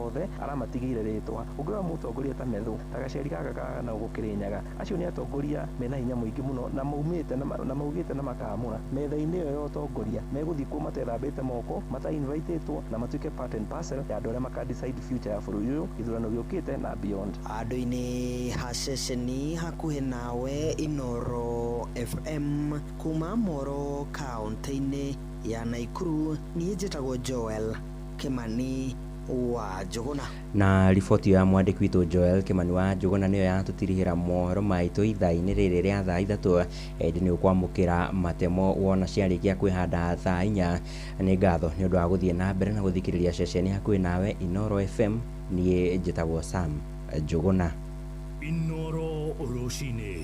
Speaker 22: othe aramatigĩire rĩtwa. Ũngĩrora mũtongoria ta Methu ta Gaceri gaka kana Gũkĩrĩnyaga acio nĩ atongoria mena hinya mũingĩ mũno na maumĩte na maugĩte na makamũra metha-inĩ ĩyo ya ũtongoria megũthiĩ kuo matethambĩte moko matainvaitĩtwo na matuĩke part and parcel ya andũ arĩa makadecide future ya bũrũri ũyũ gĩthurano gĩũkĩte na beyond.
Speaker 8: Andũ-inĩ ha ceceni hakuhĩ nawe Inooro FM kuma Moro kaunti-inĩ ya Naikuru niĩ njĩtagwo Joel Kimani wa Njũgũna.
Speaker 7: Na riboti ya mwandĩki witũ Joel Kimani wa Njũgũna nĩyo yatũtirihĩra mohoro maitũ ithaa-inĩ rĩrĩ rĩa thaa ithatũ ĩndĩ nĩ ũkwamũkĩra matemo wona ciarĩkia kwĩhanda thaa 4. Nĩ ngatho nĩ ũndũ wa gũthiĩ na mbere na gũthikĩrĩria ceceni hakuhĩ nawe Inooro FM. Niĩ njĩtagwo Sam Njũgũna.
Speaker 4: Inooro rũcinĩ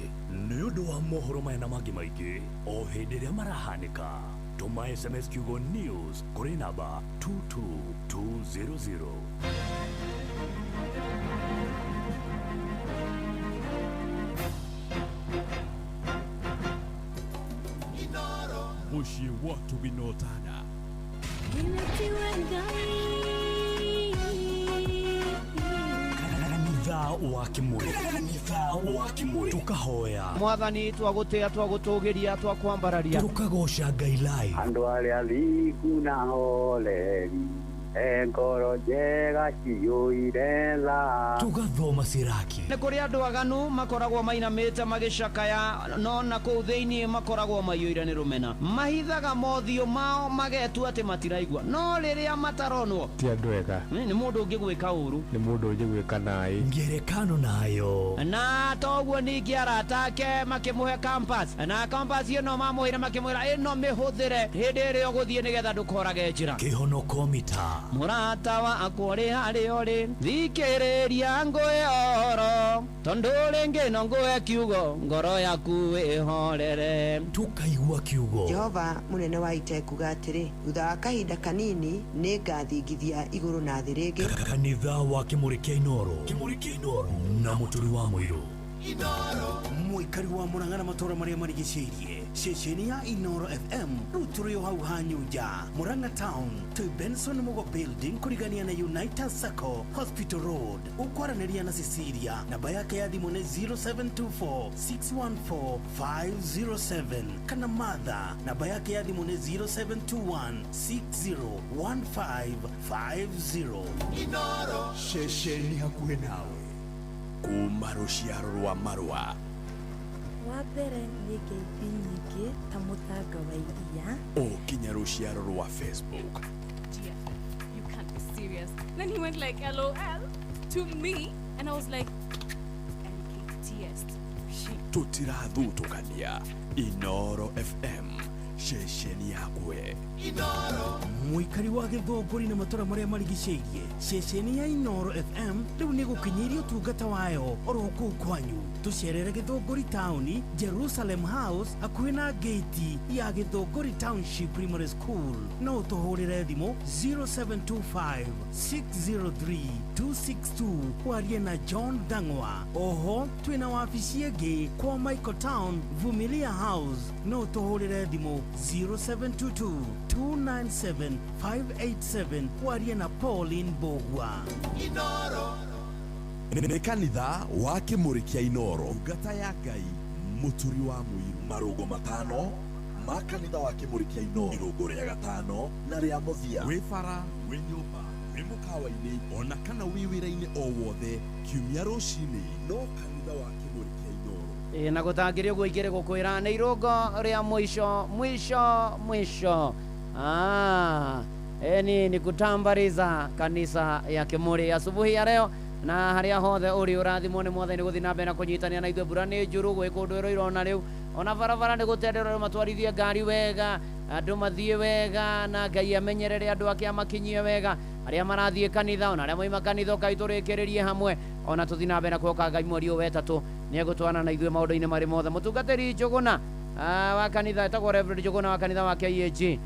Speaker 4: nĩ ũndũ wa mohoro maya na mangĩ maingĩ o hĩndĩ ĩrĩa marahanĩka. Tuma SMS Kiugo News kuri namba 22200.
Speaker 1: Mushi watu binotana
Speaker 4: Kanitha wa Kimuri. Kanitha wa Kimuri. Tukahoya.
Speaker 6: Mwathani twagutia twagutugiria twakwambararia.
Speaker 4: Tukagosha Ngai lai.
Speaker 10: Andu aria liku na holeri. Engoro njega ciyũire tha.
Speaker 4: Tugathoma Siraki.
Speaker 6: Nĩ kũrĩ andũ aganu makoragwo mainamĩte magĩcakaya, no na kũu thĩinĩ makoragwo maiyũire nĩ rũmena. Mahithaga mothiũ mao magetua atĩ matiraigua, no rĩrĩa mataronwo
Speaker 21: ti andũ ega.
Speaker 6: Nĩ mũndũ ũngĩ gwĩka ũru,
Speaker 21: nĩ mũndũ ũngĩ gwĩka naĩ.
Speaker 4: Ngerekano nayo.
Speaker 6: Na toguo ningĩ arata ake makĩmũhe campus, na campus ĩno mamũhĩre makĩmwĩra ĩno mĩhũthĩre hĩndĩ ĩrĩa ũgũthiĩ nĩgetha ndũkorage njĩra.
Speaker 4: Kĩhonoko mita.
Speaker 6: Mũrata wakwa ũrĩ harĩa ũrĩ, thikĩrĩria ngwĩhoro, tondũ rĩngĩ no ngwĩ kiugo ngoro yaku ĩhorere.
Speaker 4: Tukaigua kiugo.
Speaker 11: Jehova mũnene wa ita ekuga atĩrĩ, thutha wa kahinda kanini nĩngathingithia igũrũ na thĩ rĩngĩ.
Speaker 4: Kanitha wa Kimuri kĩa Inoro. Kimuri kĩa Inoro na mũturi wa mũirũ.
Speaker 1: Inoro muikari wa Murang'a na matora maria marigicĩirie ceceni ya Inoro FM rĩu tũrĩ o hau hanyuja Murang'a Town to Benson Mugo Building kũrigania na United Circle Hospital Road. Ukwaranĩria na Cecilia, namba yake ya thimũ nĩ 0724 614 507 kana Martha, namba yake ya thimũ nĩ 0721 601550. Inoro ceceni hakuhĩ nawe
Speaker 14: kuma rũciaro rwa Marua.
Speaker 15: Wa mbere nĩ ngeithi nyingĩ ta mũthanga wa iria.
Speaker 14: Ũkinya rũciaro rwa Facebook.
Speaker 26: You can't be serious. Then he went like LOL to me and I was like LKTS.
Speaker 14: Tutirathutũkania. Inoro FM ceceni yakwe.
Speaker 1: Inoro muikari wa Gĩthũngũri na matora maria marigicĩirie ceceni ya Inoro FM rĩu nĩ gũkinyĩria ũtungata wayo oro kũu kwanyu. Tucerere Gĩthũngũri Town, Jerusalem House hakuhĩ na gate ya Gĩthũngũri Township Primary School. No ũtũhũrĩre thimũ 0725 603 262 warie na John Dangwa. Oho twĩna wabici ĩngĩ kwa Michael Town Vumilia House. No ũtũhũrĩre thimũ 0722 297 587 warie na Pauline Bogwa. Inoro
Speaker 14: nĩ kanitha wa Kimuri kĩa Inoro. Ngata ya Ngai mũturi wa mũirũ. Marũgo matano ma kanitha wa Kimuri kĩa Inoro. Irũngũ rĩa gatano na rĩa mũthia. Wĩ bara, wĩ nyũmba, wĩ mũkawa-inĩ, ona kana wĩ wĩra-inĩ o wothe, kiumia rũcinĩ no kanitha wa Kimuri kĩa Inoro.
Speaker 6: Na gũtangĩria ũguo ingĩrĩ gũkwĩra nĩ irũngo rĩa mwisho. Ni kutambariza kanisa ya Kimuri asubuhi ya leo, na haria hothe uri urathimwo ni Mwathani guthi na mbere na kunyitania na ithuĩ. Mbura nĩ njũru gwĩ kũndũ irona rĩu, ona barabara nĩ gũtenderwo matwarithie ngari wega, andũ mathiĩ wega, na Ngai amenyerere andũ ake amakinyie wega, arĩa marathiĩ kanitha ona arĩa moima kanitha kaitũrĩkĩrĩrie hamwe, ona tũthi na mbere na kuoka Ngai mweri wetatũ nĩ egũtwarana na ithuĩ maũndũ-inĩ marĩ mothe. Mũtungatĩri Njũgũna wa kanitha etagwo Reverend Njũgũna wa kanitha wa KAG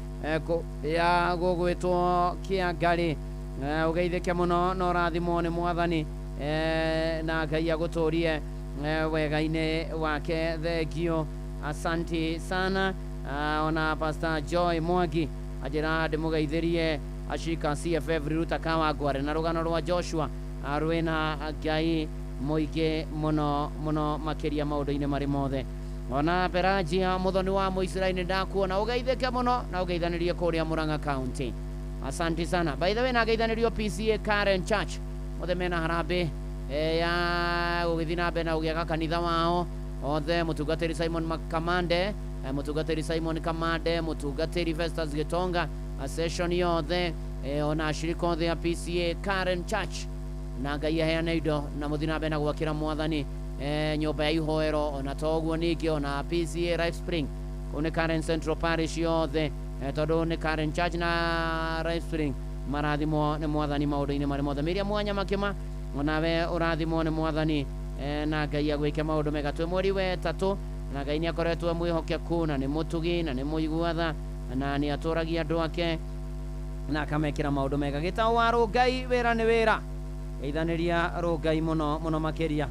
Speaker 6: ya gũgwĩtwo Kĩangarĩ, ũgeithĩke mũno na ũrathimwo nĩ Mwathani, na Ngai agũtũrie wega-inĩ wake. Thengio, asanti sana. Ona Pastor Joy Mwangi ajĩra ndĩmũgeithĩrie ashika CFF Riruta Kawangware na rũgano rwa Joshua rwĩna Ngai mũingĩ mũno makĩria maũndũ-inĩ marĩ mothe. Ona Perajia mũthoni wa Mũisiraeli ndakuona, ũgeithĩke mũno na ũgeithanĩrie kũrĩa Murang'a County. Asante sana. By the way, nageithanĩrio PCA Karen Church othe mena harambĩ ya gũgĩthiĩ na mbere na gũgĩaka kanitha wao othe. Mũtungatĩri Simon Kamande, mũtungatĩri Festus Gitonga, session yothe, ona ashirika othe ya PCA Karen Church, na Ngai aheane indo na mũthiĩ na mbere na gwakĩra Mwathani nyũmba ya ihoero. Ona toguo ningĩ ona PCA Rife Spring kũu nĩ Karen Central Parish yothe, tondũ nĩ Karen Church na Rife Spring marathimwo nĩ Mwathani maũndũ-inĩ marĩ mothe. Mĩria Mwanya Makĩma, onawe ũrathimwo nĩ Mwathani, na Ngai agwĩke maũndũ mega. Twĩ mweri wetatũ na Ngai nĩ akoretwo mwĩhokeku na nĩ mũtugi na nĩ mũiguatha na nĩ atũragia andũ ake na akamekĩra maũndũ mega. Gĩtaũ wa Rũngai, wĩra nĩ wĩra, geithanĩria Rũngai mũno makĩria.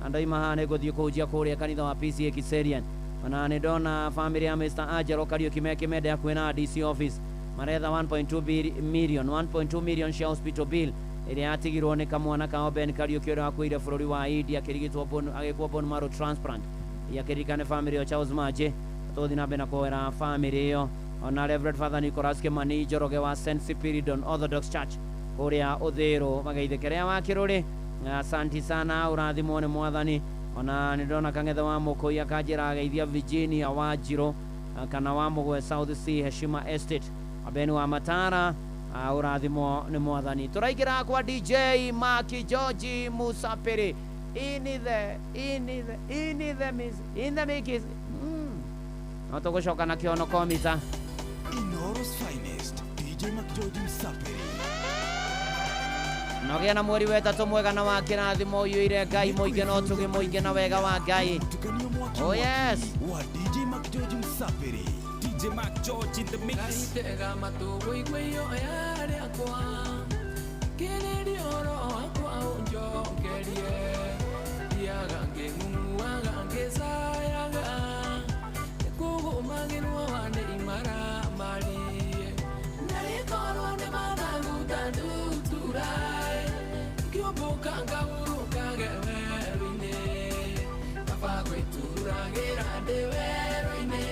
Speaker 6: Andũ imaha nĩ gũthiĩ kũhunjia kũrĩa kanitha wa PCA Kiserian. Ona nĩ ndona family ya Mr. Angelo Kariuki mekĩmende hakuhĩ na DC office maretha 1.2 million share hospital bill ĩrĩa yatigirwo nĩ kamwana kao Ben Kariuki ũrĩa wakuire bũrũri wa India agĩkwo bone marrow transplant yakĩririkane family yo Charles Maje tũthi na mbere na kwĩra family yo ona Reverend Father Nicholas Kimani Njoroge wa St. Spiridon Orthodox Church ũrĩa ũthĩrwo magaithĩkĩrĩa wa kĩrũrĩ. Asanti sana, ũrathimwo nĩ mwathani. Ona nĩ ndona Kang'ethe wa Mũkũi akanjĩra ageithia Virginia Wanjirũ kana wa Mũgwe South Sea Heshima Estate Abeni wa Matara ũrathimwo nĩ mwathani. Tũraingĩra kwa DJ Maki George Musapiri in the mix. No tũgũcoka na kĩono komita
Speaker 1: Inoro's finest DJ Maki George Musapiri.
Speaker 6: Nogĩa na mweri wetatũ mwega na wa kĩrathimo ũiyũire Ngai mũingĩ no tũgĩ mũingĩ na wega wa Ngai. Oh yes.
Speaker 1: Wa DJ Maki George Musapiri. DJ Maki George in the mix.
Speaker 2: Karitega matugo igweyo yare akwa. Keneri oro akwa unjongerie. Yagange muwaga ngesayaga. Kugo magirwa wane imara mari. Narikoro ne manangu tanduturai. Kyoboka ngaburuka gewerine. Papa kweturagera dewerine.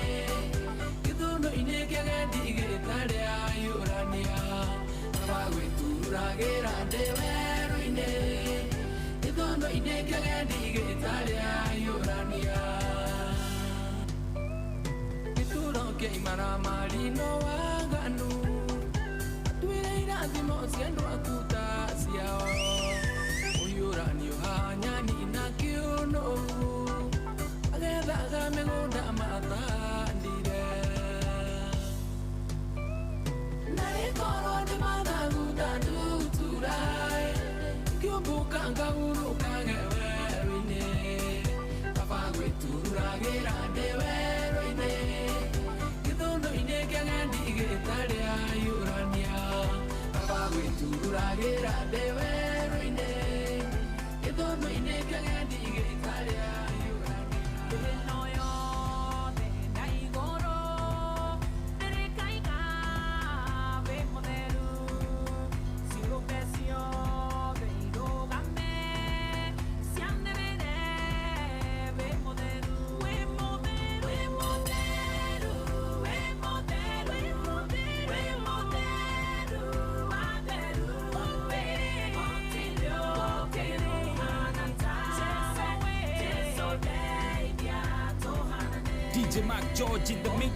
Speaker 2: Kidono ineke gedigere ayurania. Papa kweturagera dewerine. Kidono ineke gedigere ayurania. Kituroke imara marino waganu. Tuireira thimo siendo akuta siao. Uyuranio hanyani na kiuno. Agethaga mĩgũnda mathandire. Narĩkorwo nĩ mathagu ndanduturai. Ngĩũmbũka ngahurũka werũ-inĩ. Kaba gwĩturagĩra ndĩ werũ-inĩ. Gĩthũnũ-inĩ kĩgendi gĩtarĩ ayũrania. Kaba gwĩturagĩra ndĩ werũ-inĩ. Gĩthũnũ-inĩ kĩgendi gĩtarĩ
Speaker 1: DJ Maki George in the mix.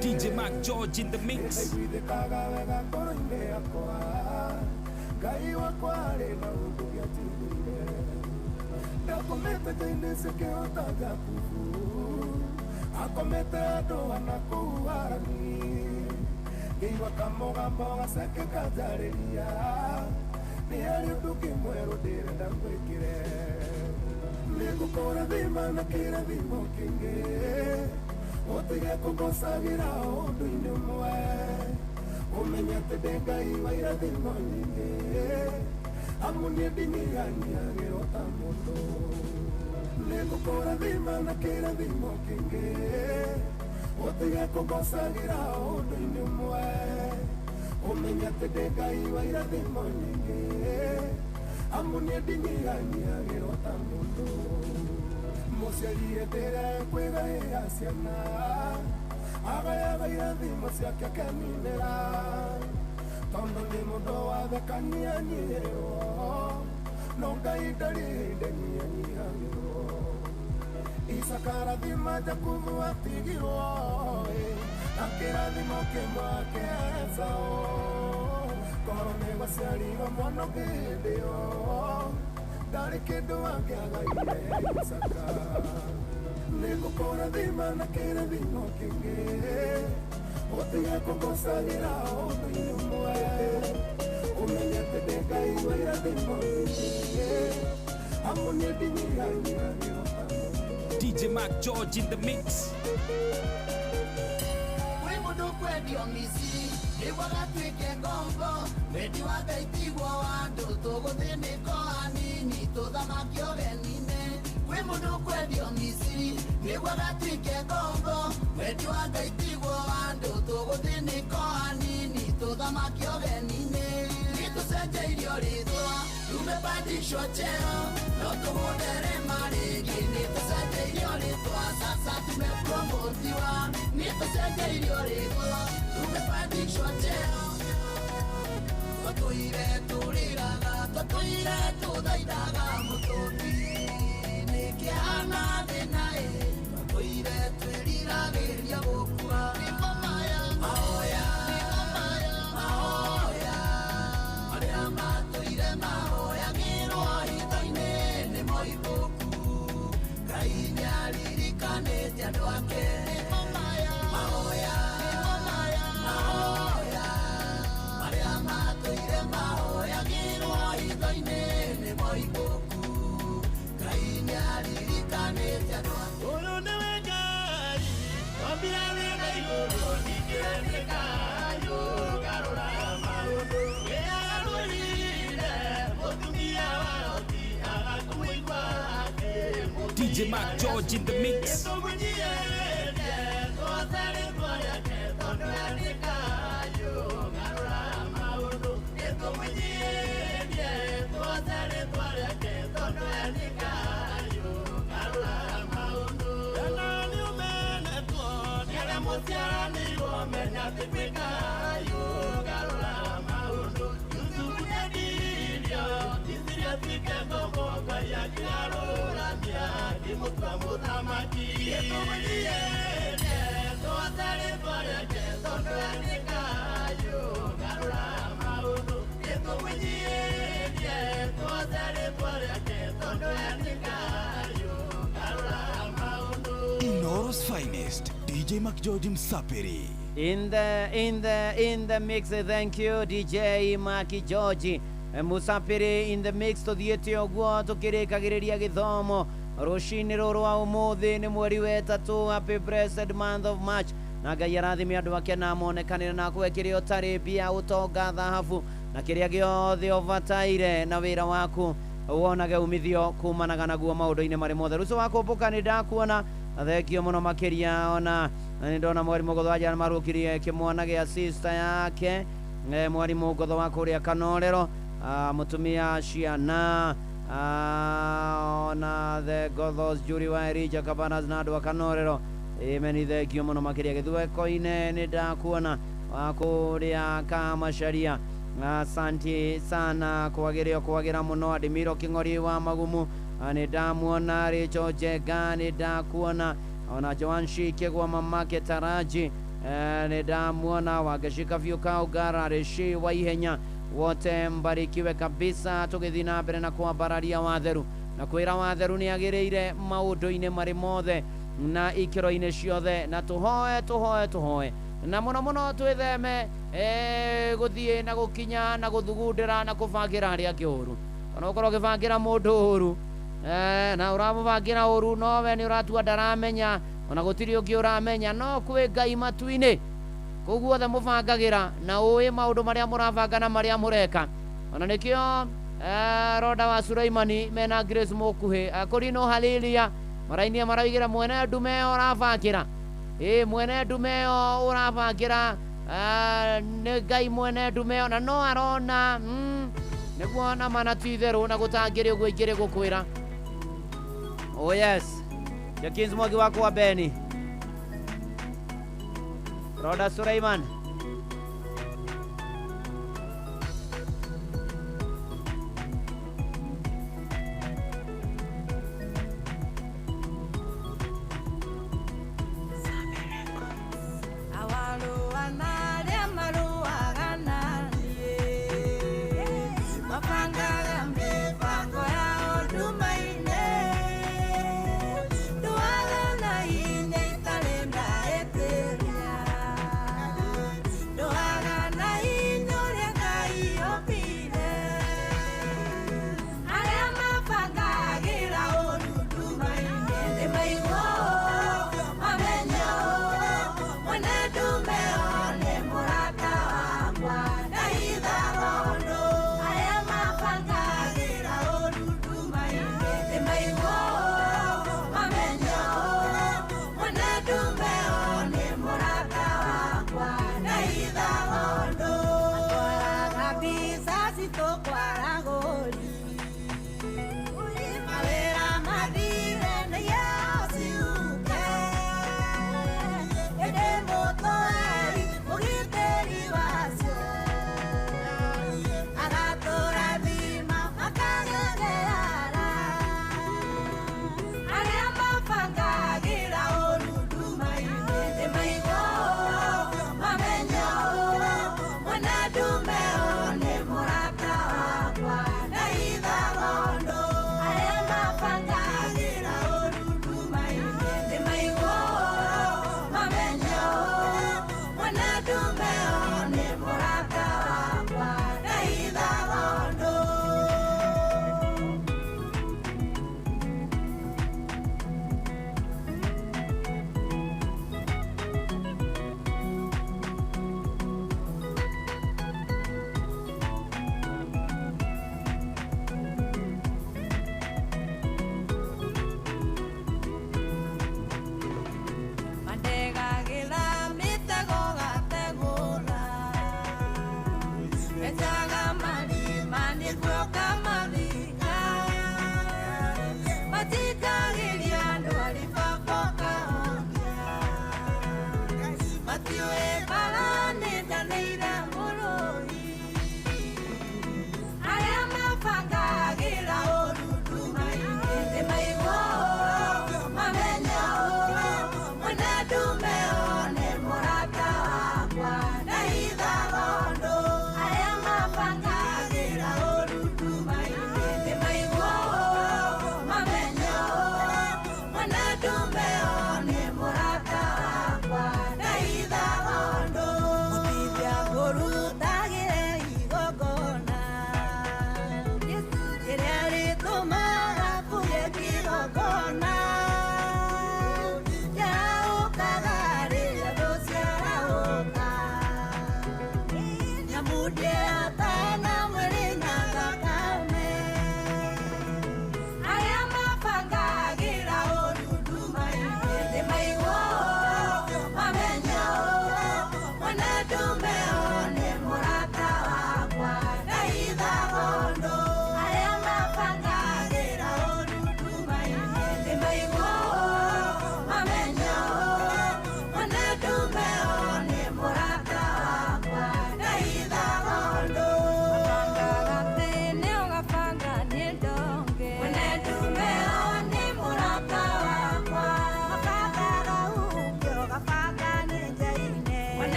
Speaker 1: DJ Maki George in the mix.
Speaker 12: Nikukora dhima na kira dhimo kingi Otige kukosagira undu-ini umwe Umenyete Ngai wa irathimo nyingi Amunie ndinyiganyiagĩrwo ta mũndũ Nikukora dhima na kira dhimo kingi Otige kukosagira undu-ini umwe Umenyete Ngai wa irathimo nyingi amunie ndinyiganyiagĩrwo ta mũndũ mũciari hĩndĩrĩa kwĩgaĩra ciana agayaga irathimo ciake akeninĩra tondũ nĩ mũndũ wathekania nyihĩrwo no Ngai ndarĩ hĩndĩ nyianyihagĩrwo Isaka arathima Jakubu atigirwo na kĩrathimo kĩmwe akĩeca korwo nĩ gũciarirwo mwana hĩndĩ ĩyo ndarĩ kĩndũ angĩagaire Isaka nĩ gũkũrathima na kĩrathimo kĩngĩ ũtige kũgũcagĩra ũndũ-inĩ ũmwe umenye atĩ ndĩ Ngai wa irathimo nyingĩ amunie ndinyiganyiagĩrwo
Speaker 1: DJ Mac George in the mix.
Speaker 2: Kwe mũndũ kwendio Misiri nĩguo gatuĩke ngombo wendi wa Ngai tiguo wa andũ tũgũthĩnĩka hanini tũthamakio ũgeni-inĩ Kwe mũndũ kwendio Misiri nĩguo gatuĩke ngombo wendi wa Ngai tiguo wa andũ tũgũthĩnĩka hanini tũthamakio ũgeni-inĩ nĩtũcenjeirio rĩtwa tumepandishwa cheo no tũhũthĩre marĩngĩ nĩtũcenjeirio rĩtwa sasa tumepromotiwa nĩtũcenjeirio rĩtwa tumepandishwa cheo twatũire tũrĩraga twatũire tũthaithaga mũtũmbi nĩkĩhana thĩna twatũire twĩriragĩria gũkua mahoya marĩa matũire mahoyagĩrwo hitho-inĩ nĩmo ibũku Ngai nĩaririkanĩte andũ ake mahoya marĩa matũire mahoyagĩrwo hitho-inĩ nĩmo ibũku Ngai nĩaririkanĩte andũ ake ũyũ nĩwe Ngai wambire wĩra igũrũ ningĩ nĩ Ngai ũgarũra maũndũ
Speaker 1: DJ Mac George in the mix. Inoro's finest, DJ Mac George Msapiri.
Speaker 6: In the mix, thank you DJ Mac George Musapiri in the mix tuthiĩte ũguo tũkĩrĩkagĩrĩria gĩthomo rũcinĩ rũrũ wa ũmũthĩ nĩ mweri wetatũ happy blessed month of March na Ngai arathime andũ ake na monekanĩre na gwĩkĩrĩa ũtarĩ mbia ũtonga thahabu na kĩrĩa gĩothe ũbataire na wĩra waku wonage umithio kumanaga naguo maũndũ-inĩ marĩ mothe rũciũ wakũmbũka nĩ ndakuona thengio mũno makĩria ona nĩ ndona mwarimũ Ngotho aja marũkirie kĩmwana gĩa sister yake mwarimũ Ngotho wa kũrĩa Kanorero mutumia ciana ona the Ngothos Juri wa Erija Cabanas na andũ a Kanorero meni thengio mũno makĩria gĩthweko-inĩ nĩ ndakuona wa kũrĩa Kamacharia asante sana kwagĩra mũno Adimiro Kĩng'ori wa Magumu nĩ ndamuona Rachel Jega nĩ ndakuona ona Joan Shike kwa mamake Taraji nĩ ndamuona Wangĩcika Vyuka Ugara Rishi wa Ihenya wote mbarikiwe kabisa tũgĩthiĩ na mbere na kwambararia watheru na kwĩra watheru nĩ agĩrĩire maũndũ-inĩ marĩ mothe na ikĩro-inĩ ciothe na tũhoe na mũno twĩtheme gũthiĩ na gũkinya na gũthugundĩra na kũbangĩra arĩa angĩ ũru kana ũkorwo ũkĩbangĩra mũndũ ũru na ũramũbangĩra ũru nowe nĩ ũratua ndaramenya ona gũtirĩ ũngĩ ũramenya no kwĩ Ngai matu-inĩ koguo othe mũbangagĩra na ũĩ maũndũ marĩa mũrabanga na marĩa mũreka ona nĩkĩo Roda wa Sulaimani mena Grace Mũkuhĩ Korino Halelia marainia maraigĩra mwene ndume ĩyo ũrabangĩra mwene ndume ĩyo ũrabangĩra nĩ Ngai mwene ndume ĩyo na no arona niguo na mana ti itherũ na gũtangĩrĩ ũguo ingĩrĩ gũkwĩra. Oh yes, Jakins Mwangi wakwa Beni, Roda Suleiman,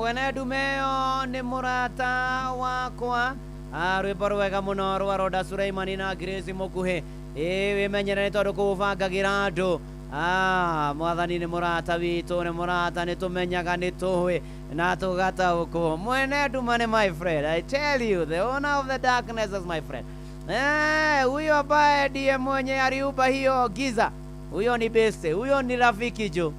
Speaker 6: mwene Dumeo nĩ mũrata wakwa. Rwĩmbo rwega mũno rwa Roda Suleimani na Grace Mũkuhĩ. Wĩmenyere nĩ tondũ kũbangagĩra andũ mwathani nĩ mũrata witũ, nĩ mũrata, nĩ tũmenyaga, nĩ tũĩ na tũgataũkwo. Mwene nduma nĩ my friend. I tell you, the owner of the darkness is my friend. Huyo ambaye ndiye mwenye aliupa hiyo giza, huyo ni beste, huyo ni rafiki jo.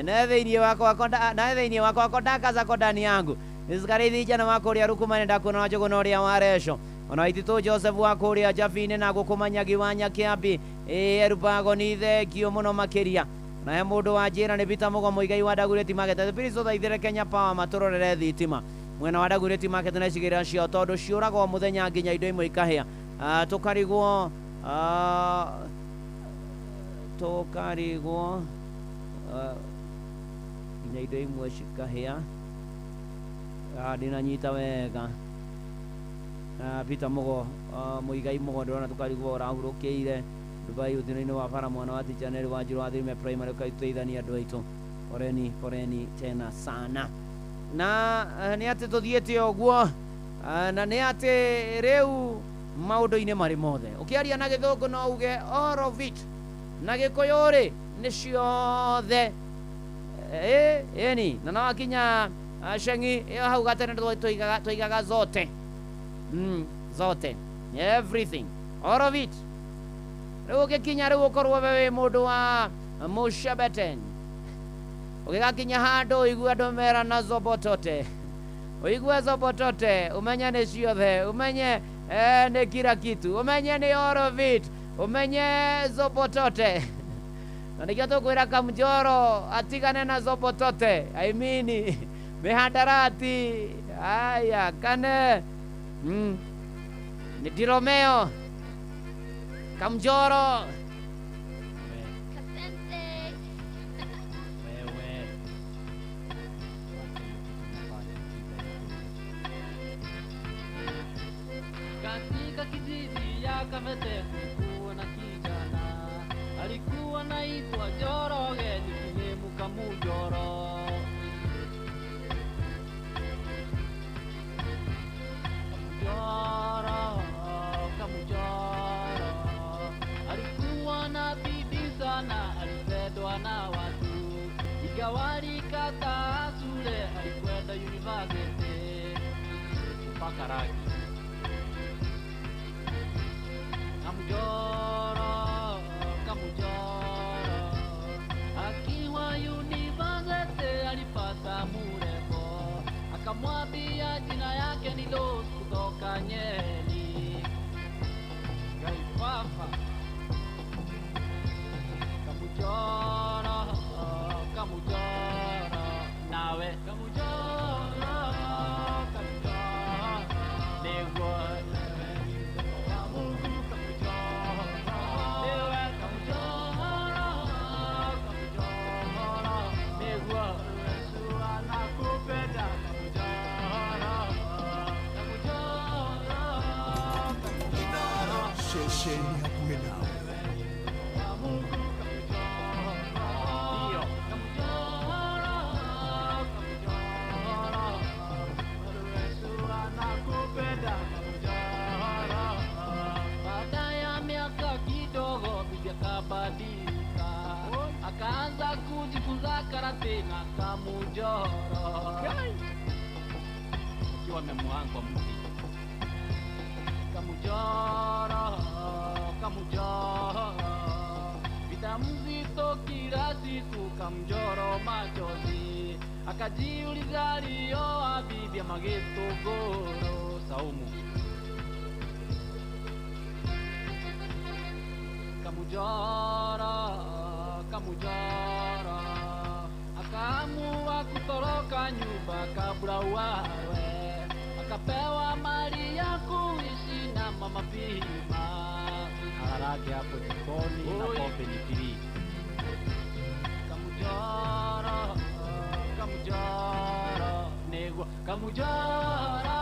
Speaker 6: Na thĩinĩ wakwa kondakaza ndani yangu nĩcikarĩithi njana wa kũrĩa Rukumani ndakuona njũgũna ũrĩa wa Resho, ona Waititũ Joseph wa kũrĩa Jabi-inĩ na gũkũmanyagi wa Nyakĩambi Erubago nĩ thengio mũno makĩria. Na he mũndũ wa njĩra nĩ Peter Mũgo mũigai wa Dagoretti Market. Spirit thaithĩre Kenya Power matũrorere thitima mwena wa Dagoretti Market na icigĩrĩra ciao, tondũ ciũragwo mũthenya nginya indo imwe ikahĩa. Tũkarigwo nginya indo imwe cikahĩa. Ndinanyita wega. Peter Mũgo mũigai Mũgo ndĩrona tũkarigwo ũrahurũkĩire Dubai ũthino-inĩ wa bara mwana wa Teacher Neri wa Njĩrũ wa Thirime Primary ũkaiteithania andũ aitũ. Poreni tena sana. Na nĩ atĩ tũthiĩte ũguo, na nĩ atĩ rĩu maũndũ-inĩ marĩ mothe ũkĩaria na Gĩthũngũ no uge all of it, na Gĩkũyũ-rĩ nĩ ciothe. Eni na no akinya Sheng'i ĩyo hau gatene tũigaga zote. Zote, everything, all of it. Rĩu ũgĩkinya rĩu ũkorwo we wĩ mũndũ wa Mũcebeten, ũgĩgakinya handũ ũigue andũ merana zobotote, ũigue zobotote, ũmenye nĩ ciothe, ũmenye nĩ kila kitu, ũmenye nĩ all of it, ũmenye zobotote. Na nĩkĩo tũkwĩra Kamjoro atigane na zobotote, I mean mihadarati. Aya kane ni Romeo Kamjoro.
Speaker 13: Katika kijiji ya Kamete kulikuwa na kijana, alikuwa naitwa Joroge, nickname Kamujoro. Kamujoro alikuwa na bidii sana, alipendwa na watu, ingawa alikataa shule, alikwenda university kupaka rangi. Kamujoro akiwa university alipata mrembo, akamwambia jina yake ni Rose kutoka Nyeri. Gaifafa Kamujoro nawe Kamujoro nego
Speaker 1: Shesheni hakuwe nawe.
Speaker 13: Baada ya miaka kidogo bibi akabadilika, akaanza kujifunza karate na Kamujoro akiwa amemwangwa mti. Kamujoro vita mzito kila siku, Kamjoro machozi, akajiuliza alioa bibi ya Magĩtũngũrũ Saumu. Kamujoro akaamua kutoroka nyumba kabla uawe, akapewa mali ya kuishi na mama Pima.
Speaker 16: Harage hapo jikoni na pombe ni free.
Speaker 13: Kamujoro nego Kamujoro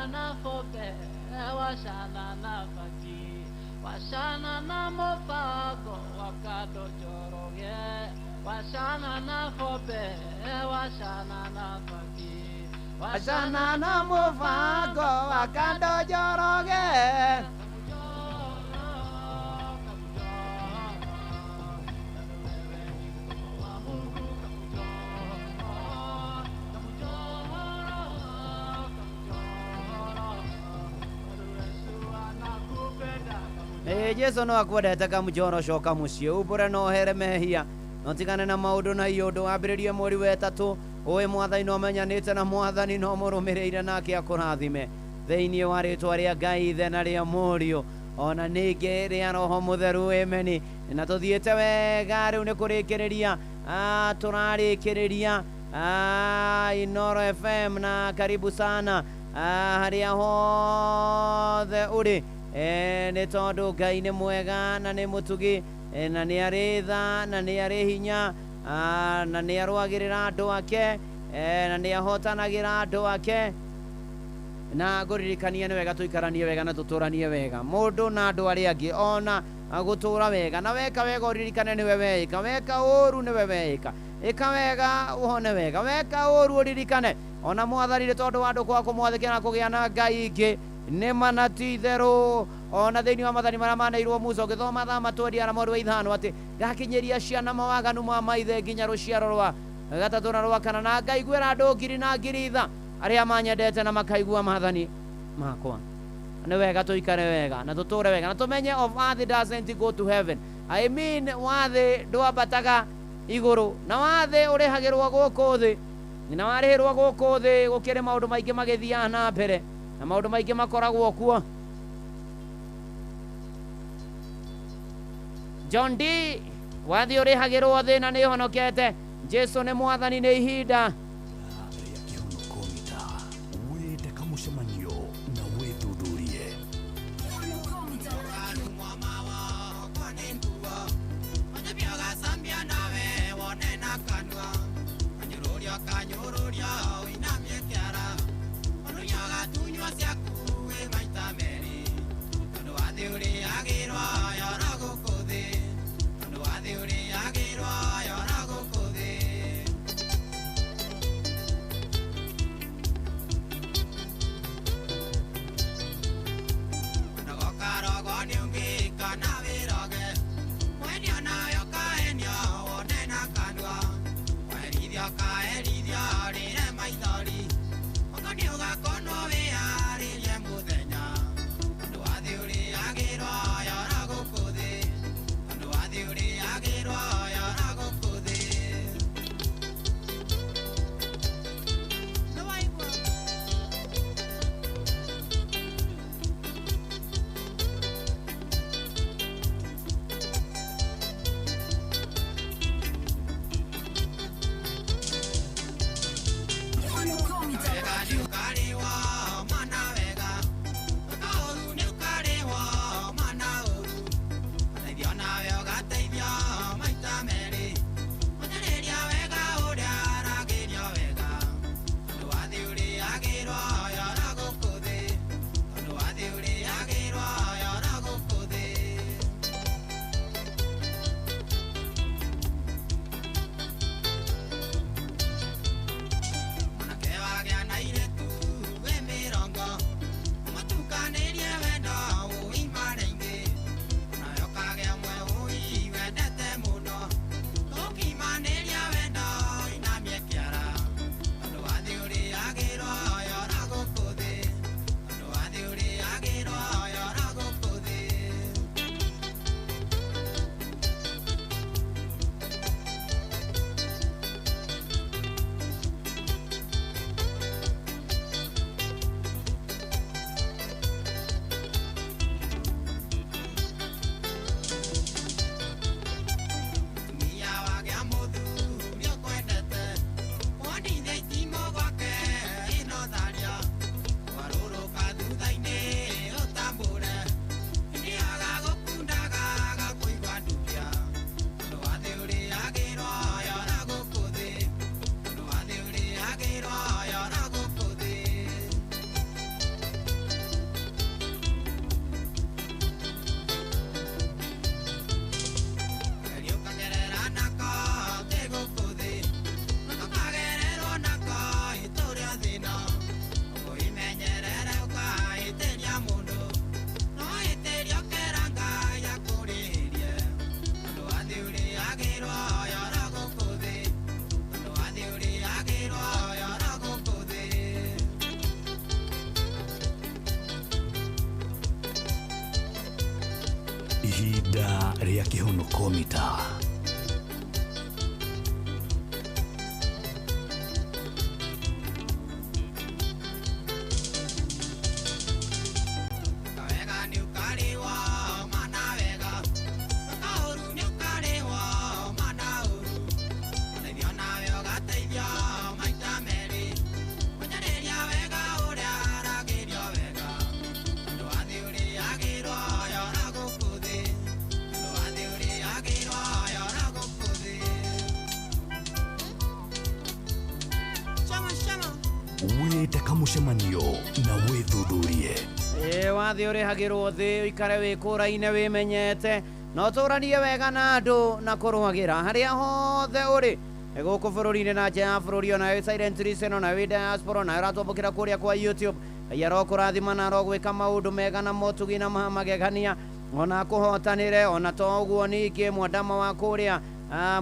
Speaker 13: washana na fobe, washana na faki, washana na mofago, wakado joroge, washana na fobe, washana na faki,
Speaker 6: washana na mofago, wakado joroge. Jesu no akwendete kamujoro coka muciĩ umbũre no here mehia no tigane na maũndũ na iũndũ wambĩrĩrie mweri wa ĩtatũ ũĩ mwathani no menyanĩte na mwathani no mũrũmĩrĩire nake akũrathime thĩinĩ wa rĩtwa rĩa Ngai ithe na rĩa Mũriũ ona ningĩ rĩa Roho Mũtheru ameni na tũthiĩte wega rĩu nĩ kũrĩkĩrĩria tũrarĩkĩrĩria Inoro FM na karibu sana harĩa hothe ũrĩ nĩ tondũ Ngai nĩ mwega na nĩ mũtugi na nĩ arĩ tha na nĩ arĩ hinya na nĩ arũagĩrĩra andũ ake na nĩ ahotanagĩra andũ ake na ngũririkania nĩ wega tũikaranie wega na tũtũranie wega mũndũ na andũ arĩa angĩ ona gũtũra wega na weka wega ũririkane nĩwe weĩka weka ũru nĩwe weĩka ĩka wega ũhone wega weka ũru ũririkane ona mwathani tondũ wa andũ kwa kũmwathĩkĩra na kũgĩa na Ngai ingĩ nĩ manati itherũ ona thĩinĩ wa mathani marĩa maneirwo Musa ũgĩthoma thaa matwendia na mwarĩ wa ithano atĩ ngakinyĩria ciana mawaganu ma maithe nginya rũciaro rwa gatatũ na rwa kana na ngaiguĩra andũ ngiri na ngiri itha arĩa manyendete na makaigua mathani makwa nĩ wega tũikare wega na tũtũre wega na tũmenye of earth doesn't go to heaven I mean wathĩ ndwambataga igũrũ na wathĩ ũrĩhagĩrwo gũkũ thĩ na warĩhĩrwo gũkũ thĩ gũkĩrĩ maũndũ maingĩ magĩthiaga na mbere na maũndũ maingĩ makoragwo kuo John D wathi ũrĩhagĩrwo thĩ na nĩ honokete Jesu nĩ mwathani nĩ ihinda
Speaker 4: wĩte kamũcemanio na wĩthuthurie kĩhonoko mita. Wĩte kamũcemanio na wĩthuthurie.
Speaker 6: Wathiĩ ũrĩhagĩrwo thĩ ũikare wĩkũraine wĩmenyete na ũtũranie wega na andũ na kũrũagĩra harĩa hothe ũrĩ gũkũ bũrũri-inĩ na nja ya bũrũri, ona wĩ silent listen, ona wĩ diaspora, ona ũratwambũkĩra kũrĩa kwa YouTube. Ngai arokũrathima na arogwĩka maũndũ mega na motugi na magegania, ona kũhotanĩre. Ona to ũguo ningĩ mwandama wa kũrĩa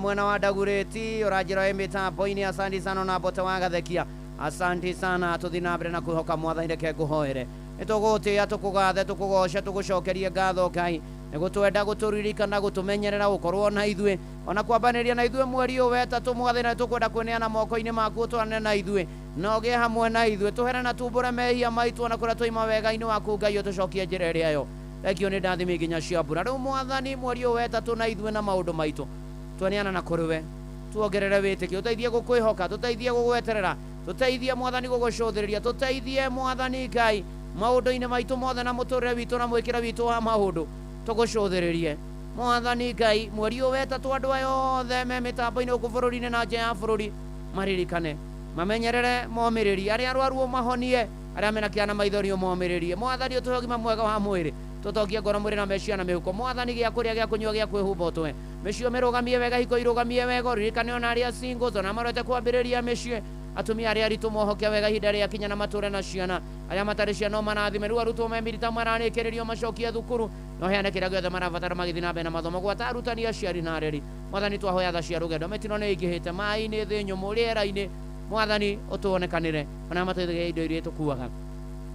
Speaker 6: mwena wa Ndagurĩti ũranjĩra wĩ mĩtambo-inĩ, asanti sana na Mbote wa Gathekia, asanti sana. Tũthiĩ na mbere na kwĩhoka Mwathani, reke ngũhoere. Nĩtũgũtĩĩa, tũkũgathe, tũkũgoce, tũgũcokerie ngatho Ngai nĩgũtwenda gũtũririkana, gũtũmenyerera, gũkorwo na ithuĩ, ona kwambanĩria na ithuĩ mweri ũyũ wetatũ Mwathani, na tũkwenda kwĩneana moko-inĩ maku, ũtwarane na ithuĩ na ũgĩe hamwe na ithuĩ, tũhere na tumbũre mehia maitũ, ona kũrĩa tũima wega-inĩ waku Ngai, ũtũcokie njĩra ĩrĩa yo. Thengio nĩ ndathimi nginya cia mbura. Rĩu Mwathani, mweri ũyũ wetatũ na ithuĩ na maũndũ maitũ, tweneana na kũrĩ we, tuongerere wĩtĩkio, tũteithie gũkwĩhoka, tũteithie gũgweterera, tũteithie Mwathani gũgũcũthĩrĩria, tũteithie Mwathani Ngai maũndũ-inĩ maitũ mothe na mũtũrĩre witũ na mwĩkĩre witũ wa maũndũ, tũgũcũthĩrĩrie Mwathani Ngai. Mweri ũyũ wetatũ andũ aya othe me mĩtambo-inĩ gũkũ bũrũri-inĩ na nja ya bũrũri maririkane, mamenyerere, momĩrĩrie, arĩa arwaru ũmahonie, arĩa mena kĩana maithori ũmomĩrĩrie. Mwathani ũtũhe ũgima mwega wa mwĩrĩ, tũtongie ngoro, mwĩrĩ na meciria na mĩhuko. Mwathani gĩa kũrĩa, gĩa kũnyua, gĩa kwĩhumba ũtũhe, mĩciĩ mĩrũgamie wega, hiko irũgamie wega, ũririkane ona arĩa singles, ona marwete kwambĩrĩria mĩciĩ, atumia arĩa aritũ mohoke wega, ihinda rĩakinya na matũre na ciana, arĩa matarĩ ciana marathime, rĩu arutwo me mirita maranĩkĩrĩrio macokie thukuru, no heane kĩrĩa gĩothe marabatara magĩthiĩ na mbere na mathomo, gwata arutani aciari na areri. Mwathani twahoya tha cia rũgendo, mĩtino nĩ ĩingĩhĩte maaĩ-inĩ, thĩ nyũmũ, rĩera-inĩ. Mwathani ũtuonekanĩre, ona mateithagia indo iria tũkuaga,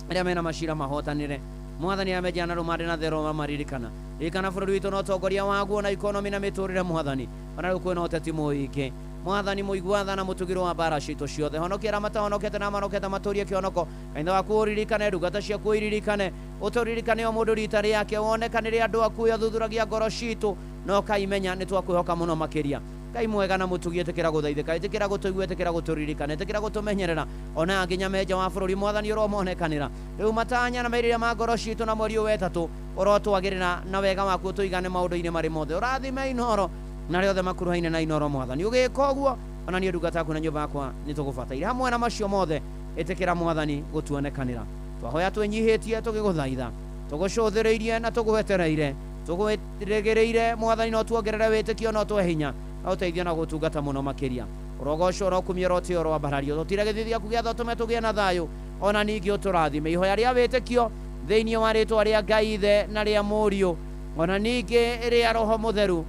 Speaker 6: arĩa mena macira mahotanĩre. Mwathani amejana rumande na thero maririkana, ririkana bũrũri witũ na ũtongoria waguo na ikonomi na mĩtũrĩre. Mwathani ona rĩu kwĩna ũteti mũingĩ, Mwathani mũigua tha na mũtugĩro wa mbara citũ ciothe, honokia arĩa matahonokete na manokete matũrie kĩonoko, kanitha waku ũririkane, ndungata ciaku iririkane, ũtũririkane o mũndũ rita rĩake, wonekanĩre andũ aku athuthuragia ngoro citũ, no kaimenya nĩ twakwĩhoka mũno makĩria. Ngai mwega na mũtugi, ĩtĩkĩra gũthaithĩka, ĩtĩkĩra gũtũigua, ĩtĩkĩra gũtũririkana, ĩtĩkĩra gũtũmenyerera, ona nginya menja wa bũrũri. Mwathani ũromonekanĩra rĩu matanya na merirĩria ma ngoro citũ, na mweri ũyũ wetatũ ũrotwagĩrĩra na wega waku, tũigane maũndũ-inĩ marĩ mothe, ũrathime Inoro na rĩothe makuruhaine na Inoro. Mwathani ũgĩka ũguo, ona niĩ ndungata yaku na nyũmba yakwa nĩ tũgũbataire. Hamwe na macio mothe, ĩtĩkĩra Mwathani gũtuonekanĩra, twahoya twĩnyihĩtie, tũgĩgũthaitha, tũgũcũthĩrĩirie na tũgwetereire, tũgwĩrĩgĩrĩire Mwathani, no tuongerere wĩtĩkio, no twe hinya, na ũteithio na gũtungata mũno makĩria. Ũrogoco, ũrokumia, ũrotio, ũrwambarario, tũtire gĩthithi gĩaku gĩatho, tũme tũgĩe na thayũ, ona ningĩ ũtũrathime. Ihoya rĩa wĩtĩkio thĩinĩ wa rĩtwa rĩa Ngai Ithe na rĩa Mũriũ, ona ningĩ rĩa Roho Mũtheru,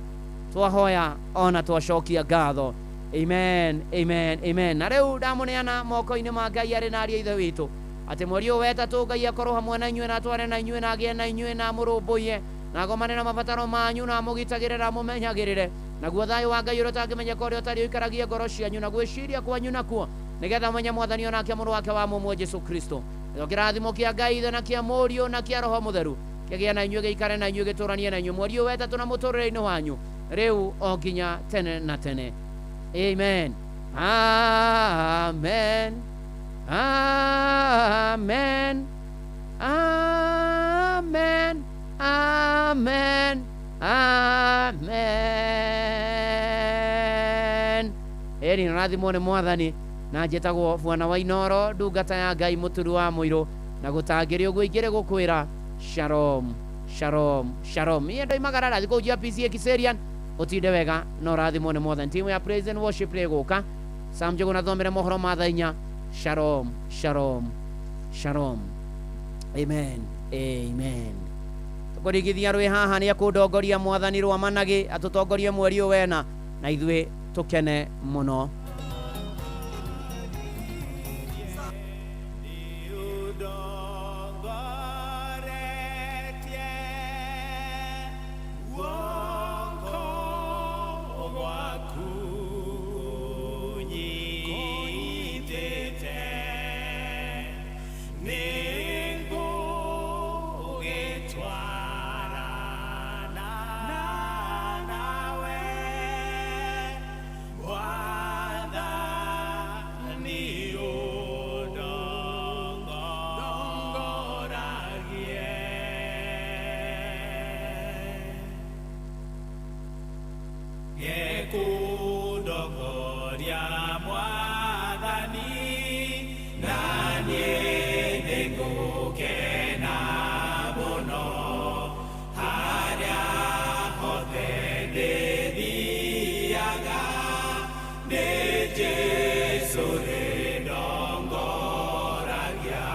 Speaker 6: twahoya ona twacokia ngatho. Amen, amen, amen. Na rĩu ndamũneana moko-inĩ ma Ngai arĩ na ariũ Ithe witũ, atĩ mweri ũyũ wetatũ Ngai akorwo hamwe na inyuĩ, na atware na inyuĩ, na agĩe na inyuĩ, na mũrũmbũiye, na agomane na mabataro manyu, na amũgitagĩre na amũmenyagĩrĩre, naguo thayũ wa Ngai ũrĩa ũtangĩmenyeka ũrĩa ũtarĩ ũikaragie ngoro cianyu, na gwĩciria kwanyu nakuo, nĩgetha mwenye Mwathani onake mũrũ wake wa mũmwe Jesũ Kristo, kĩrathimo kĩa Ngai Ithe na kĩa Mũriũ na kĩa Roho Mũtheru kĩgĩe na inyuĩ, gĩikare na inyuĩ, gĩtũranie na inyuĩ mweri ũyũ wetatũ na mũtũrĩre-inĩ wanyu, rĩu o nginya tene na tene. Amen, amen, amen, amen, amen, amen. Eri narathimwo nĩ Mwathani, na njĩtagwo Bwana wa Inoro, ndungata ya Ngai mũturi wa mũirũ, na gũtangĩrĩ ũguo ingĩrĩ gũkwĩra shalom, shalom, shalom. Niĩ ndoimagara rathi kũu GPC Kiserian, ũtinde wega na ũrathimwo nĩ Mwathani. Timu ya Praise and Worship nĩĩgũka, Sam Njũgũ nathomere mohoro ma thaa inya. Shalom, shalom, shalom. Amen, amen. Tũkũringithia rwĩ haha nĩ akũndongoria Mwathani Rwamanage, atũtongorie mweri ũyũ wena, na ithuĩ tũkene mũno.
Speaker 2: Whoa. gekundogoria mwathani nanie nĩngũkena mũno harĩa hothe ndĩthiaga nĩ Jesũ rĩndongoragia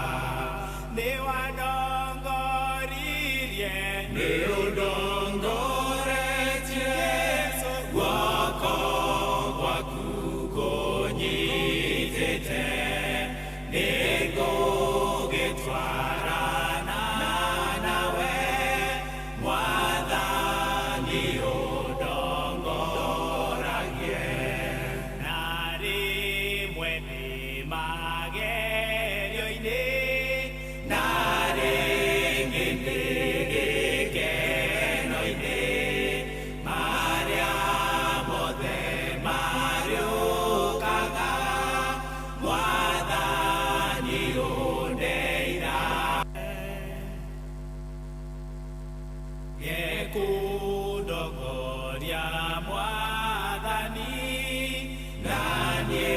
Speaker 2: nĩ wandongoririe nĩ ũndongoretie guoko gwaku kũnyitĩte nĩngũgĩtwarana nawe mwathani ũndongoragie na rĩmwe nĩ magerio-inĩ na rĩngĩ nĩ gĩkeno-inĩ marĩa mothe marĩũkaga mwathani ũndeitha gekundogoria mwathani na niĩ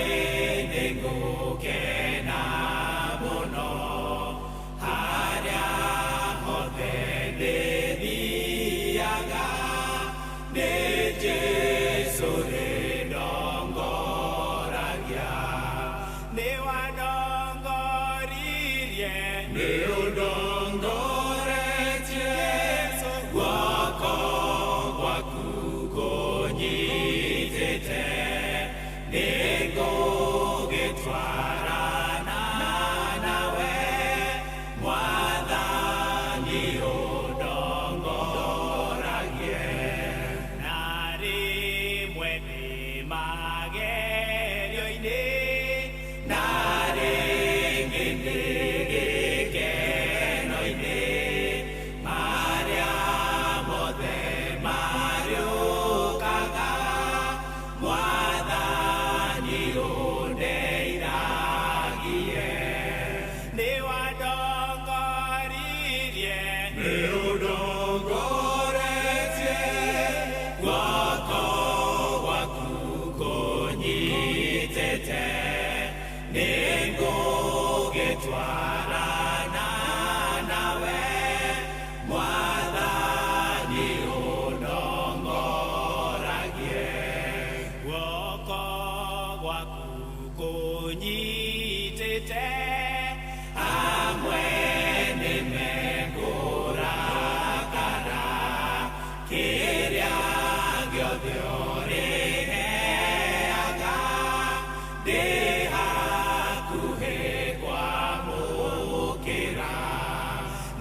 Speaker 2: nĩngũkena mũno harĩa hothe ndĩthiaga nĩ Jesũ rĩndongoragia nĩ wandongoririe nĩ ũndongoretie guoko gwaku kũnyitĩte nĩngũgĩtwarana nawe mwathani ũndongoragie na rĩmwe nĩ magerio-inĩ na rĩngĩ nĩ gĩkeno-inĩ marĩa mothe marĩũkaga mwathani ũndeithagie nĩ wandongoririe nĩ ũndongoretie guoko gwaku kũnyitĩte nĩngũgĩtwarana nawe mwathani ũndongoragie guoko gwaku kũnyitĩte amwe nĩmekũrakara kĩrĩa gĩothe ũrĩheaga ndĩ hakuhĩ kwamũkĩra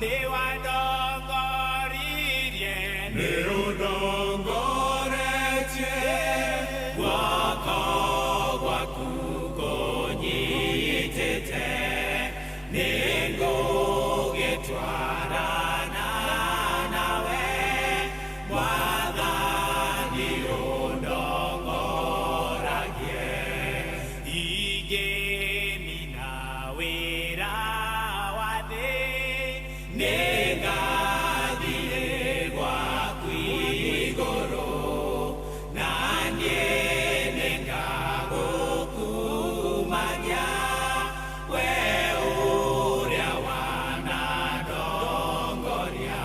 Speaker 2: nĩ wandongoririe nĩ ũndongoretie guoko gwaku kũnyitĩte nĩngũgĩtwarana nawe mwathani ũndongoragie ingĩnina wĩra wa thĩ nĩngathiĩ gwaku igũrũ na niĩ nĩngagũkumagia we ũrĩa wanandongoria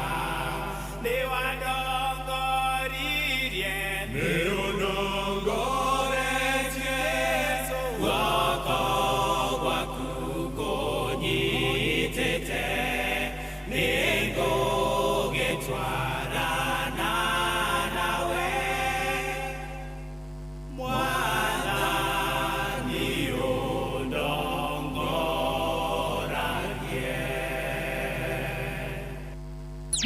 Speaker 2: nĩ wandongoririe nĩ ũndongoretie guoko gwaku kũnyitĩte nĩngũgĩtwarana nawe mwathani ũndongoragie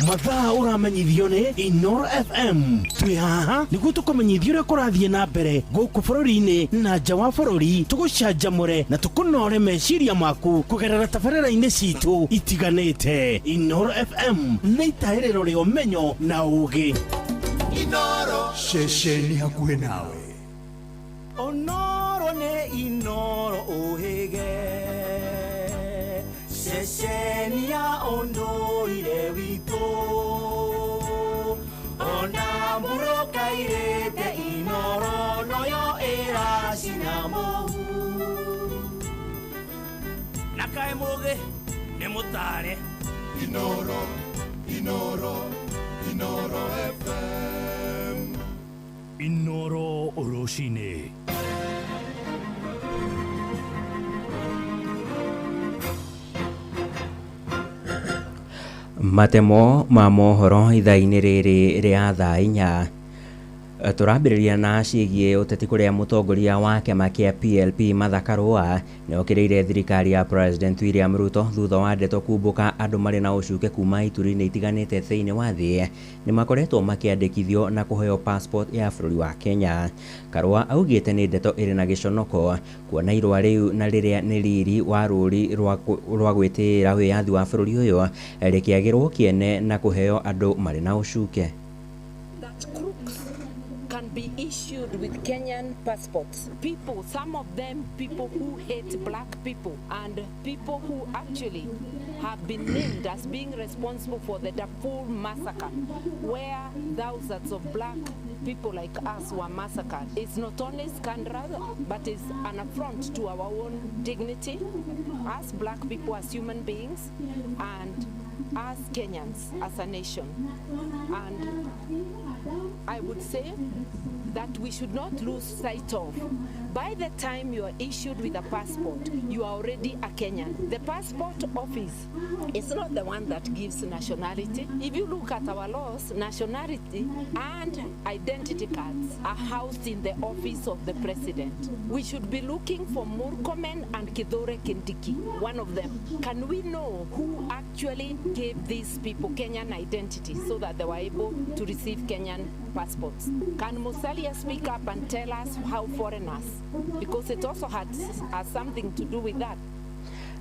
Speaker 3: mathaa ũramenyithio nĩ Inoro FM twĩ haha nĩguo tũkũmenyithia ũrĩa kũrathiĩ na mbere gũkũ bũrũri-inĩ na nja wa bũrũri tũgũcanjamũre na tũkũnore meciria maku kũgerera tabarĩra-inĩ citũ itiganĩte. Inoro FM nĩ itahĩrĩro rĩa ũmenyo na ũũgĩ.
Speaker 1: Inoro ceceni hakuhĩ nawe.
Speaker 2: Onoro nĩ Inoro ũhĩge ceceni ya ũndũire witũ ona mbũrũka irĩte Inoro
Speaker 4: muge ni mutare
Speaker 12: Inoro FM.
Speaker 4: Inoro Oroshine.
Speaker 7: Matemo ma mohoro ithaa-inĩ rĩrĩ rĩa thaa inya. Turambĩrĩria na ciĩgiĩ ũteti kũrĩa mũtongoria wa kĩama kĩa PLP Martha Karua nĩokĩrĩire thirikari ya President William Ruto thutha wa ndeto kumbũka andũ marĩ na ũcuke kuma ituri-inĩ itiganĩte thĩinĩ wa thĩ nĩmakoretwo makĩandĩkithio na kũheo passport ya bũrũri wa Kenya. Karua augĩte nĩ ndeto ĩrĩ na gĩconoko kuona irũa rĩu na rĩrĩa nĩ riri wa rũri rwa gwĩtĩĩra wĩyathi wa bũrũri ũyũ rĩkĩagĩrwo kĩene na kũheo andũ marĩ na ũcuke.
Speaker 5: Be issued with Kenyan passports. People, some of them people who hate black people and people who actually have been named as being responsible for the Darfur massacre, where thousands of black people like us were massacred. It's not only scandal, but it's an affront to our own dignity as black people, as human beings, and as Kenyans, as a nation. And I would say that we should not lose sight of. By the time you are issued with a passport, you are already a Kenyan. The passport office is not the one that gives nationality. If you look at our laws, nationality and identity cards are housed in the office of the president. We should be looking for Murkomen and Kithure Kindiki, one of them. Can we know who actually gave these people Kenyan identity so that they were able to receive Kenyan passports? Can Musalia speak up and tell us how foreigners, because it also has something to do with that.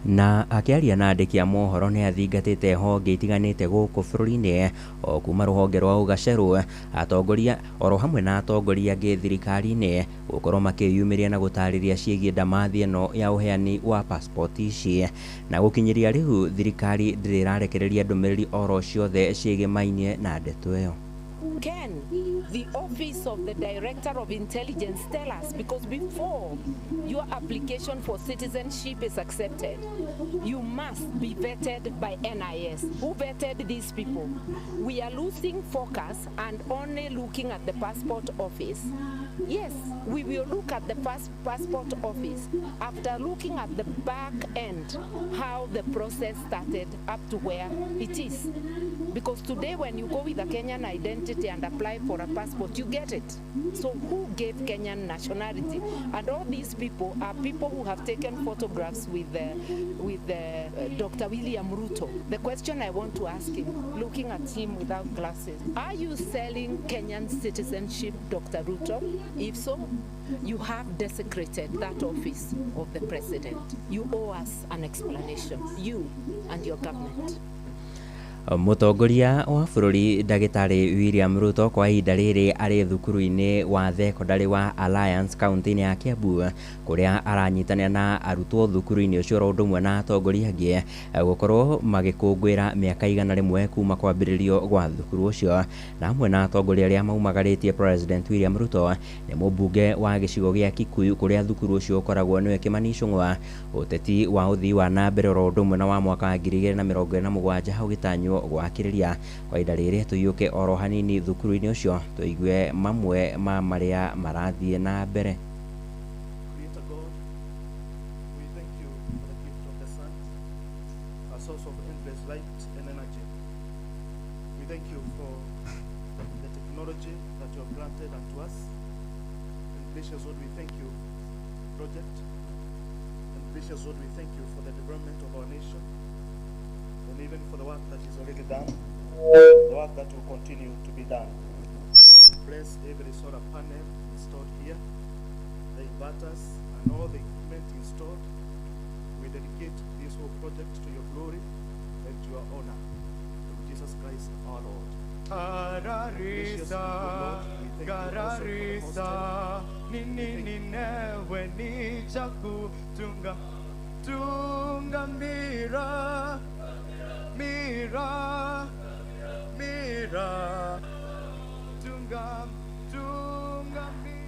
Speaker 7: Na akĩaria na andĩki a mohoro nĩ athingatĩte honge itiganĩte gũkũ bũrũri-inĩ o kuma rũhonge rwa ũgacerũ atongoria oro hamwe na atongoria angĩ thirikari-inĩ gũkorwo makĩyumĩria na gũtarĩria ciĩgiĩ ndamathi ĩno ya ũheani wa passport ici na gũkinyĩria rĩu thirikari ndĩrĩrarekereria ndũmĩrĩri oro ciothe ciĩgĩmainie na ndeto ĩyo.
Speaker 5: Can the office of the director of intelligence tell us, because before your application for citizenship is accepted, you must be vetted by NIS. Who vetted these people? We are losing focus and only looking at the passport office. Yes, we will look at the passport office after looking at the back end, how the process started up to where it is. Because today when you go with a Kenyan identity and apply for a passport, you get it. So who gave Kenyan nationality? And all these people are people who have taken photographs with Dr. William Ruto. The question I want to ask him, looking at him without glasses, are you selling Kenyan citizenship, Dr. Ruto? If so, you have desecrated that office of the president. You owe us an explanation, you and your government.
Speaker 7: Mũtongoria wa bũrũri ndagĩtarĩ William Ruto kwa ihinda rĩrĩ arĩ thukuru-inĩ wa thekondarĩ wa Alliance kaunti-inĩ ya Kiambu kũrĩa aranyitanĩra na arutwo thukuru-inĩ ũcio oro ũndũ ũmwe na atongoria angĩ gũkorwo magĩkũngũĩra mĩaka 100 kuma kwambĩrĩrio gwa thukuru ũcio na hamwe na atongoria arĩa maumagarĩtie President William Ruto nĩ mũmbunge wa gĩcigo gĩa Kikuyu kũrĩa thukuru ũcio ũkoragwo nĩwe Kimani Ichung'wa ũteti wa ũthii wa na mbere oro ũndũ ũmwe na wa mwaka wa 2027 hau gĩtanywo gwakĩrĩria kwa ihinda rĩrĩ tũiyũke oro hanini thukuru-inĩ ũcio tũigue mamwe ma marĩa marathiĩ na mbere.
Speaker 18: Creator God, we thank you for the gift of the sun, a source of endless light and energy. We thank you for the technology that you have granted unto us. And gracious Lord, we thank you for the project. And gracious Lord, we thank you for the development of our nation. And even for the work that is already done, the work that will continue to be done. Bless every solar panel installed here, the inverters and all the equipment installed. We dedicate this whole project to your glory and to your honor. Through Jesus Christ our Lord.
Speaker 2: Gararisa, Gararisa, nini newe ni chaku tunga mira. Mira, mira, tunga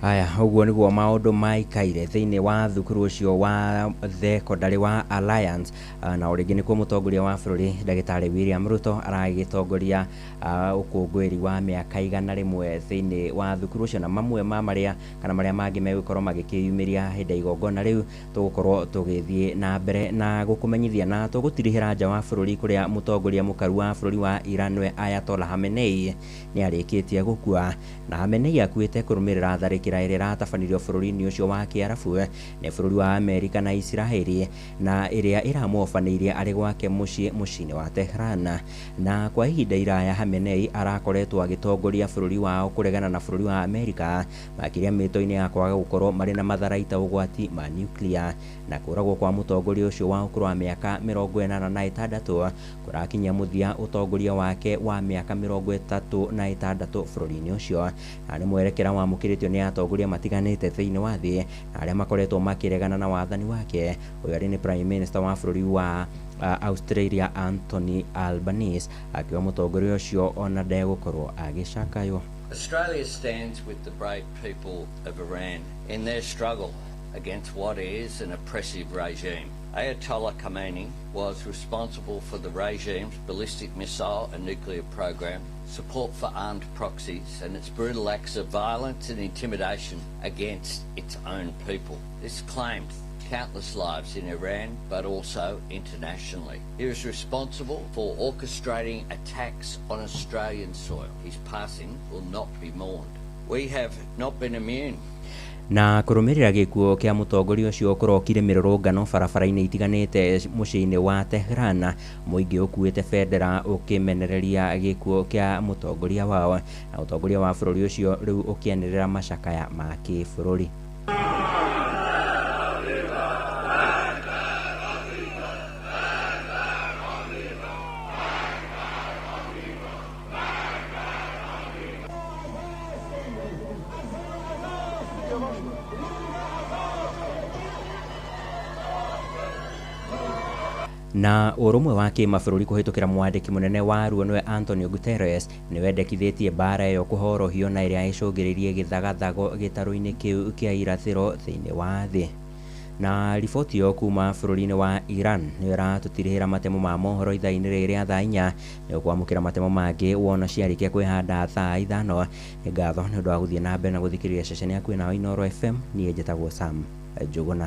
Speaker 7: Aya, uguo niguo maundu maikaire thiini wa thukuru ucio wa thekondarĩ wa Alliance, na uringi nikuo mutongoria wa bururi Ndagĩtarĩ William Ruto aragitongoria ukungwiri wa miaka 100 thiini wa thukuru ucio, na mamwe ma maria kana maria mangi megũkorwo magĩkĩyumĩria hĩndĩ ya igongona rĩu tũgũkorwo tũgĩthiĩ na mbere na gũkũmenyithia, na tũgũtirihĩra nja wa bururi kuria mutongoria mukaru wa bururi wa Iran we Ayatollah Khamenei ni arĩkĩtie gũkua, na Khamenei akuĩte kũrũmĩrĩra tharĩkĩra ĩrĩa ĩratabanirio bũrũri-inĩ ũcio wa Kĩarabu nĩ bũrũri wa Amerika na Israeli, na ĩrĩa ĩramũbanĩirie arĩ gwake mũciĩ-inĩ wa Tehran. Na kwa ihinda iraya Khamenei arakoretwo agĩtongoria bũrũri wao kũregana na bũrũri wa Amerika makĩria mĩto-inĩ ya kwaga gũkorwo marĩ na matharaita ũgwati ma nuclear, na kũragwo kwa mũtongoria ũcio wa ũkũrũ wa mĩaka 86 kũrakinyia mũthia ũtongoria wake wa mĩaka 36 bũrũri-inĩ ũcio, na nĩ mwerekera wamũkĩrĩtio nĩ atongoria matiganĩte thĩinĩ wa thĩ na arĩa makoretwo makĩregana na wathani wake. Ũyũ arĩ nĩ Prime Minister wa bũrũri wa Australia Anthony Albanese akiuga mũtongoria ũcio ona ndegũkorwo agĩcakaywo.
Speaker 9: Australia stands with the brave people of Iran in their struggle against what is an oppressive regime. Ayatollah Khamenei was responsible for the regime's ballistic missile and nuclear program, support for armed proxies, and its brutal acts of violence and intimidation against its own people. This claimed countless lives in Iran, but also internationally. He was responsible for orchestrating attacks on Australian soil. His passing will not be mourned. We have not been immune.
Speaker 7: Na kũrũmĩrĩra gĩkuũ kĩa mũtongoria ũcio kũrokire mĩrũrũngano barabara-inĩ itiganĩte mũciĩ-inĩ wa Tehran, mũingĩ ũkuĩte bendera ũkĩmenereria gĩkuũ kĩa mũtongoria wao, na mũtongoria wa bũrũri ũcio rĩu ũkĩanĩrĩra macakaya ma kĩbũrũri. Na ũrũmwe wa kĩmabũrũri kũhĩtũkĩra mwandĩki mũnene wa ruo nĩwe Antonio Guterres nĩ wendekithĩtie mbara ĩyo kũhorohio na ĩrĩa ĩcũngĩrĩirie gĩthagathago gĩtarũ-inĩ kĩu kĩa irathĩro thĩinĩ wa thĩ. Na riboti yo kuma bũrũri-inĩ wa Iran nĩ ĩratũtirihĩra matemo ma mohoro ithaa-inĩ rĩrĩa thaa 4 nĩ kwamũkĩra matemo mangĩ wona ciarĩkia kwĩhanda thaa 5. Nĩ ngatho nĩ ũndũ wa gũthiĩ na mbere na gũthikĩrĩria ceceni yaku ĩno Inooro FM. Niĩ njĩtagwo Sam Njũgũna.